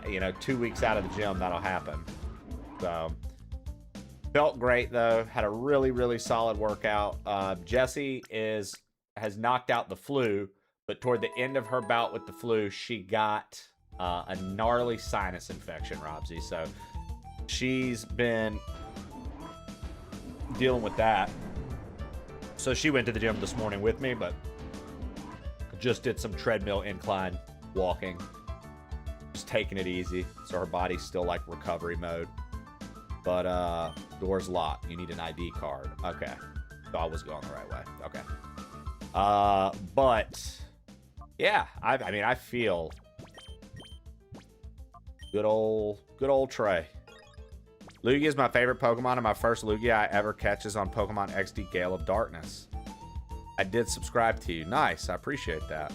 you know, 2 weeks out of the gym, that'll happen. So, felt great, though. Had a really, really solid workout. Jessie has knocked out the flu, but toward the end of her bout with the flu, she got a gnarly sinus infection, Robsy. So, she's been dealing with that. So she went to the gym this morning with me, but just did some treadmill incline walking. Just taking it easy. So her body's still like recovery mode. But door's locked. You need an ID card. Okay. So I was going the right way. Okay. But yeah, I mean, I feel good old Trey. Lugia is my favorite Pokemon, and my first Lugia I ever catch is on Pokemon XD Gale of Darkness. I did subscribe to you. Nice. I appreciate that.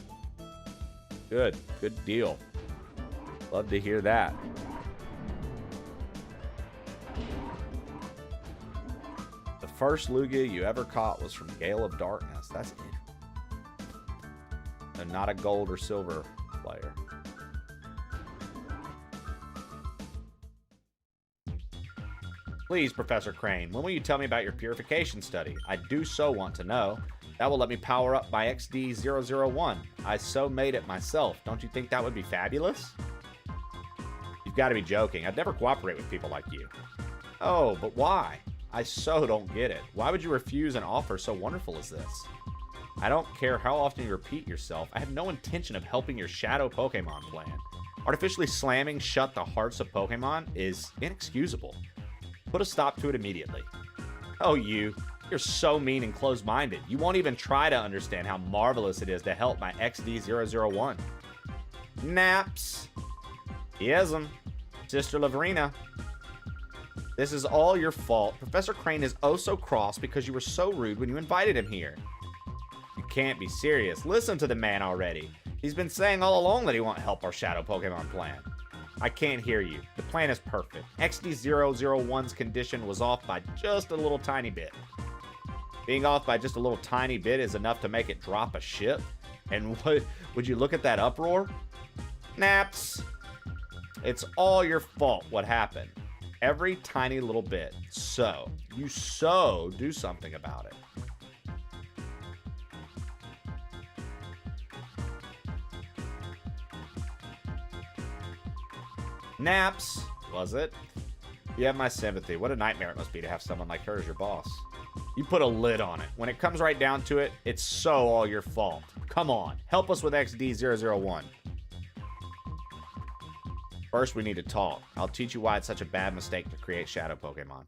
Good. Good deal. Love to hear that. The first Lugia you ever caught was from Gale of Darkness. That's it. So not a gold or silver player. Please, Professor Crane, when will you tell me about your purification study? I do so want to know. That will let me power up my XD001. I so made it myself. Don't you think that would be fabulous? You've got to be joking. I'd never cooperate with people like you. Oh, but why? I so don't get it. Why would you refuse an offer so wonderful as this? I don't care how often you repeat yourself. I have no intention of helping your shadow Pokemon plan. Artificially slamming shut the hearts of Pokemon is inexcusable. Put a stop to it immediately. Oh, you're so mean and closed-minded. You won't even try to understand how marvelous it is to help my XD001. Naps. Yes'm. Sister Laverina. This is all your fault. Professor Crane is oh so cross because you were so rude when you invited him here. You can't be serious. Listen to the man already. He's been saying all along that he won't help our shadow Pokemon plan. I can't hear you. The plan is perfect. XD001's condition was off by just a little tiny bit. Being off by just a little tiny bit is enough to make it drop a ship? And what, would you look at that uproar? Naps. It's all your fault what happened. Every tiny little bit. So, you do something about it. Naps, was it? You have my sympathy. What a nightmare it must be to have someone like her as your boss. You put a lid on it. When it comes right down to it, it's so all your fault. Come on, help us with XD001. First, we need to talk. I'll teach you why it's such a bad mistake to create shadow Pokemon.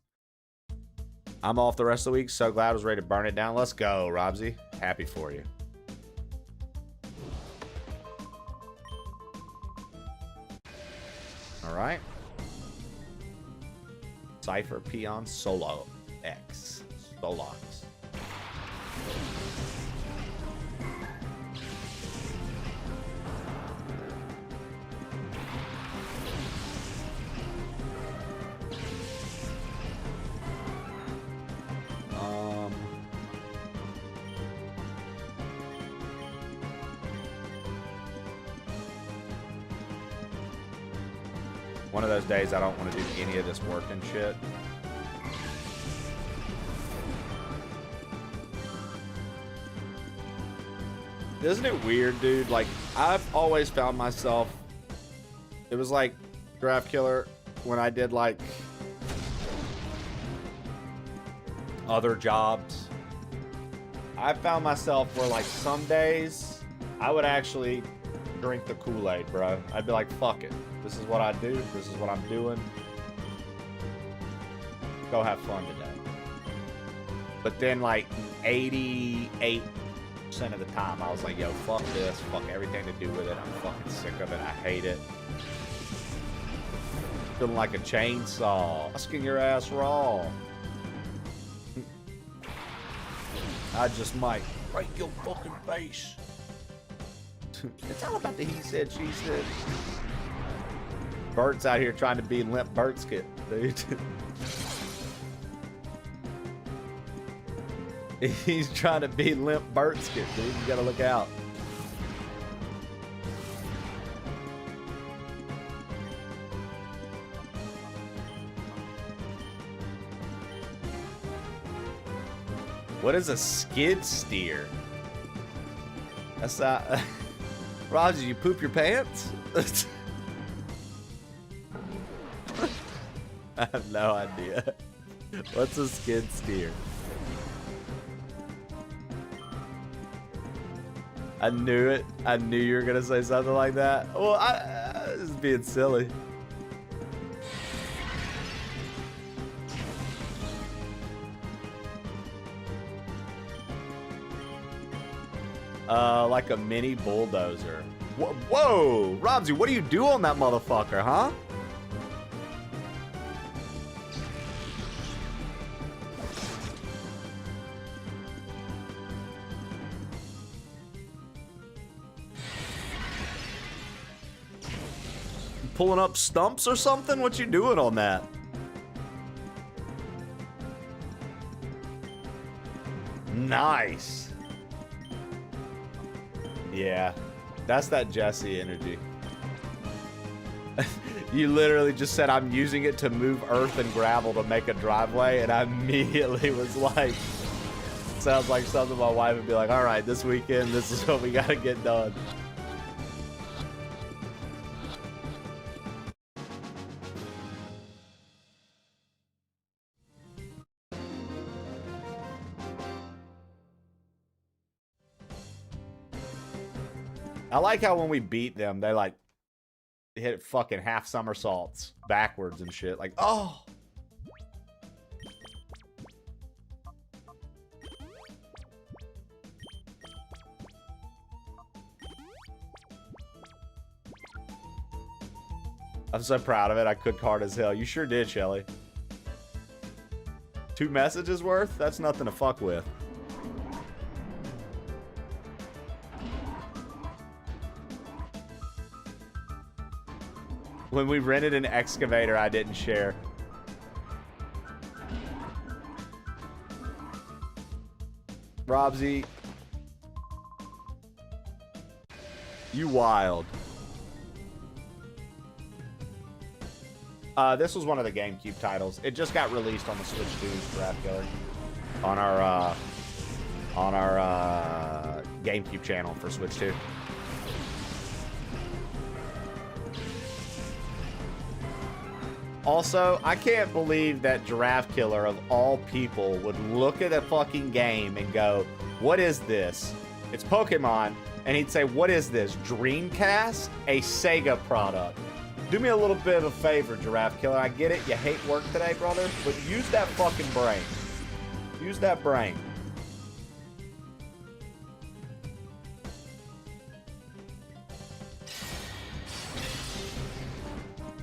I'm off the rest of the week. So glad I was ready to burn it down. Let's go, Robsy. Happy for you. All right. Cypher Peon Solo X. Solox. One of those days I don't want to do any of this work and shit. Isn't it weird, dude? Like, I've always found myself... It was like Draft Killer when I did, like, other jobs. I found myself where, like, some days I would actually drink the Kool-Aid, bro. I'd be like, fuck it. This is what I do. This is what I'm doing. Go have fun today. But then, like, 88% of the time, I was like, yo, fuck this. Fuck everything to do with it. I'm fucking sick of it. I hate it. Feeling like a chainsaw. Asking your ass raw. I just might break your fucking face. It's all about the he said, she said. Bert's out here trying to be Limp Bertskit, dude. He's trying to be Limp Bertskit, dude. You gotta look out. What is a skid steer? That's not... Roger, you poop your pants? I have no idea. What's a skid steer? I knew it. I knew you were gonna say something like that. Well, I was being silly. Like a mini bulldozer. Whoa, Robsy, what do you do on that motherfucker, huh? pulling up stumps or something? What you doing on that? Nice. Yeah, that's that Jesse energy. You literally just said, I'm using it to move earth and gravel to make a driveway, and I immediately was like, sounds like something my wife would be like, all right, this weekend, this is what we gotta get done. I like how when we beat them, they like hit fucking half somersaults backwards and shit. Like, oh. I'm so proud of it. I cooked hard as hell. You sure did, Shelly. 2 messages worth? That's nothing to fuck with. When we rented an excavator, I didn't share. Robsy. You wild. This was one of the GameCube titles. It just got released on the Switch 2's Draft Killer. On our GameCube channel for Switch 2. Also, I can't believe that Giraffe Killer, of all people, would look at a fucking game and go, what is this? It's Pokemon. And he'd say, what is this? Dreamcast? A Sega product. Do me a little bit of a favor, Giraffe Killer. I get it. You hate work today, brother. But use that fucking brain. Use that brain.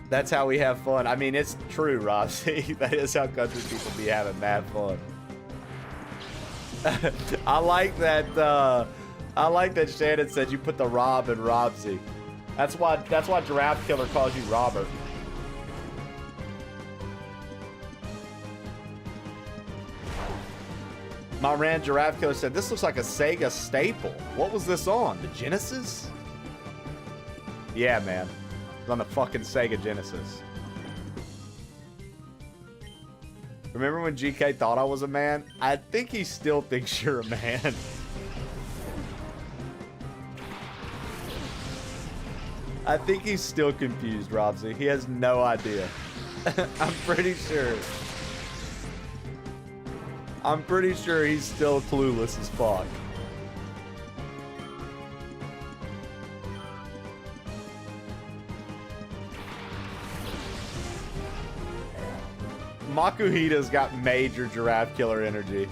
That's how we have fun. I mean, it's true, Rossi. That is how country people be having mad fun. I like that. I like that Shannon said you put the Rob in Robsy. That's why Giraffe Killer calls you Robert. My Rand Giraffe Killer said, this looks like a Sega staple. What was this on? The Genesis? Yeah, man. It's on the fucking Sega Genesis. Remember when GK thought I was a man? I think he still thinks you're a man. I think he's still confused, Robsy. He has no idea. I'm pretty sure. I'm pretty sure he's still clueless as fuck. Makuhita's got major Giraffe Killer energy.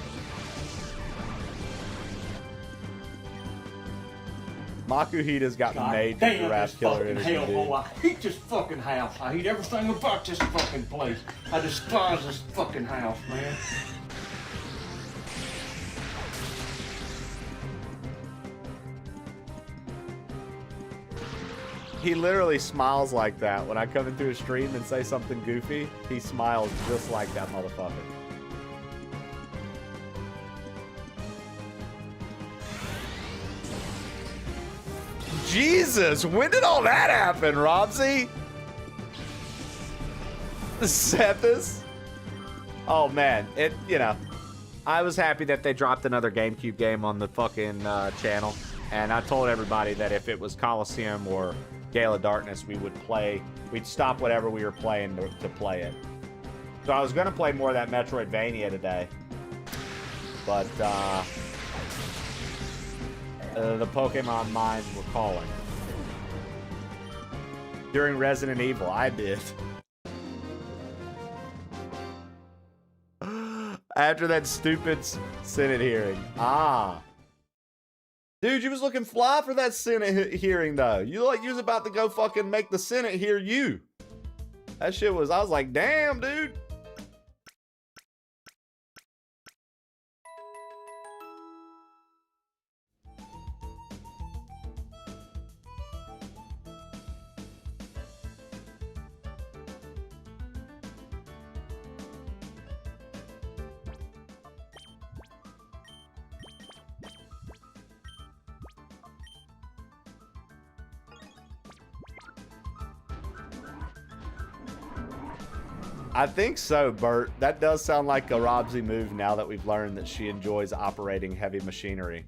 Makuhita's got major Giraffe Killer energy. Hell, boy, I hate this fucking house. I hate everything about this fucking place. I despise this fucking house, man. He literally smiles like that. When I come into a stream and say something goofy, he smiles just like that motherfucker. Jesus, when did all that happen, Robsy? Sepis? Oh man, I was happy that they dropped another GameCube game on the fucking channel. And I told everybody that if it was Coliseum or Gale of Darkness, we'd stop whatever we were playing to play it. So I was going to play more of that Metroidvania today. But, the Pokemon minds were calling. During Resident Evil, I did. After that stupid Senate hearing. Ah. Dude, you was looking fly for that Senate hearing, though. You was about to go fucking make the Senate hear you. That shit was, I was like, damn, dude. I think so, Bert. That does sound like a Robsy move now that we've learned that she enjoys operating heavy machinery.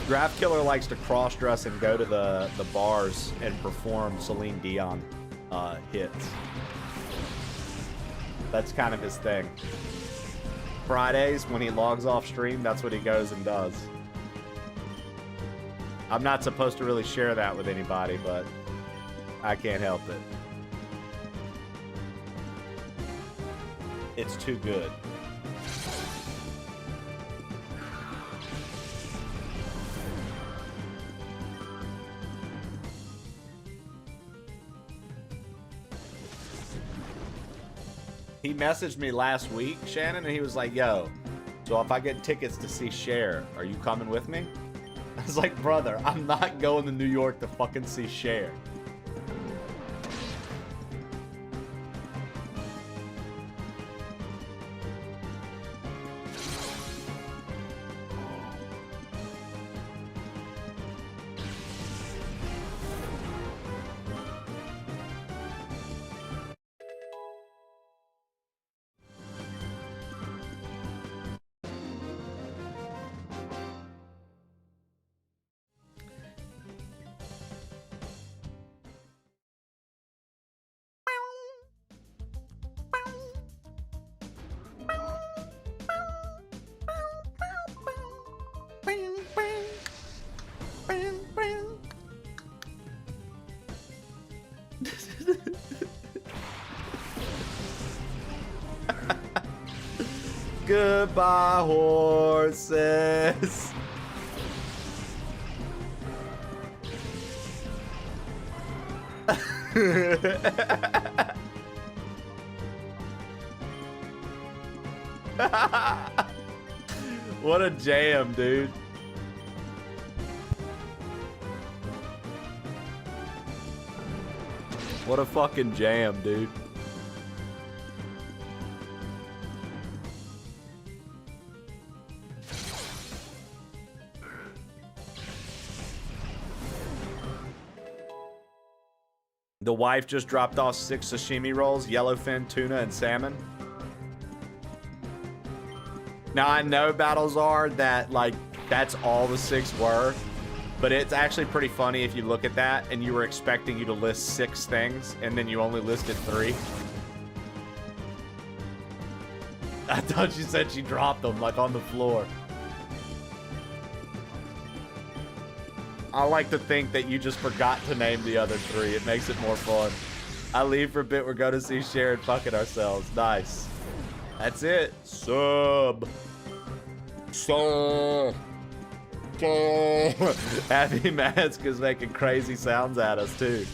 Draft Killer likes to cross-dress and go to the bars and perform Celine Dion hits. That's kind of his thing. Fridays, when he logs off stream, that's what he goes and does. I'm not supposed to really share that with anybody, but I can't help it. It's too good. He messaged me last week, Shannon, and he was like, yo, so if I get tickets to see Cher, are you coming with me? I was like, brother, I'm not going to New York to fucking see Cher. Goodbye, horses. What a jam, dude. What a fucking jam, dude. The wife just dropped off 6 sashimi rolls, yellowfin, tuna, and salmon. Now, I know Battlezar that, like, that's all the 6 were, but it's actually pretty funny if you look at that and you were expecting you to list 6 things and then you only listed 3. I thought you said she dropped them, like, on the floor. I like to think that you just forgot to name the other 3. It makes it more fun. I leave for a bit. We're going to see Cher and fucking ourselves. Nice. That's it. Sub. Happy Mask is making crazy sounds at us, too.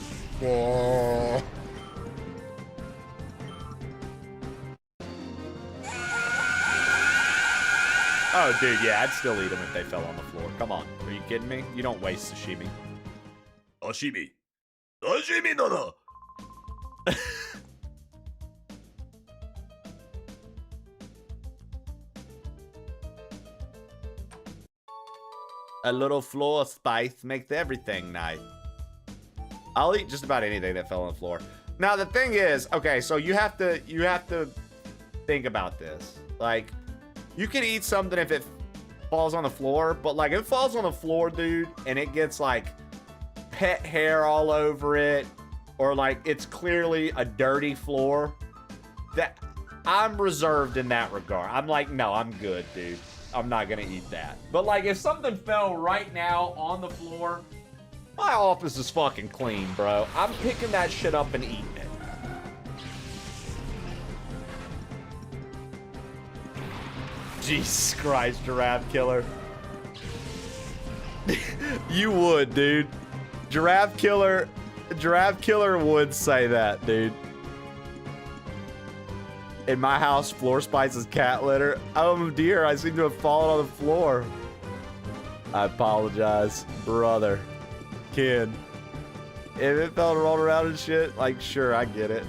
Oh, dude, yeah, I'd still eat them if they fell on the floor. Come on. Are you kidding me? You don't waste sashimi. Sashimi. Sashimi, no. A little floor spice makes everything nice. I'll eat just about anything that fell on the floor. Now, the thing is, okay, so you have to think about this. Like, you can eat something if it falls on the floor, but like if it falls on the floor, dude, and it gets like pet hair all over it, or like it's clearly a dirty floor, that I'm reserved in that regard. I'm like, no, I'm good, dude. I'm not gonna eat that. But like if something fell right now on the floor, my office is fucking clean, bro. I'm picking that shit up and eating it. Jesus Christ, Giraffe Killer. You would, dude. Giraffe Killer would say that, dude. In my house, floor spice is cat litter. Oh dear, I seem to have fallen on the floor. I apologize, brother. Ken. If it fell and rolled around and shit, like, sure, I get it.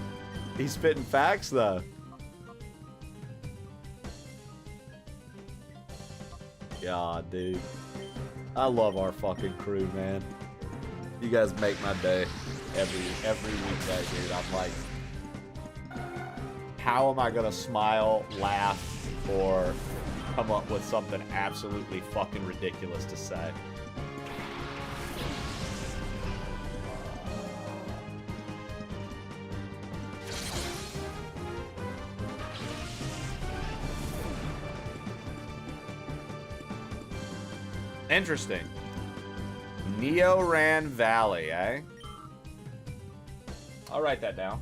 He's spitting facts, though. God, dude. I love our fucking crew, man. You guys make my day every weekday, dude. I'm like, how am I gonna smile, laugh, or come up with something absolutely fucking ridiculous to say? Interesting. Neoran Valley, eh? I'll write that down.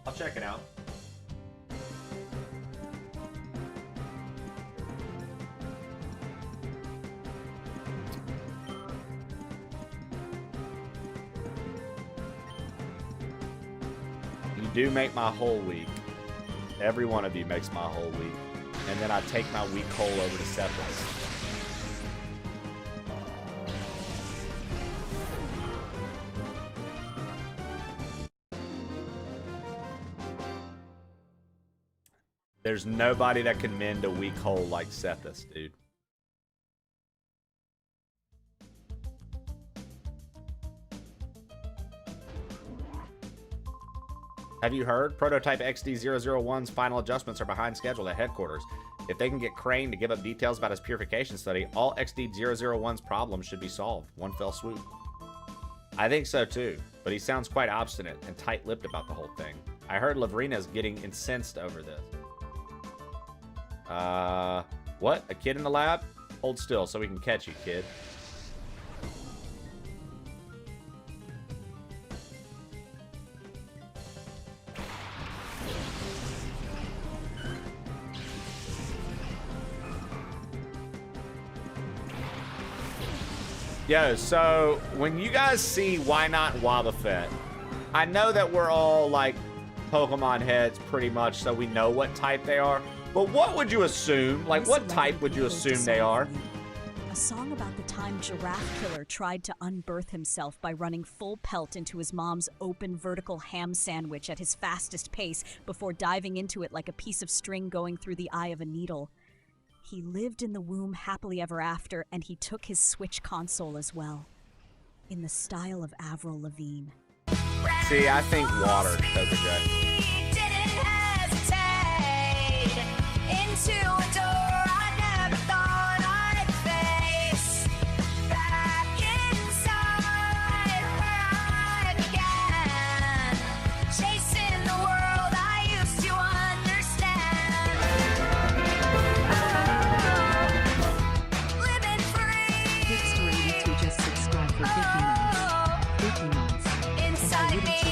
I'll check it out. You do make my whole week. Every one of you makes my whole week. And then I take my week whole over to Sepul's. There's nobody that can mend a weak hole like Sethus, dude. Have you heard? Prototype XD001's final adjustments are behind schedule at headquarters. If they can get Crane to give up details about his purification study, all XD001's problems should be solved. One fell swoop. I think so too, but he sounds quite obstinate and tight-lipped about the whole thing. I heard Lavrina's getting incensed over this. What? A kid in the lab? Hold still so we can catch you, kid. Yo, so when you guys see Why Not Wobbuffet, I know that we're all like Pokemon heads pretty much, so we know what type they are. But what would you assume? Like, what type would you assume they are? A song about the time Giraffe Killer tried to unbirth himself by running full pelt into his mom's open vertical ham sandwich at his fastest pace before diving into it like a piece of string going through the eye of a needle. He lived in the womb happily ever after, and he took his Switch console as well. In the style of Avril Lavigne. See, I think water, Coca J. Into a door I never thought I'd face. Back inside where I began, chasing the world I used to understand. Oh, living free. Hipster82 just subscribed for 50 months. 50 months. Inside me,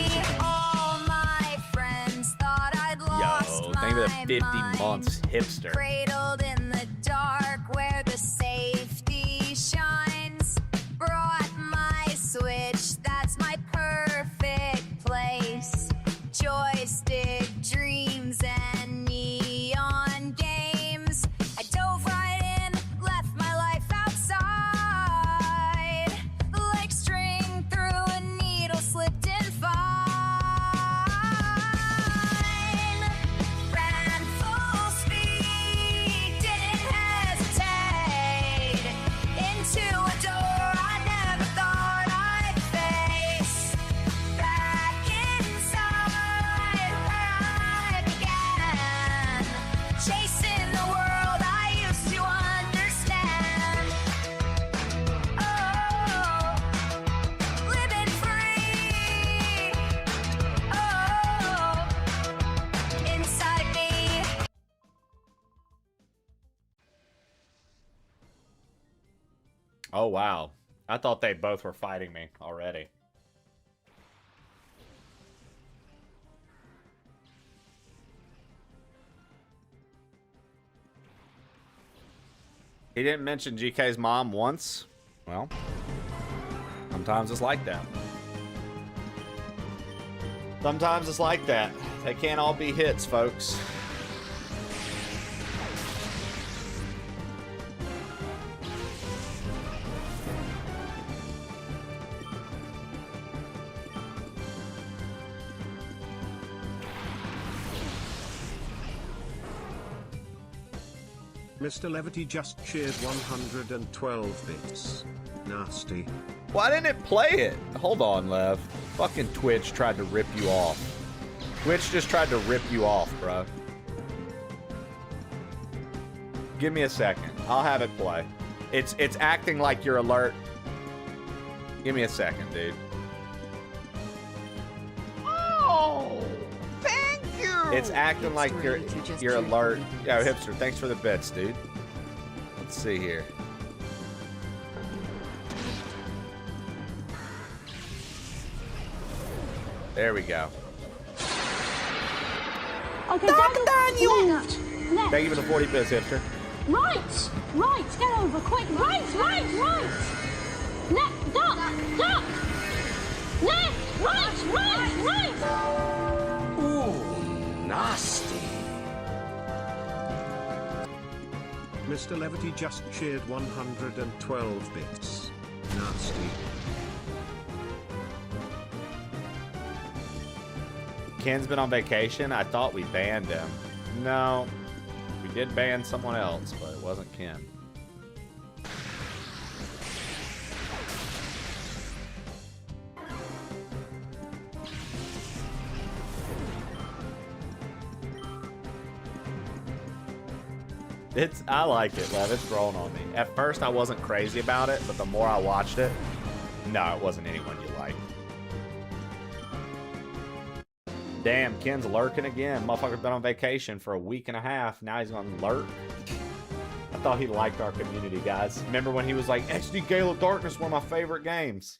all my friends thought I'd lost Yo, think of the 50 my months hipster. cradled in the dark where the safety shines. Brought my Switch, that's my perfect place. Joystick dreams and neon games. I dove right in, left my life outside. Like string through a needle, slipped in fine. Ran full speed, didn't hesitate. Into a door I never thought I'd face. Back inside where I began, chasing the world I used to understand. Oh, living free. Oh, inside me. Oh, wow. I thought they both were fighting me already. He didn't mention GK's mom once. Well, sometimes it's like that. Sometimes it's like that. They can't all be hits, folks. Mr. Levity just cheered 112 bits. Nasty. Why didn't it play it? Hold on, Lev. Fucking Twitch tried to rip you off. Twitch just tried to rip you off, bro. Give me a second. I'll have it play. It's acting like you're alert. Give me a second, dude. Oh, thank you. It's acting like you're alert. Yo, Hipster, thanks for the bits, dude. Let's see here. There we go. Okay, Left. Thank you for the 40 bits, Hipster. Right. Get over quick. Right. Left. Duck. Left. Right. Ooh, nasty. Mr. Levity just cheered 112 bits. Nasty. Ken's been on vacation. I thought we banned him. No, we did ban someone else, but it wasn't Ken. I like it, Lev. It's growing on me. At first, I wasn't crazy about it, but the more I watched it, no, it wasn't anyone you like. Damn, Ken's lurking again. Motherfucker's been on vacation for a week and a half. Now he's gonna lurk. I thought he liked our community, guys. Remember when he was like, XD Gale of Darkness, one of my favorite games.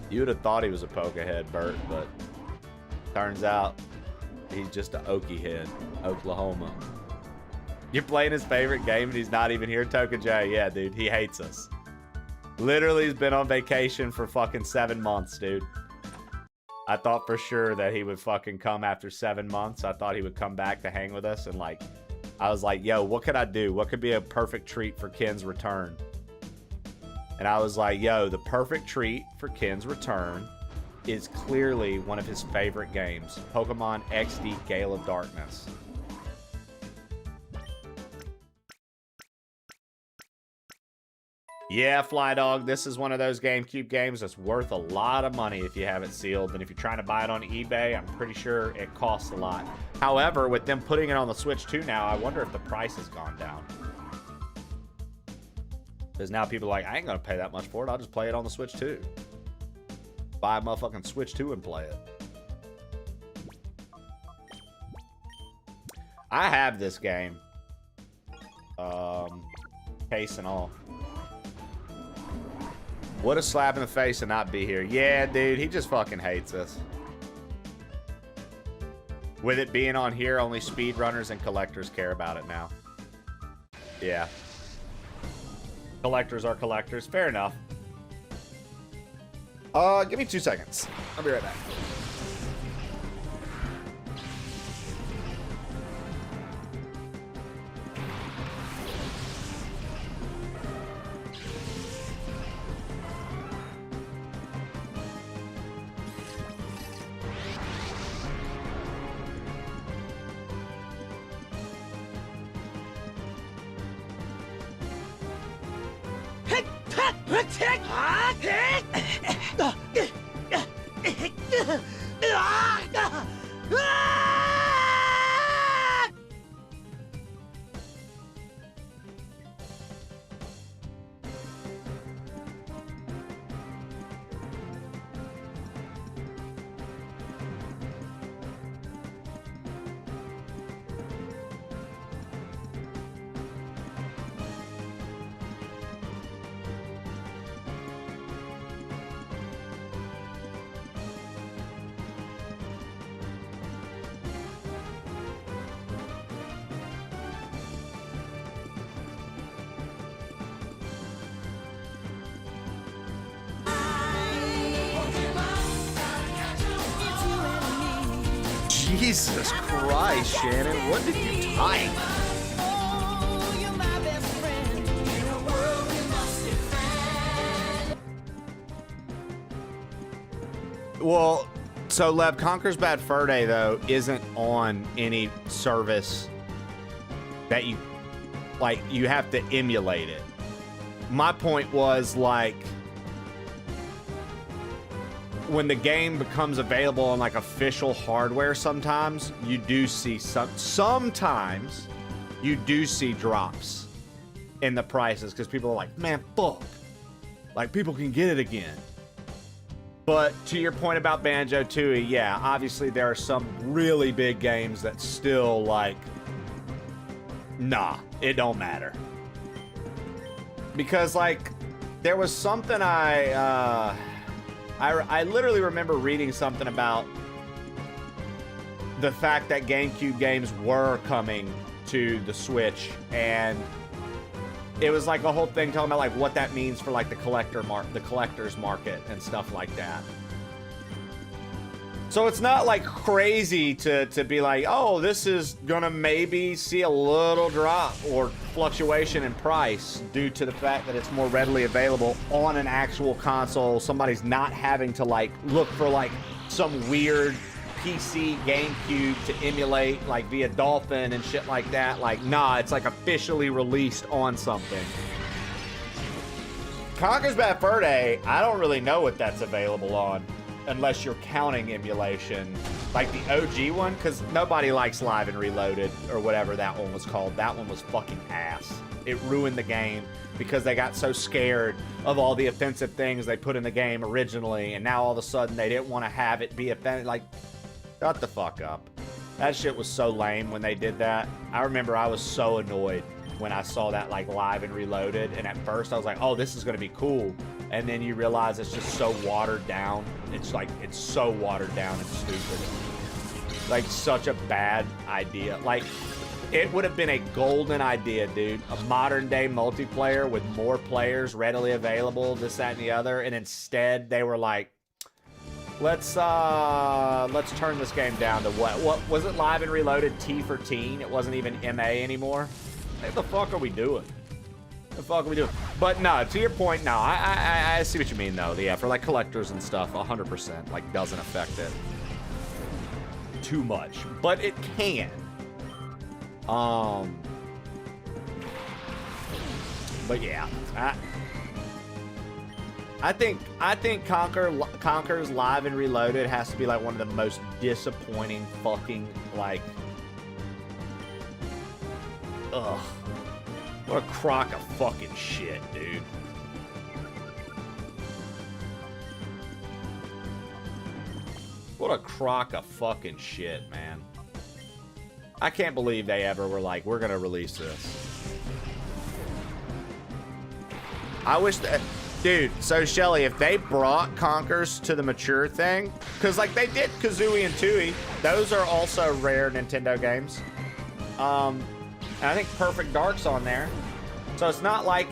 You would have thought he was a pokehead, Bert, but turns out he's just an Okie head, Oklahoma. You're playing his favorite game and he's not even here, Toka J. Yeah, dude, he hates us. Literally, he's been on vacation for fucking 7 months, dude. I thought for sure that he would fucking come after 7 months. I thought he would come back to hang with us, and like, I was like, yo, what could I do? What could be a perfect treat for Ken's return? And I was like, yo, the perfect treat for Ken's return is clearly one of his favorite games, Pokemon XD Gale of Darkness. Yeah, Fly Dog, this is one of those GameCube games that's worth a lot of money if you have it sealed. And if you're trying to buy it on eBay, I'm pretty sure it costs a lot. However, with them putting it on the Switch 2 now, I wonder if the price has gone down. Because now people are like, I ain't going to pay that much for it. I'll just play it on the Switch 2. Buy a motherfucking Switch 2 and play it. I have this game. Case and all. What a slap in the face to not be here. Yeah, dude, he just fucking hates us. With it being on here, only speedrunners and collectors care about it now. Yeah. Collectors are collectors. Fair enough. Give me 2 seconds. I'll be right back. Jesus Christ, Shannon. What did you type? Well, so Lev, Conker's Bad Fur Day, though, isn't on any service that you, like, you have to emulate it. My point was, like, when the game becomes available on, like, official hardware sometimes, you do see sometimes you do see drops in the prices because people are like, man, fuck. Like, people can get it again. But to your point about Banjo-Tooie, yeah, obviously there are some really big games that still, like, nah, it don't matter. Because, like, there was something I literally remember reading something about the fact that GameCube games were coming to the Switch, and it was like a whole thing talking about like what that means for like the collector's market and stuff like that. So it's not like crazy to be like, oh, this is gonna maybe see a little drop or fluctuation in price due to the fact that it's more readily available on an actual console. Somebody's not having to like look for like some weird PC GameCube to emulate like via Dolphin and shit like that. Like, nah, it's like officially released on something. Conker's Bad Fur Day, I don't really know what that's available on unless you're counting emulation. Like the OG one, because nobody likes Live and Reloaded or whatever that one was called. That one was fucking ass. It ruined the game because they got so scared of all the offensive things they put in the game originally, and now all of a sudden they didn't want to have it be offensive. Like, shut the fuck up. That shit was so lame when they did that. I remember I was so annoyed when I saw that like Live and Reloaded, and at first I was like, oh, this is gonna be cool. And then you realize it's just so watered down. It's like, it's so watered down and stupid. Like, such a bad idea. Like, it would have been a golden idea, dude. A modern day multiplayer with more players readily available, this, that, and the other. And instead they were like, let's turn this game down to what was it? Live and Reloaded T for teen. It wasn't even MA anymore. What the fuck are we doing? The fuck are we doing? But no, to your point, no, I see what you mean though. Yeah, for like collectors and stuff, 100% like doesn't affect it too much, but it can. But yeah, I think Conker's Live and Reloaded has to be like one of the most disappointing fucking like, ugh, what a crock of fucking shit, dude. What a crock of fucking shit, man. I can't believe they ever were like, we're gonna release this. I wish that, dude, so Shelly, if they brought Conkers to the mature thing, because like they did Kazooie and Tooie, those are also rare Nintendo games. And I think Perfect Dark's on there. So it's not like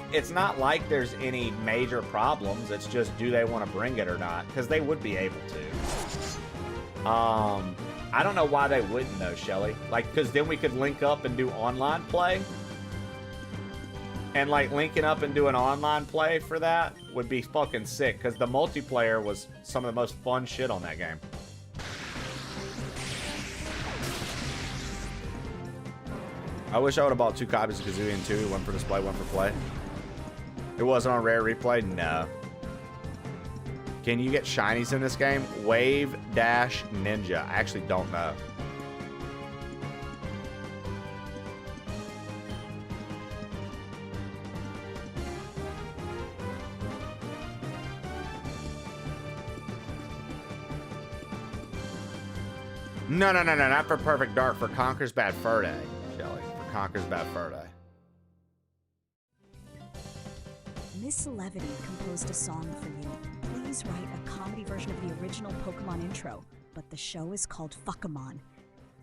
there's any major problems. It's just, do they want to bring it or not? Because they would be able to. I don't know why they wouldn't though, Shelly. Like, because then we could link up and do online play. And like linking up and doing online play for that would be fucking sick. Because the multiplayer was some of the most fun shit on that game. I wish I would have bought 2 copies of Kazooie and Tooie, one for display, one for play. It wasn't on Rare Replay? No. Can you get shinies in this game? Wave Dash Ninja. I actually don't know. No, not for Perfect Dark, for Conker's Bad Fur Day, Shelly. For Conker's Bad Fur Day. Miss Levity composed a song for you. Please write a comedy version of the original Pokemon intro, but the show is called Fuckamon.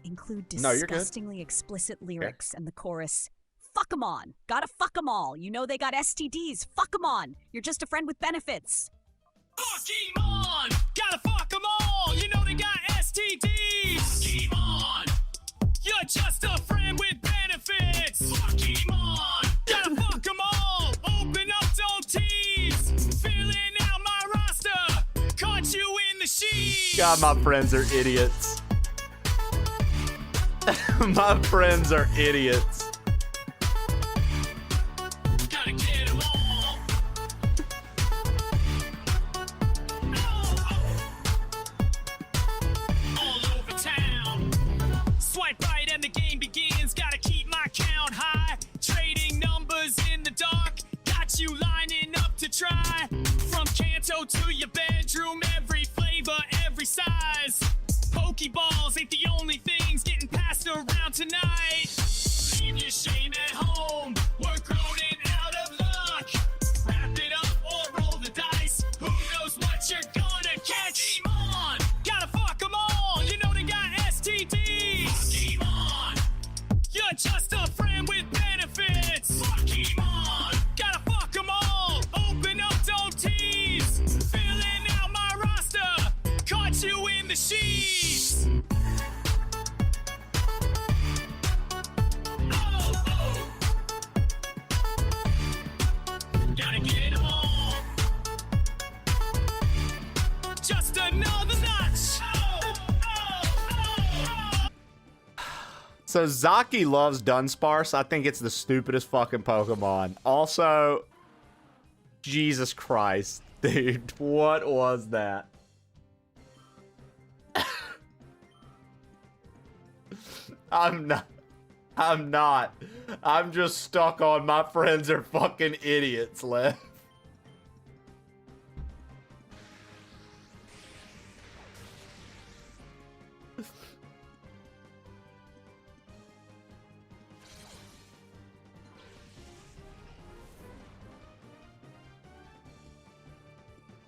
Include disgustingly explicit lyrics and the chorus, fuck 'em on, gotta fuck 'em all, you know they got STDs, fuck 'em on, you're just a friend with benefits. Pokemon, gotta fuck 'em all, you know they got STDs. Pokemon. just a friend with benefits. Pokemon, gotta fuck 'em all. Open up, don't tease. Filling out my roster. Caught you in the sheets. God, my friends are idiots. My friends are idiots. Gotta get 'em all. All over town. Swipe right and the game begins. Gotta keep my count high. Trading numbers in the dark. Got you lining up to try. From Kanto to your bedroom, every flavor, every size. Pokeballs ain't the only things getting passed around tonight. Leave your shame at home. We're groaning out of luck. Wrap it up or roll the dice. Who knows what you're gonna catch? Pokemon, gotta fuck 'em all. You know they got STDs. Pokemon, you're just a friend with benefits. Pokemon, gotta fuck 'em all. Open up, don't tease. Filling out my roster. Caught you in the sheets. Gotta get 'em all. Just another notch. So Zaki loves Dunsparce. I think it's the stupidest fucking Pokemon. Also, Jesus Christ, dude, what was that? I'm not. I'm just stuck on my friends are fucking idiots left.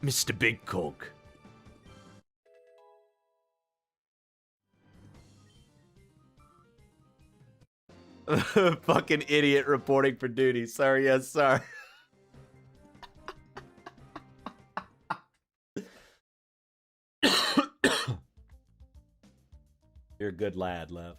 Mr. Big Cock. Fucking idiot reporting for duty. Sir, yes, sir. You're a good lad, Lev.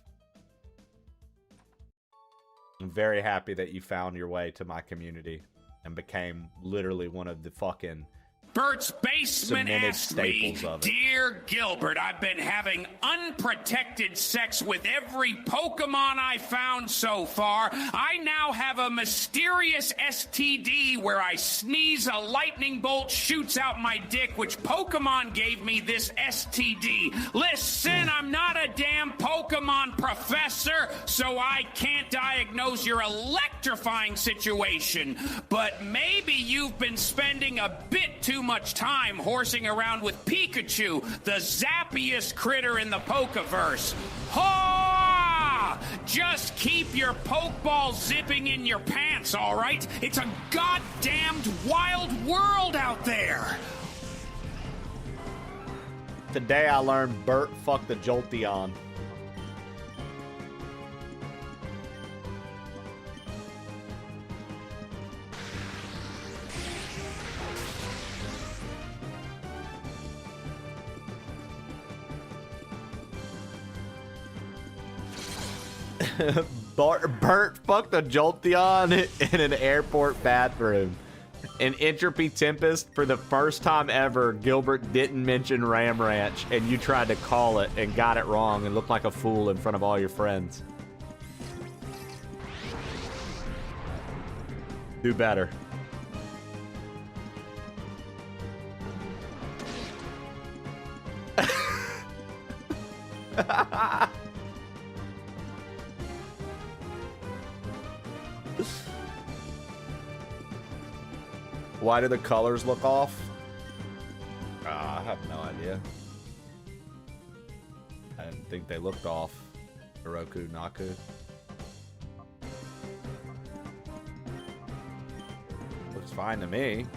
I'm very happy that you found your way to my community and became literally one of the fucking Bert's basement cemented asked me, staples of it. Dear Gilbert, I've been having unprotected sex with every Pokemon I found so far. I now have a mysterious STD where I sneeze, a lightning bolt shoots out my dick, which Pokemon gave me this STD. Listen, I'm not a damn Pokemon professor, so I can't diagnose your electrifying situation. But maybe you've been spending a bit too much time horsing around with Pikachu, the zappiest critter in the Pokeverse. Ha! Just keep your Pokeball zipping in your pants, all right? It's a goddamned wild world out there. Today I learned Bert fucked the Jolteon. Bert fucked a Jolteon in an airport bathroom. In Entropy Tempest, for the first time ever, Gilbert didn't mention Ram Ranch, and you tried to call it and got it wrong and looked like a fool in front of all your friends. Do better. Why do the colors look off? I have no idea. I didn't think they looked off. Hiroku Naku. Looks fine to me.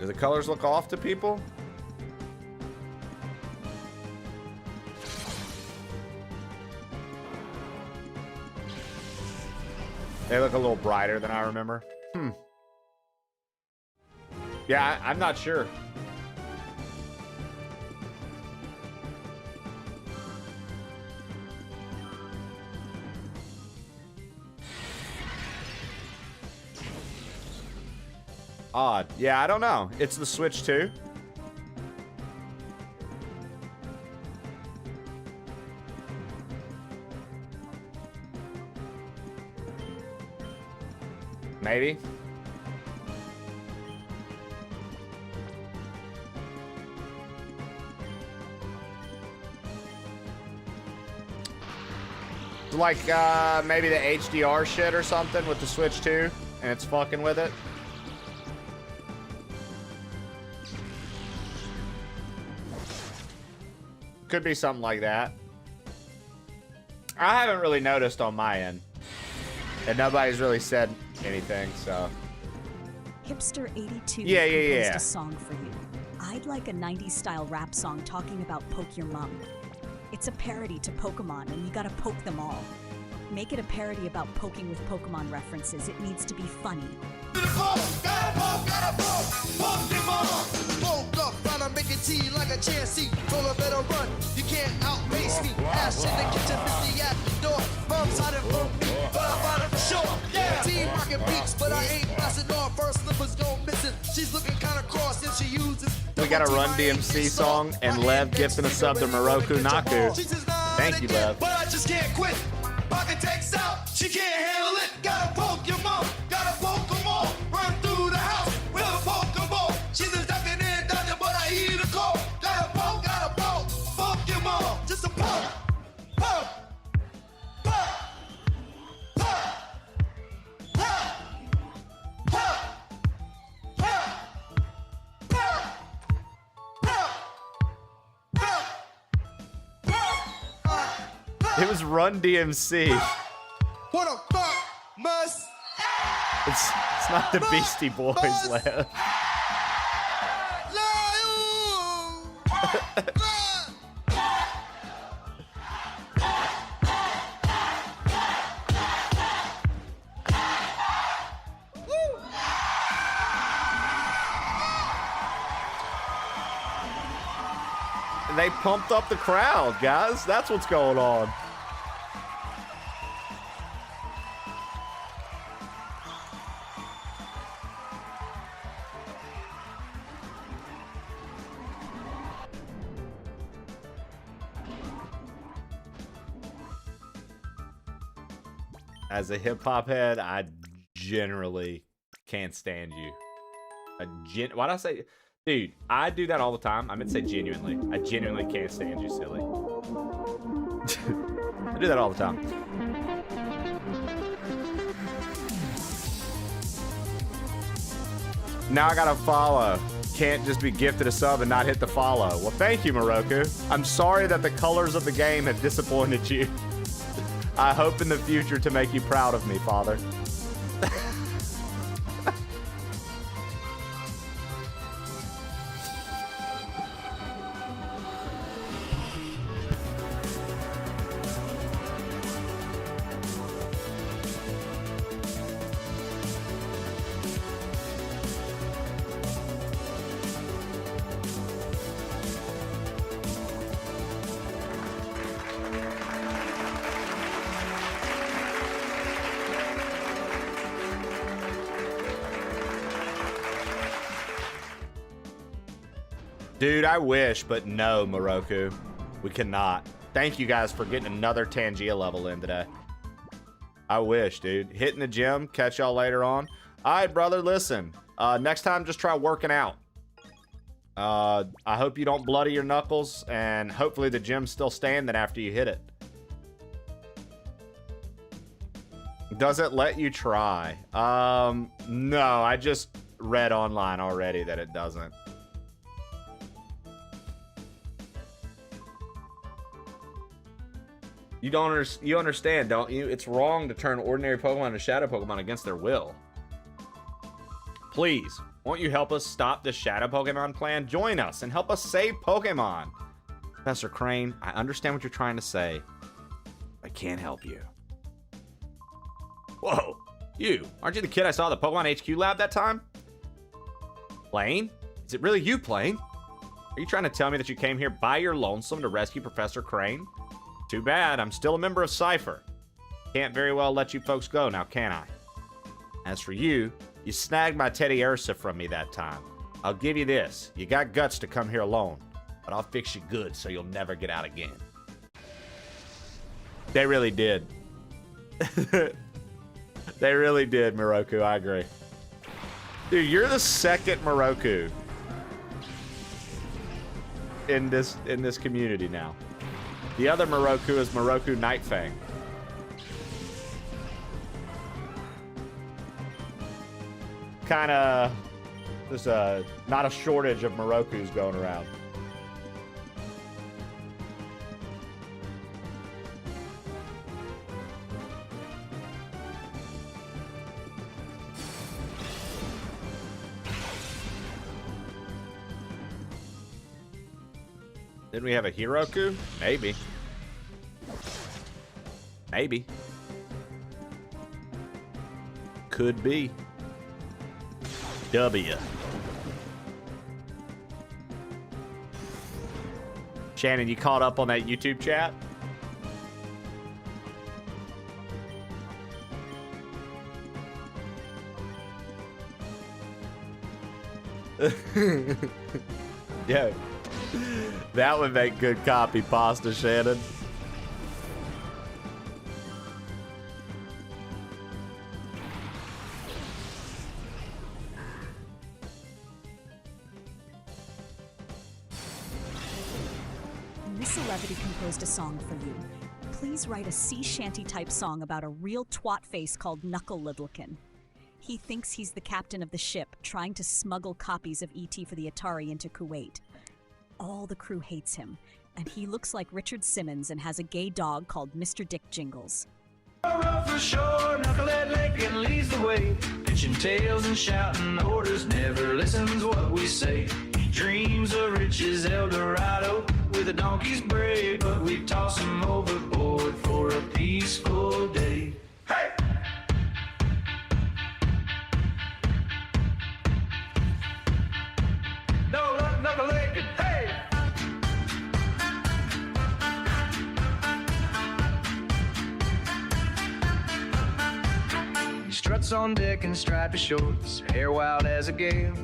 Do the colors look off to people? They look a little brighter than I remember. Yeah, I'm not sure. Odd. Yeah, I don't know. It's the Switch 2. Maybe. Like, maybe the HDR shit or something with the Switch 2, and it's fucking with it. Could be something like that. I haven't really noticed on my end. And nobody's really said anything, so. Hipster82 Yeah. composed a song for you. I'd like a 90s style rap song talking about Poke Your Mom. It's a parody to Pokemon, and you gotta poke them all. Make it a parody about poking with Pokemon references. It needs to be funny. Make it tea like a chancey. Told her better run. You can't outpace me. Ash in the kitchen, Missy at the door. Mom's hiding from me, but I'm out of the show. Yeah, team rockin' beats, but I ain't blasting off. First slippers don't miss it. She's looking kinda cross and she uses. We got a Run DMC song, and Lev gifting a sub to Moroku Naku. Thank you, Lev. But I just can't quit. Pocket takes out, she can't handle it. Gotta poke your mom, gotta poke them all. Run through the house with a Pokeball. She's a ducking and dodging, but I hear the call. Gotta poke, poke your mom. Just a poke, poke, poke, poke, poke, poke, poke, poke. It was Run DMC. What a fuck must. It's not the Beastie Boys, Lev. They pumped up the crowd, guys. That's what's going on. As a hip-hop head, I generally can't stand you. Why'd I say... Dude, I do that all the time. I meant to say genuinely. I genuinely can't stand you, silly. I do that all the time. Now I gotta follow. Can't just be gifted a sub and not hit the follow. Well, thank you, Moroku. I'm sorry that the colors of the game have disappointed you. I hope in the future to make you proud of me, Father. Dude, I wish, but no, Moroku. We cannot. Thank you guys for getting another Tangia level in today. I wish, dude. Hitting the gym. Catch y'all later on. All right, brother, listen. Next time, just try working out. I hope you don't bloody your knuckles, and hopefully the gym's still standing after you hit it. Does it let you try? No, I just read online already that it doesn't. You understand, don't you? It's wrong to turn ordinary Pokemon into Shadow Pokemon against their will. Please, won't you help us stop this Shadow Pokemon plan? Join us and help us save Pokemon. Professor Crane, I understand what you're trying to say. I can't help you. Whoa, you. Aren't you the kid I saw at the Pokemon HQ lab that time? Plane? Is it really you, Plane? Are you trying to tell me that you came here by your lonesome to rescue Professor Crane? Too bad, I'm still a member of Cypher. Can't very well let you folks go now, can I? As for you, You snagged my Teddy Ursa from me that time. I'll give you this. You got guts to come here alone, but I'll fix you good so you'll never get out again. They really did. They really did, Moroku. I agree. Dude, you're the second Moroku in this community now. The other Moroku is Moroku Nightfang. Kinda, there's not a shortage of Morokus going around. Didn't we have a Hiroku? Maybe. Maybe. Could be. W. Shannon, you caught up on that YouTube chat? Yeah. That would make good copy pasta, Shannon. Miss Celebrity composed a song for you. Please write a sea shanty type song about a real twat face called Knuckle Littlekin. He thinks he's the captain of the ship, trying to smuggle copies of E.T. for the Atari into Kuwait. All the crew hates him, and he looks like Richard Simmons and has a gay dog called Mr. Dick Jingles. For sure, knucklehead Lincoln leads the way, pitching tails and shouting orders, never listens what we say. He dreams of riches, El Dorado, with a donkey's braid, but we toss him overboard for a peaceful day. Hey! No luck, knuckle Lincoln, hey! He struts on deck in striped shorts, hair wild as a gale,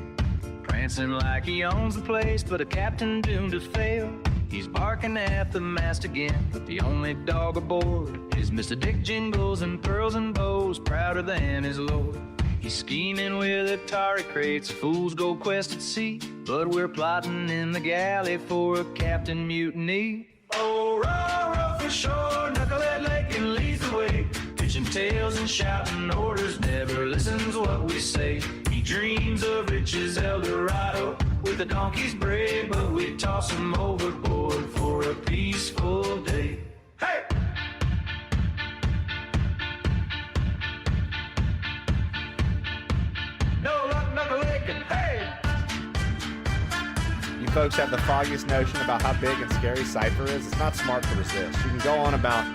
prancing like he owns the place, but a captain doomed to fail. He's barking at the mast again, but the only dog aboard is Mr. Dick Jingles and pearls and bows, prouder than his lord. He's scheming with Atari crates, fool's gold quest at sea, but we're plotting in the galley for a captain mutiny. Oh, row, row for shore, knucklehead Lincoln leads the way, pitching tails and shouting orders, never listens what we say. He dreams of riches, El Dorado, with a donkey's braid, but we toss him overboard for a peaceful day. Hey! No luck, knuckle Lincoln, hey! You folks have the foggiest notion about how big and scary Cypher is. It's not smart to resist. You can go on about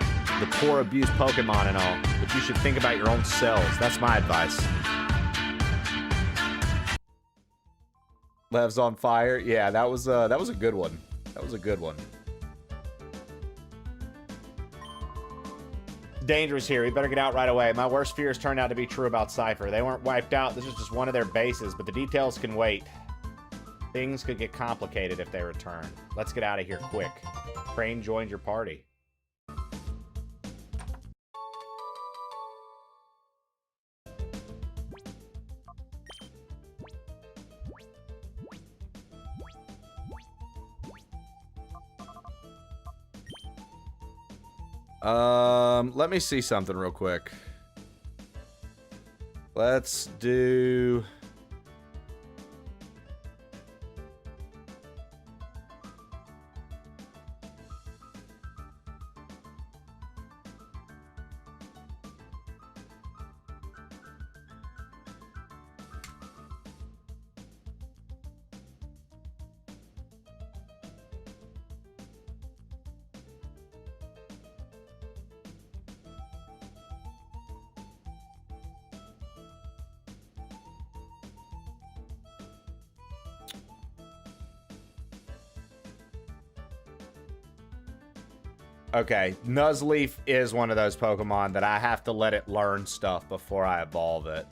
the poor abused Pokemon and all, but you should think about your own selves. That's my advice. Lev's on fire. Yeah, that was a good one. That was a good one. Dangerous here. We better get out right away. My worst fears turned out to be true about Cypher. They weren't wiped out. This is just one of their bases, but the details can wait. Things could get complicated if they return. Let's get out of here quick. Crane joined your party. Let me see something real quick. Let's do... Okay, Nuzleaf is one of those Pokemon that I have to let it learn stuff before I evolve it.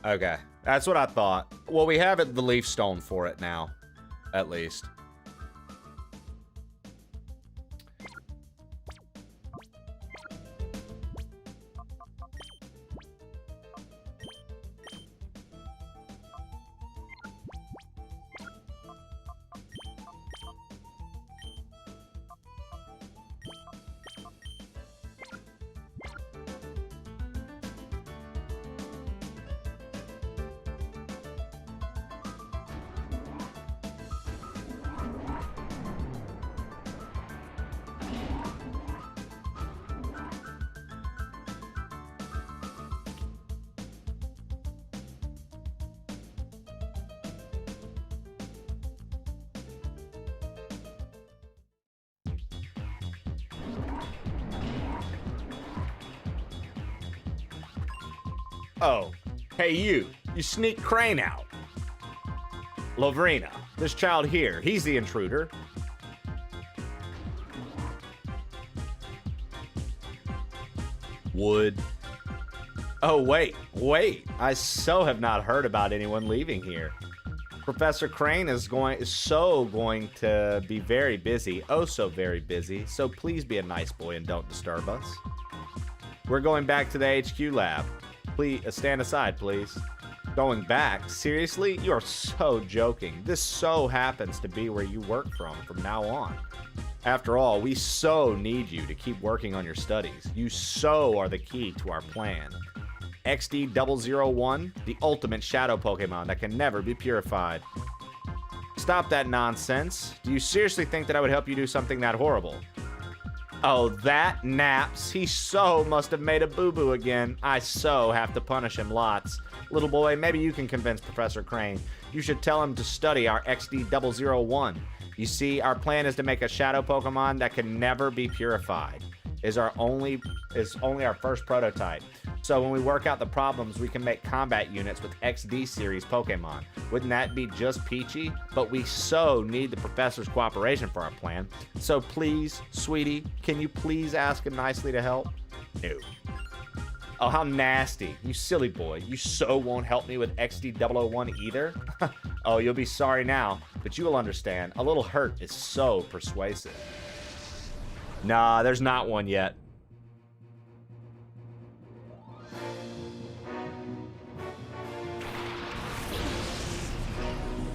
Okay, that's what I thought. Well, we have the leaf stone for it now, at least. Oh, hey you sneak Crane out. Lovrina, this child here, he's the intruder. Wood. Oh, wait, I so have not heard about anyone leaving here. Professor Crane is going to be very busy, oh so very busy, so please be a nice boy and don't disturb us. We're going back to the HQ lab. Please, stand aside, please. Going back? Seriously? You are so joking. This so happens to be where you work from now on. After all, we so need you to keep working on your studies. You so are the key to our plan. XD001, the ultimate shadow Pokemon that can never be purified. Stop that nonsense. Do you seriously think that I would help you do something that horrible? Oh, that Naps. He so must have made a boo-boo again. I so have to punish him lots. Little boy, maybe you can convince Professor Crane. You should tell him to study our XD001. You see, our plan is to make a shadow Pokemon that can never be purified. Is only our first prototype. So when we work out the problems, we can make combat units with XD series Pokemon. Wouldn't that be just peachy? But we so need the professor's cooperation for our plan. So please, sweetie, can you please ask him nicely to help? No. Oh, how nasty. You silly boy. You so won't help me with XD001 either? Oh, you'll be sorry now, but you will understand. A little hurt is so persuasive. Nah, there's not one yet.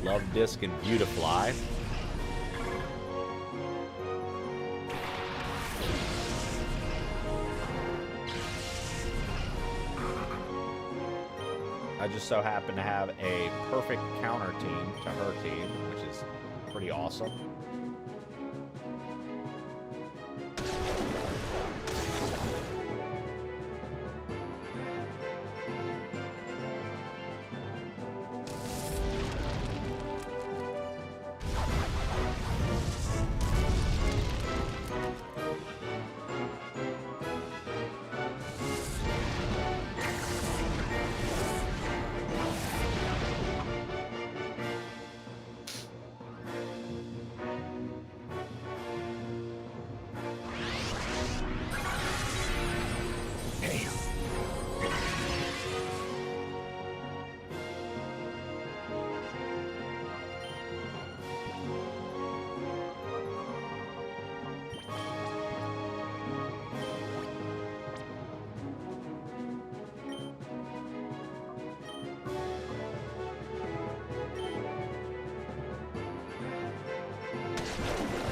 Love Disc and Beautifly. I just so happen to have a perfect counter team to her team, which is pretty awesome.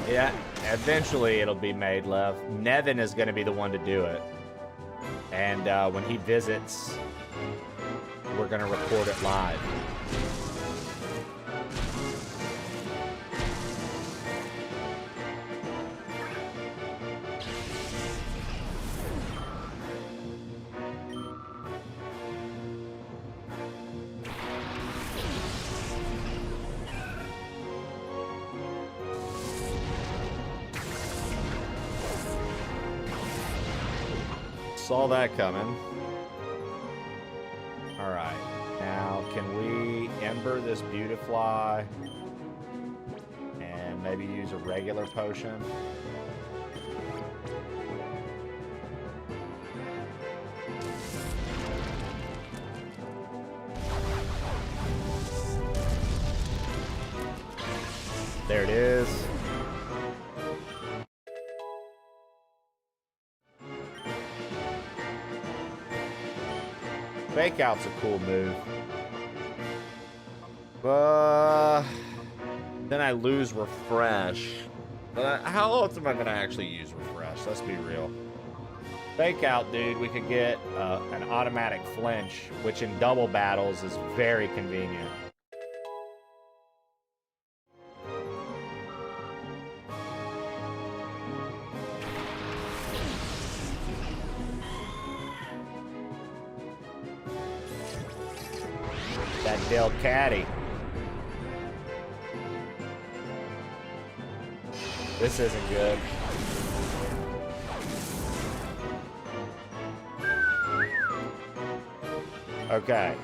Yeah, eventually it'll be made, love. Nevin is going to be the one to do it. And when he visits, we're going to record it live. Saw that coming. Alright, now can we Ember this Beautifly and maybe use a regular potion? There it is. Fake out's a cool move. Then I lose refresh. But how else am I going to actually use refresh? Let's be real. Fake out, dude, we could get an automatic flinch, which in double battles is very convenient. That Del Caddy. This isn't good. Okay.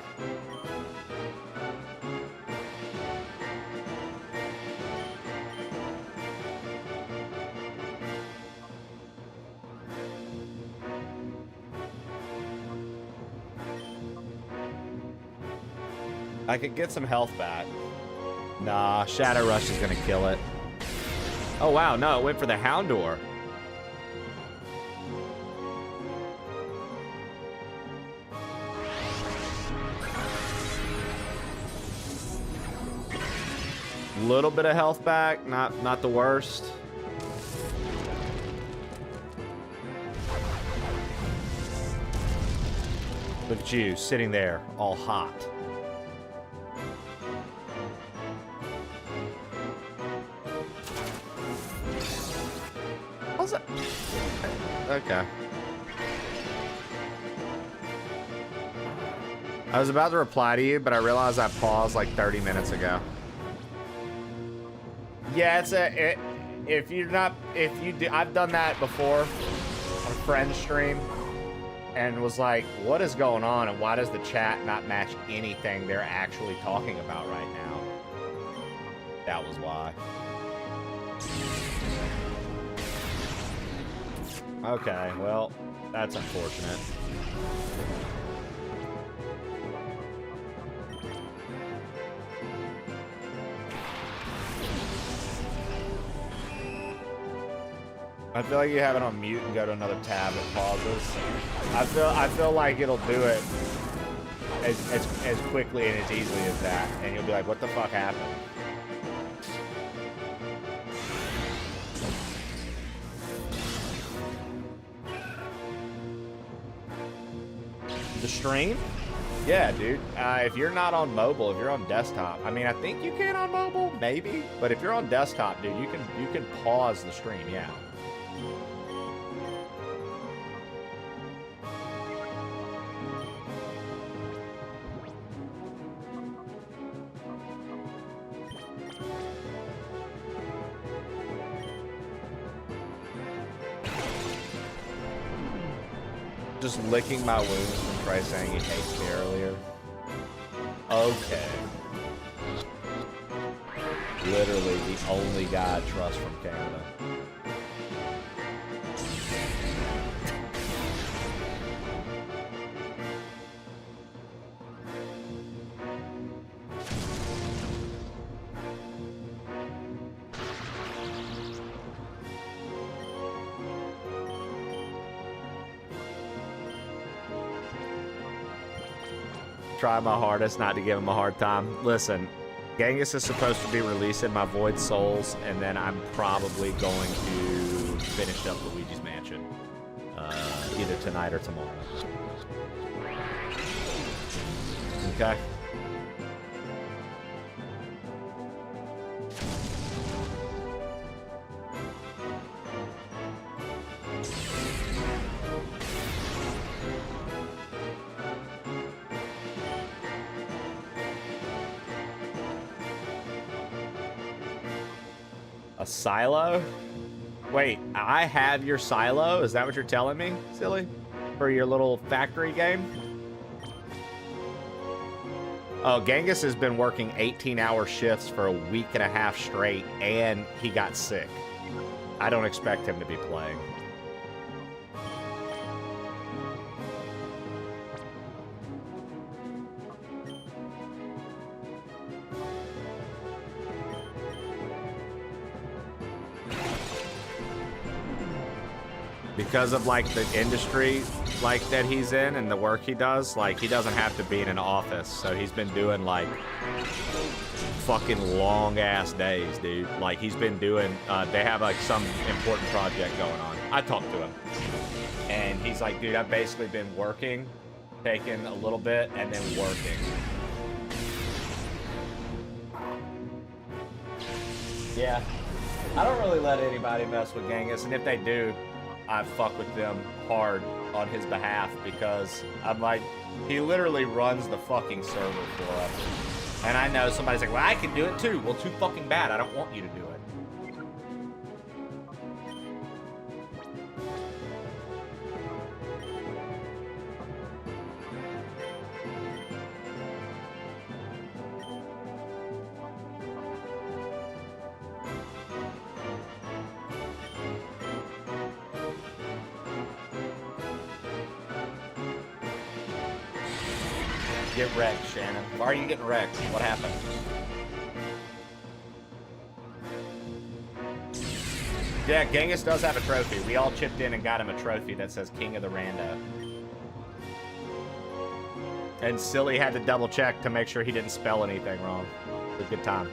I could get some health back. Nah, Shadow Rush is gonna kill it. Oh wow, no, it went for the Houndour. Little bit of health back, not the worst. Look at you sitting there, all hot. How's that? Okay. I was about to reply to you, but I realized I paused like 30 minutes ago. Yeah, if you do, I've done that before on a friend's stream and was like, what is going on and why does the chat not match anything they're actually talking about right now? That was why. Okay, well, that's unfortunate. I feel like you have it on mute and go to another tab that pauses. I feel like it'll do it as quickly and as easily as that, and you'll be like, what the fuck happened? The stream? Yeah, dude. If you're not on mobile, if you're on desktop, I mean, I think you can on mobile, maybe. But if you're on desktop, dude, you can pause the stream. Yeah. Just licking my wounds from Trey saying he hates me earlier. Okay. Literally the only guy I trust from Canada. Try my hardest not to give him a hard time. Listen, Genghis is supposed to be releasing my Void Souls, and then I'm probably going to finish up Luigi's Mansion. Either tonight or tomorrow. Okay. A silo? Wait, I have your silo? Is that what you're telling me, silly? For your little factory game? Oh, Genghis has been working 18-hour shifts for a week and a half straight, and he got sick. I don't expect him to be playing. because of like the industry like that he's in and the work he does, like he doesn't have to be in an office. So he's been doing like fucking long ass days, dude. Like he's been doing, they have like some important project going on. I talked to him and he's like, dude, I've basically been working, taking a little bit and then working. Yeah, I don't really let anybody mess with Genghis, and if they do, I fuck with them hard on his behalf because I'm like, he literally runs the fucking server for us. And I know somebody's like, well, I can do it too. Well, too fucking bad. I don't want you to do it. Get wrecked, Shannon. Why are you getting wrecked? What happened? Yeah, Genghis does have a trophy. We all chipped in and got him a trophy that says King of the Rando. And Silly had to double check to make sure he didn't spell anything wrong. It was a good time.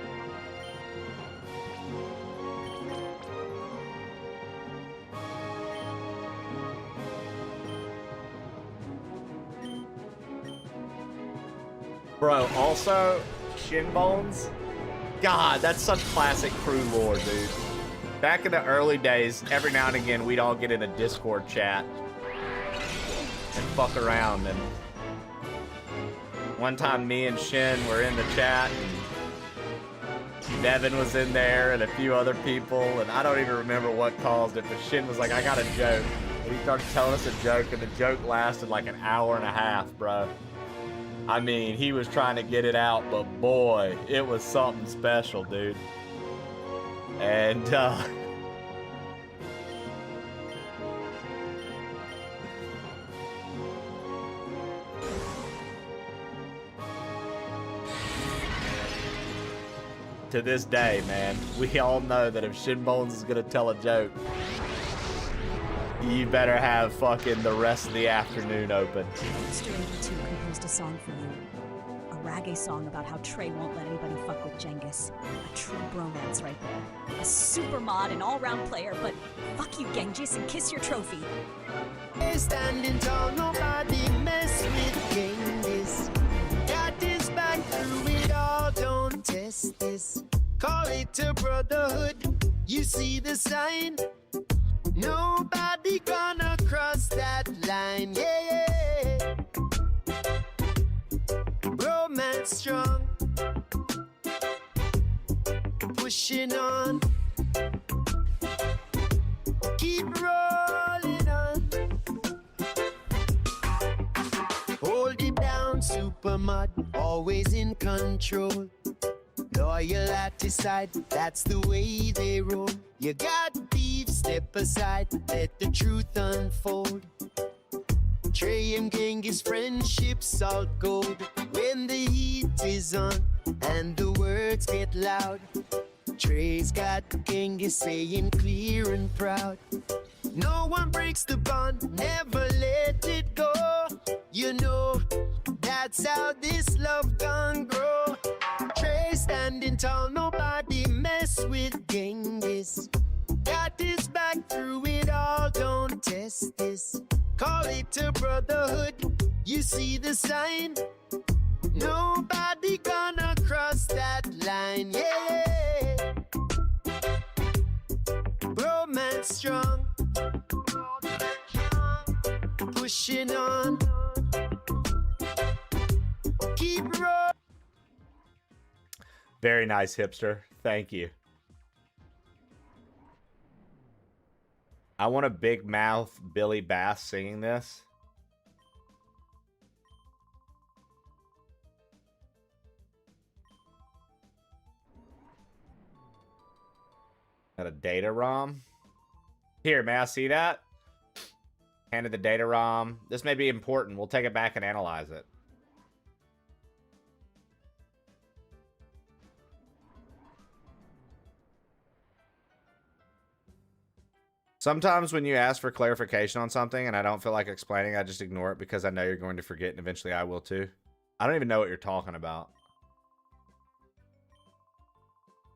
Bro, also, Shinbones. God, that's such classic crew lore, dude. Back in the early days, every now and again, we'd all get in a Discord chat and fuck around. And one time, me and Shin were in the chat, and Devin was in there, and a few other people, and I don't even remember what caused it, but Shin was like, I got a joke. And he started telling us a joke, and the joke lasted like an hour and a half, bro. I mean, he was trying to get it out, but boy, it was something special, dude. And, to this day, man, we all know that if Shinbones is gonna tell a joke, you better have fucking the rest of the afternoon open. Mr. 82 composed a song for you. A reggae song about how Trey won't let anybody fuck with Genghis. A true bromance right there. A super mod and all-round player, but fuck you, Genghis, and kiss your trophy. Standing tall, nobody mess with Genghis. Got his back through it all, don't test this. Call it a brotherhood, you see the sign. Nobody gonna cross that line, yeah. Romance strong, pushing on. Keep rolling on. Hold it down, super mod, always in control. Loyal at his side, that's the way they roll. You got beef, step aside, let the truth unfold. Trey and Genghis friendships all gold. When the heat is on and the words get loud, Trey's got Genghis saying clear and proud. No one breaks the bond, never let it go. You know, that's how this love can grow. Trey standing tall, nobody mess with Genghis. Got his back through it all, don't test this. Call it a brotherhood, you see the sign. Nobody gonna cross that line, yeah. Romance strong, pushing on. Keep rolling. Very nice, hipster. Thank you. I want a big mouth Billy Bass singing this. Got a data ROM. Here, may I see that? Handed the data ROM. This may be important. We'll take it back and analyze it. Sometimes when you ask for clarification on something and I don't feel like explaining, I just ignore it because I know you're going to forget and eventually I will too. I don't even know what you're talking about.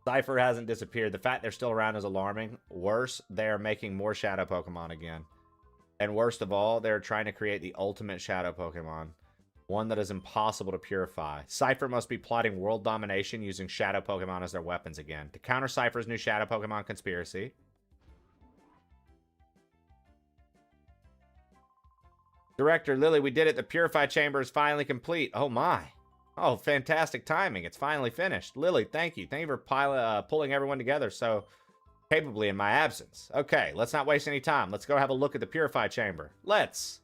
Cypher hasn't disappeared. The fact they're still around is alarming. Worse, they're making more shadow Pokemon again. And worst of all, they're trying to create the ultimate shadow Pokemon. One that is impossible to purify. Cypher must be plotting world domination using shadow Pokemon as their weapons again. To counter Cypher's new shadow Pokemon conspiracy. Director Lily, we did it. The Purify Chamber is finally complete. Oh my. Oh, fantastic timing. It's finally finished. Lily, thank you. Thank you for pulling everyone together so capably in my absence. Okay, let's not waste any time. Let's go have a look at the Purify Chamber. Let's.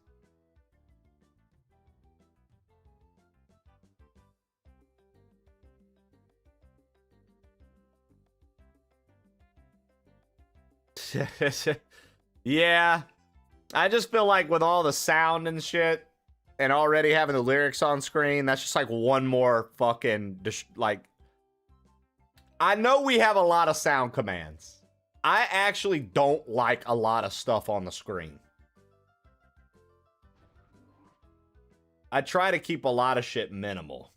Yeah. I just feel like with all the sound and shit and already having the lyrics on screen, that's just like one more fucking, like, I know we have a lot of sound commands. I actually don't like a lot of stuff on the screen. I try to keep a lot of shit minimal.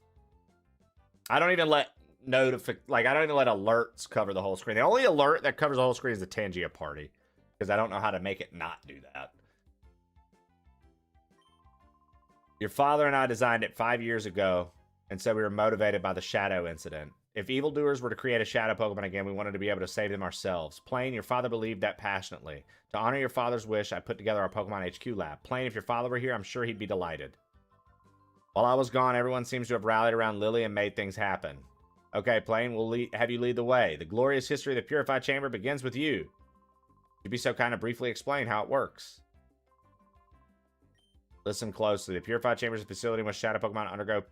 I don't even let I don't even let alerts cover the whole screen. The only alert that covers the whole screen is the Tangia party. Because I don't know how to make it not do that. Your father and I designed it 5 years ago, and so we were motivated by the Shadow incident. If evildoers were to create a Shadow Pokemon again, we wanted to be able to save them ourselves. Plain, your father believed that passionately. To honor your father's wish, I put together our Pokemon HQ lab. Plain, if your father were here, I'm sure he'd be delighted. While I was gone, everyone seems to have rallied around Lily and made things happen. Okay, Plain, we'll have you lead the way. The glorious history of the Purified Chamber begins with you. You'd be so kind of briefly explain how it works. Listen closely. The Purified Chamber is a facility in which shadow Pokemon undergo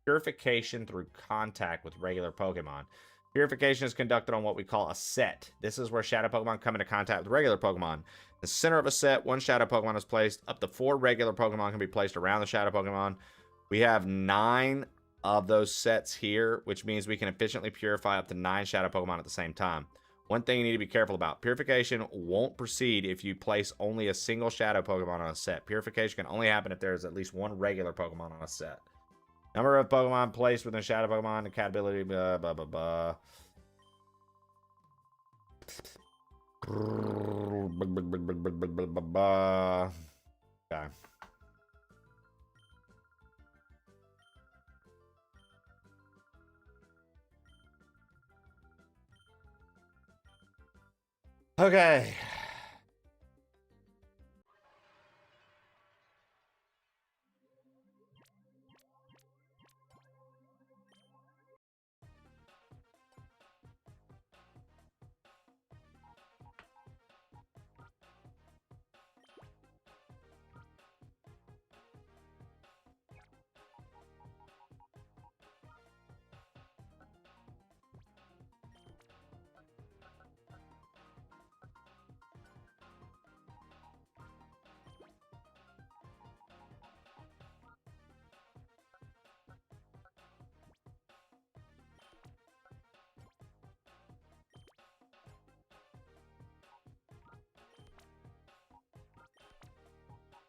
purification through contact with regular Pokemon. Purification is conducted on what we call a set. This is where shadow Pokemon come into contact with regular Pokemon. In the center of a set, one shadow Pokemon is placed. Up to 4 regular Pokemon can be placed around the shadow Pokemon. We have 9 of those sets here, which means we can efficiently purify up to 9 shadow Pokemon at the same time. One thing you need to be careful about. Purification won't proceed if you place only a single shadow Pokemon on a set. Purification can only happen if there is at least 1 regular Pokemon on a set. Number of Pokemon placed within shadow Pokemon, compatibility, blah, blah, blah, blah. Okay. Okay.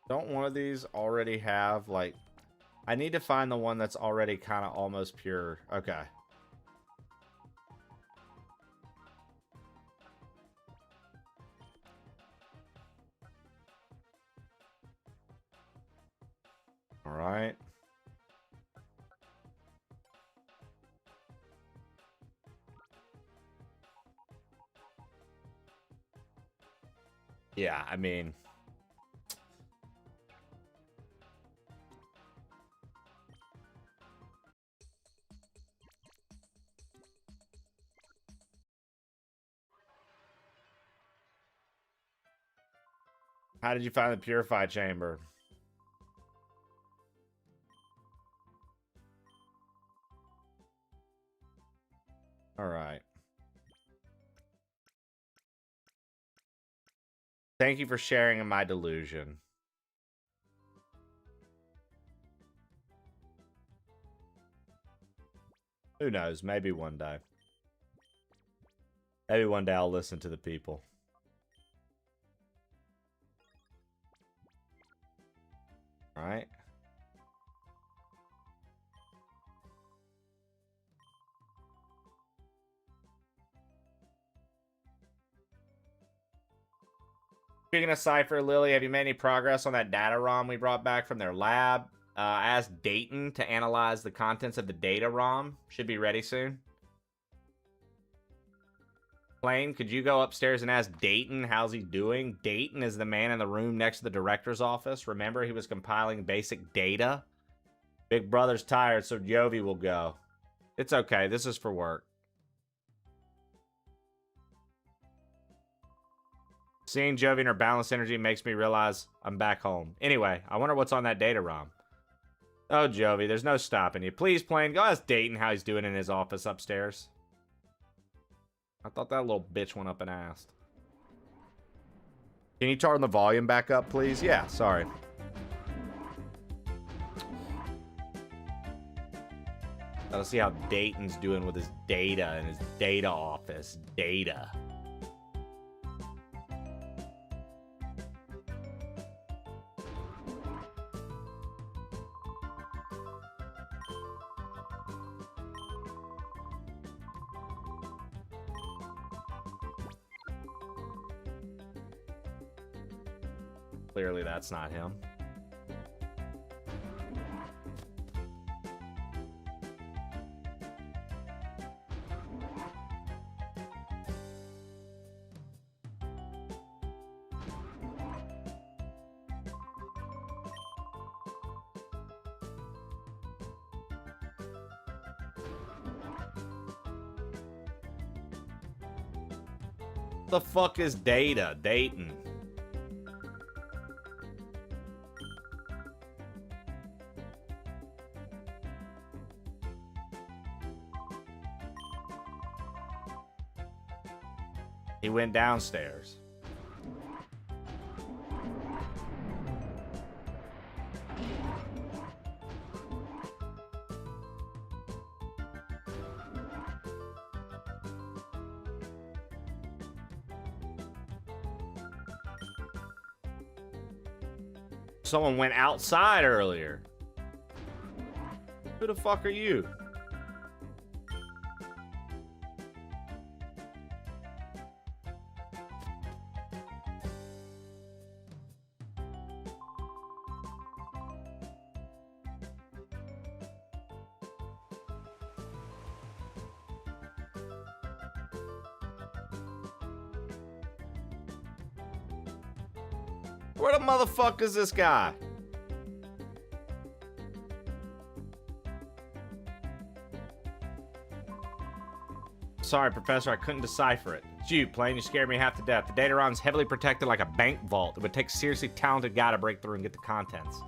Don't one of these already have, like... I need to find the one that's already kind of almost pure. Okay. Alright. Yeah, I mean... How did you find the Purify Chamber? Alright. Thank you for sharing in my delusion. Who knows? Maybe one day. Maybe one day I'll listen to the people. All right. Speaking of Cypher, Lily, have you made any progress on that data ROM we brought back from their lab? I asked Dayton to analyze the contents of the data ROM. Should be ready soon. Plane, could you go upstairs and ask Dayton how's he doing? Dayton is the man in the room next to the director's office. Remember, he was compiling basic data? Big brother's tired, so Jovi will go. It's okay. This is for work. Seeing Jovi and her balanced energy makes me realize I'm back home. Anyway, I wonder what's on that data ROM. Oh, Jovi, there's no stopping you. Please, Plane, go ask Dayton how he's doing in his office upstairs. I thought that little bitch went up and asked. Can you turn the volume back up, please? Yeah, sorry. Gotta see how Dayton's doing with his data in his data office. Data. Clearly, that's not him. The fuck is data? Dayton. He went downstairs. Someone went outside earlier. Who the fuck are you? Where the motherfucker is this guy? Sorry, Professor, I couldn't decipher it. It's you, Plane. You scared me half to death. The data ROM's heavily protected like a bank vault. It would take a seriously talented guy to break through and get the contents.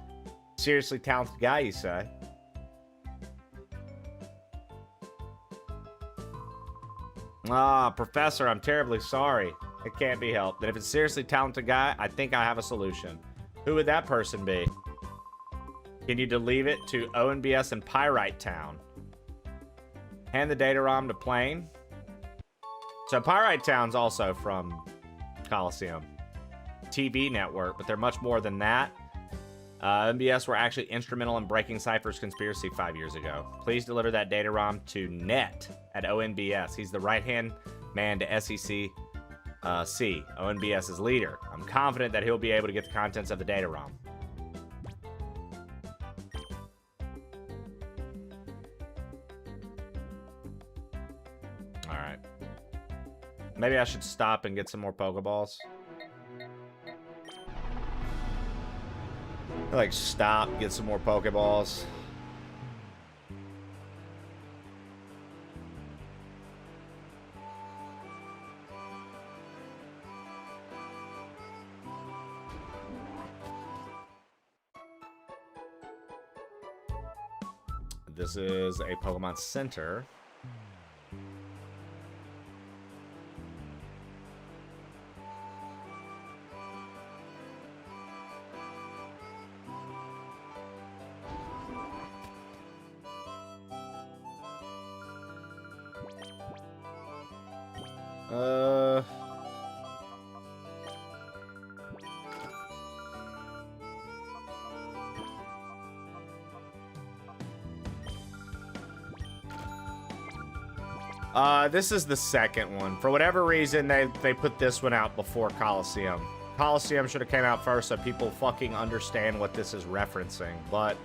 Seriously talented guy, you say? Ah, Professor, I'm terribly sorry. It can't be helped. And if it's a seriously talented guy, I think I have a solution. Who would that person be? Can you delete it to ONBS and Pyrite Town? Hand the data ROM to Plane. So Pyrite Town's also from Coliseum TV network, but they're much more than that. MBS were actually instrumental in breaking Cypher's conspiracy 5 years ago. Please deliver that data ROM to Net at ONBS. He's the right-hand man to SEC C, ONBS's leader. I'm confident that he'll be able to get the contents of the data ROM. Alright. Maybe I should stop and get some more Pokeballs. Like, stop, get some more Pokeballs. This is a Pokemon Center. This is the second one. For whatever reason, they put this one out before Coliseum. Coliseum should have came out first so people fucking understand what this is referencing, but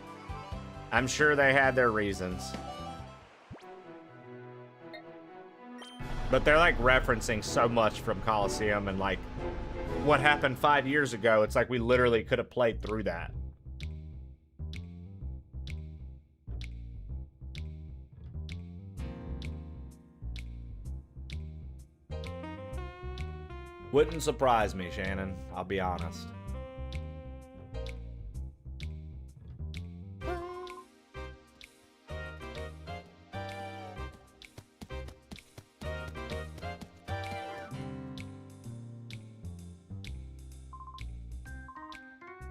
I'm sure they had their reasons. But they're like referencing so much from Coliseum and like what happened 5 years ago. It's like we literally could have played through that. Wouldn't surprise me, Shannon. I'll be honest.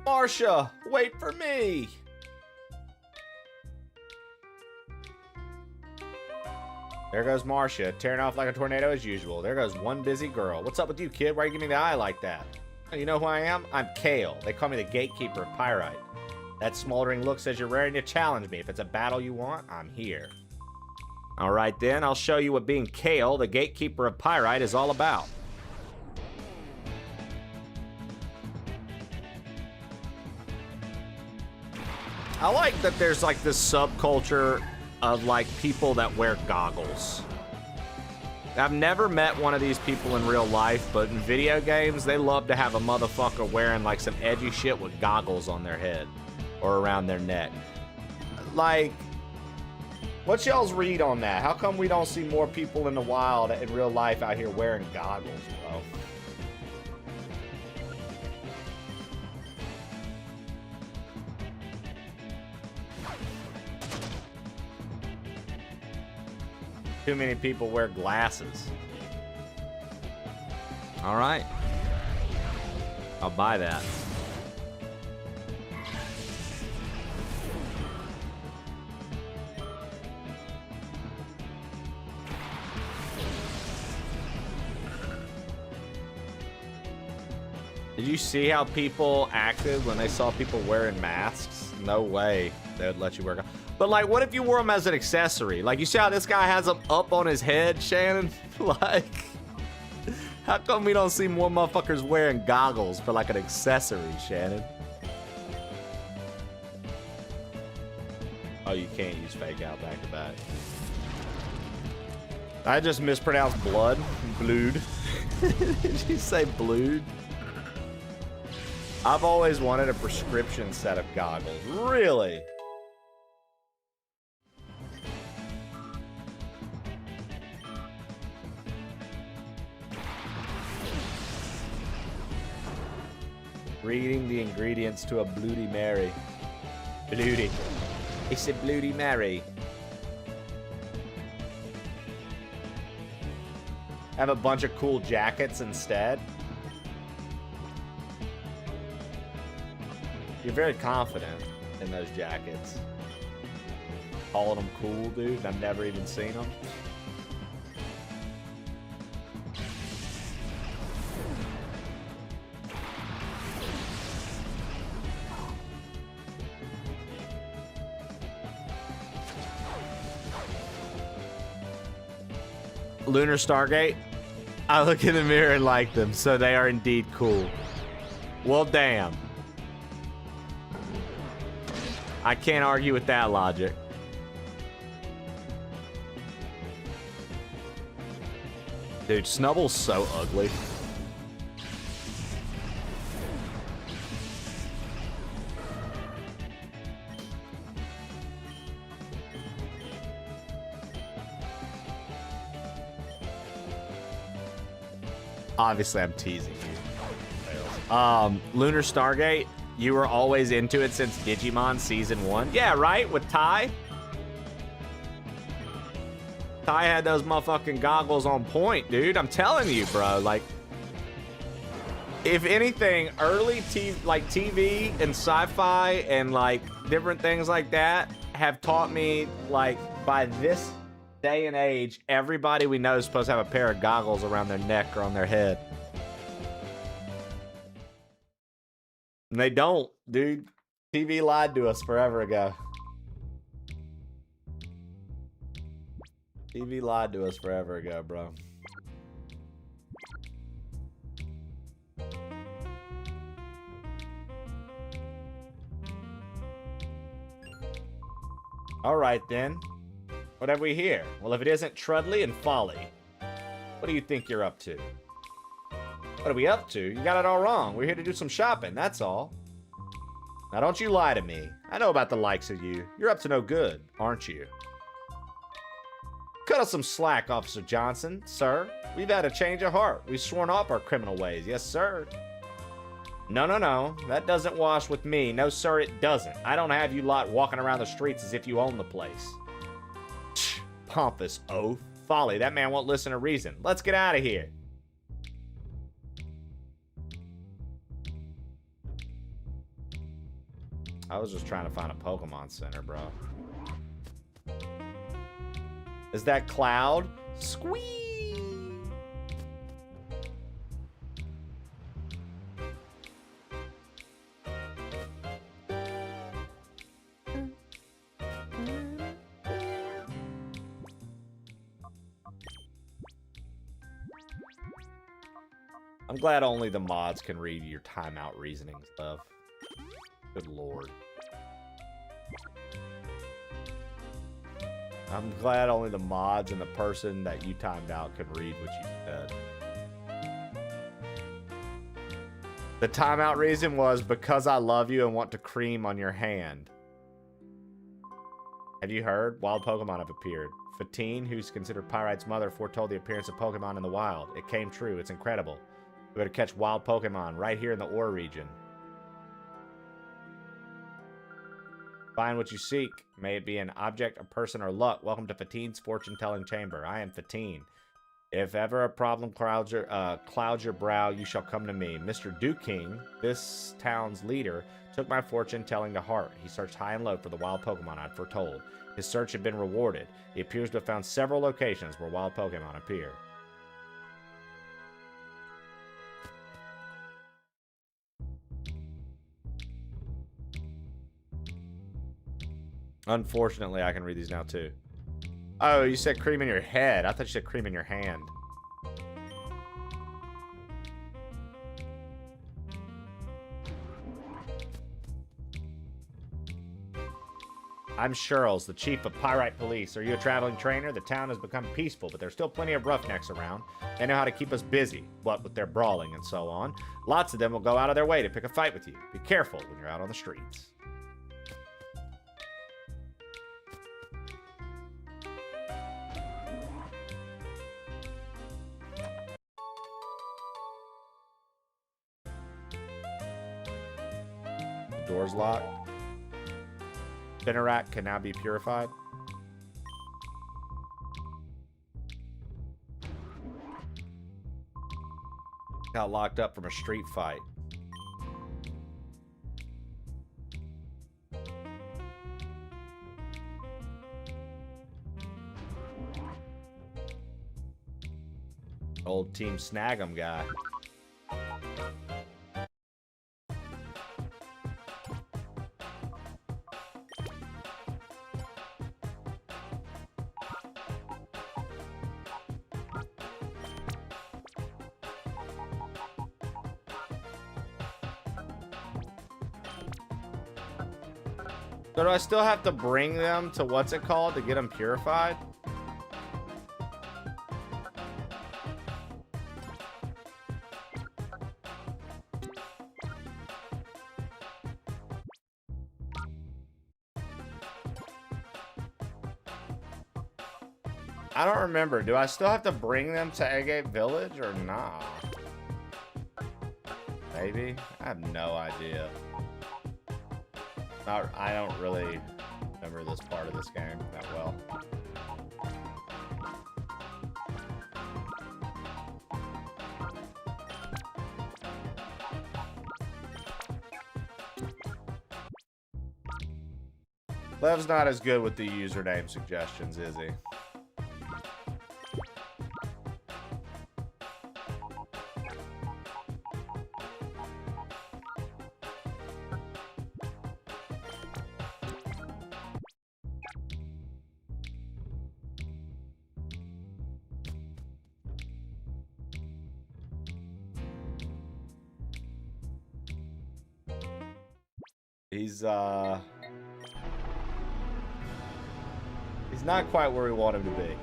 Marsha, wait for me. There goes Marcia, tearing off like a tornado as usual. There goes one busy girl. What's up with you, kid? Why are you giving me the eye like that? Oh, you know who I am? I'm Gale. They call me the gatekeeper of Pyrite. That smoldering look says you're ready to challenge me. If it's a battle you want, I'm here. All right, then. I'll show you what being Gale, the gatekeeper of Pyrite, is all about. I like that there's like this subculture of like people that wear goggles. I've never met one of these people in real life, but in video games, they love to have a motherfucker wearing like some edgy shit with goggles on their head or around their neck. Like, what's y'all's read on that? How come we don't see more people in the wild in real life out here wearing goggles, bro? Too many people wear glasses. All right. I'll buy that. Did you see how people acted when they saw people wearing masks? No way they would let you wear goggles. But, like, what if you wore them as an accessory? Like, you see how this guy has them up on his head, Shannon? Like, how come we don't see more motherfuckers wearing goggles for, like, an accessory, Shannon? Oh, you can't use fake out back to back. I just mispronounced blood. Blood. Did you say blood? I've always wanted a prescription set of goggles. Really? Reading the ingredients to a Bloody Mary. Bloody. It's a Bloody Mary. Have a bunch of cool jackets instead. You're very confident in those jackets. Calling them cool, dude. I've never even seen them. Lunar Stargate. I look in the mirror and like them, so they are indeed cool. Well, damn. I can't argue with that logic. Dude, Snubble's so ugly. Obviously, I'm teasing you. Lunar Stargate, you were always into it since Digimon Season 1. Yeah, right? With Ty? Ty had those motherfucking goggles on point, dude. I'm telling you, bro. Like, if anything, early TV and sci-fi and, like, different things like that have taught me, like, by this day and age, everybody we know is supposed to have a pair of goggles around their neck or on their head. And they don't, dude. TV lied to us forever ago. TV lied to us forever ago, bro. All right, then. What have we here? Well, if it isn't Trudley and Folly, what do you think you're up to? What are we up to? You got it all wrong. We're here to do some shopping, that's all. Now, don't you lie to me. I know about the likes of you. You're up to no good, aren't you? Cut us some slack, Officer Johnson, sir. We've had a change of heart. We've sworn off our criminal ways. Yes, sir. No, no, no. That doesn't wash with me. No, sir, it doesn't. I don't have you lot walking around the streets as if you own the place. Pompous oaf. Folly, that man won't listen to reason. Let's get out of here. I was just trying to find a Pokemon Center, bro. Is that Cloud? Squee! I'm glad only the mods can read your timeout reasoning stuff. Good lord. I'm glad only the mods and the person that you timed out can read what you said. The timeout reason was because I love you and want to cream on your hand. Have you heard? Wild Pokemon have appeared. Fatine, who's considered Pyrite's mother, foretold the appearance of Pokemon in the wild. It came true. It's incredible. We're going to catch wild Pokemon right here in the Ore region. Find what you seek. May it be an object, a person, or luck. Welcome to Fatine's fortune-telling chamber. I am Fatine. If ever a problem clouds your brow, you shall come to me. Mr. Duking, this town's leader, took my fortune-telling to heart. He searched high and low for the wild Pokemon I'd foretold. His search had been rewarded. He appears to have found several locations where wild Pokemon appear. Unfortunately, I can read these now, too. Oh, you said cream in your head. I thought you said cream in your hand. I'm Shirls, the chief of Pyrite Police. Are you a traveling trainer? The town has become peaceful, but there's still plenty of roughnecks around. They know how to keep us busy, what with their brawling and so on. Lots of them will go out of their way to pick a fight with you. Be careful when you're out on the streets. Doors locked. Spinarak can now be purified. Got locked up from a street fight. Old Team Snag'em guy. So do I still have to bring them to what's it called to get them purified? I don't remember. Do I still have to bring them to Agate Village or not? Maybe? I have no idea. I don't really remember this part of this game that well. Lev's not as good with the username suggestions, is he? He's not quite where we want him to be.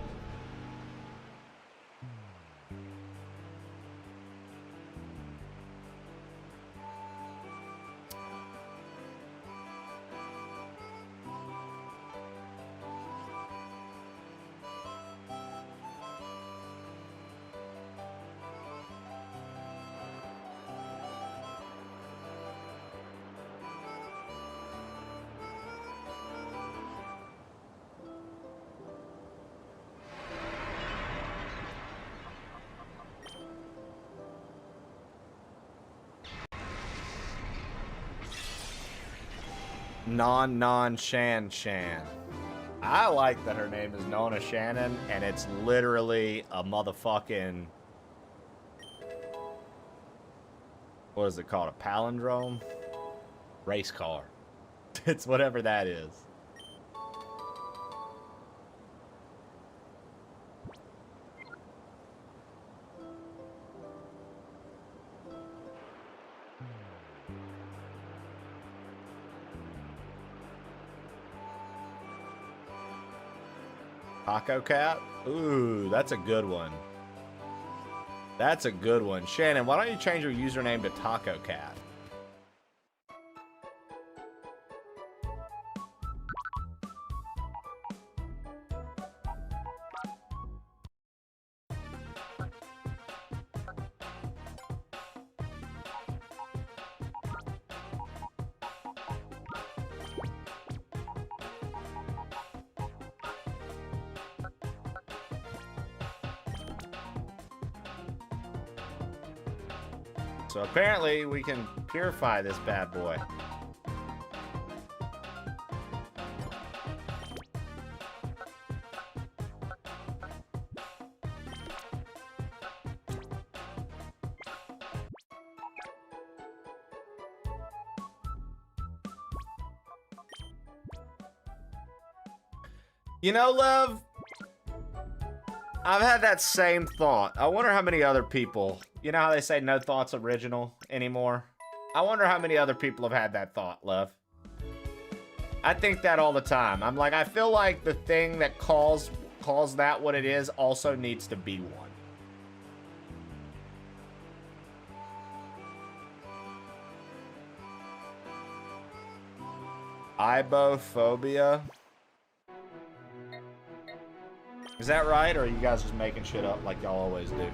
Shan. I like that her name is Nona Shannon, and it's literally a motherfucking... What is it called? A palindrome? Race car. It's whatever that is. Taco Cat? Ooh, that's a good one. That's a good one. Shannon, why don't you change your username to Taco Cat? So apparently we can purify this bad boy. You know, love, I've had that same thought. I wonder how many other people, you know how they say no thought's original anymore? I wonder how many other people have had that thought, love. I think that all the time. I'm like, I feel like the thing that calls that what it is also needs to be one. Ibophobia. Is that right, or are you guys just making shit up like y'all always do?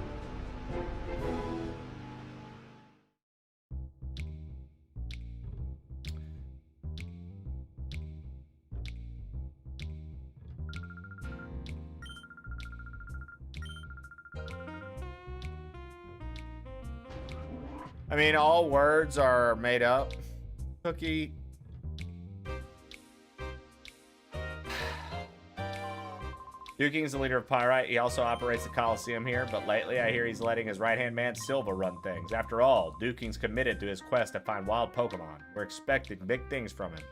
I mean, all words are made up. Cookie. Duking's the leader of Pyrite. He also operates the Coliseum here, but lately I hear he's letting his right-hand man Silva run things. After all, Duking's committed to his quest to find wild Pokemon. We're expecting big things from him.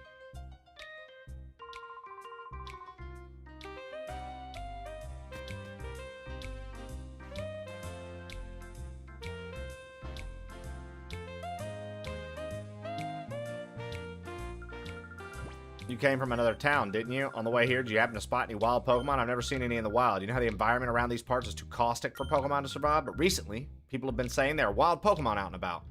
You came from another town, didn't you? On the way here, did you happen to spot any wild Pokemon? I've never seen any in the wild. You know how the environment around these parts is too caustic for Pokemon to survive? But recently, people have been saying there are wild Pokemon out and about.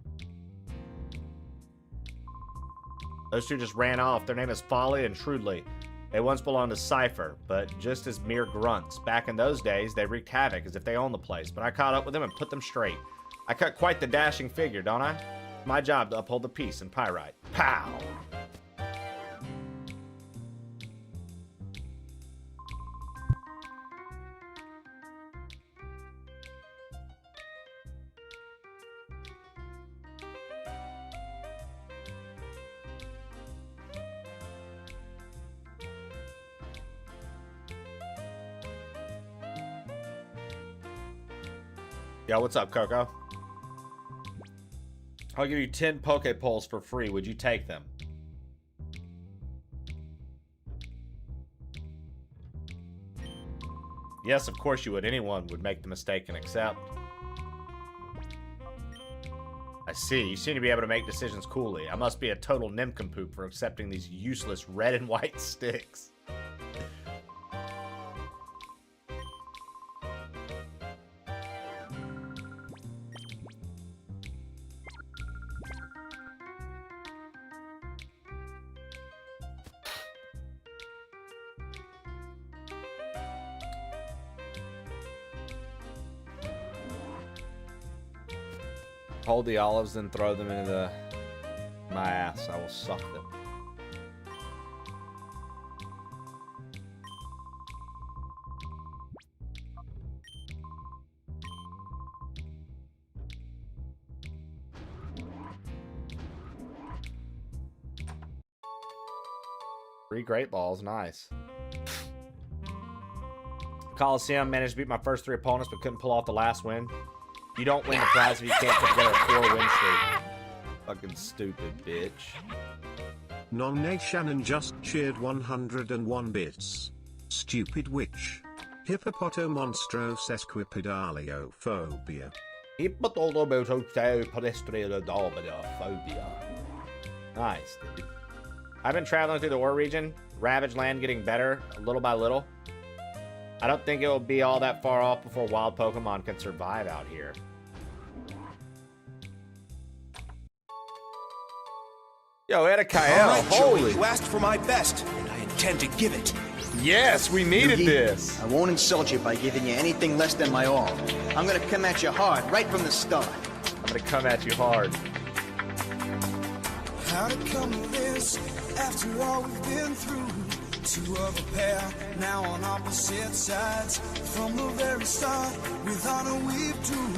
Those two just ran off. Their name is Folly and Shrewdly. They once belonged to Cypher, but just as mere grunts. Back in those days, they wreaked havoc as if they owned the place, but I caught up with them and put them straight. I cut quite the dashing figure, don't I? It's my job to uphold the peace in Pyrite. Pow! Yo, what's up, Coco? I'll give you 10 Pokepoles for free. Would you take them? Yes, of course you would. Anyone would make the mistake and accept. I see. You seem to be able to make decisions coolly. I must be a total nincompoop for accepting these useless red and white sticks. Hold the olives and throw them into my ass. I will suck them. Three great balls, nice. Coliseum managed to beat my first 3 opponents but couldn't pull off the last win. You don't win the prize if you can't put together a 4-win streak. Fucking stupid bitch. Non-Nate Shannon just cheered 101 bits. Stupid witch. Hippopotomonstrosesquipedaliophobia. Nice, dude. I've been traveling through the War region, Ravage Land getting better little by little. I don't think it will be all that far off before wild Pokemon can survive out here. Yo, Kale, right, holy. Joey, you asked for my best, and I intend to give it. Yes, we needed Yugi, this. I won't insult you by giving you anything less than my all. I'm gonna come at you hard right from the start. I'm gonna come at you hard. How to come to this after all we've been through? Two of a pair, now on opposite sides. From the very start, with honor we've two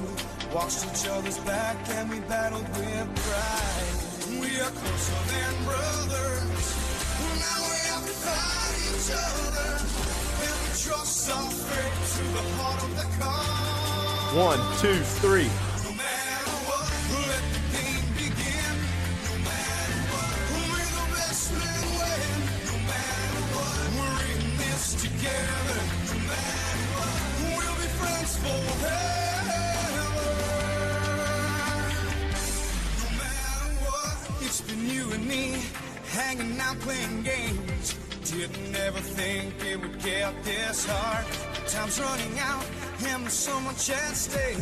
watched each other's back and we battled with pride. We are closer than brothers. Now we have to fight each other. And we trust our fate to the heart of the car. 1, 2, 3. No matter what, let the game begin. No matter what, we're the best men win. No matter what, we're in this together. No matter what, we'll be friends forever. It's been you and me, hanging out playing games. Didn't ever think it would get this hard. Time's running out, and there's so much at stake.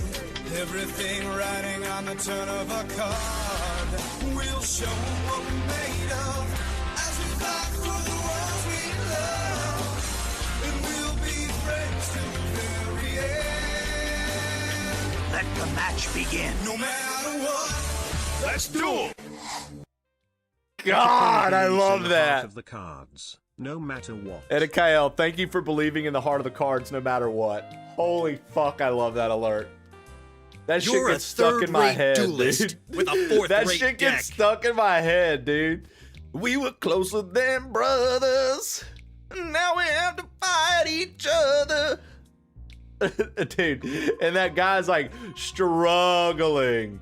Everything riding on the turn of a card. We'll show what we're made of as we fight for the ones we love. And we'll be friends till the very end. Let the match begin. No matter what, let's do it. God, I love that. Of the cards, no matter what. Kale, thank you for believing in the heart of the cards no matter what. Holy fuck, I love that alert. That shit gets stuck in my head, dude. With a fourth that shit gets stuck in my head, dude. We were closer than brothers. Now we have to fight each other. Dude, and that guy's like struggling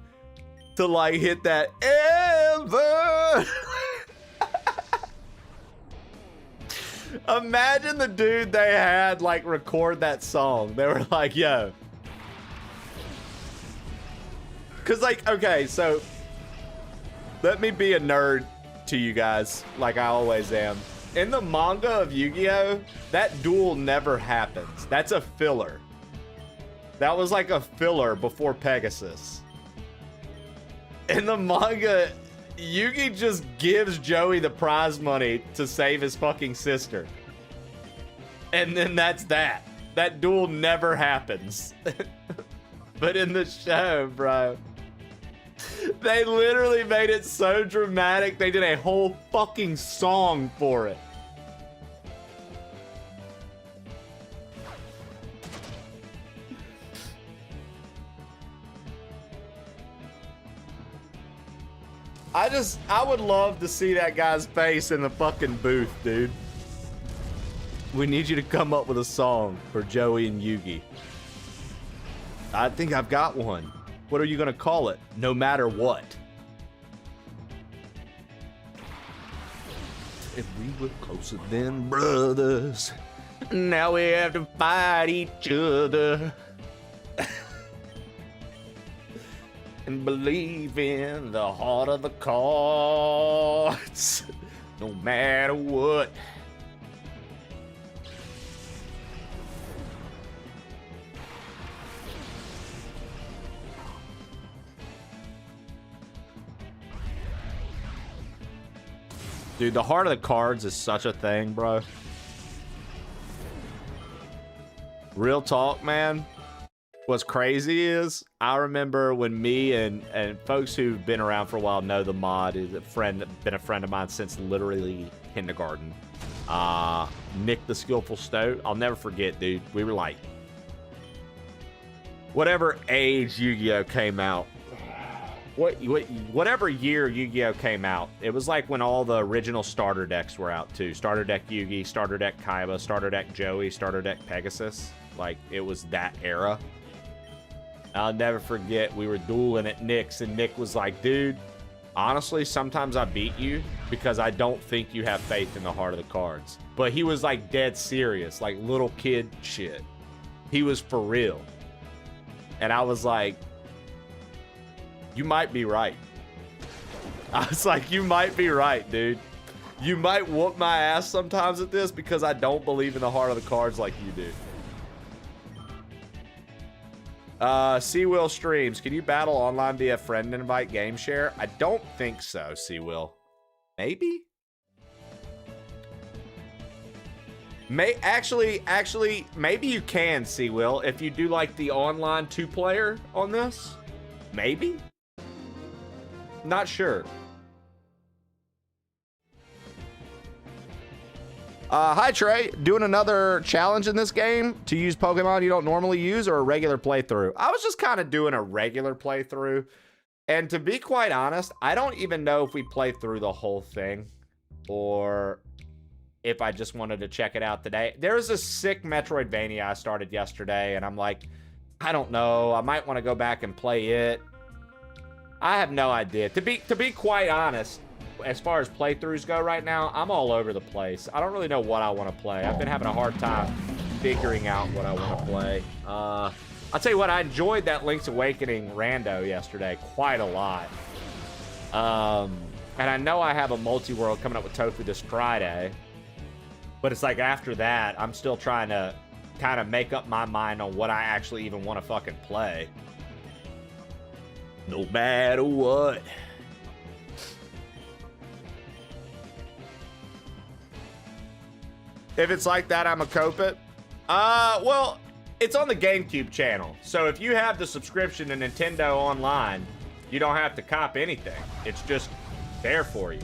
to like hit that ever. Imagine the dude they had like record that song. They were like, yo. Cause like, okay, so let me be a nerd to you guys like I always am. In the manga of Yu-Gi-Oh, that duel never happens. That's a filler. That was like a filler before Pegasus. In the manga, Yugi just gives Joey the prize money to save his fucking sister. And then that's that. That duel never happens. But in the show, bro, they literally made it so dramatic, they did a whole fucking song for it. I would love to see that guy's face in the fucking booth, dude. We need you to come up with a song for Joey and Yugi. I think I've got one. What are you gonna call it? No matter what. If we were closer than brothers, now we have to fight each other. and believe in the heart of the cards, no matter what. Dude, the heart of the cards is such a thing, bro. Real talk, man. What's crazy is I remember when me and folks who've been around for a while know the mod is been a friend of mine since literally kindergarten. Nick the Skillful Stoat. I'll never forget, dude. We were like, whatever age Yu-Gi-Oh came out. Whatever year Yu-Gi-Oh came out, it was like when all the original starter decks were out too. Starter deck Yugi, starter deck Kaiba, starter deck Joey, starter deck Pegasus. Like, it was that era. I'll never forget, we were dueling at Nick's, and Nick was like, dude, honestly, sometimes I beat you because I don't think you have faith in the heart of the cards. But he was like dead serious, like little kid shit. He was for real. And I was like, you might be right. I was like, you might be right, dude. You might whoop my ass sometimes at this because I don't believe in the heart of the cards like you do. Seawill streams. Can you battle online via friend invite game share? I don't think so, Seawill. Maybe? Actually, maybe you can, Seawill, if you do like the online 2-player on this. Maybe? Not sure. Hi, Trey. Doing another challenge in this game to use Pokemon you don't normally use, or a regular playthrough? I was just kind of doing a regular playthrough. And to be quite honest, I don't even know if we play through the whole thing or if I just wanted to check it out today. There's a sick Metroidvania I started yesterday, and I'm like, I don't know. I might want to go back and play it. I have no idea. To be quite honest, as far as playthroughs go right now, I'm all over the place. I don't really know what I want to play. I've been having a hard time figuring out what I want to play. I'll tell you what, I enjoyed that Link's Awakening rando yesterday quite a lot. And I know I have a multi-world coming up with Tofu this Friday. But it's like after that, I'm still trying to kind of make up my mind on what I actually even want to fucking play. No matter what. If it's like that, I'm a cope it. Well, it's on the GameCube channel. So if you have the subscription to Nintendo Online, you don't have to cop anything. It's just there for you.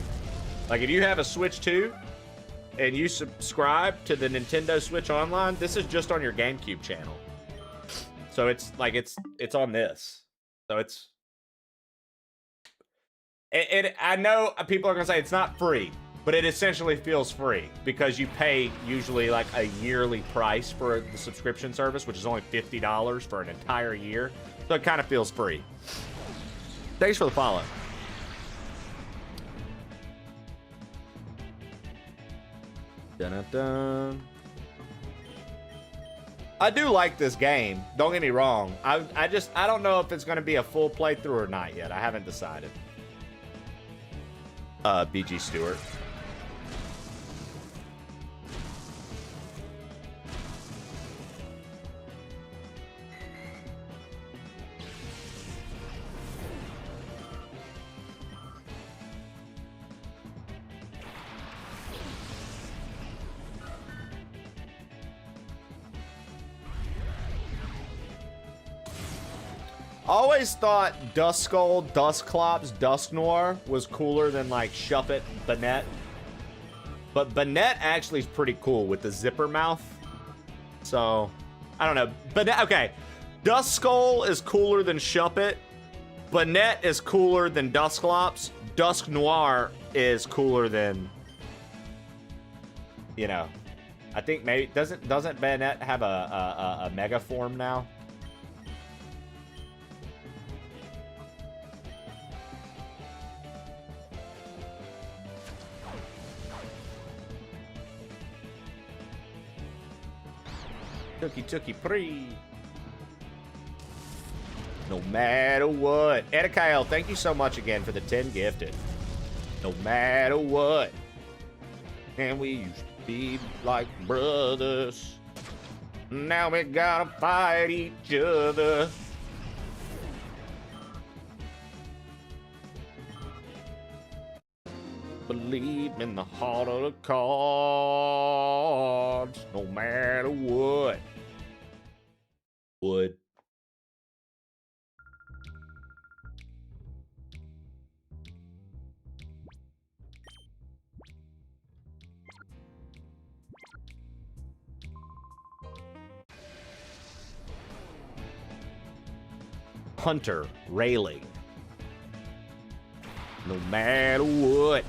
Like if you have a Switch 2 and you subscribe to the Nintendo Switch Online, this is just on your GameCube channel. So it's like it's on this. So it's I know people are gonna say it's not free, but it essentially feels free because you pay usually like a yearly price for the subscription service, which is only $50 for an entire year. So it kind of feels free. Thanks for the follow. Dun-dun-dun. I do like this game. Don't get me wrong. I don't know if it's going to be a full playthrough or not yet. I haven't decided. BG Stewart. Always thought Duskull, Dusclops, Dusknoir was cooler than like Shuppet, Banette. But Banette actually is pretty cool with the zipper mouth. So, I don't know. Banette, okay. Duskull is cooler than Shuppet. Banette is cooler than Dusclops. Dusknoir is cooler than, you know, I think maybe doesn't Banette have a mega form now? Tookie pre. No No matter what. Edikael, thank you so much again for the 10 gifted. No matter what. And we used to be like brothers. Now we gotta fight each other. Believe in the heart of the cards. No matter what. Would. Hunter railing. No matter what.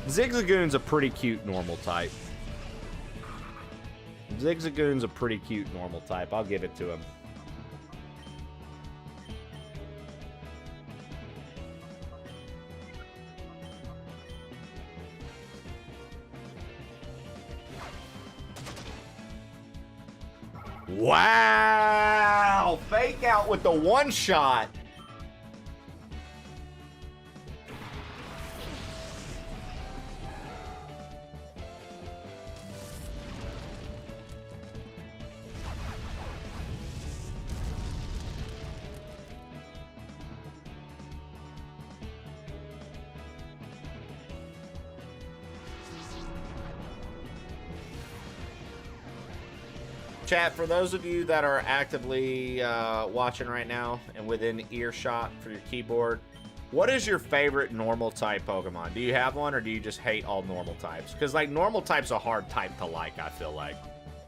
Zigzagoon's a pretty cute normal type. Zigzagoon's a pretty cute normal type. I'll give it to him. Wow! Fake out with the one shot. Chat, for those of you that are actively watching right now and within earshot for your keyboard, what is your favorite normal type Pokemon? Do you have one, or do you just hate all normal types? Because, like, normal type's a hard type to like, I feel like.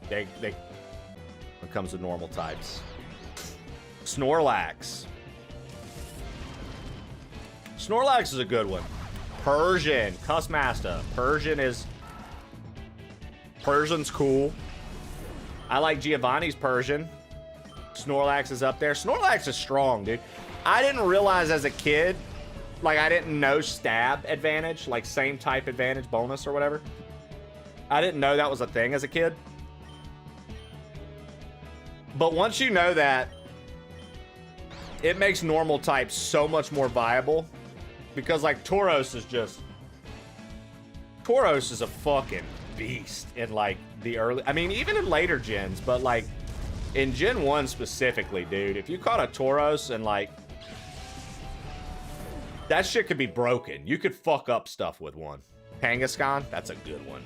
They when it comes to normal types. Snorlax. Snorlax is a good one. Persian. Cussmaster. Persian's cool. I like Giovanni's Persian. Snorlax is up there. Snorlax is strong, dude. I didn't realize as a kid, like, I didn't know stab advantage, like same type advantage bonus or whatever. I didn't know that was a thing as a kid. But once you know that, it makes normal types so much more viable. Because, like, Tauros is a fucking beast in, like, the early, I mean, even in later gens, but, like, in Gen 1 specifically, dude, if you caught a Tauros and, like, that shit could be broken. You could fuck up stuff with one. Kangaskhan, that's a good one.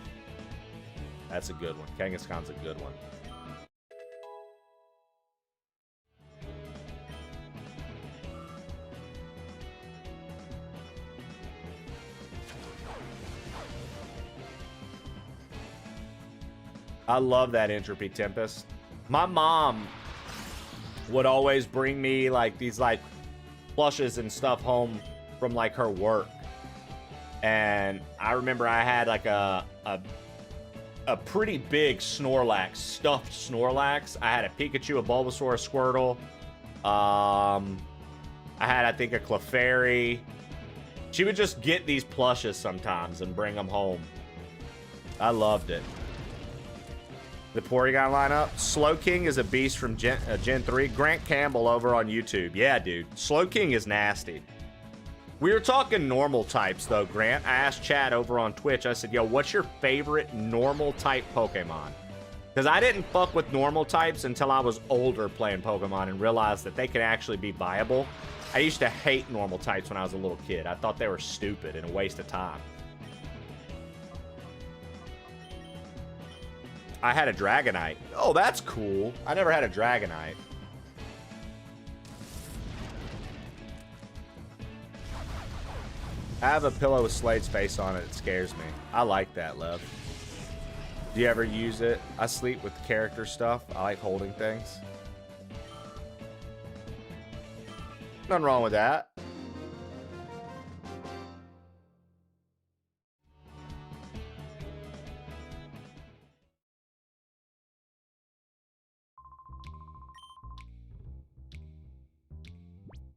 That's a good one. Kangaskhan's a good one. I love that Entropy Tempest. My mom would always bring me, like, these, like, plushes and stuff home from, like, her work. And I remember I had, like, a pretty big Snorlax, stuffed Snorlax. I had a Pikachu, a Bulbasaur, a Squirtle. I had, I think, a Clefairy. She would just get these plushes sometimes and bring them home. I loved it. The Porygon lineup. Slowking is a beast from Gen 3. Grant Campbell over on YouTube. Yeah, dude. Slowking is nasty. We were talking normal types, though, Grant. I asked Chad over on Twitch. I said, yo, what's your favorite normal type Pokemon? Because I didn't fuck with normal types until I was older playing Pokemon and realized that they could actually be viable. I used to hate normal types when I was a little kid. I thought they were stupid and a waste of time. I had a Dragonite. Oh, that's cool. I never had a Dragonite. I have a pillow with Slade's face on it. It scares me. I like that, Lev. Do you ever use it? I sleep with character stuff. I like holding things. Nothing wrong with that.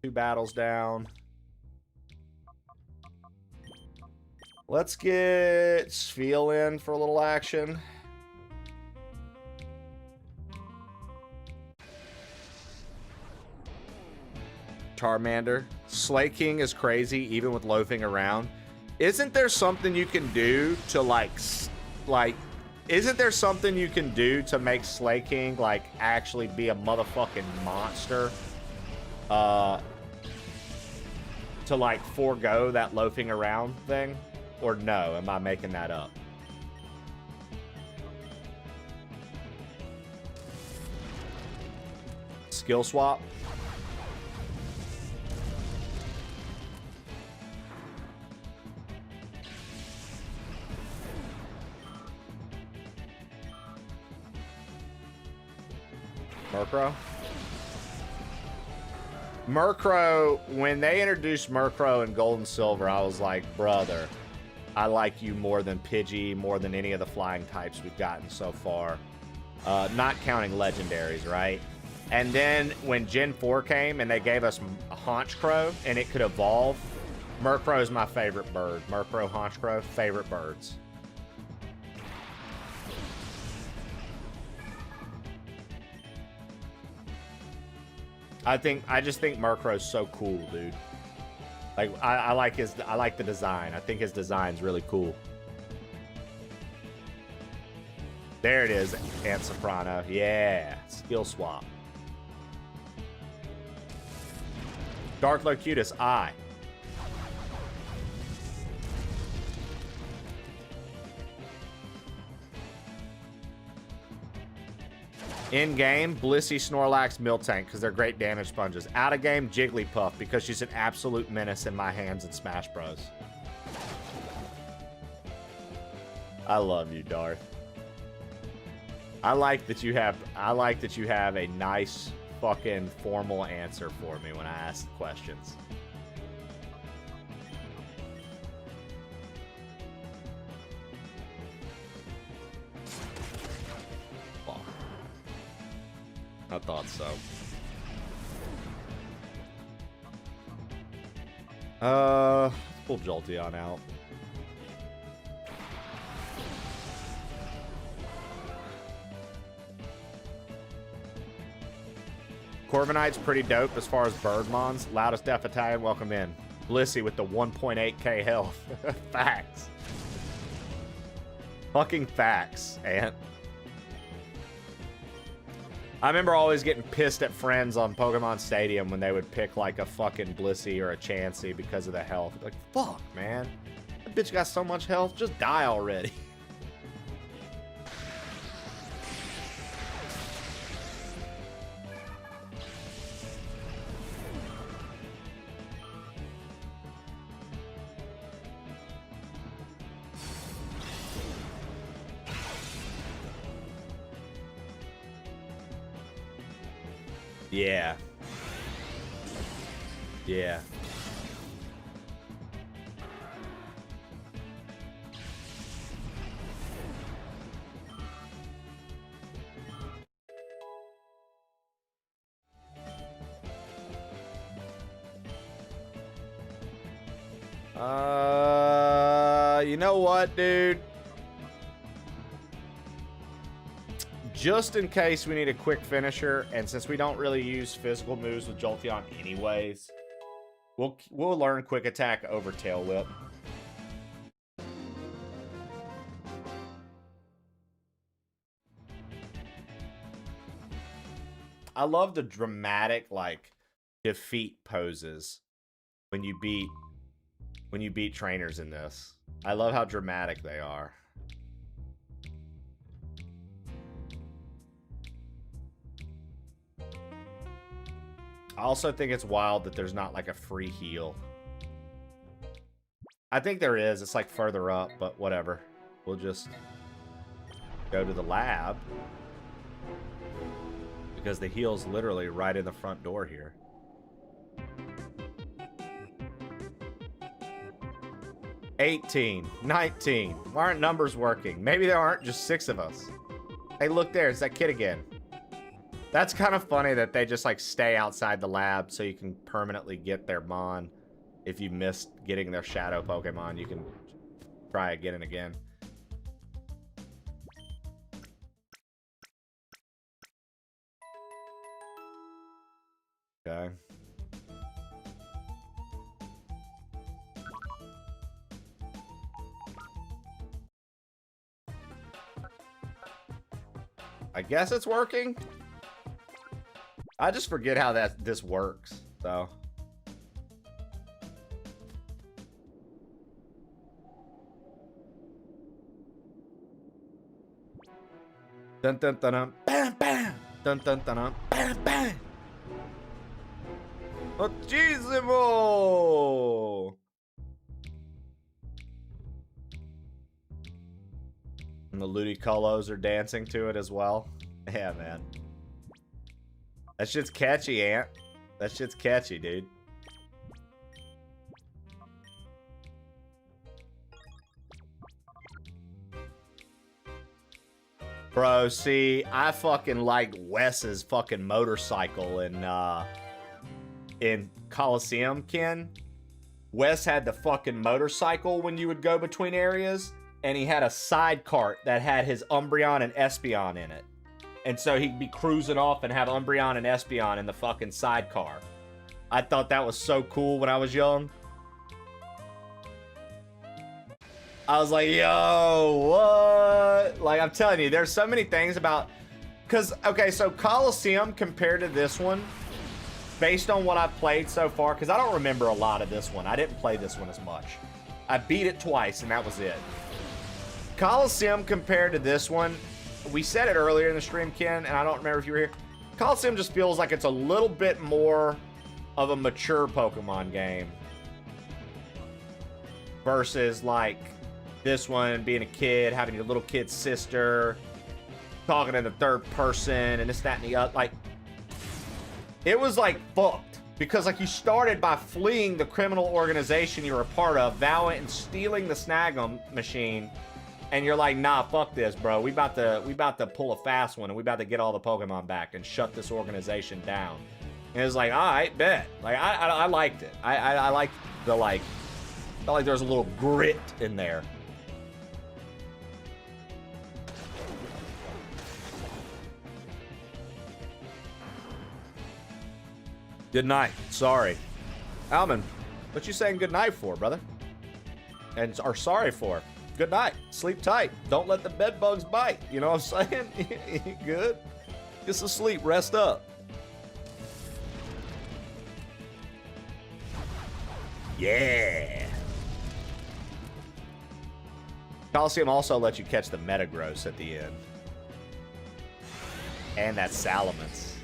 Two battles down. Let's get Spheal in for a little action. Charmander. Slay King is crazy, even with loafing around. Isn't there something you can do to isn't there something you can do to make Slay King like actually be a motherfucking monster? To like forego that loafing around thing? Or no, am I making that up? Skill swap. Murkrow? Murkrow, when they introduced Murkrow in Gold and Silver, I was like, brother, I like you more than Pidgey, more than any of the flying types we've gotten so far. Not counting legendaries, right? And then when Gen 4 came and they gave us Honchkrow and it could evolve, Murkrow is my favorite bird. Murkrow, Honchkrow, favorite birds. I just think Murkrow's so cool, dude. Like I like the design. I think his design's really cool. There it is, Aunt Soprano. Yeah, skill swap. Dark Locutus, I. In-game, Blissey, Snorlax, Miltank, because they're great damage sponges. Out-of-game, Jigglypuff, because she's an absolute menace in my hands in Smash Bros. I love you, Darth. I like that you have a nice fucking formal answer for me when I ask questions. I thought so. Let's pull Jolteon out. Corviknight's pretty dope as far as Birdmons. Loudest Deaf Italian, welcome in. Blissey with the 1.8k health. Facts. Fucking facts, Ant. I remember always getting pissed at friends on Pokemon Stadium when they would pick like a fucking Blissey or a Chansey because of the health. Like, fuck, man. That bitch got so much health. Just die already. Yeah. Yeah. You know what, dude? Just in case we need a quick finisher, and since we don't really use physical moves with Jolteon anyways, we'll learn Quick Attack over Tail Whip. I love the dramatic, like, defeat poses when you beat trainers in this. I love how dramatic they are. I also think it's wild that there's not like a free heal. I think there is. It's like further up, but whatever. We'll just go to the lab because the heal's literally right in the front door here. $18, $19. Why aren't numbers working? Maybe there aren't just 6 of us. Hey, look there. It's that kid again. That's kind of funny that they just like stay outside the lab so you can permanently get their Mon. If you missed getting their Shadow Pokemon, you can try again and again. Okay. I guess it's working. I just forget how this works, so. Dun dun dun dun, bam bam, dun dun dun dun, bam bam. Muchísimo. And the Ludicolo are dancing to it as well. Yeah, man. That shit's catchy, Ant. That shit's catchy, dude. Bro, see, I fucking like Wes's fucking motorcycle in Coliseum, Ken. Wes had the fucking motorcycle when you would go between areas, and he had a side cart that had his Umbreon and Espeon in it. And so he'd be cruising off and have Umbreon and Espeon in the fucking sidecar. I thought that was so cool when I was young. I was like, yo, what? Like, I'm telling you, there's so many things about... Because, okay, so Coliseum compared to this one, based on what I've played so far, because I don't remember a lot of this one. I didn't play this one as much. I beat it twice, and that was it. Coliseum compared to this one, we said it earlier in the stream, Ken, and I don't remember if you were here. Coliseum just feels like it's a little bit more of a mature Pokemon game versus, like, this one being a kid, having your little kid's sister, talking in the third person, and this, that, and the other. Like, it was, like, fucked. Because, like, you started by fleeing the criminal organization you were a part of, vowing and stealing the Snag'em machine, and you're like, nah, fuck this, bro. We about to pull a fast one, and we about to get all the Pokemon back and shut this organization down. And it was like, all right, bet. Like, I liked it. I liked the, like, felt like there was a little grit in there. Good night. Sorry. Alman, what you saying good night for, brother? And are sorry for? Good night. Sleep tight. Don't let the bed bugs bite. You know what I'm saying? Good. Get some sleep. Rest up. Yeah. Coliseum also lets you catch the Metagross at the end. And that Salamence.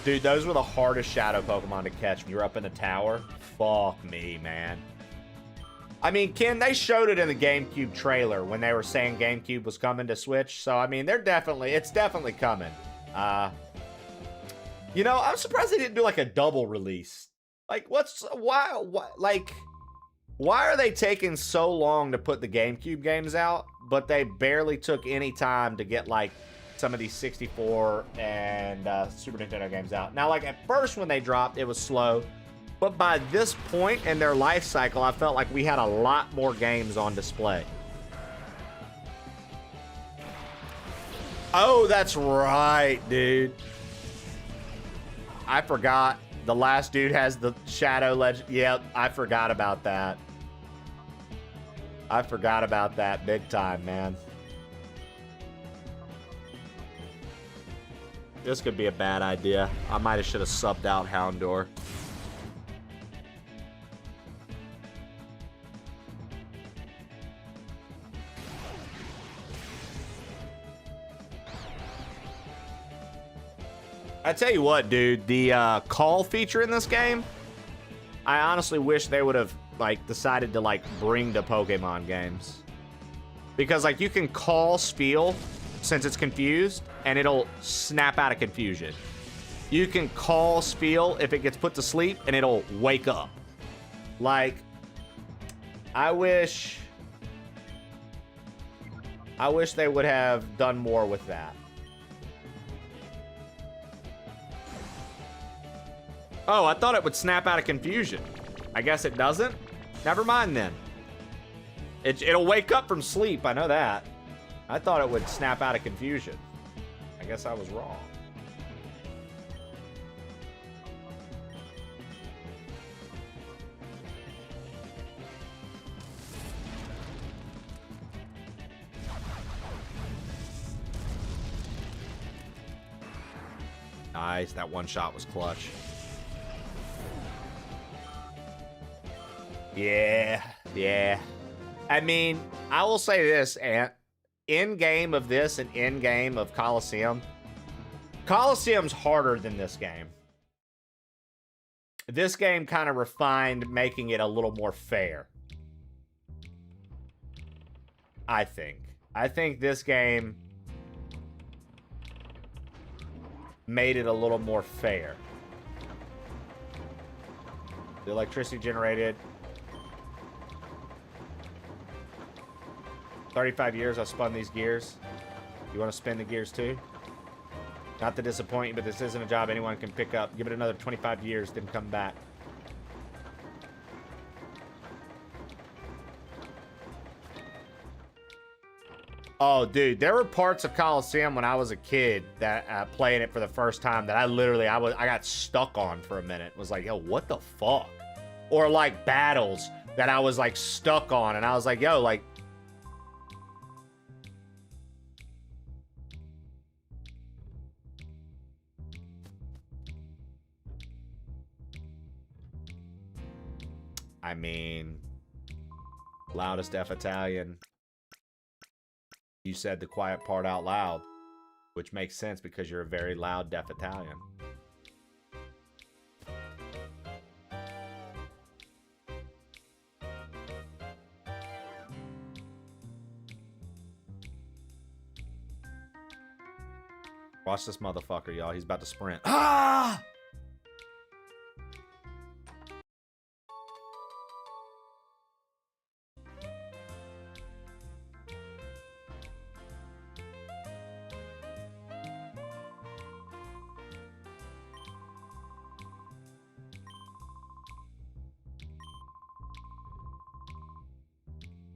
Dude, those were the hardest shadow Pokemon to catch when you're up in the tower. Fuck me, man. I mean, Ken, they showed it in the GameCube trailer when they were saying GameCube was coming to Switch. So, I mean, it's definitely coming. You know, I'm surprised they didn't do like a double release. Like, why are they taking so long to put the GameCube games out, but they barely took any time to get like some of these 64 and Super Nintendo games out? Now, like, at first when they dropped, it was slow. But by this point in their life cycle, I felt like we had a lot more games on display. Oh, that's right, dude. I forgot. The last dude has the Shadow Legend. Yep, I forgot about that. I forgot about that big time, man. This could be a bad idea. I might have should have subbed out Houndour. I tell you what, dude, the call feature in this game, I honestly wish they would have like decided to like bring to Pokemon games. Because like you can call Spiel since it's confused and it'll snap out of confusion. You can call Spiel if it gets put to sleep and it'll wake up. Like, I wish they would have done more with that. Oh, I thought it would snap out of confusion. I guess it doesn't? Never mind then. It'll wake up from sleep, I know that. I thought it would snap out of confusion. I guess I was wrong. Nice. That one shot was clutch. Yeah. Yeah. I mean, I will say this, Ant. In game of this and in game of Coliseum, Coliseum's harder than this game. This game kind of refined, making it a little more fair. I think. I think this game made it a little more fair. The electricity generated. 35 years I've spun these gears. You want to spin the gears too? Not to disappoint you, but this isn't a job anyone can pick up. Give it another 25 years, then come back. Oh, dude, there were parts of Coliseum when I was a kid that playing it for the first time that I got stuck on for a minute. It was like, yo, what the fuck? Or like battles that I was like stuck on, and I was like, yo, like. I mean, loudest F Italian. You said the quiet part out loud, which makes sense because you're a very loud deaf Italian. Watch this motherfucker, y'all. He's about to sprint. Ah!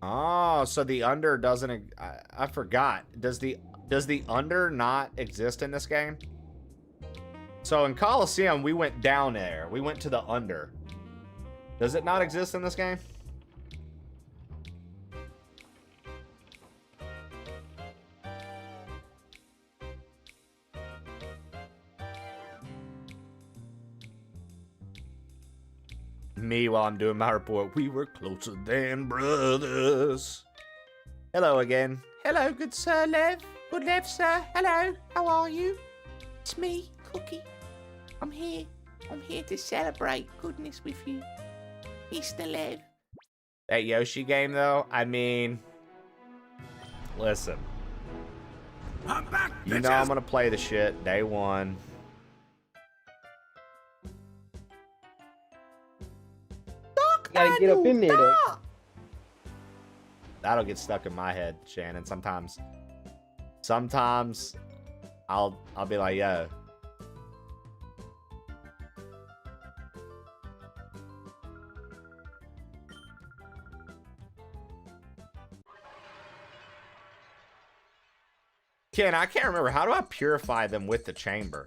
Oh, so the under doesn't. I forgot. Does the under not exist in this game? So in Coliseum, we went down there. We went to the under. Does it not exist in this game? Me while I'm doing my report. We were closer than brothers. Hello again. Hello, good Sir Lev. Good Lev, sir. Hello. How are you? It's me, Cookie. I'm here. I'm here to celebrate goodness with you. Mr. Lev. That Yoshi game, though, I mean, listen. I'm back, you know I'm going to play the shit day one. Gotta get up in there, though. That'll get stuck in my head, Shannon. Sometimes I'll be like, yo. Ken, I can't remember. How do I purify them with the chamber?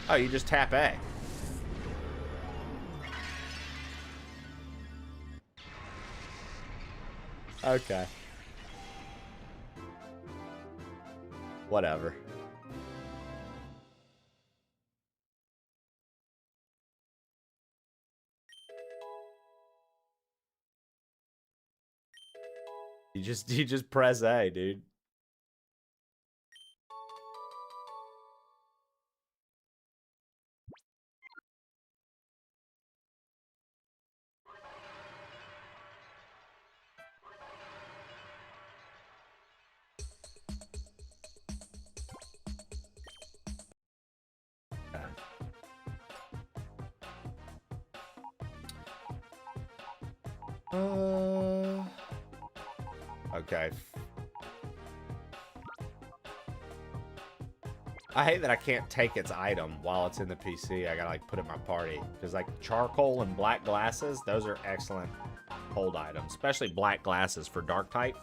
Oh, you just tap A. Okay. Whatever. You just press A, dude. Okay. I hate that I can't take its item while it's in the PC. I gotta like put it in my party. Because like charcoal and black glasses, those are excellent hold items. Especially black glasses for dark type.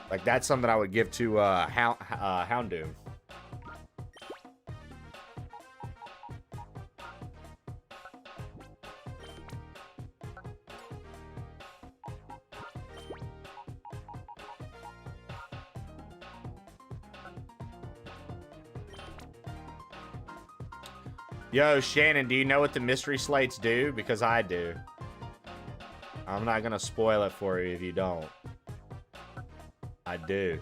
Like that's something I would give to Houndoom. Yo, Shannon, do you know what the mystery slates do? Because I do. I'm not gonna spoil it for you if you don't. I do.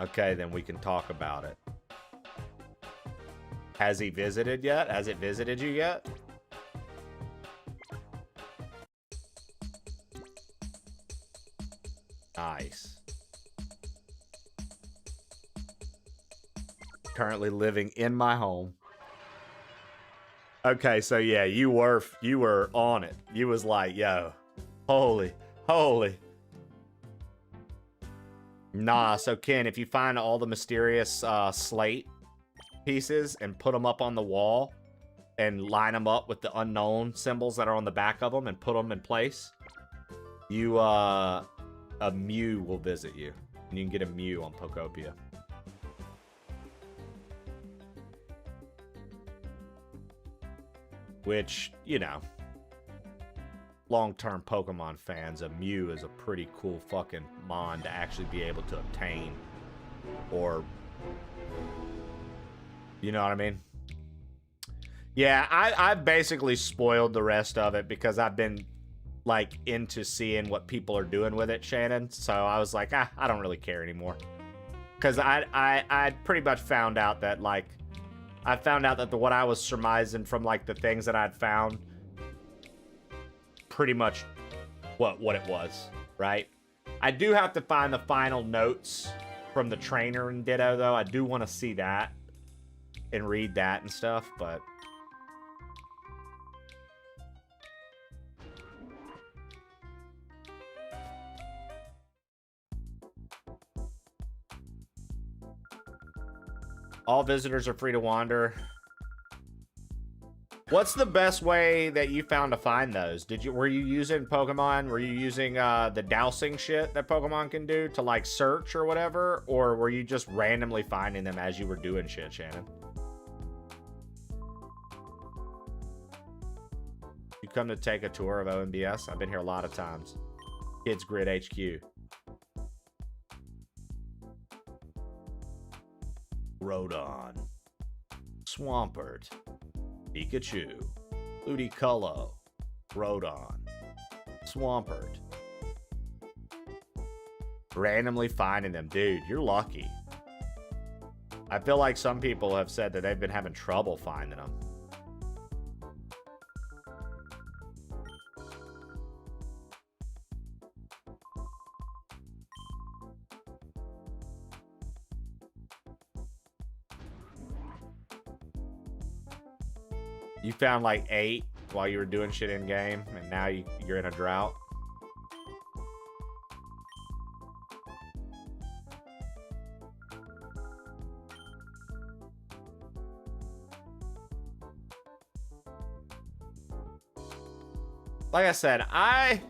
Okay, then we can talk about it. Has he visited yet? Has it visited you yet? Nice. Currently living in my home. Okay, so yeah, you were on it. You was like, yo, holy. Nah, so Ken, if you find all the mysterious slate pieces and put them up on the wall and line them up with the unknown symbols that are on the back of them and put them in place, you a Mew will visit you. And you can get a Mew on Pokopia. Which, you know, long-term Pokemon fans, a Mew is a pretty cool fucking mon to actually be able to obtain. Or, you know what I mean? Yeah, I've basically spoiled the rest of it because I've been, like, into seeing what people are doing with it, Shannon. So I was like, I don't really care anymore. Because I pretty much found out that, like, what I was surmising from, like, the things that I'd found, pretty much what it was, right? I do have to find the final notes from the trainer in Ditto, though. I do want to see that and read that and stuff, but... All visitors are free to wander. What's the best way that you found to find those? Were you using Pokemon? Were you using the dowsing shit that Pokemon can do to like search or whatever? Or were you just randomly finding them as you were doing shit, Shannon? You come to take a tour of OMBS? I've been here a lot of times. Kids Grid HQ. Rodon, Swampert, Pikachu, Ludicolo, Rodon, Swampert. Randomly finding them. Dude, you're lucky. I feel like some people have said that they've been having trouble finding them. You found like 8 while you were doing shit in game, and now you're in a drought. Like I said, I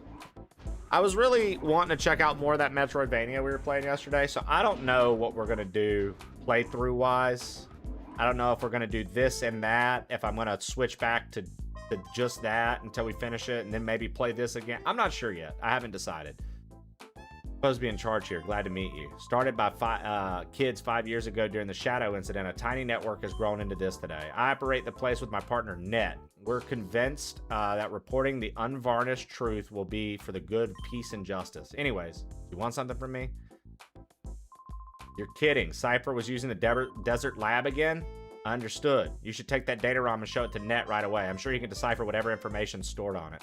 was really wanting to check out more of that Metroidvania we were playing yesterday, so I don't know what we're gonna do playthrough-wise. I don't know if we're going to do this and that, if I'm going to switch back to just that until we finish it, and then maybe play this again. I'm not sure yet. I haven't decided. Supposed to be in charge here. Glad to meet you. Started by kids 5 years ago during the Shadow incident. A tiny network has grown into this today. I operate the place with my partner, Net. We're convinced that reporting the unvarnished truth will be for the good, peace, and justice. Anyways, you want something from me? You're kidding. Cypher was using the desert lab again? Understood. You should take that data ROM and show it to Net right away. I'm sure he can decipher whatever information's stored on it.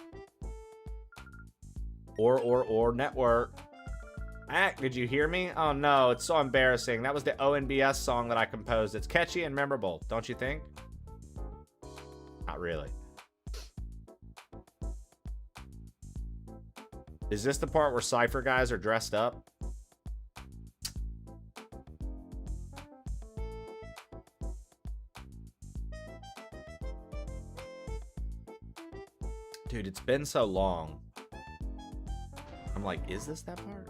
Or network. Ack, did you hear me? Oh no, it's so embarrassing. That was the ONBS song that I composed. It's catchy and memorable, don't you think? Not really. Is this the part where Cypher guys are dressed up? Dude, it's been so long. I'm like, is this that part?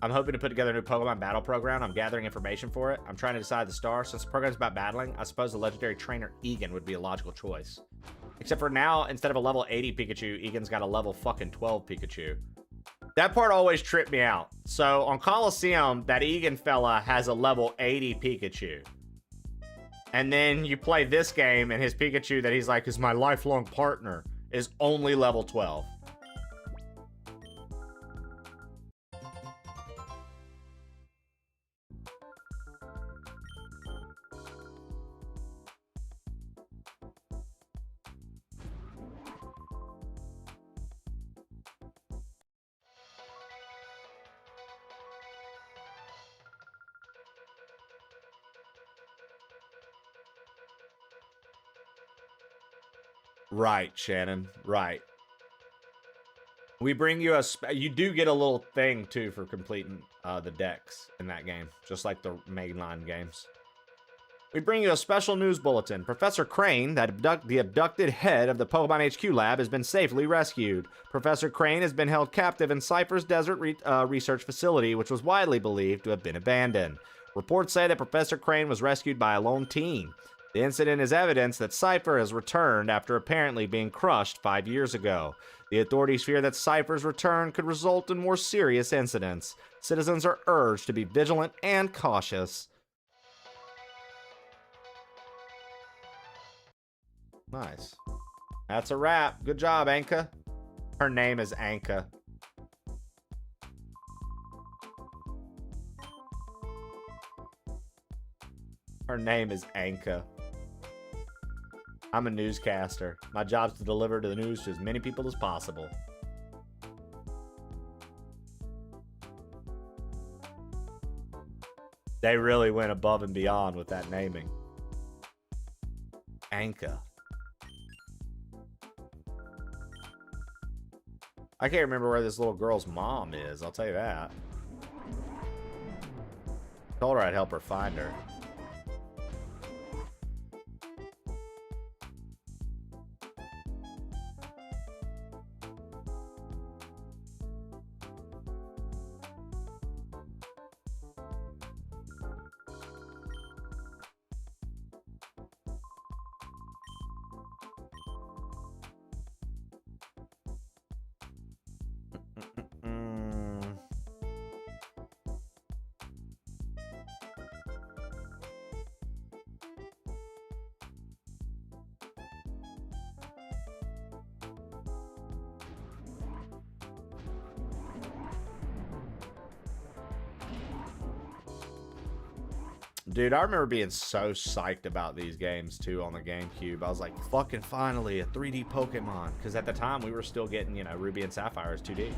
I'm hoping to put together a new Pokemon battle program. I'm gathering information for it. I'm trying to decide the star. Since the program's about battling, I suppose the legendary trainer Egan would be a logical choice. Except for now, instead of a level 80 Pikachu, Egan's got a level fucking 12 Pikachu. That part always tripped me out. So on Coliseum, that Egan fella has a level 80 Pikachu. And then you play this game, and his Pikachu that he's like is my lifelong partner is only level 12. Right, Shannon. Right. We bring you you do get a little thing too for completing the decks in that game, just like the mainline games. We bring you a special news bulletin. Professor Crane, the abducted head of the Pokemon HQ lab, has been safely rescued. Professor Crane has been held captive in Cypher's desert research facility, which was widely believed to have been abandoned. Reports say that Professor Crane was rescued by a lone team. The incident is evidence that Cypher has returned after apparently being crushed 5 years ago. The authorities fear that Cypher's return could result in more serious incidents. Citizens are urged to be vigilant and cautious. Nice. That's a wrap. Good job, Anka. Her name is Anka. Her name is Anka. I'm a newscaster. My job's to deliver the news to as many people as possible. They really went above and beyond with that naming. Anka. I can't remember where this little girl's mom is, I'll tell you that. Told her I'd help her find her. Dude, I remember being so psyched about these games too on the GameCube. I was like, fucking finally, a 3D Pokemon. Because at the time, we were still getting, you know, Ruby and Sapphire as 2D.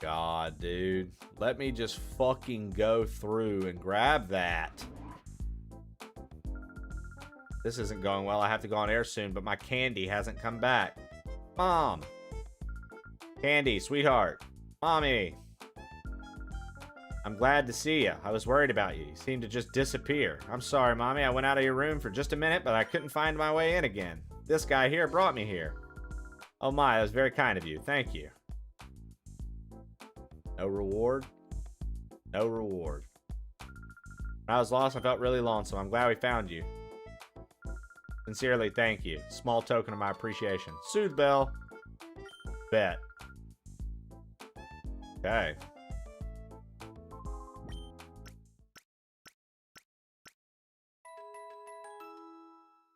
God, dude. Let me just fucking go through and grab that. This isn't going well. I have to go on air soon, but my Candy hasn't come back. Mom. Candy, sweetheart. Mommy. I'm glad to see you. I was worried about you. You seemed to just disappear. I'm sorry, Mommy. I went out of your room for just a minute, but I couldn't find my way in again. This guy here brought me here. Oh my, that was very kind of you. Thank you. No reward? No reward. When I was lost, I felt really lonesome. I'm glad we found you. Sincerely, thank you. Small token of my appreciation. Soothe Bell. Bet. Okay.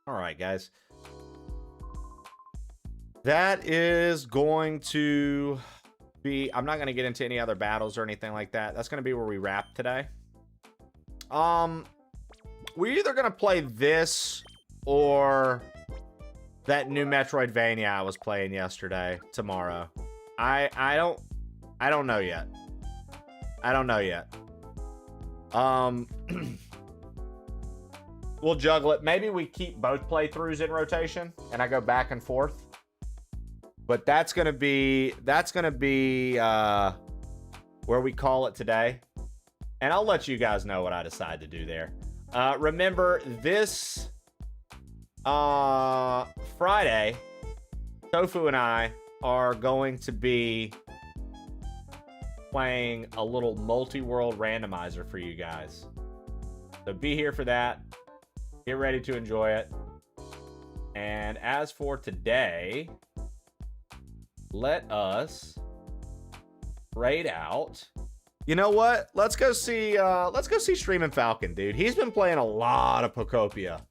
Alright, guys. That is going to... I'm not going to get into any other battles or anything like that. That's going to be where we wrap today. We're either going to play this or that new Metroidvania I was playing yesterday tomorrow. I don't know yet. I don't know yet. We'll juggle it. Maybe we keep both playthroughs in rotation and I go back and forth. But that's gonna be where we call it today. And I'll let you guys know what I decide to do there. Remember, this Friday, Tofu and I are going to be playing a little multi-world randomizer for you guys. So be here for that. Get ready to enjoy it. And as for today, let us raid out. You know what? Let's go see Streamin' Falcon, dude. He's been playing a lot of Pokopia.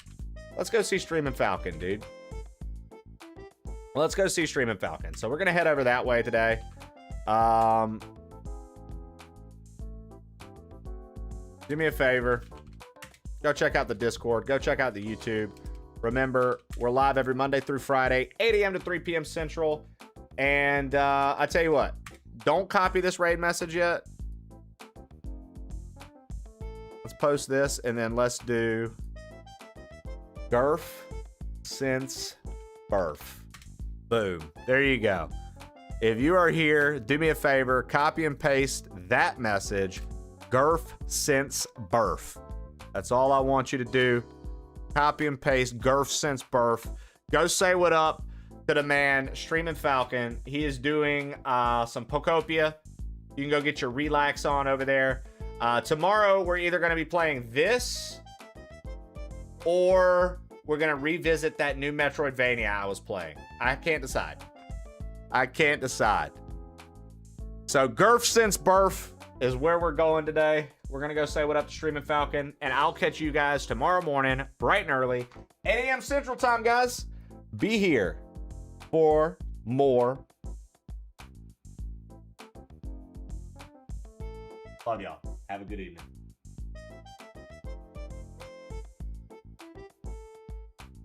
Let's go see Streamin' Falcon, dude. Let's go see Streamin' Falcon. So we're gonna head over that way today. Do me a favor. Go check out the Discord. Go check out the YouTube. Remember, we're live every Monday through Friday, 8 a.m. to 3 p.m. Central. And I tell you what, don't copy this raid message yet. Let's post this, and then let's do Gurf since birth. Boom. There you go. If you are here, do me a favor, copy and paste that message, Gurf since birth. That's all I want you to do. Copy and paste Gurf since birth. Go say what up to the man, Streamin' Falcon. He is doing some Pokopia. You can go get your relax on over there. Tomorrow, we're either going to be playing this, or we're going to revisit that new Metroidvania I was playing. I can't decide. So, Gurf since birth is where we're going today. We're going to go say what up to Streamin' Falcon, and I'll catch you guys tomorrow morning, bright and early, 8 a.m. Central Time, guys. Be here for more. Love y'all. Have a good evening.